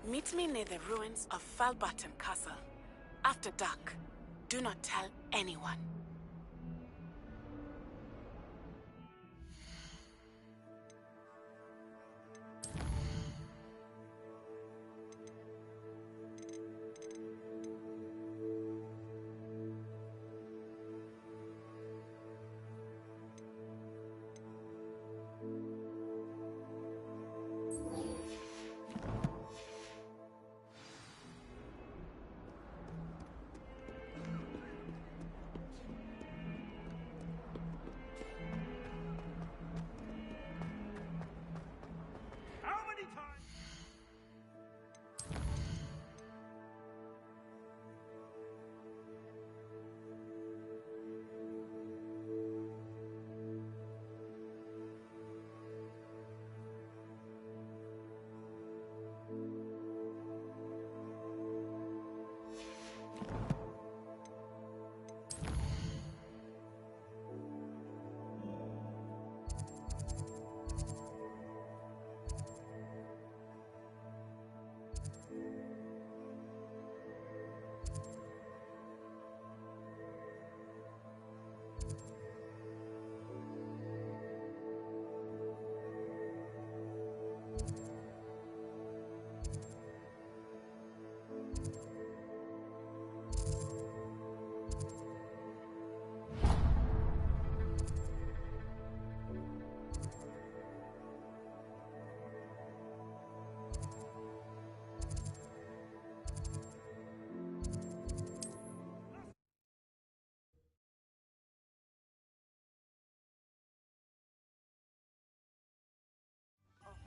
Meet me near the ruins of Falbaton Castle. After dark. Do not tell anyone.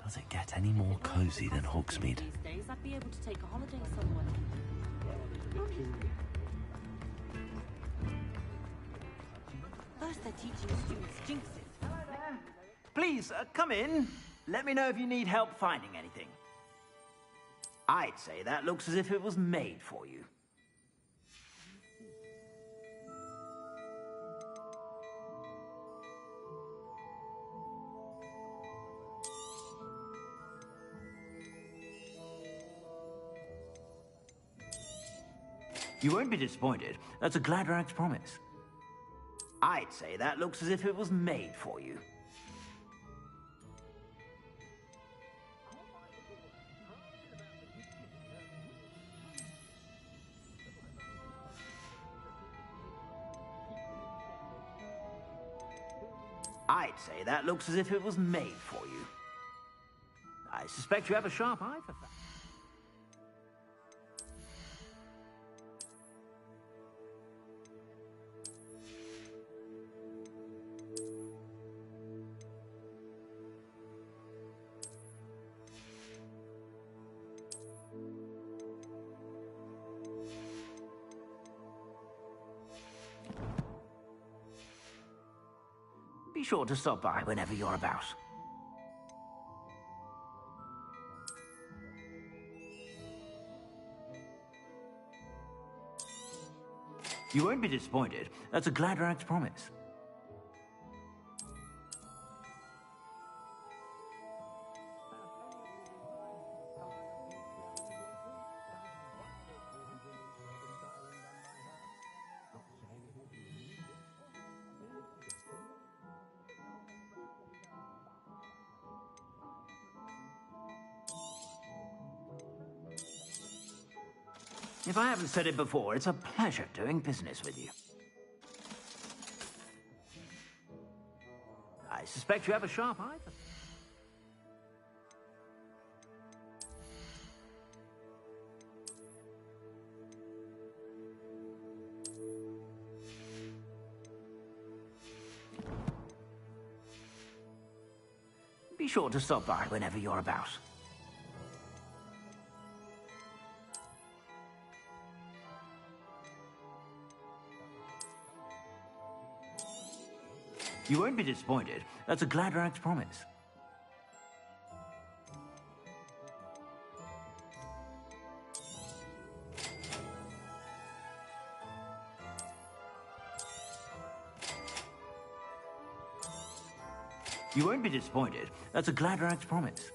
Does it get any more cozy than Hogsmeade? These days, I'd be able to take a holiday somewhere. First they're teaching students jinxes. Please, come in. Let me know if you need help finding anything. I'd say that looks as if it was made for you. You won't be disappointed. That's a Gladrag's promise. I'd say that looks as if it was made for you. I'd say that looks as if it was made for you. I suspect you have a sharp eye for that. Be sure to stop by whenever you're about. You won't be disappointed. That's a Gladrag's promise. If I haven't said it before, it's a pleasure doing business with you. suspect you have a sharp eye for... Be sure to stop by whenever you're about. You won't be disappointed. That's a Gladrag's promise. You won't be disappointed. That's a Gladrag's promise.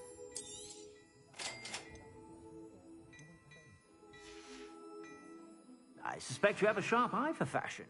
I suspect you have a sharp eye for fashion.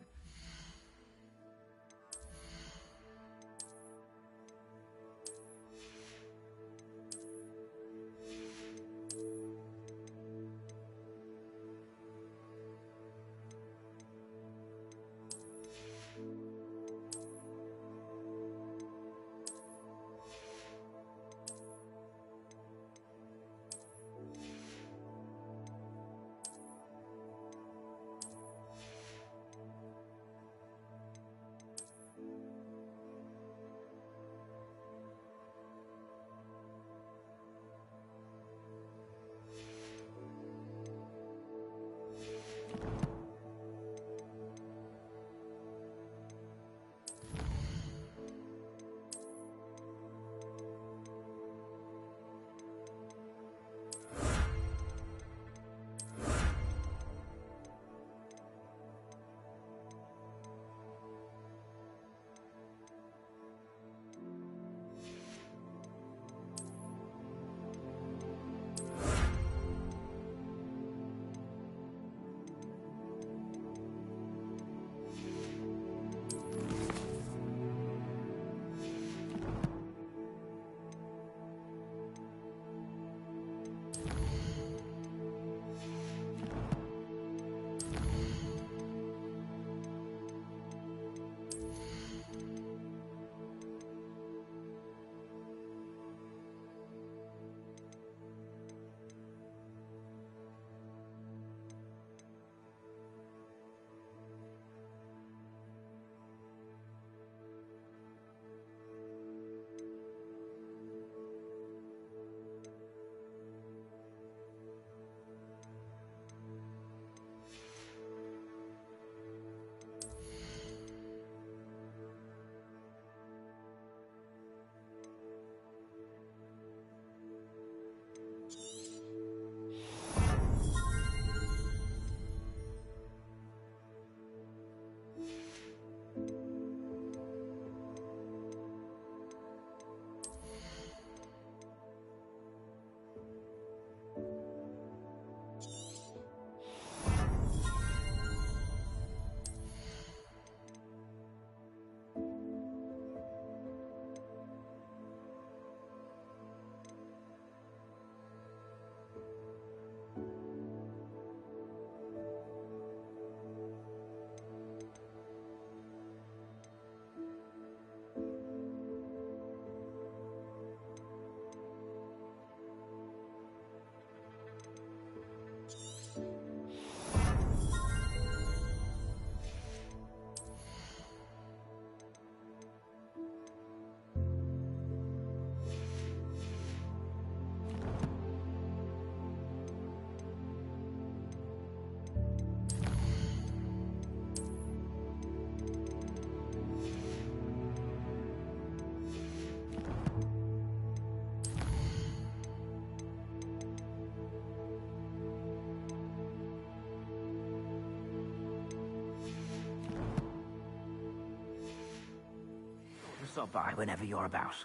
Stop by whenever you're about.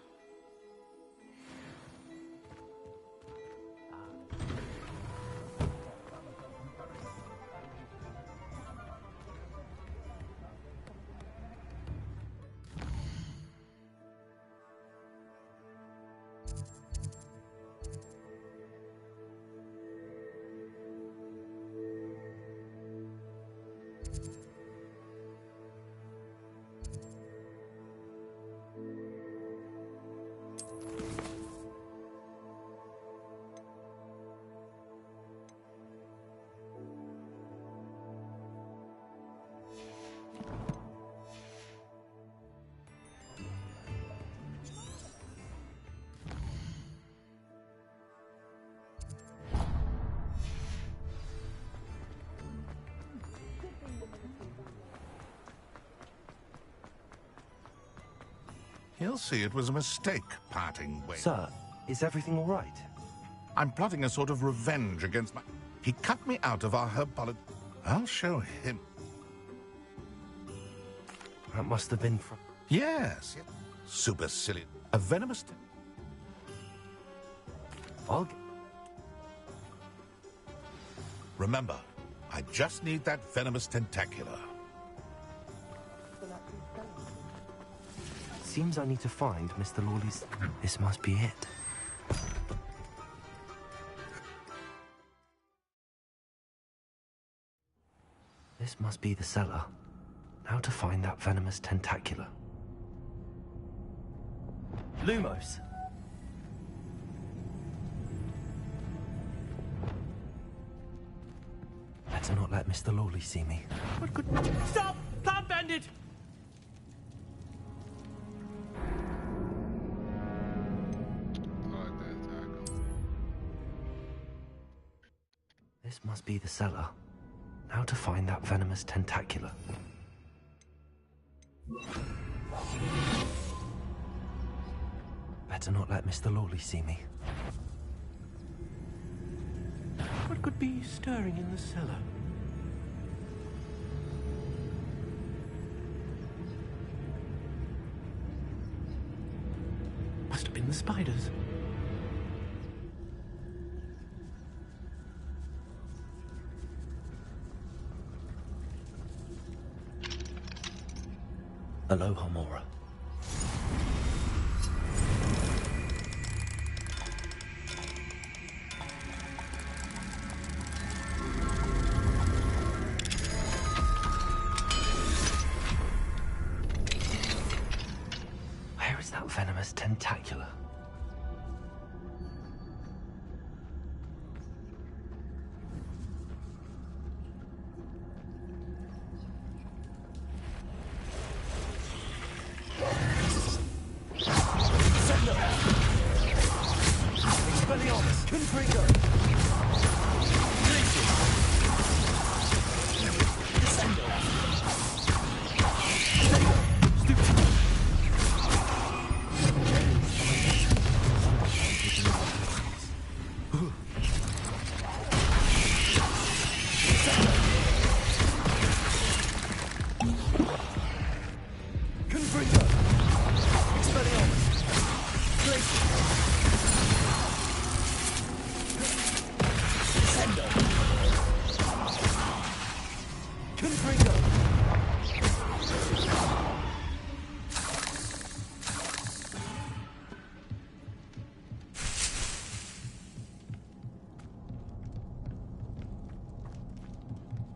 He'll see it was a mistake parting ways. Sir, is everything all right? I'm plotting a sort of revenge against my... He cut me out of our herbology. I'll show him. That must have been from... Yes. Super silly. A venomous... Remember, I just need that venomous tentacular. Seems I need to find Mr. Lawley's... This must be it. This must be the cellar. Now to find that venomous tentacular. Lumos! Better not let Mr. Lawley see me. What could... Stop! Plant bandit! This must be the cellar. Now to find that venomous tentacular. Better not let Mr. Lawley see me. What could be stirring in the cellar? Must have been the spiders. Aloha, Mora. Where is that venomous tentacular?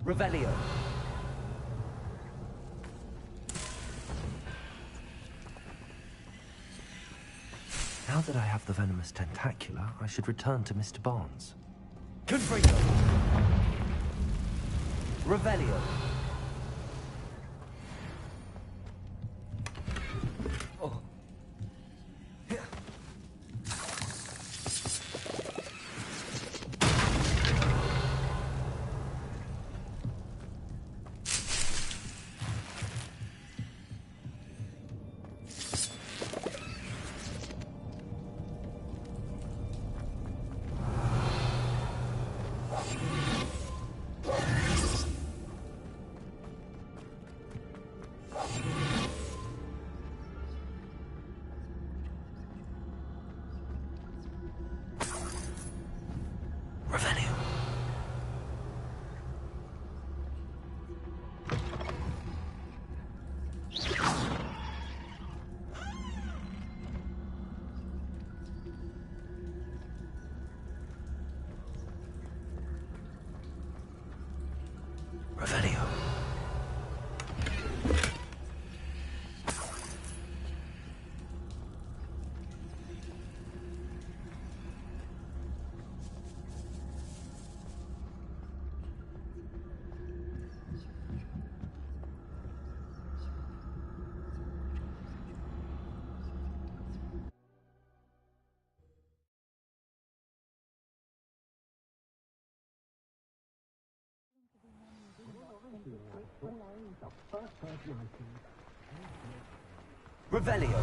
Revelio. Now that I have the venomous tentacular, I should return to Mr. Barnes. Confringo. Revelio. Oh. Revelio. Revelio.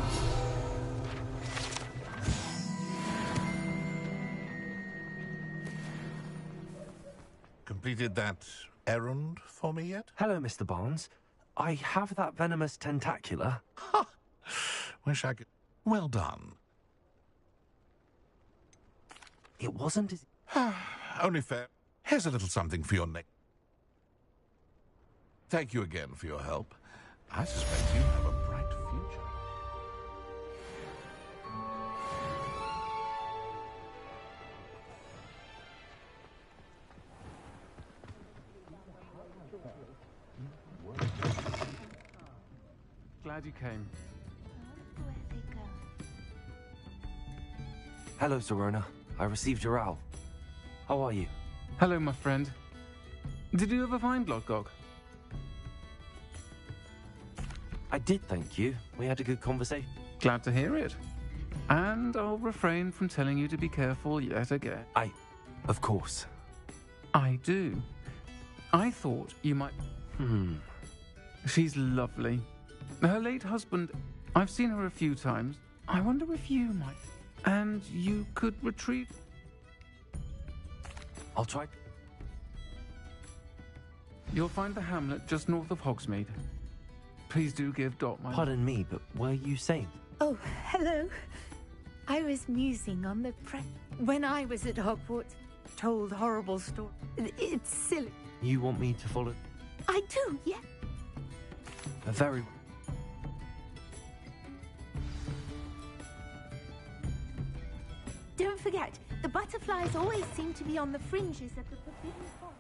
Completed that errand for me yet? Hello, Mr. Barnes. I have that venomous tentacular. Ha! Wish I could... Well done. It wasn't as... Only fair. Here's a little something for your neck. Thank you again for your help. I suspect you have a bright future. Glad you came. Hello, Zorona. I received your owl. How are you? Hello, my friend. Did you ever find Lodgok? I did, thank you. We had a good conversation. Glad to hear it. And I'll refrain from telling you to be careful yet again. Of course. I do. I thought you might... She's lovely. Her late husband, I've seen her a few times. I wonder if you might... And you could retrieve... I'll try. You'll find the hamlet just north of Hogsmeade. Please do give Dot my... Pardon me, but were you saying? Oh, hello. I was musing on the when I was at Hogwarts, told horrible stories. It's silly. You want me to follow? I do, yeah. A very... Don't forget, the butterflies always seem to be on the fringes of the forbidden forest.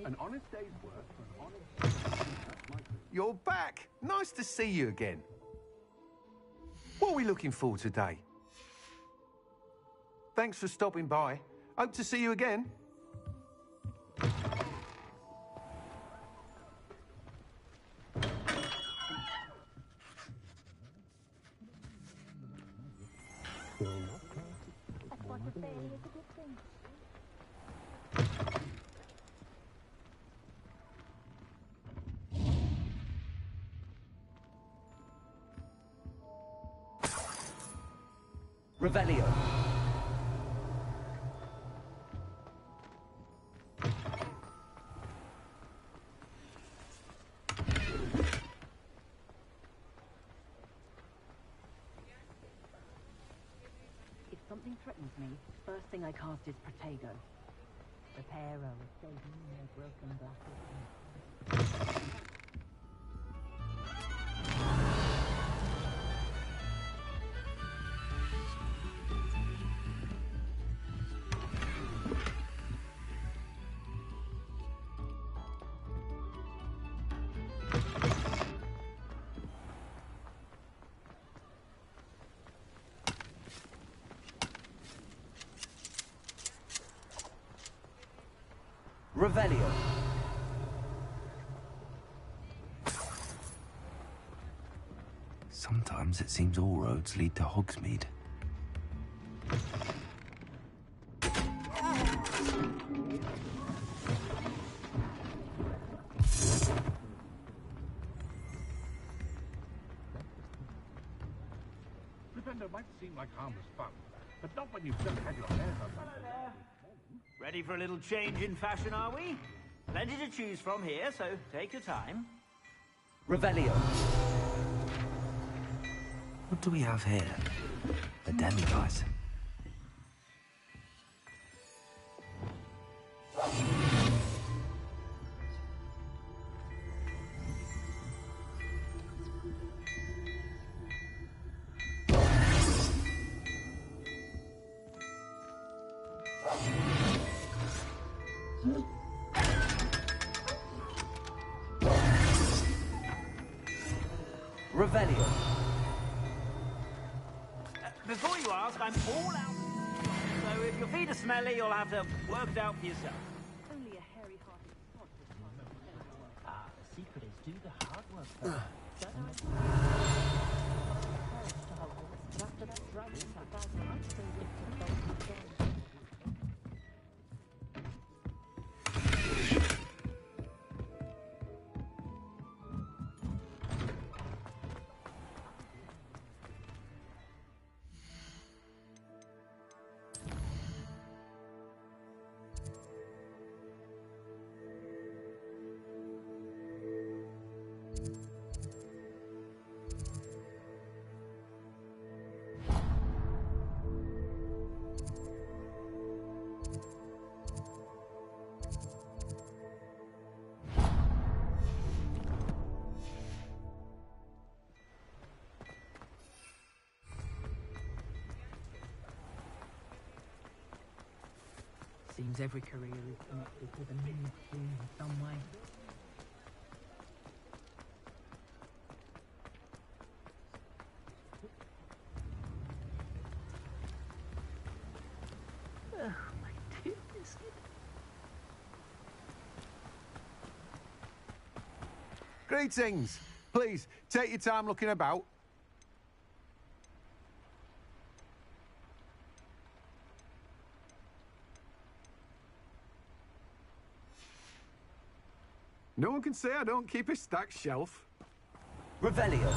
An honest day's work for an honest... You're back! Nice to see you again. What are we looking for today? Thanks for stopping by. Hope to see you again. Revelio. If something threatens me, first thing I cast is Protego. Repairer of saving their broken glasses. Revelio. Sometimes it seems all roads lead to Hogsmeade. Defender might seem like harmless fun, but not when you've just had your hair done. Ready for a little change in fashion, are we? Plenty to choose from here, so take your time. Revelio. What do we have here? A demiguise. Revelio. Before you ask, I'm all out. So if your feet are smelly, you'll have to work it out for yourself. Only a hairy-hearted sod would find out. Ah, the secret is do the hard work first. Seems every career is connected to the main theme in some way. Oh, my dear biscuit. Greetings. Please, take your time looking about. No one can say I don't keep a stacked shelf. Revelio.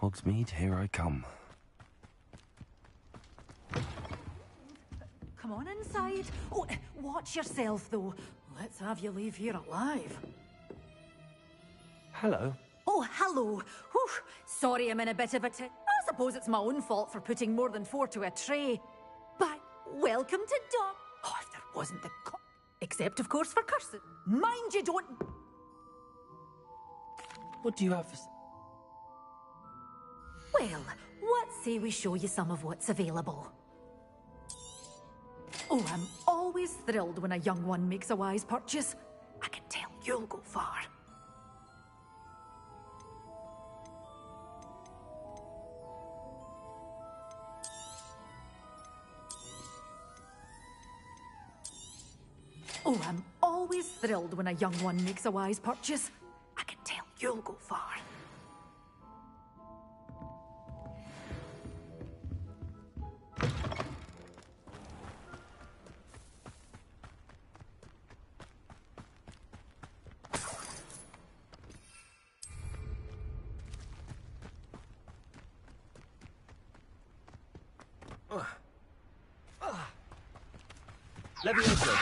Hogsmeade, here I come. Come on inside. Oh, watch yourself, though. Let's have you leave here alive. Hello. Oh, hello. Whew. Sorry I'm in a bit of a I suppose it's my own fault for putting more than 4 to a tray. But welcome to Dock. Oh, if there wasn't the except, of course, for cursing. Mind you don't... What do you have for... Well, what say we show you some of what's available? Oh, I'm always thrilled when a young one makes a wise purchase. I can tell you'll go far. Oh, I'm always thrilled when a young one makes a wise purchase. I can tell you'll go far. Levioso.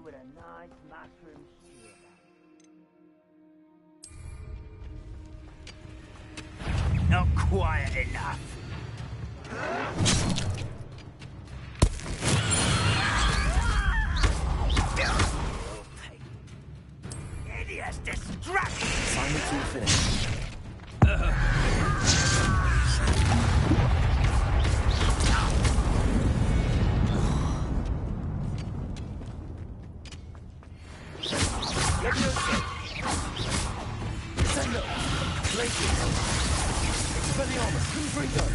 With a nice mushroom stew. Not quiet enough. Hideous destruction! Assignment to finish. Sendo! Glacius! Expelliarmus! Confringo!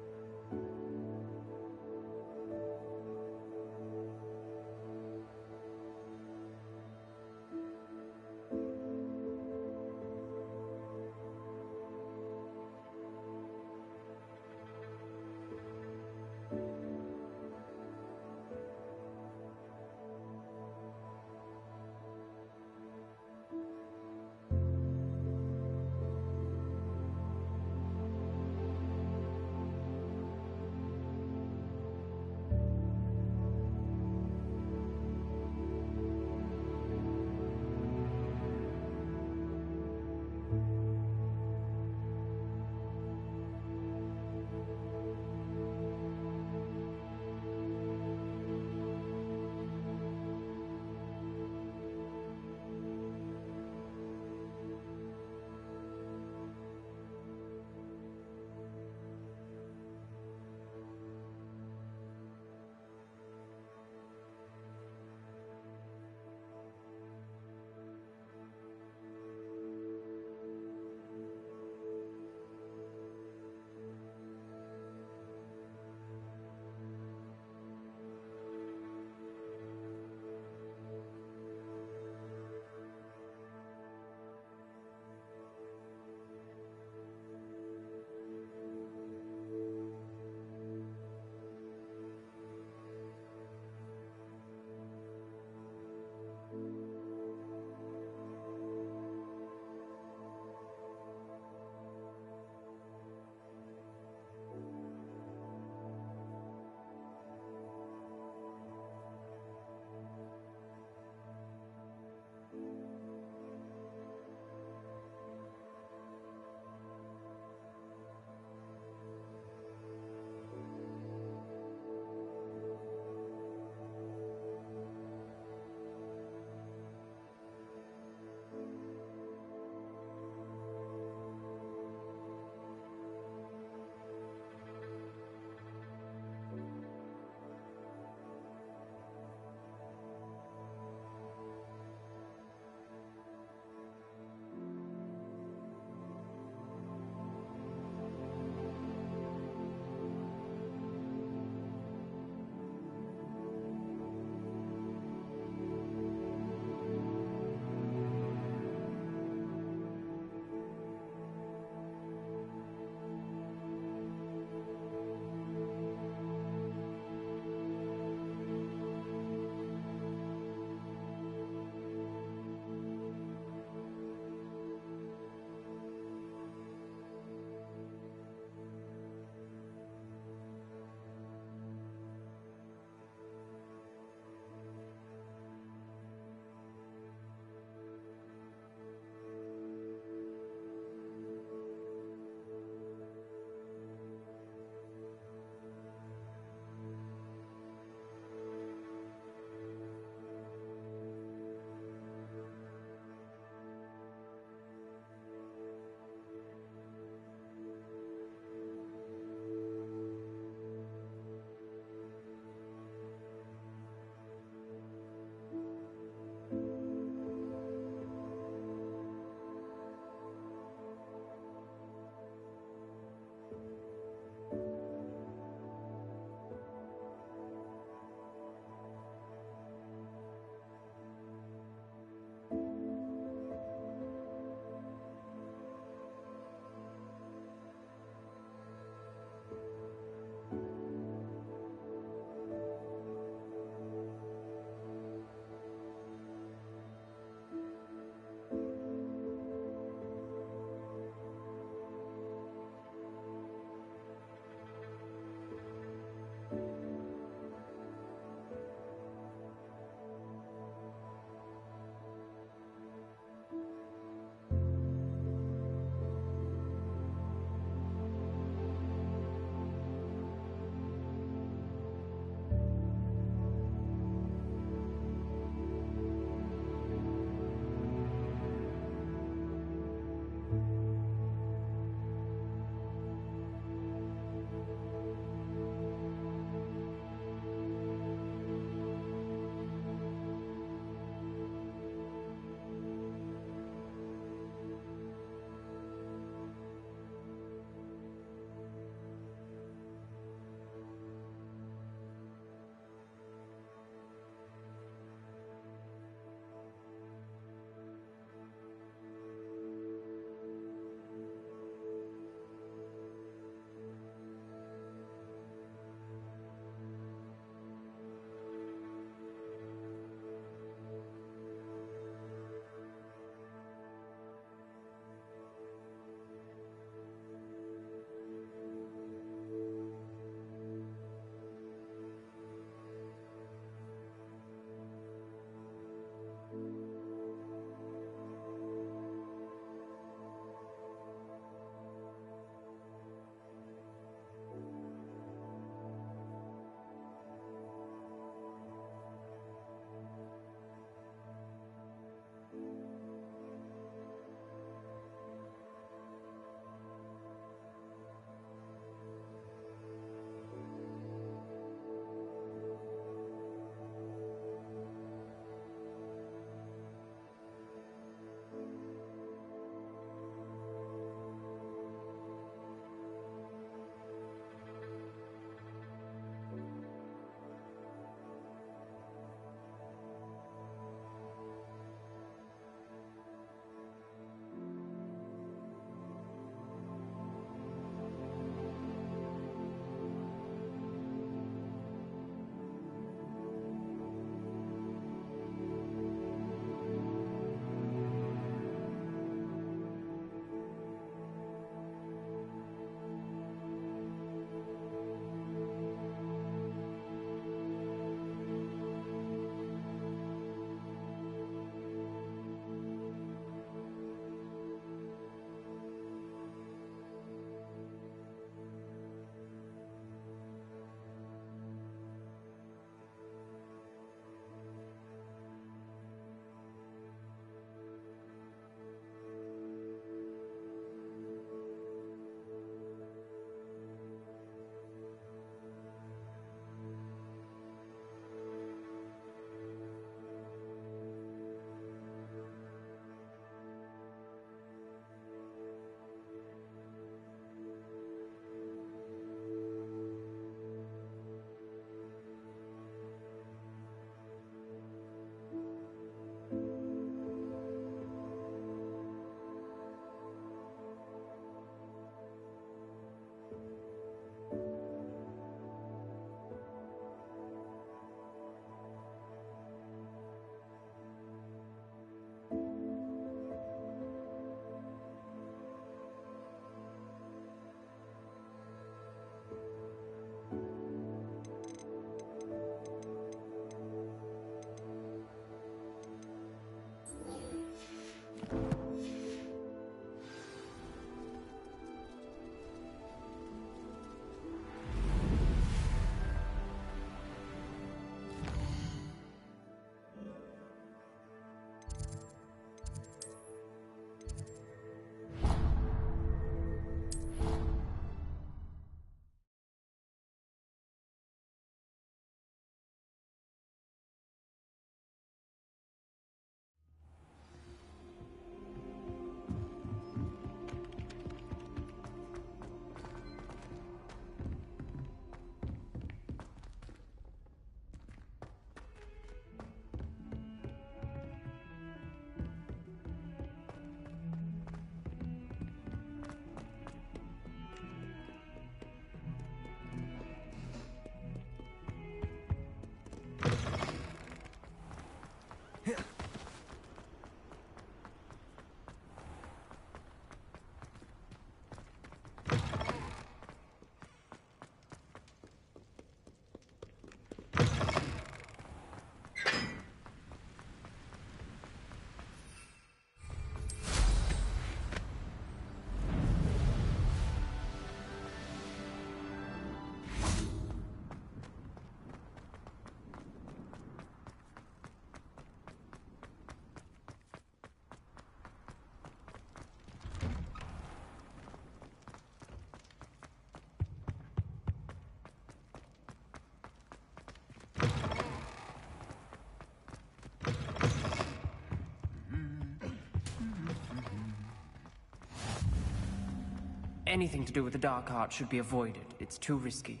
Anything to do with the dark art should be avoided. It's too risky.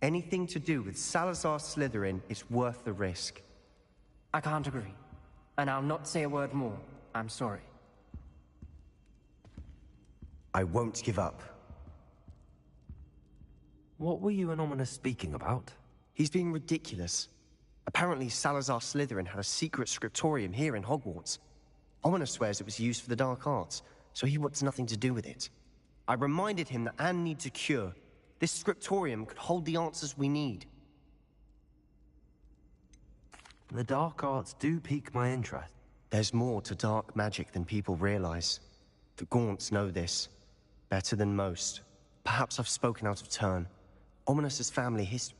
Anything to do with Salazar Slytherin is worth the risk. I can't agree. And I'll not say a word more. I'm sorry. I won't give up. What were you and Ominous speaking about? He's being ridiculous. Apparently Salazar Slytherin had a secret scriptorium here in Hogwarts. Ominous swears it was used for the dark arts, so he wants nothing to do with it. I reminded him that Anne needs a cure. This scriptorium could hold the answers we need. The dark arts do pique my interest. There's more to dark magic than people realize. The Gaunts know this better than most. Perhaps I've spoken out of turn. Ominous's family history.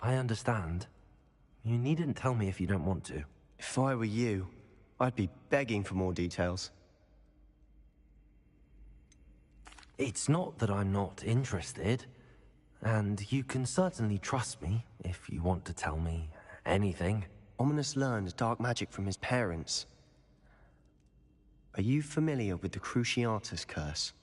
I understand. You needn't tell me if you don't want to. If I were you, I'd be begging for more details. It's not that I'm not interested. And you can certainly trust me if you want to tell me anything. Ominous learned dark magic from his parents. Are you familiar with the Cruciatus Curse?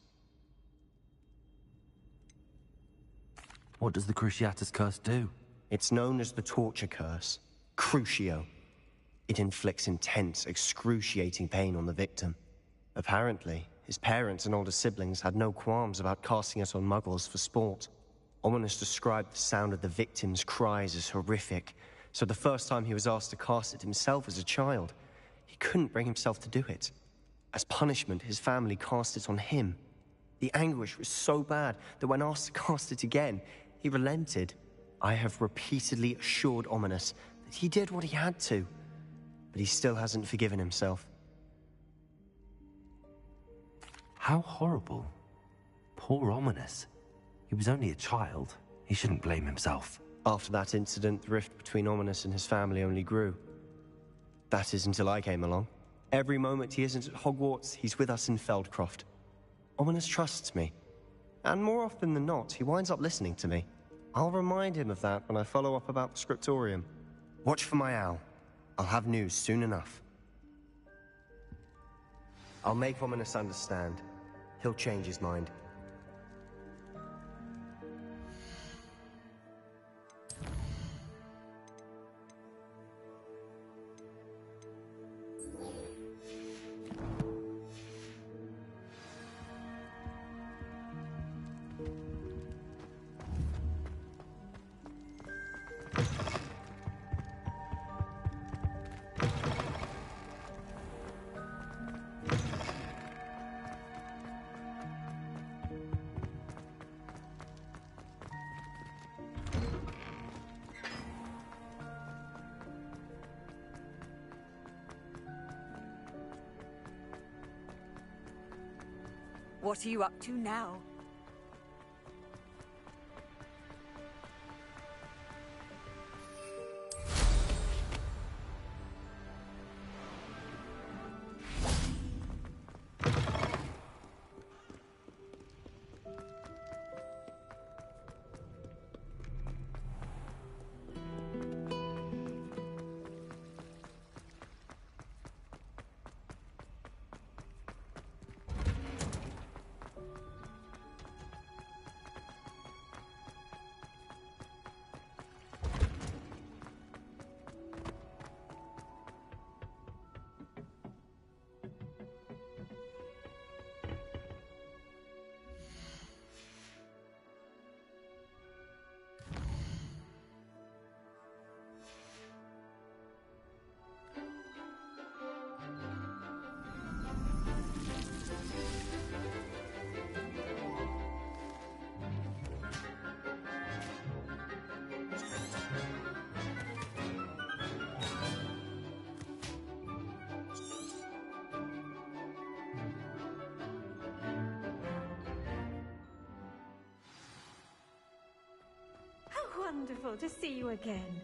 What does the Cruciatus Curse do? It's known as the Torture Curse. Crucio. It inflicts intense, excruciating pain on the victim. Apparently, his parents and older siblings had no qualms about casting us on muggles for sport. Ominous described the sound of the victim's cries as horrific, so the first time he was asked to cast it himself as a child, he couldn't bring himself to do it. As punishment, his family cast it on him. The anguish was so bad that when asked to cast it again, he relented. I have repeatedly assured Ominous that he did what he had to, but he still hasn't forgiven himself. How horrible. Poor Ominous. He was only a child. He shouldn't blame himself. After that incident, the rift between Ominous and his family only grew. That is until I came along. Every moment he isn't at Hogwarts, he's with us in Feldcroft. Ominous trusts me. And more often than not, he winds up listening to me. I'll remind him of that when I follow up about the scriptorium. Watch for my owl. I'll have news soon enough. I'll make Ominous understand. He'll change his mind. What are you up to now? Wonderful to see you again.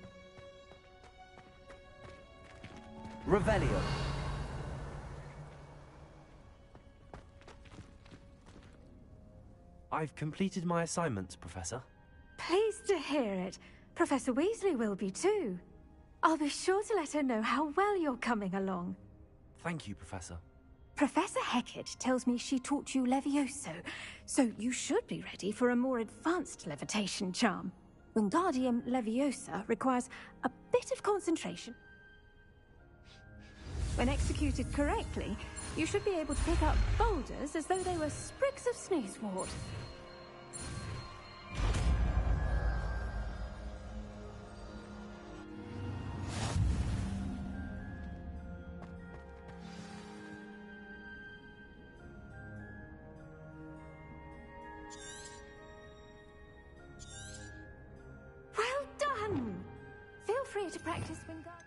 Revelio. I've completed my assignments, Professor. Pleased to hear it. Professor Weasley will be too. I'll be sure to let her know how well you're coming along. Thank you, Professor. Professor Hecat tells me she taught you Levioso, so you should be ready for a more advanced levitation charm. Wingardium Leviosa requires a bit of concentration. When executed correctly, you should be able to pick up boulders as though they were sprigs of sneezewort. Well done! Feel free to practice Wingardium.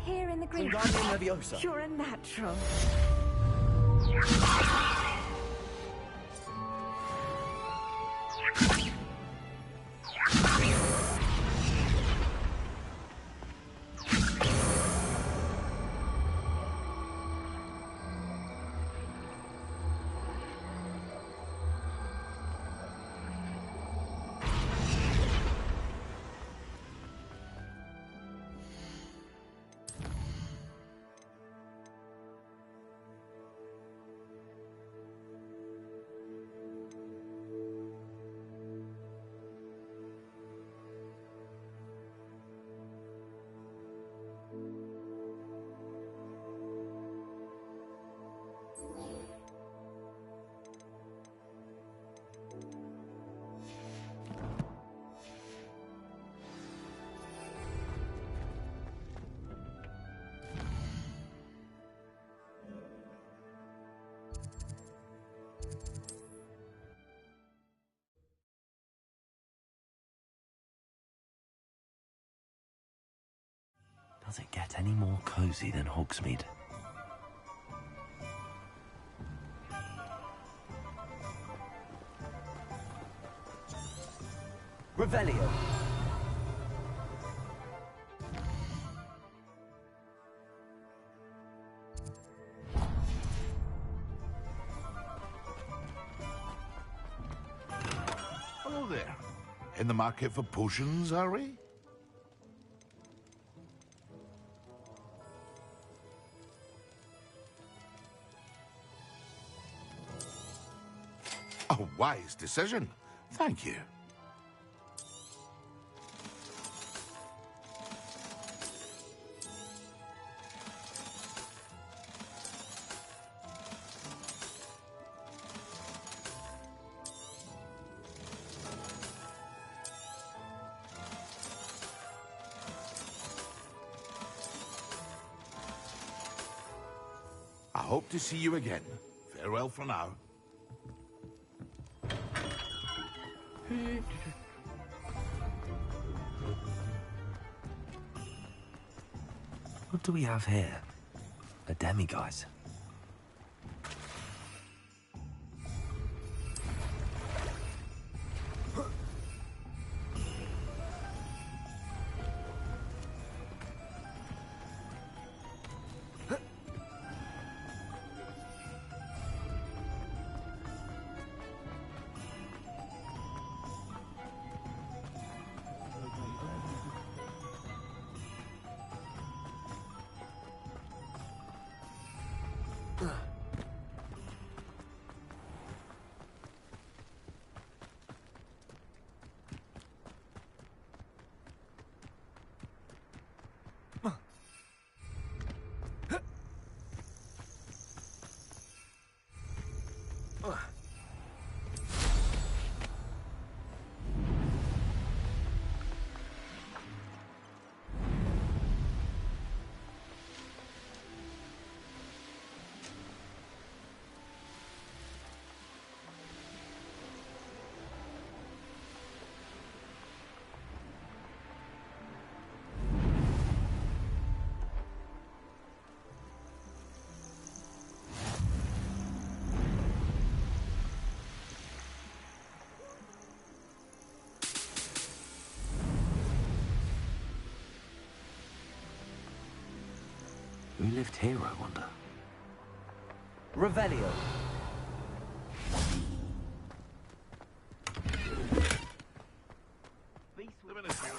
Here in the green. Wingardium Leviosa. You're a natural. Does it get any more cozy than Hogsmeade? Revelio. Hello there. In the market for potions, are we? A wise decision. Thank you. I hope to see you again. Farewell for now. What do we have here? A demiguise. Who lived here, I wonder? Revelio. Luminis,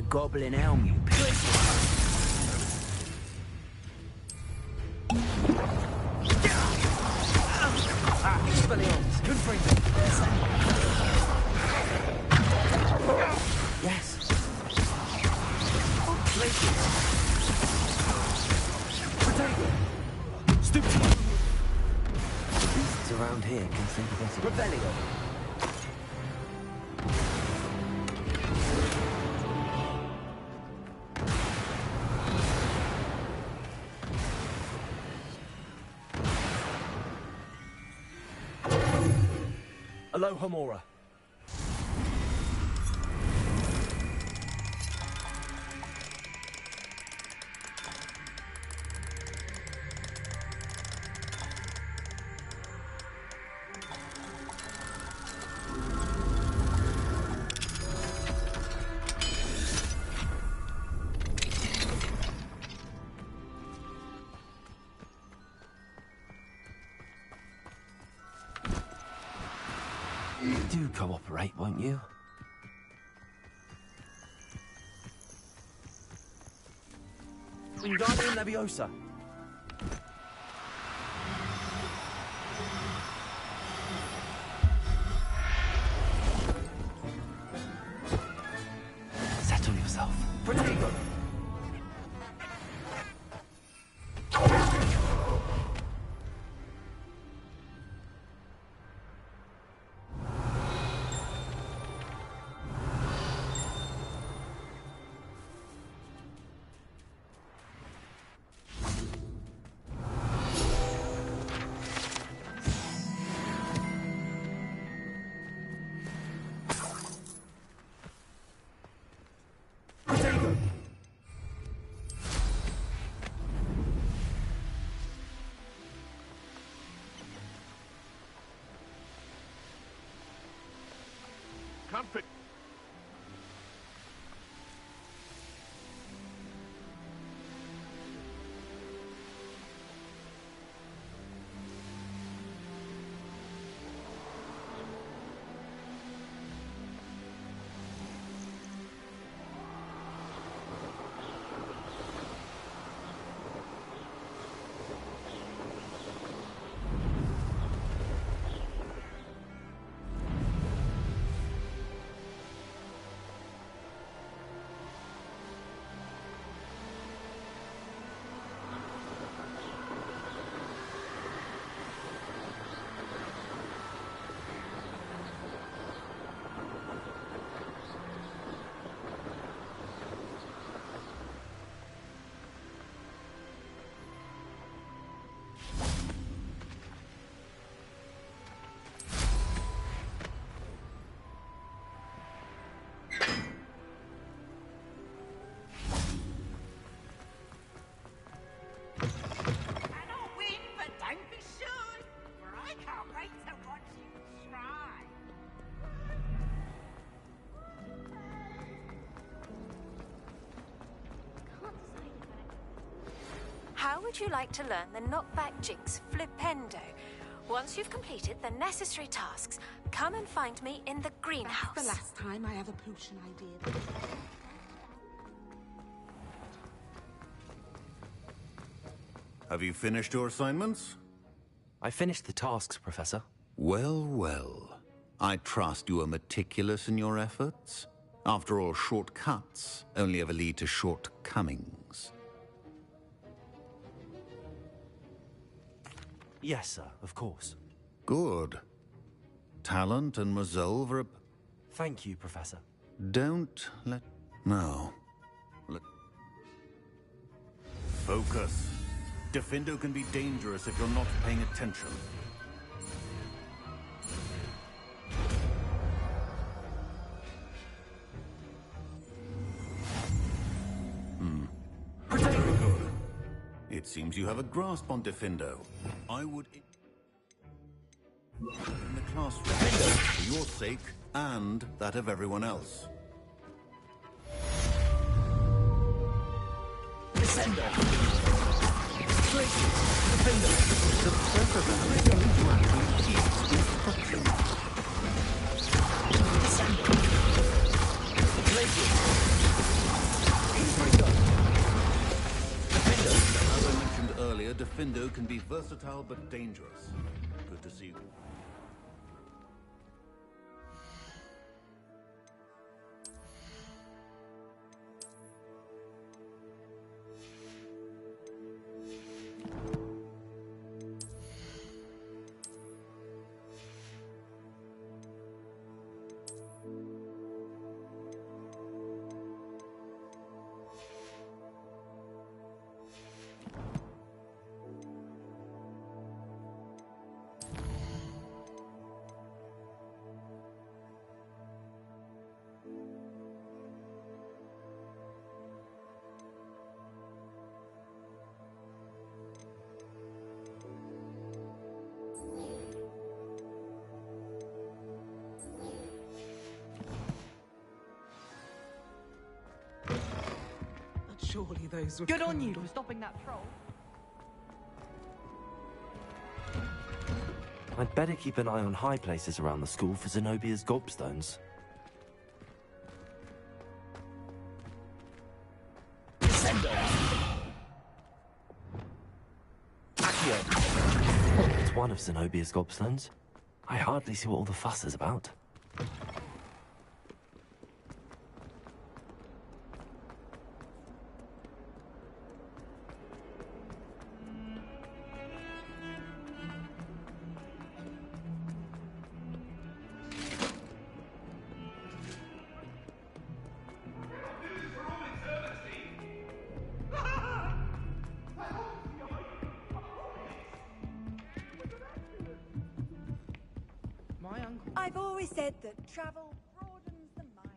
goblin helm, you Yes. The beasts around here can think of getting... Revelio. Aloha Mora. Do cooperate, won't you? Wingardium Leviosa. Settle yourself. Protego. Can't fit. How would you like to learn the knockback jigs Flipendo? Once you've completed the necessary tasks, come and find me in the greenhouse. That's the last time I have a potion I did. Have you finished your assignments? I finished the tasks, Professor. Well, well. I trust you are meticulous in your efforts. After all, shortcuts only ever lead to shortcomings. Yes, sir, of course. Good. Talent and resolve are... Thank you, Professor. Don't let... No. Focus. Defendo can be dangerous if you're not paying attention. Good. It seems you have a grasp on Defendo. I would... in the classroom, for your sake and that of everyone else. Descender! Defender! The professor is going to actually keep instructions. Descender! player, Defendo can be versatile but dangerous. Good to see you. Surely those were Good on you for stopping that troll. I'd better keep an eye on high places around the school for Zenobia's gobstones. It's one of Zenobia's gobstones. I hardly see what all the fuss is about. I've always said that travel broadens the mind.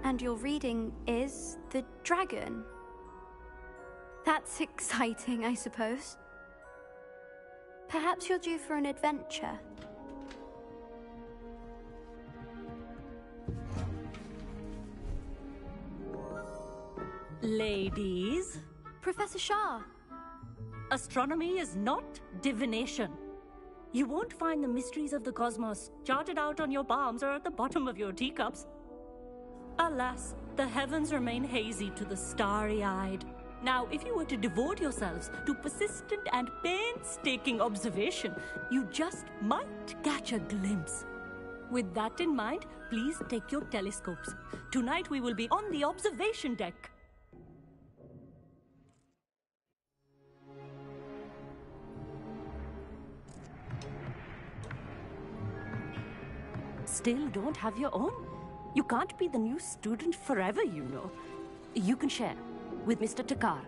And your reading is The Dragon. That's exciting, I suppose. Perhaps you're due for an adventure. Ladies. Professor Shah. Astronomy is not divination. You won't find the mysteries of the cosmos charted out on your palms or at the bottom of your teacups. Alas, the heavens remain hazy to the starry-eyed. Now, if you were to devote yourselves to persistent and painstaking observation, you just might catch a glimpse. With that in mind, please take your telescopes. Tonight we will be on the observation deck. Still don't have your own? You can't be the new student forever, you know. You can share with Mr. Takar.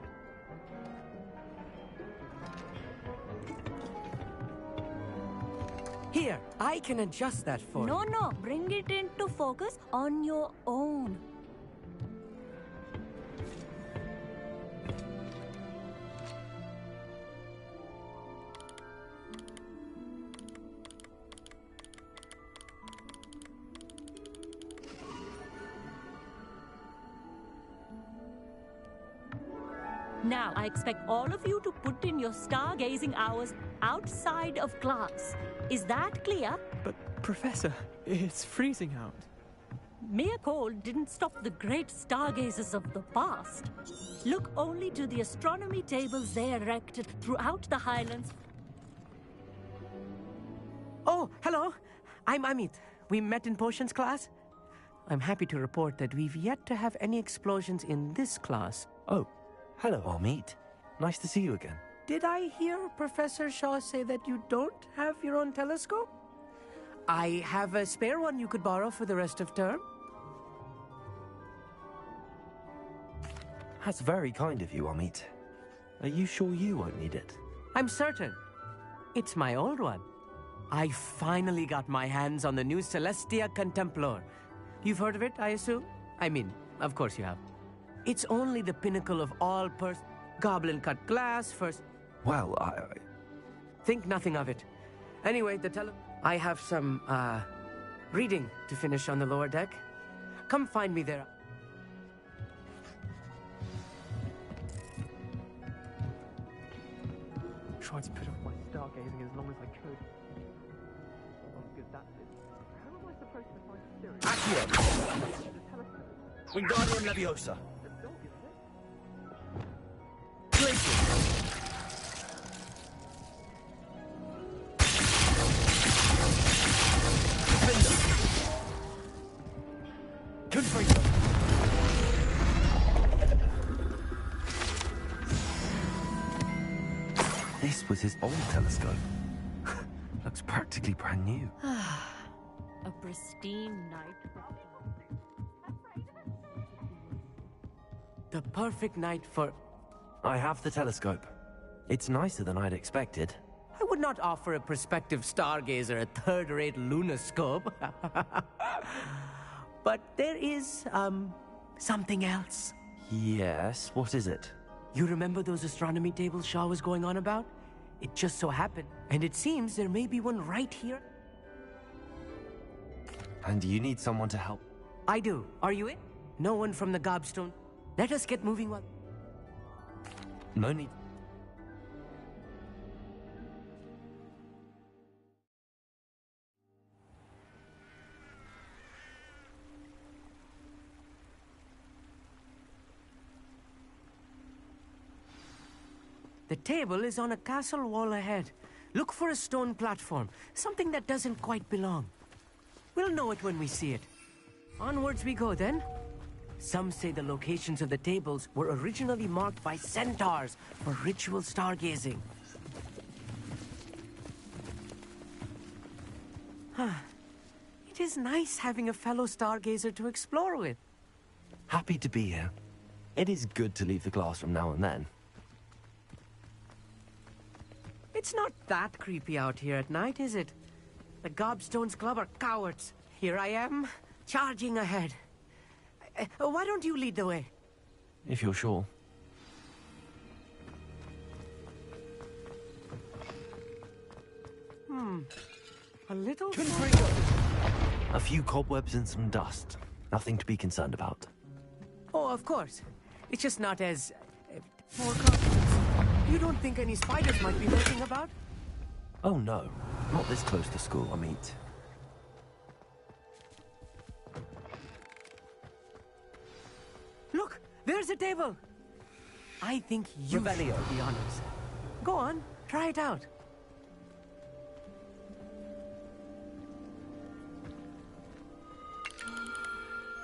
Here, I can adjust that for you. No, bring it into focus on your own. Now, I expect all of you to put in your stargazing hours outside of class. Is that clear? But, Professor, it's freezing out. Mere cold didn't stop the great stargazers of the past. Look only to the astronomy tables they erected throughout the Highlands. Oh, hello. I'm Amit. We met in potions class. I'm happy to report that we've yet to have any explosions in this class. Oh, hello, Amit. Nice to see you again. Did I hear Professor Shaw say that you don't have your own telescope? I have a spare one you could borrow for the rest of term. That's very kind of you, Amit. Are you sure you won't need it? I'm certain. It's my old one. I finally got my hands on the new Celestia Contemplar. You've heard of it, I assume? I mean, of course you have. It's only the pinnacle of all goblin-cut glass first... Well, Think nothing of it. Anyway, I have some, reading to finish on the lower deck. Come find me there. Tried to put off my stargazing as long as I could. Not as good that is. How am I supposed to find Sirius? Accio! Wingardium Leviosa! This was his old telescope. Looks practically brand new. A pristine night. The perfect night for... I have the telescope. It's nicer than I'd expected. I would not offer a prospective stargazer a third-rate lunoscope. But there is, something else. Yes, what is it? You remember those astronomy tables Shaw was going on about? It just so happened, and it seems there may be one right here. And you need someone to help? I do. Are you in? No one from the Gobstone. Let us get moving while... No need. The table is on a castle wall ahead. Look for a stone platform, something that doesn't quite belong. We'll know it when we see it. Onwards we go then. Some say the locations of the tables were originally marked by centaurs for ritual stargazing. It is nice having a fellow stargazer to explore with. Happy to be here. It is good to leave the classroom now and then. It's not that creepy out here at night, is it? The Gobstones Club are cowards. Here I am, charging ahead. Why don't you lead the way? If you're sure. A little... A few cobwebs and some dust. Nothing to be concerned about. Oh, of course. It's just not as... You don't think any spiders might be lurking about? Oh no, not this close to school, I mean. Look, there's a table. I think you should do the honors. Go on, try it out.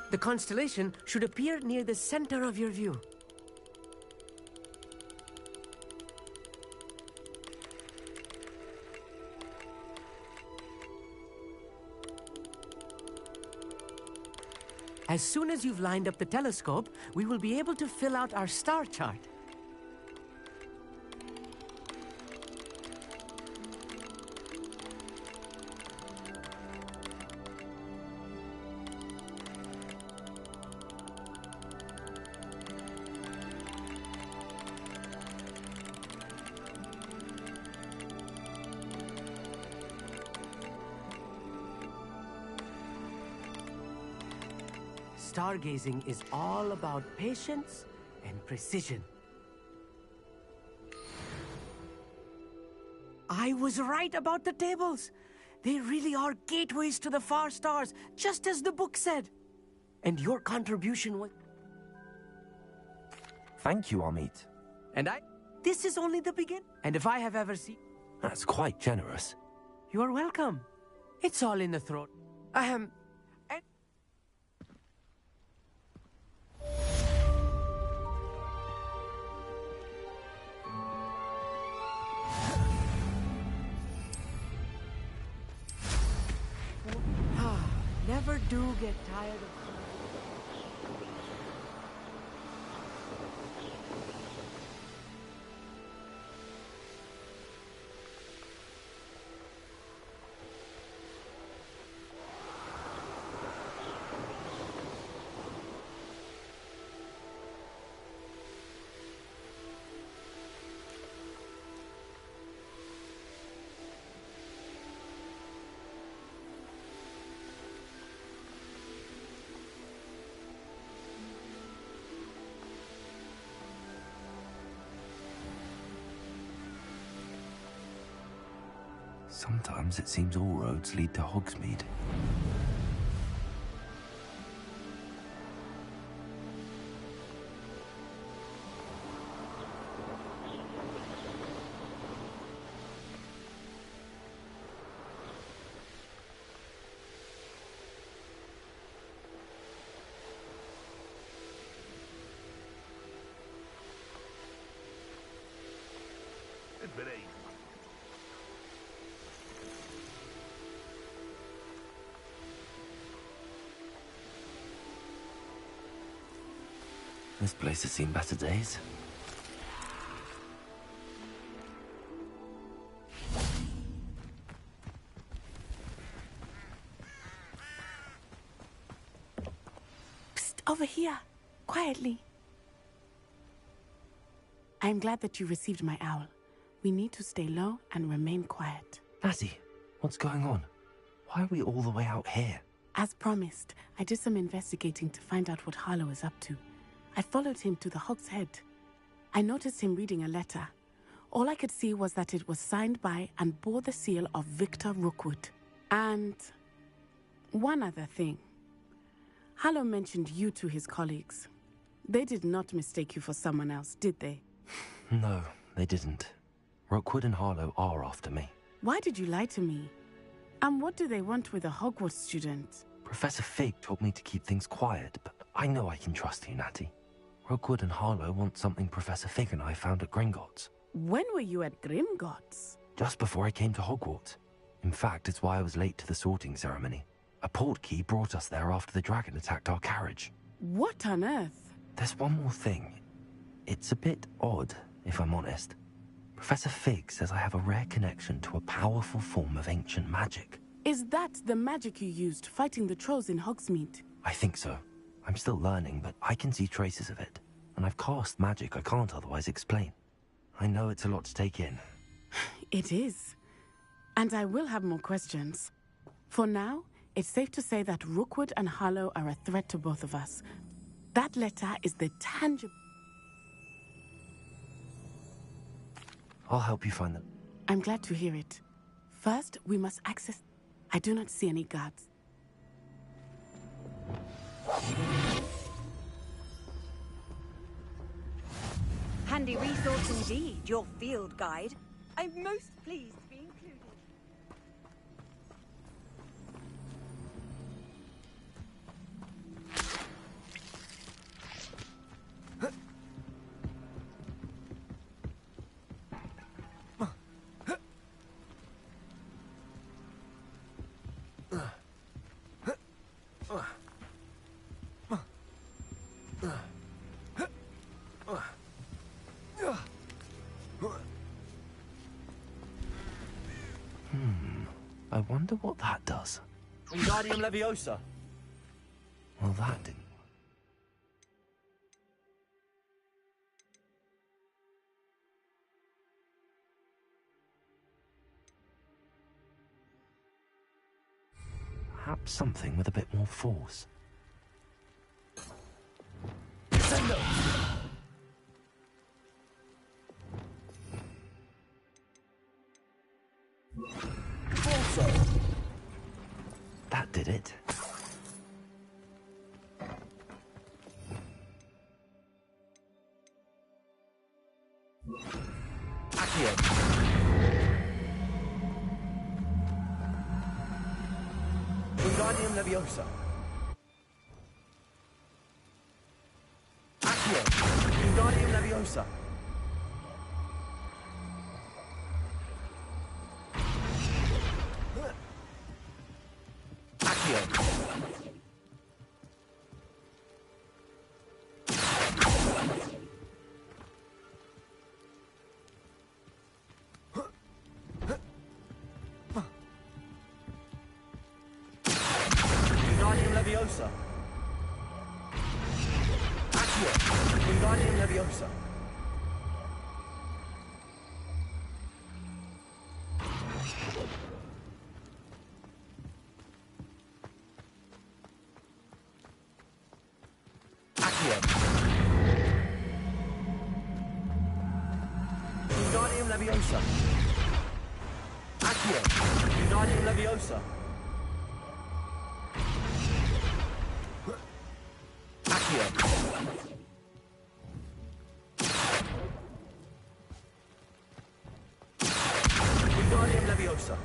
The constellation should appear near the center of your view. As soon as you've lined up the telescope, we will be able to fill out our star chart. Stargazing is all about patience and precision. I was right about the tables. They really are gateways to the far stars, just as the book said. And your contribution was... Thank you, Amit. And this is only the beginning. And if I have ever seen... That's quite generous. You're welcome. It's all in the throat. Never do get tired of... Sometimes it seems all roads lead to Hogsmeade. This place has seen better days. Psst, over here. Quietly. I am glad that you received my owl. We need to stay low and remain quiet. Natty, what's going on? Why are we all the way out here? As promised, I did some investigating to find out what Harlow is up to. I followed him to the Hog's Head. I noticed him reading a letter. All I could see was that it was signed by and bore the seal of Victor Rookwood. And one other thing. Harlow mentioned you to his colleagues. They did not mistake you for someone else, did they? No, they didn't. Rookwood and Harlow are after me. Why did you lie to me? And what do they want with a Hogwarts student? Professor Fig told me to keep things quiet, but I know I can trust you, Natty. Rookwood and Harlow want something Professor Fig and I found at Gringotts. When were you at Gringotts? Just before I came to Hogwarts. In fact, it's why I was late to the sorting ceremony. A portkey brought us there after the dragon attacked our carriage. What on earth? There's one more thing. It's a bit odd, if I'm honest. Professor Fig says I have a rare connection to a powerful form of ancient magic. Is that the magic you used fighting the trolls in Hogsmeade? I think so. I'm still learning, but I can see traces of it. And I've cast magic I can't otherwise explain. I know it's a lot to take in. It is. And I will have more questions. For now, it's safe to say that Rookwood and Harlow are a threat to both of us. That letter is the tangible... I'll help you find them. I'm glad to hear it. First, we must access... I do not see any guards. Handy resource indeed, your field guide. I'm most pleased to be included. I wonder what that does. Wingardium Leviosa. Well, that didn't. Perhaps something with a bit more force. That did it. Accio. Wingardium Leviosa. Accio. Wingardium Leviosa. Wingardium Leviosa. Accio. Wingardium Leviosa. Accio. Wingardium Leviosa. Accio. Accio! Wingardium Leviosa! Accio! Wingardium Leviosa!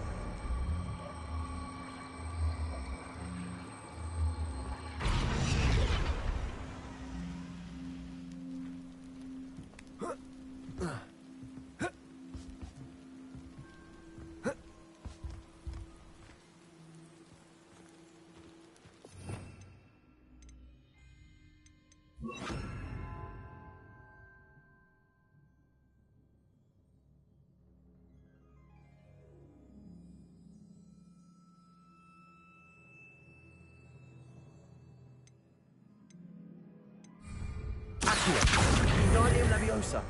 Wingardium Leviosa!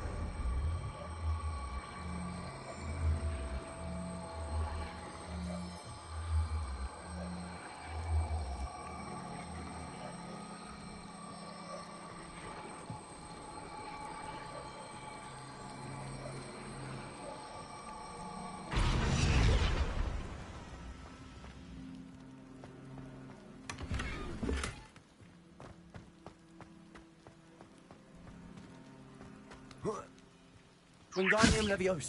Wingardium Leviosa.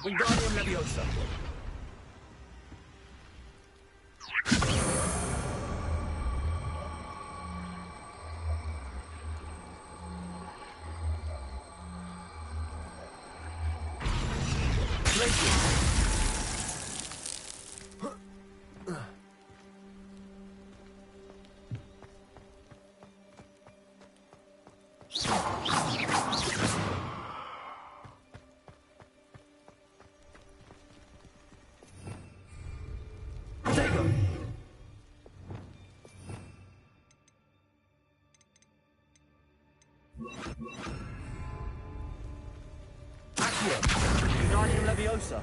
Wingardium Leviosa. Wingardium Leviosa.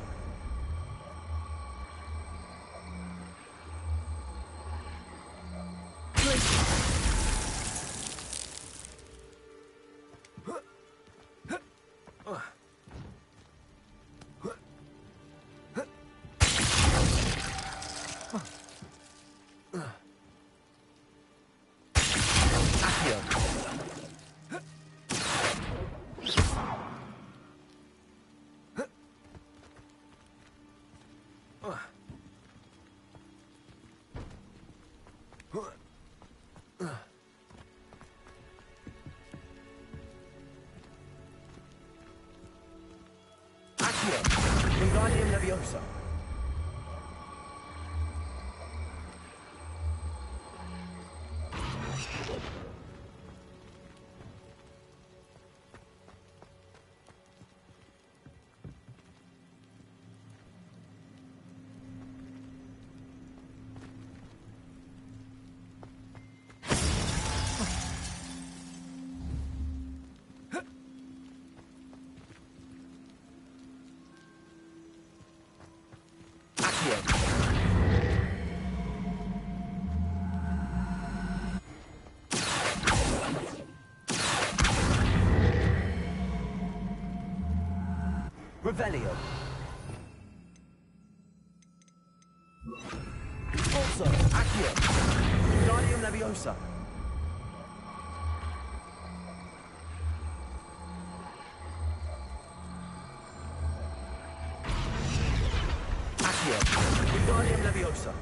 Wingardium Leviosa. Revelio. Also, Accio. Wingardium Leviosa. Accio. Wingardium Leviosa.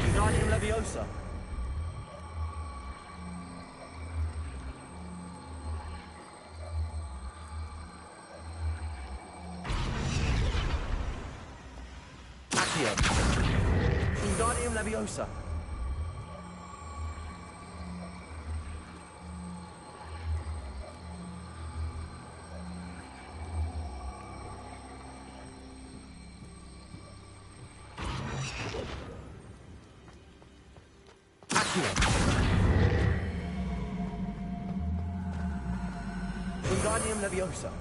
Wingardium Leviosa. Accio. Wingardium Leviosa. Wingardium Leviosa.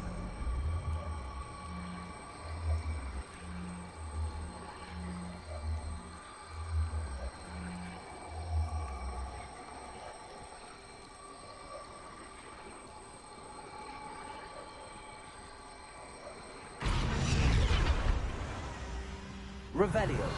Revelio.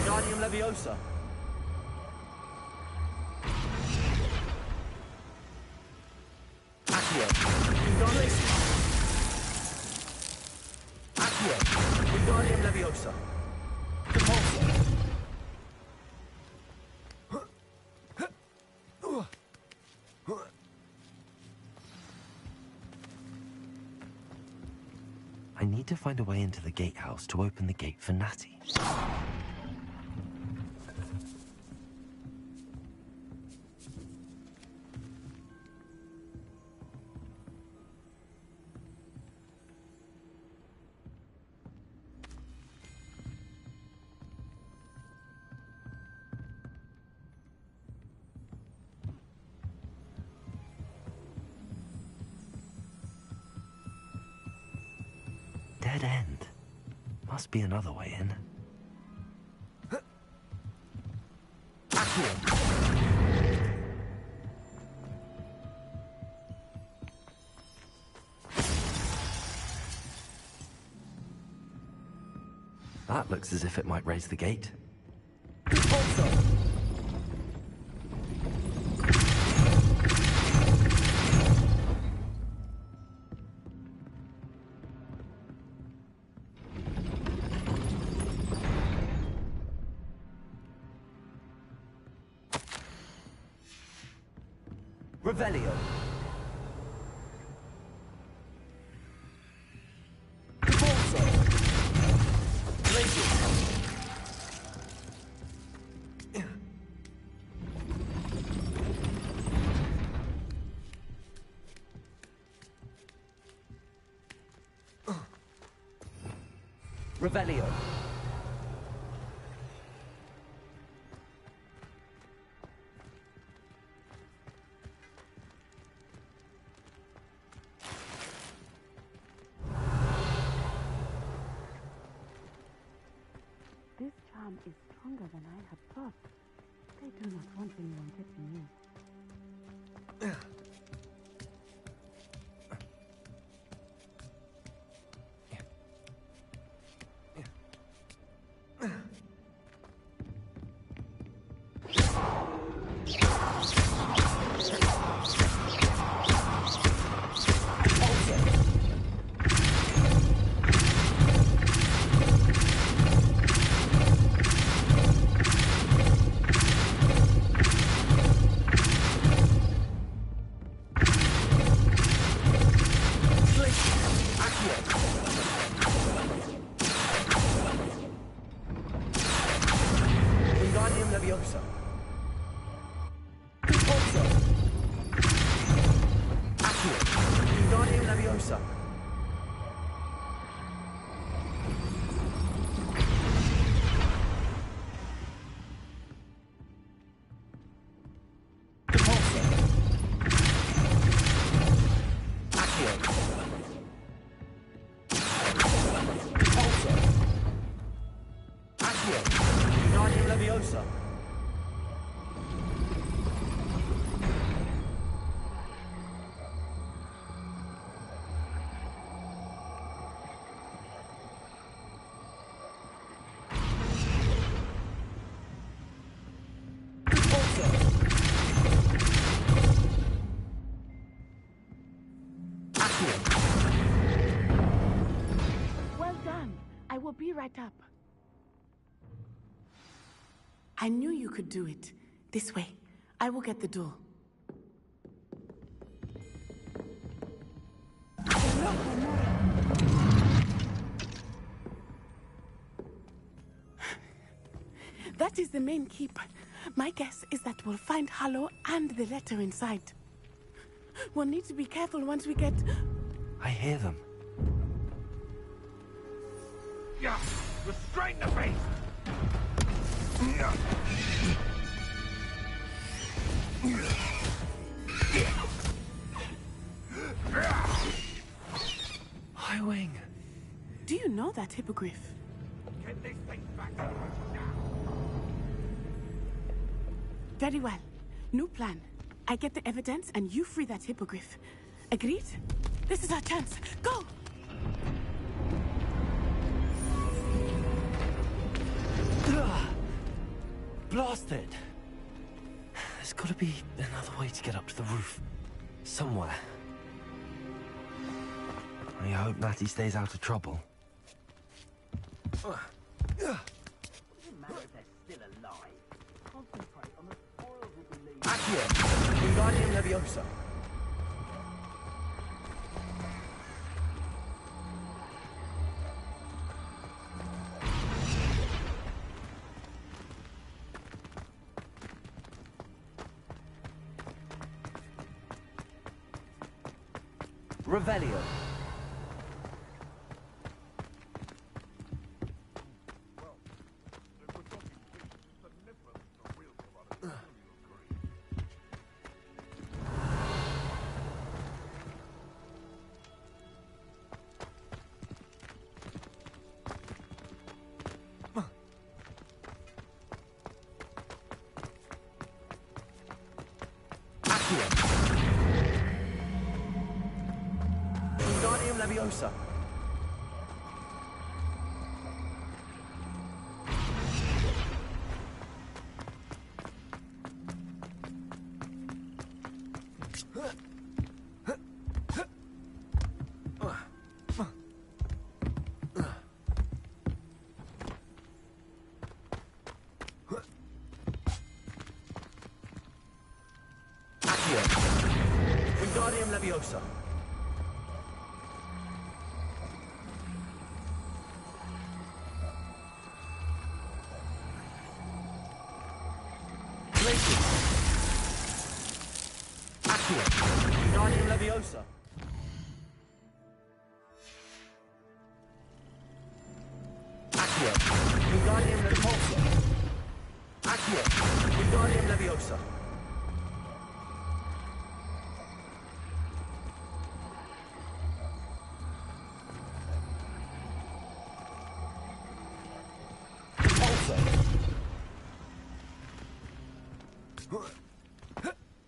Wingardium Leviosa. Accio. Wingardium Leviosa. Repulsor. I need to find a way into the gatehouse to open the gate for Natty. Dead end. Must be another way in. That looks as if it might raise the gate. Revelio. Revelio. This charm is stronger than I had thought. They do not want anyone getting near. Wingardium Leviosa. Accio. Wingardium Leviosa. I will be right up. I knew you could do it. This way. I will get the door. That is the main keep. My guess is that we'll find Harlow and the letter inside. We'll need to be careful once we get... I hear them. Yeah, restrain the beast! High Wing. Do you know that hippogriff? Get this thing back to us now! Very well. New plan. I get the evidence and you free that hippogriff. Agreed? This is our chance. Go! Blasted! There's got to be another way to get up to the roof. Somewhere. I hope Natty stays out of trouble. Doesn't matter if they're still alive. Concentrate on the horrible belief. Accio! Wingardium Leviosa! Revelio. Wingardium Leviosa. Accio. Wingardium Leviosa. Accio. Wingardium Leviosa. Accio. Wingardium Leviosa. Accio. Wingardium Leviosa.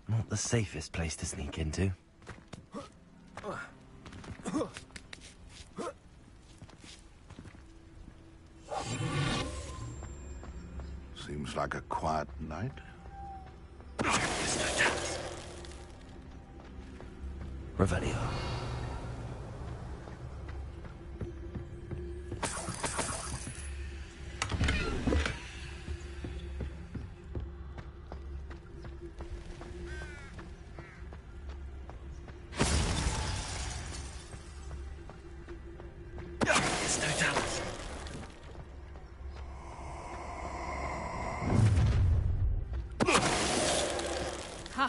Not the safest place to sneak into. Seems like a quiet night. Revelio.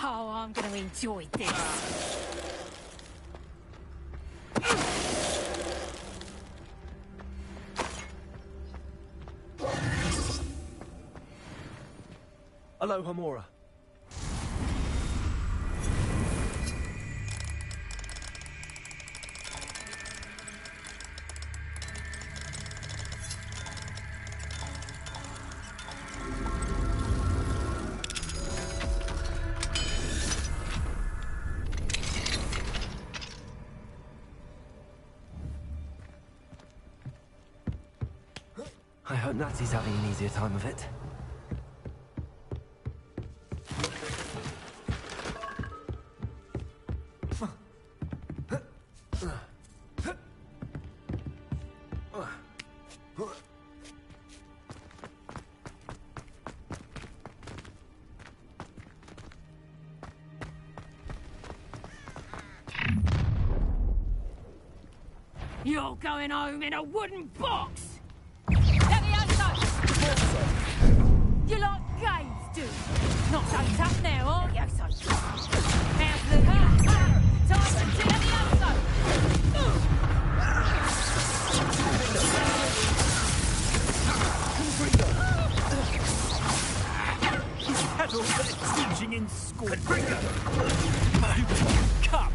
Oh, I'm going to enjoy this. Aloha Mora. I hope Natty's having an easier time of it. You're going home in a wooden box! Levioso! You like games, do you? Not so tough now, are you? How's the time to Levioso! Kettle for teaching in school. Come!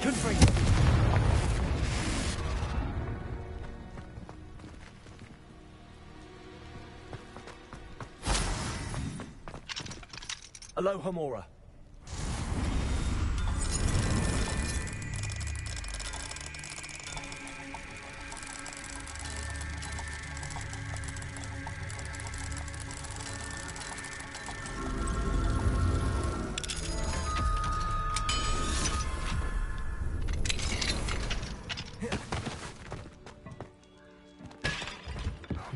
Confringo! Aloha Mora.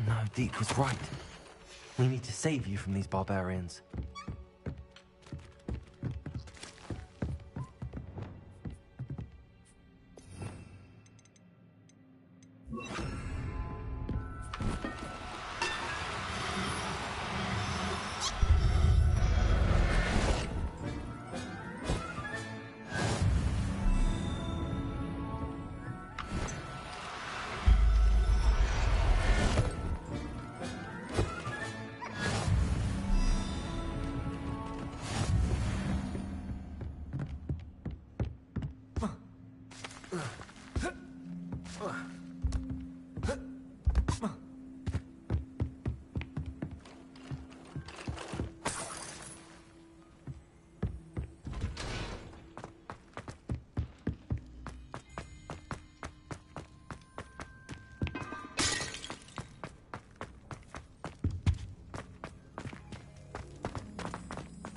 No, Deke was right. We need to save you from these barbarians.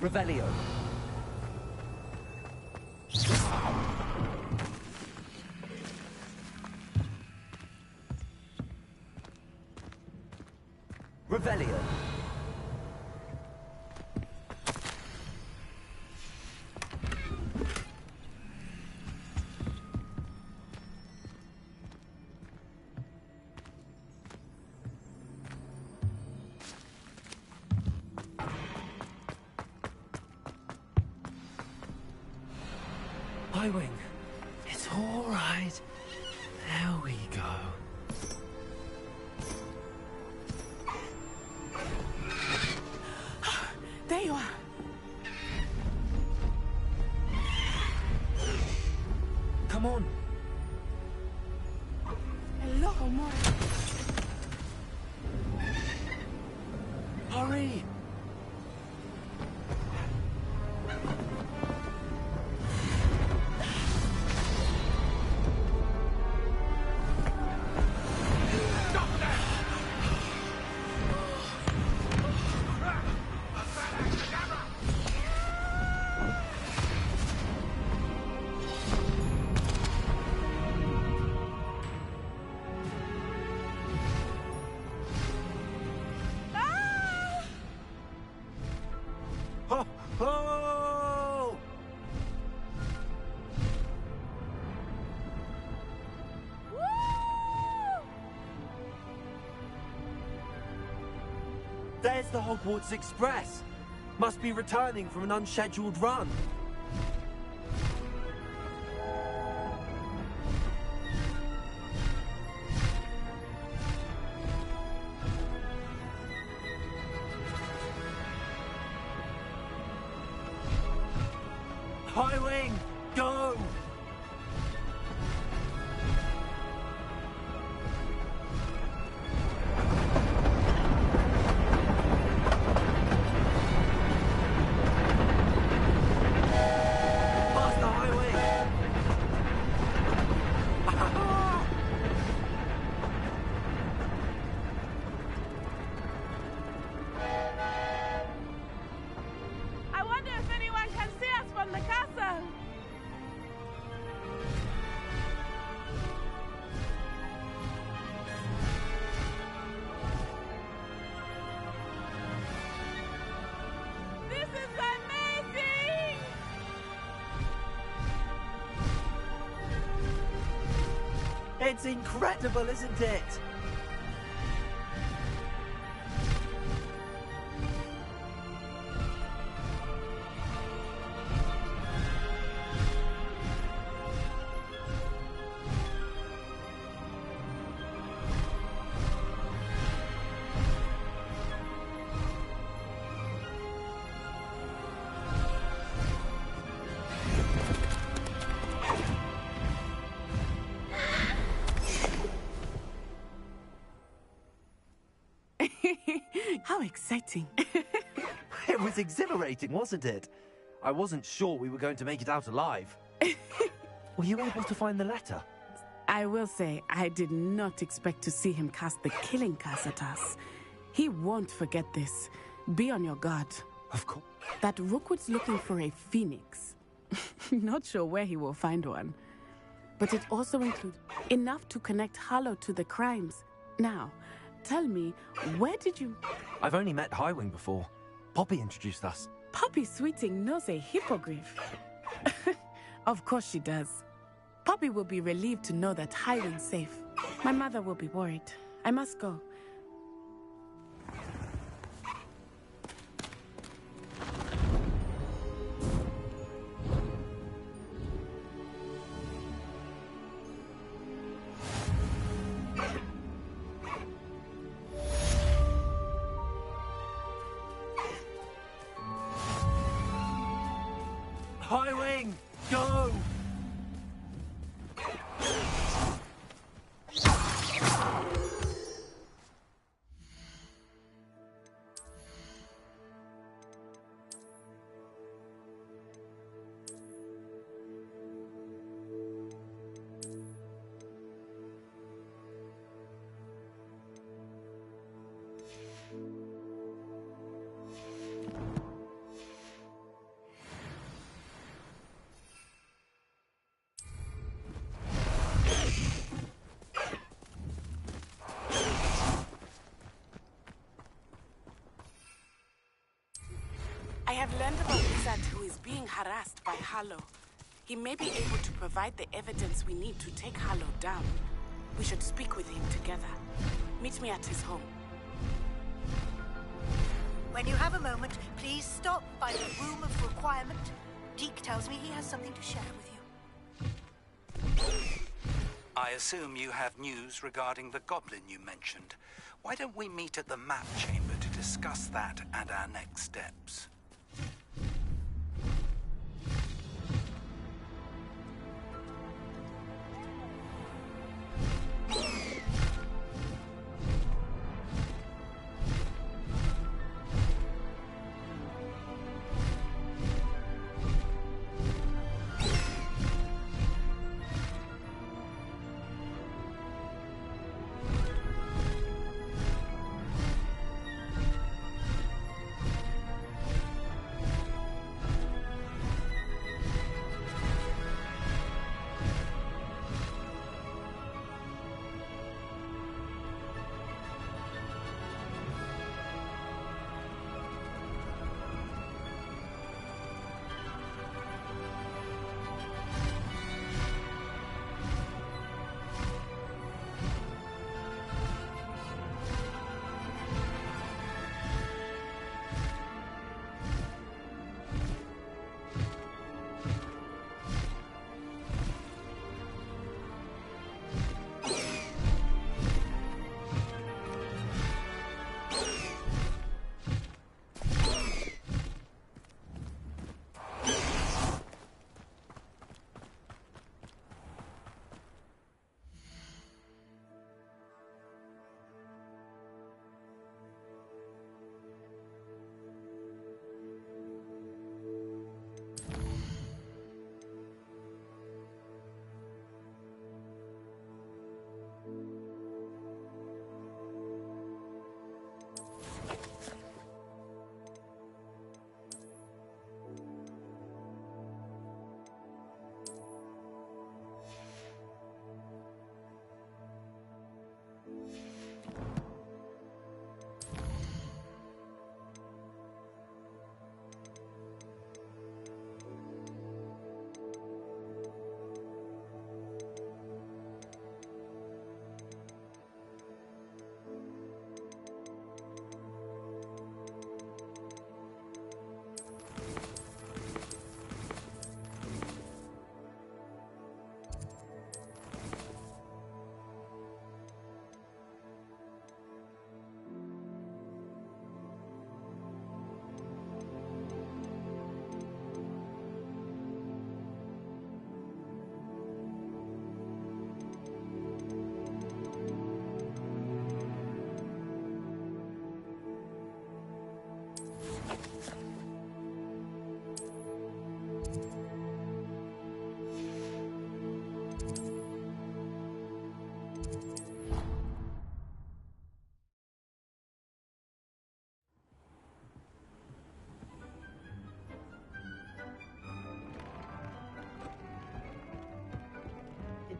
Revelio. Revelio. Highwing. It's all right. There we go. There you are. Come on. Hello, Mora. Hurry. Oh! There's the Hogwarts Express. Must be returning from an unscheduled run. Highwing, go! Past the highway! I wonder if anyone can see us from the castle. It's incredible, isn't it? How exciting. It was exhilarating, wasn't it? I wasn't sure we were going to make it out alive. Were you able to find the letter? I will say, I did not expect to see him cast the killing curse at us. He won't forget this. Be on your guard. Of course. That Rookwood's looking for a phoenix. Not sure where he will find one. But it also includes enough to connect Harlow to the crimes. Now, tell me, where did you... I've only met Highwing before. Poppy introduced us. Poppy Sweeting knows a hippogriff. Of course she does. Poppy will be relieved to know that Highwing's safe. My mother will be worried. I must go. Highwing, go! I have learned about a wizard who is being harassed by Harlow. He may be able to provide the evidence we need to take Harlow down. We should speak with him together. Meet me at his home. When you have a moment, please stop by the Room of Requirement. Deke tells me he has something to share with you. I assume you have news regarding the goblin you mentioned. Why don't we meet at the map chamber to discuss that and our next steps?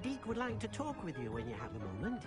Deke would like to talk with you when you have a moment.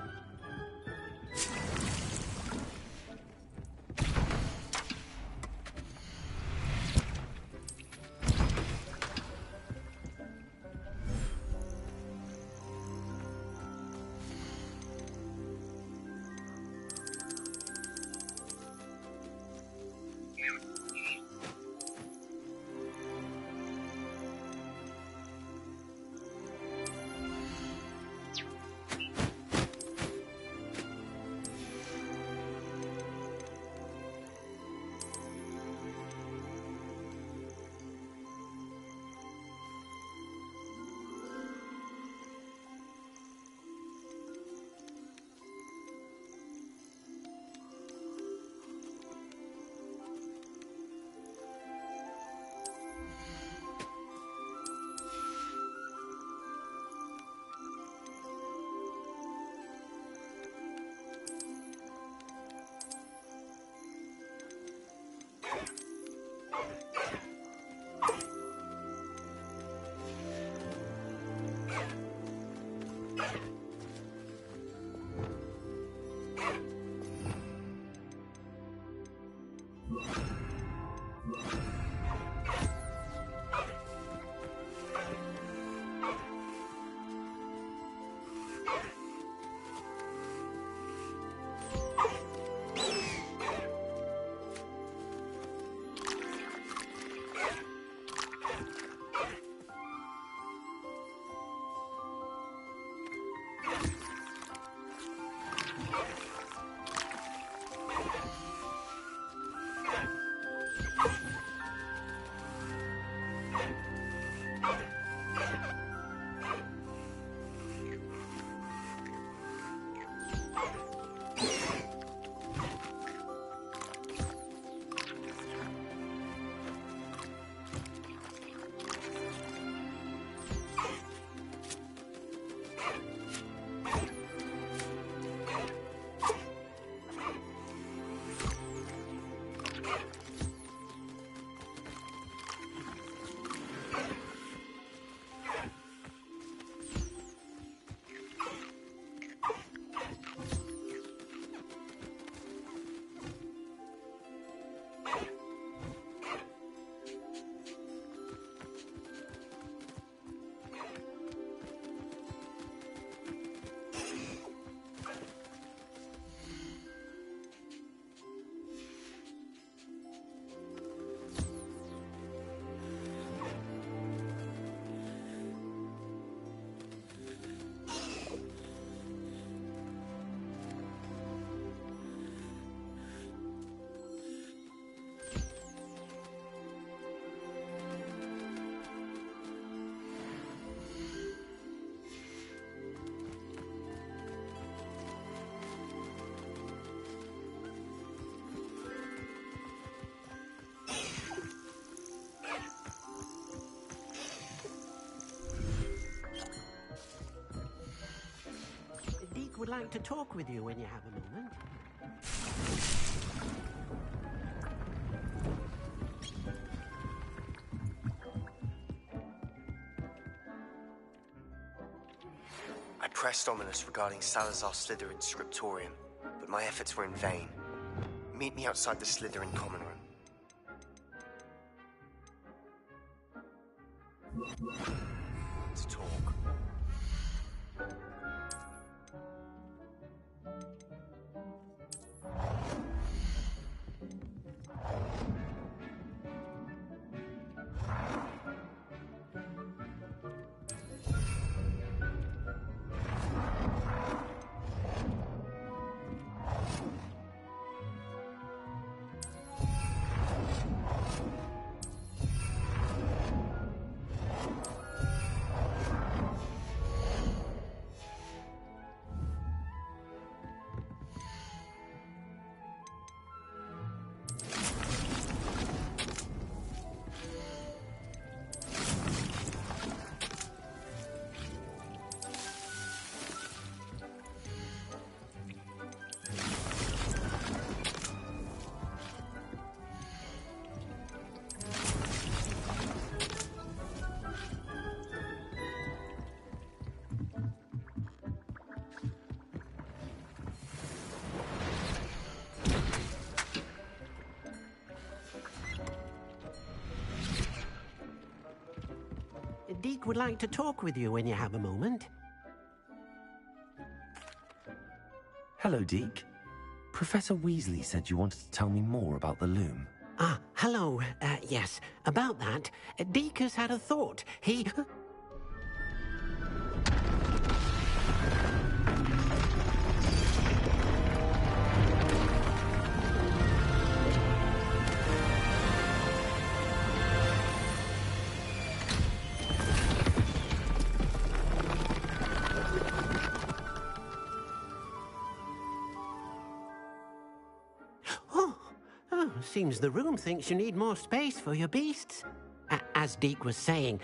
Would like to talk with you when you have a moment. I pressed Ominous regarding Salazar Slytherin's scriptorium, but my efforts were in vain. Meet me outside the Slytherin common room. To talk. Deke would like to talk with you when you have a moment. Hello, Deke. Professor Weasley said you wanted to tell me more about the loom. Ah, hello. Yes, about that. Deke has had a thought. He... Seems the room thinks you need more space for your beasts. As Deke was saying,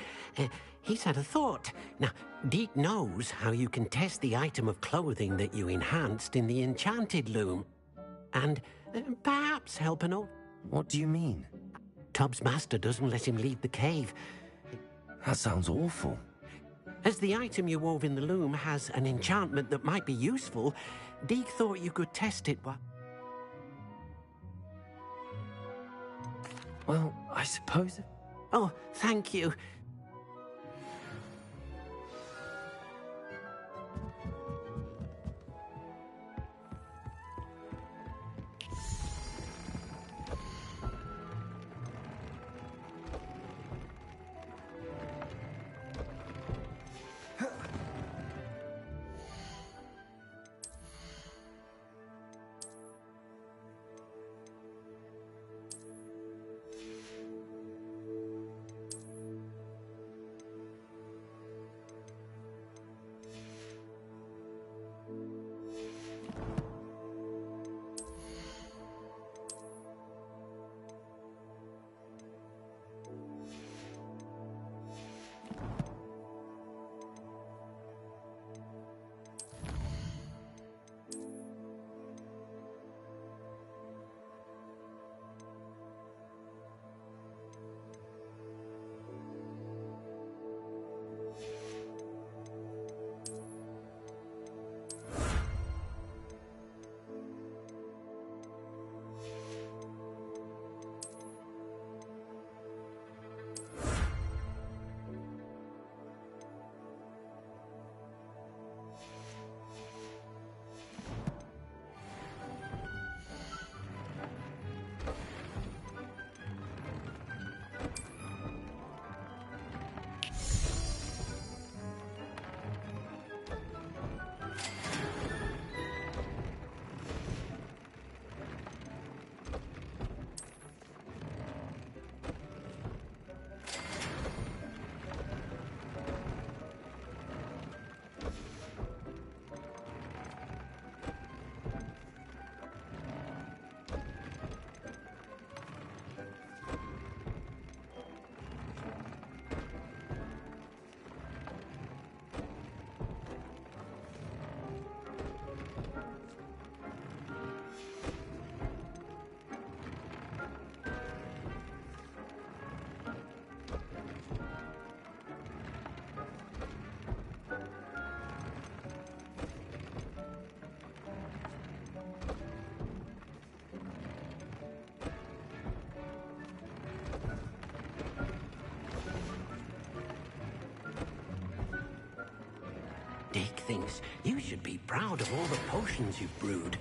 he's had a thought. Now, Deke knows how you can test the item of clothing that you enhanced in the enchanted loom. And perhaps help an old... What do you mean? Tubbs' master doesn't let him leave the cave. That sounds awful. As the item you wove in the loom has an enchantment that might be useful, Deke thought you could test it while... Well, I suppose... Oh, thank you. Deke thinks you should be proud of all the potions you've brewed.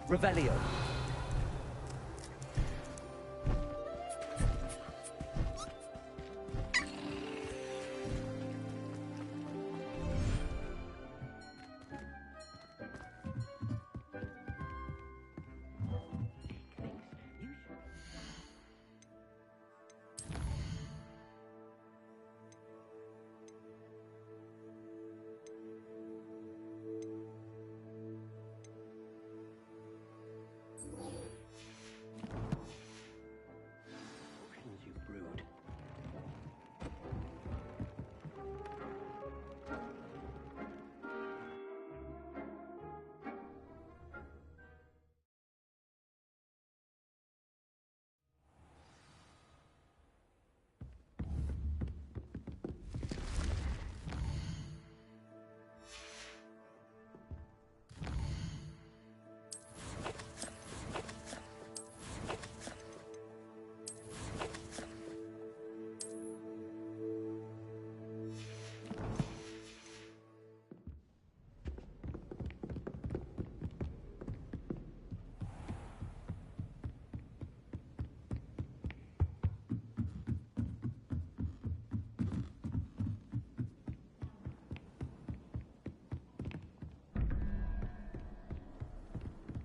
Revelio.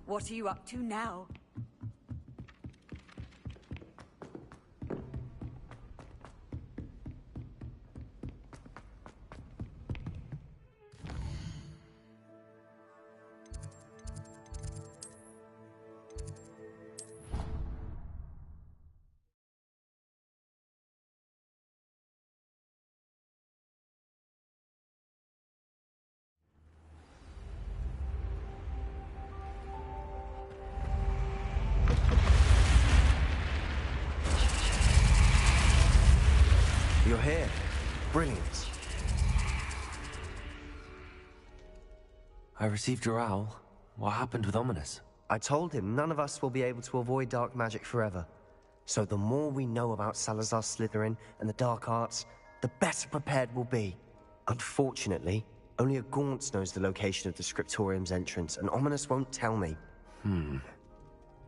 What are you up to now? You're here. Brilliant. I received your owl. What happened with Ominous? I told him none of us will be able to avoid dark magic forever. So the more we know about Salazar Slytherin and the dark arts, the better prepared we'll be. Unfortunately, only a Gaunt knows the location of the Scriptorium's entrance, and Ominous won't tell me.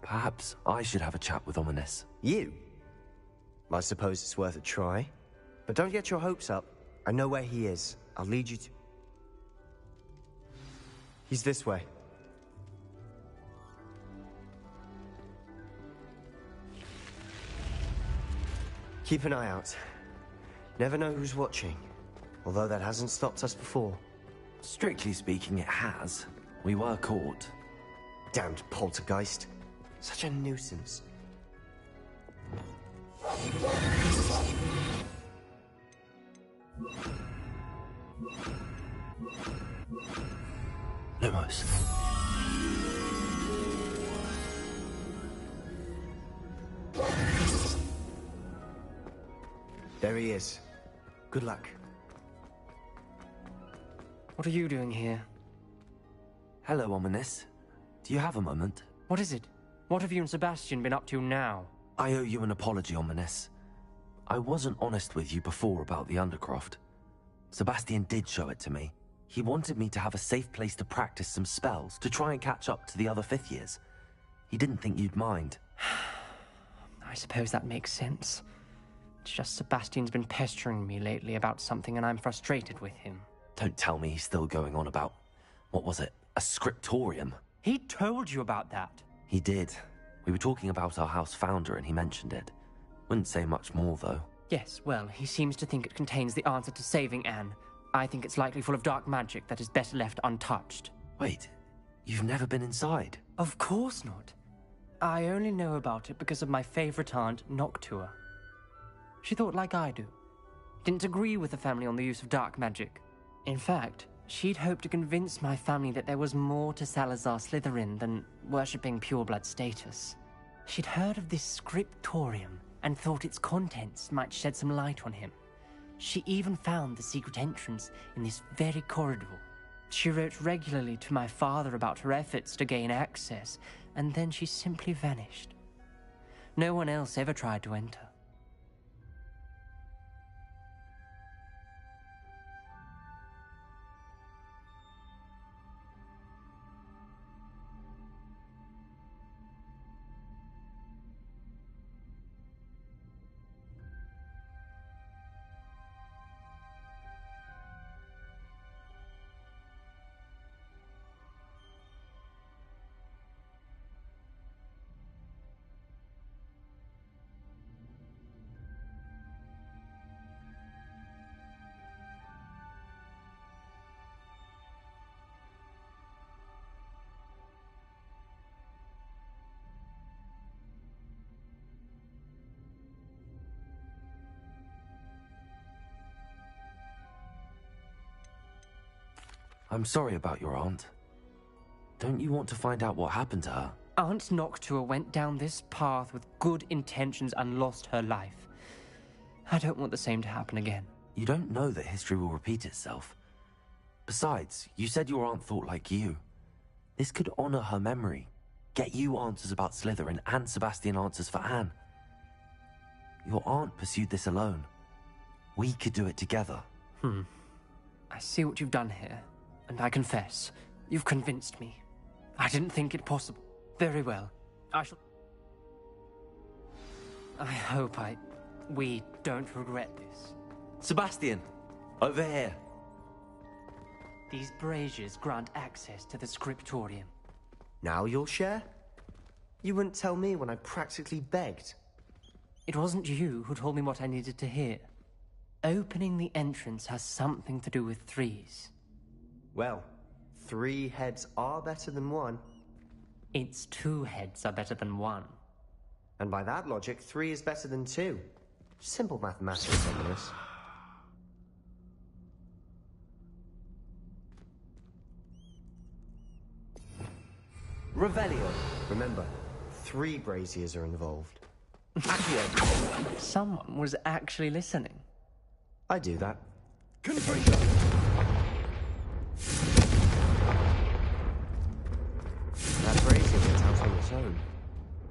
Perhaps I should have a chat with Ominous. You? I suppose it's worth a try. But don't get your hopes up. I know where he is. I'll lead you to... He's this way. Keep an eye out. Never know who's watching. Although that hasn't stopped us before. Strictly speaking, it has. We were caught. Damned poltergeist. Such a nuisance. Lumos. There he is. Good luck. What are you doing here? Hello, Ominous. Do you have a moment? What is it? What have you and Sebastian been up to now? I owe you an apology, Ominous. I wasn't honest with you before about the Undercroft. Sebastian did show it to me. He wanted me to have a safe place to practice some spells, to try and catch up to the other fifth years. He didn't think you'd mind. I suppose that makes sense. It's just Sebastian's been pestering me lately about something and I'm frustrated with him. Don't tell me he's still going on about, what was it, a scriptorium? He told you about that. He did. We were talking about our house founder and he mentioned it. Wouldn't say much more, though. Yes, well, he seems to think it contains the answer to saving Anne. I think it's likely full of dark magic that is better left untouched. Wait, you've never been inside? Of course not. I only know about it because of my favorite aunt, Noctua. She thought like I do. Didn't agree with the family on the use of dark magic. In fact, she'd hoped to convince my family that there was more to Salazar Slytherin than worshipping pureblood status. She'd heard of this scriptorium and thought its contents might shed some light on him. She even found the secret entrance in this very corridor. She wrote regularly to my father about her efforts to gain access, and then she simply vanished. No one else ever tried to enter. I'm sorry about your aunt. Don't you want to find out what happened to her? Aunt Noctua went down this path with good intentions and lost her life. I don't want the same to happen again. You don't know that history will repeat itself. Besides, you said your aunt thought like you. This could honor her memory, get you answers about Slytherin and Sebastian answers for Anne. Your aunt pursued this alone. We could do it together. I see what you've done here, and I confess, you've convinced me. I didn't think it possible. Very well. I hope we don't regret this. Sebastian, over here. These braziers grant access to the scriptorium. Now you'll share? You wouldn't tell me when I practically begged. It wasn't you who told me what I needed to hear. Opening the entrance has something to do with threes. Well, 3 heads are better than 1. It's 2 heads are better than 1. And by that logic, 3 is better than 2. Simple mathematics on this. Revelio. Remember, 3 braziers are involved. Someone was actually listening. I do that. Confession! That brazier went out on its own.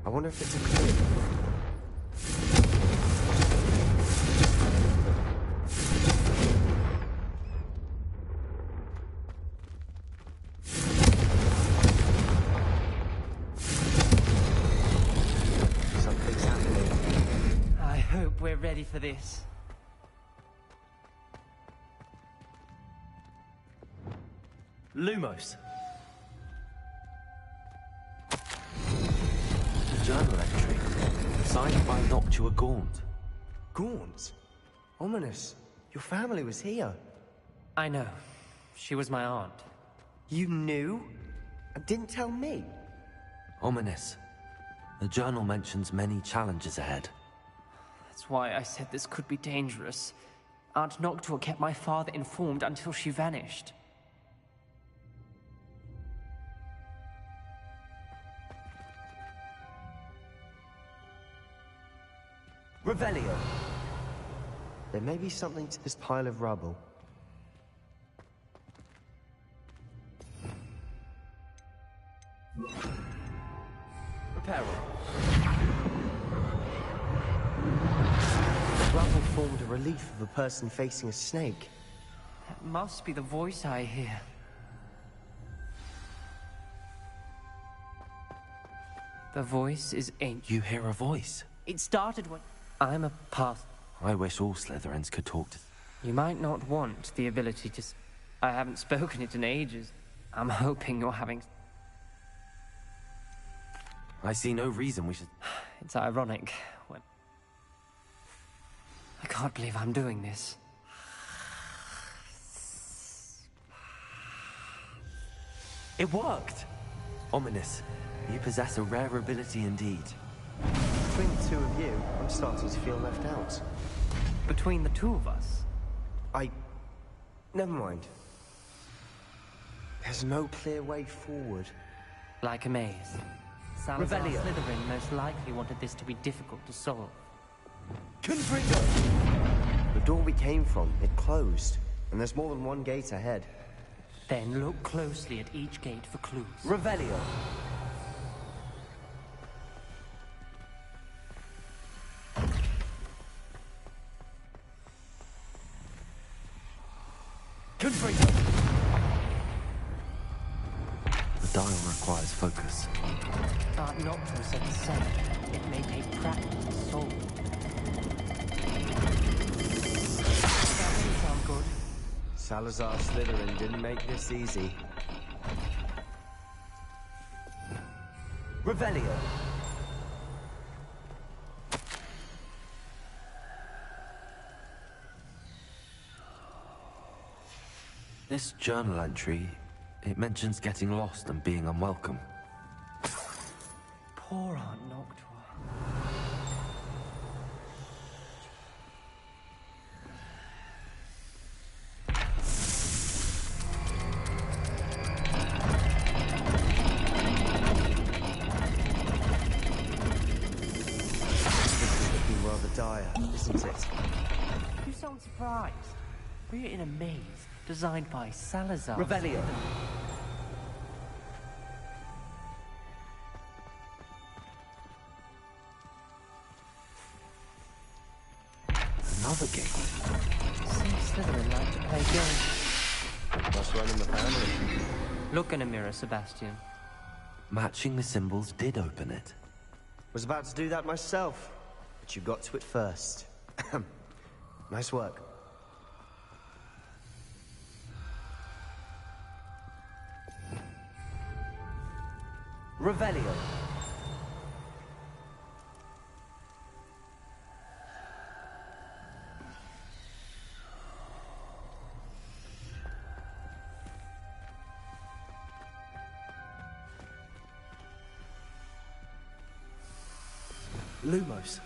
I wonder if it's a clue. Something's happening. I hope we're ready for this. Lumos. The journal entry, signed by Noctua Gaunt. Gaunt? Ominous. Your family was here. I know. She was my aunt. You knew? And didn't tell me? Ominous. The journal mentions many challenges ahead. That's why I said this could be dangerous. Aunt Noctua kept my father informed until she vanished. Revelio. There may be something to this pile of rubble. Reparo. The rubble formed a relief of a person facing a snake. That must be the voice I hear. The voice is ancient. You hear a voice? It started when... I'm a path. I wish all Slytherins could talk to... You might not want the ability to... I haven't spoken it in ages. I'm hoping you're having... I see no reason we should... It's ironic when... I can't believe I'm doing this. It worked! Ominous. You possess a rare ability indeed. Between the two of you, I'm starting to feel left out. Between the two of us? Never mind. There's no clear way forward. Like a maze. Salazar Slytherin most likely wanted this to be difficult to solve. Confringo! The door we came from, it closed. And there's more than one gate ahead. Then look closely at each gate for clues. Revelio! Confringo! The dial requires focus. Art Nocturus said the same. It may take practice to solve. That doesn't sound good. Salazar Slytherin didn't make this easy. Revelio! This journal entry, it mentions getting lost and being unwelcome. Poor Aunt Noctua. This is looking rather dire, isn't it? You sound surprised. We're in a maze designed by Salazar. Revelio! Another gate. Seems Slytherin like to play games. Must run in the family. Look in a mirror, Sebastian. Matching the symbols did open it. Was about to do that myself, but you got to it first. Nice work. Revelio. Lumos.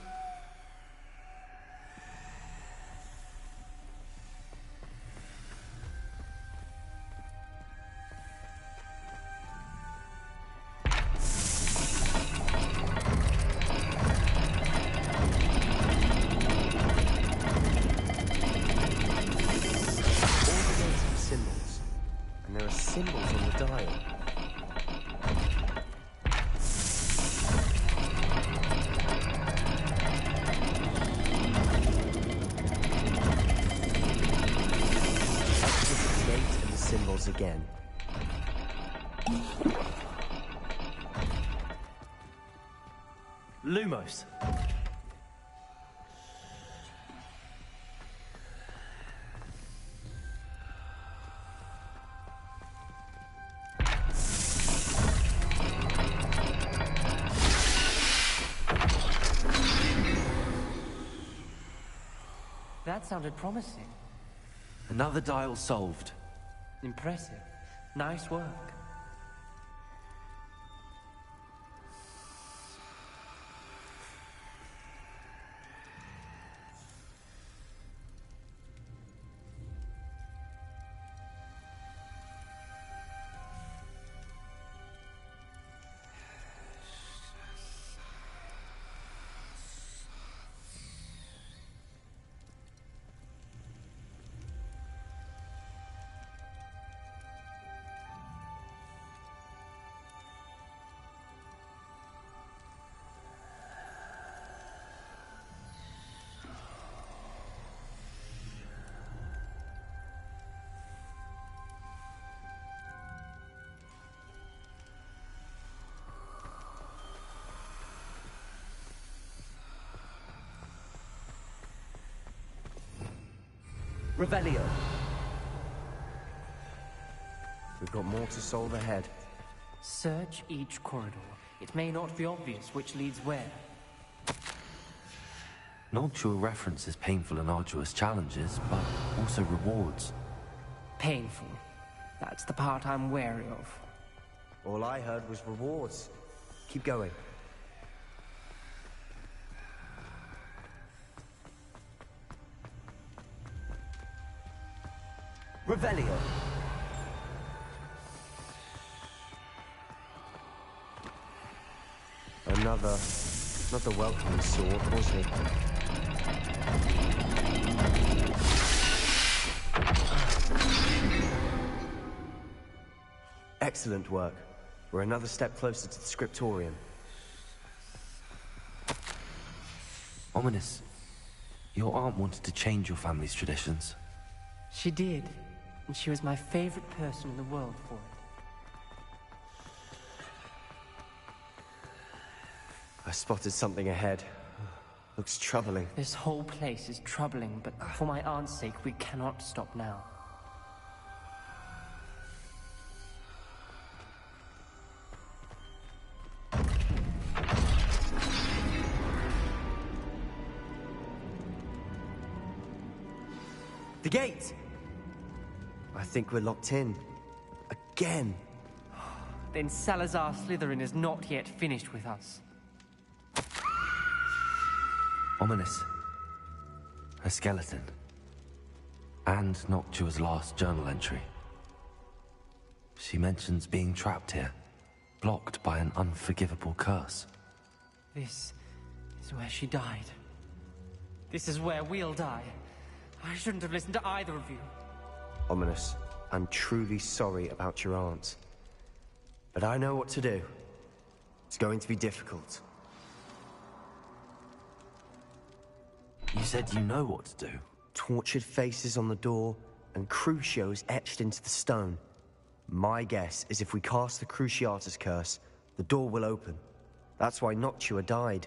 Symbols on the dial. Exit the gate and the symbols again. Lumos. That sounded promising. Another dial solved. Impressive. Nice work. Revelio. We've got more to solve ahead. Search each corridor. It may not be obvious which leads where. Noctua references painful and arduous challenges, but also rewards. Painful. That's the part I'm wary of. All I heard was rewards. Keep going. Revelio. Not the welcoming sort, was it? Excellent work. We're another step closer to the scriptorium. Ominous, your aunt wanted to change your family's traditions. She did, and she was my favorite person in the world for it. I spotted something ahead. Looks troubling. This whole place is troubling, but for my aunt's sake, we cannot stop now. The gate! I think we're locked in. Again. Then Salazar Slytherin is not yet finished with us. Ominous. A skeleton. And Noctua's last journal entry. She mentions being trapped here, blocked by an unforgivable curse. This is where she died. This is where we'll die. I shouldn't have listened to either of you. Ominous, I'm truly sorry about your aunt. But I know what to do. It's going to be difficult. You said you know what to do. Tortured faces on the door, and Crucios etched into the stone. My guess is if we cast the Cruciatus curse, the door will open. That's why Noctua died.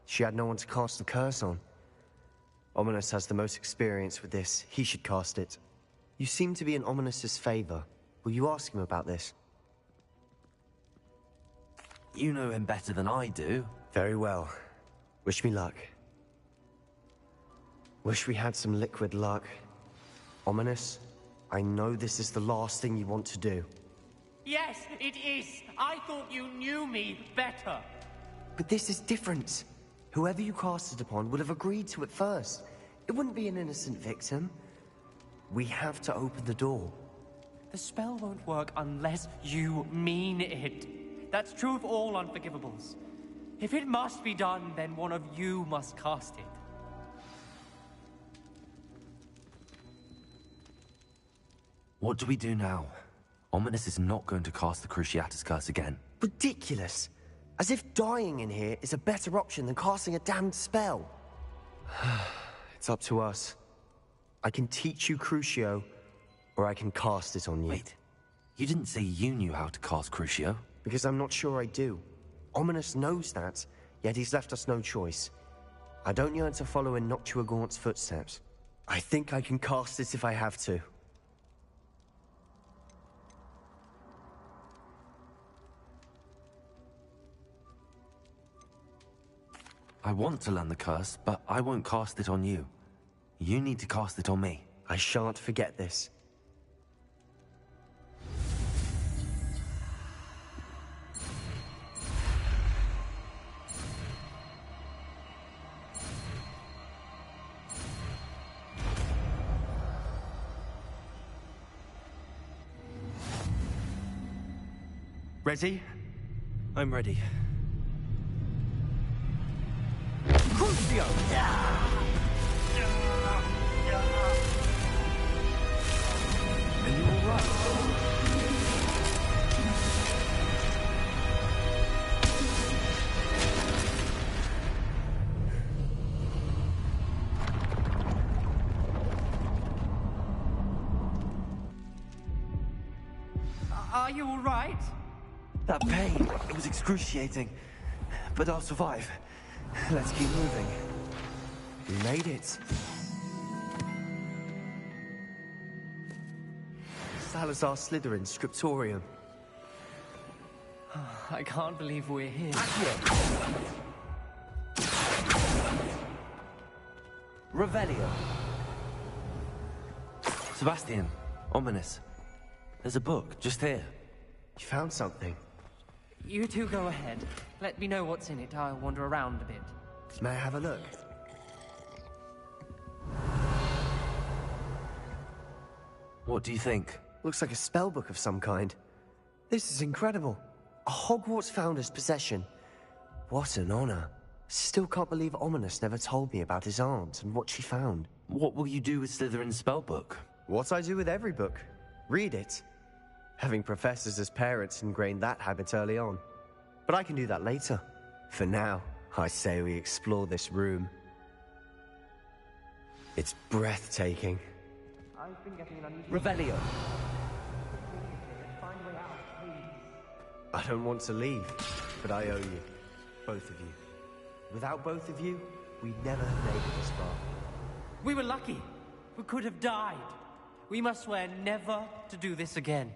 She had no one to cast the curse on. Ominous has the most experience with this. He should cast it. You seem to be in Ominous's favor. Will you ask him about this? You know him better than I do. Very well. Wish me luck. Wish we had some liquid luck. Ominous, I know this is the last thing you want to do. Yes, it is. I thought you knew me better. But this is different. Whoever you cast it upon would have agreed to it first. It wouldn't be an innocent victim. We have to open the door. The spell won't work unless you mean it. That's true of all unforgivables. If it must be done, then one of you must cast it. What do we do now? Ominous is not going to cast the Cruciatus curse again. Ridiculous. As if dying in here is a better option than casting a damned spell. It's up to us. I can teach you Crucio, or I can cast it on you. Wait, you didn't say you knew how to cast Crucio? Because I'm not sure I do. Ominous knows that, yet he's left us no choice. I don't yearn to follow in Noctua Gaunt's footsteps. I think I can cast it if I have to. I want to learn the curse, but I won't cast it on you. You need to cast it on me. I shan't forget this. Ready? I'm ready. Crucio! Are you all right? Are you all right? That pain, it was excruciating. But I'll survive. Let's keep moving. We made it. Salazar Slytherin Scriptorium. I can't believe we're here. Revelio. Sebastian, ominous. There's a book, just here. You found something. You two go ahead. Let me know what's in it. I'll wander around a bit. May I have a look? What do you think? Looks like a spell book of some kind. This is incredible. A Hogwarts founder's possession. What an honor. Still can't believe Ominous never told me about his aunt and what she found. What will you do with Slytherin's spellbook? What I do with every book. Read it. Having professors as parents ingrained that habit early on. But I can do that later. For now, I say we explore this room. It's breathtaking. I've been getting an unusual... Revelio. I don't want to leave, but I owe you. Both of you. Without both of you, we'd never have made it this far. We were lucky. We could have died. We must swear never to do this again.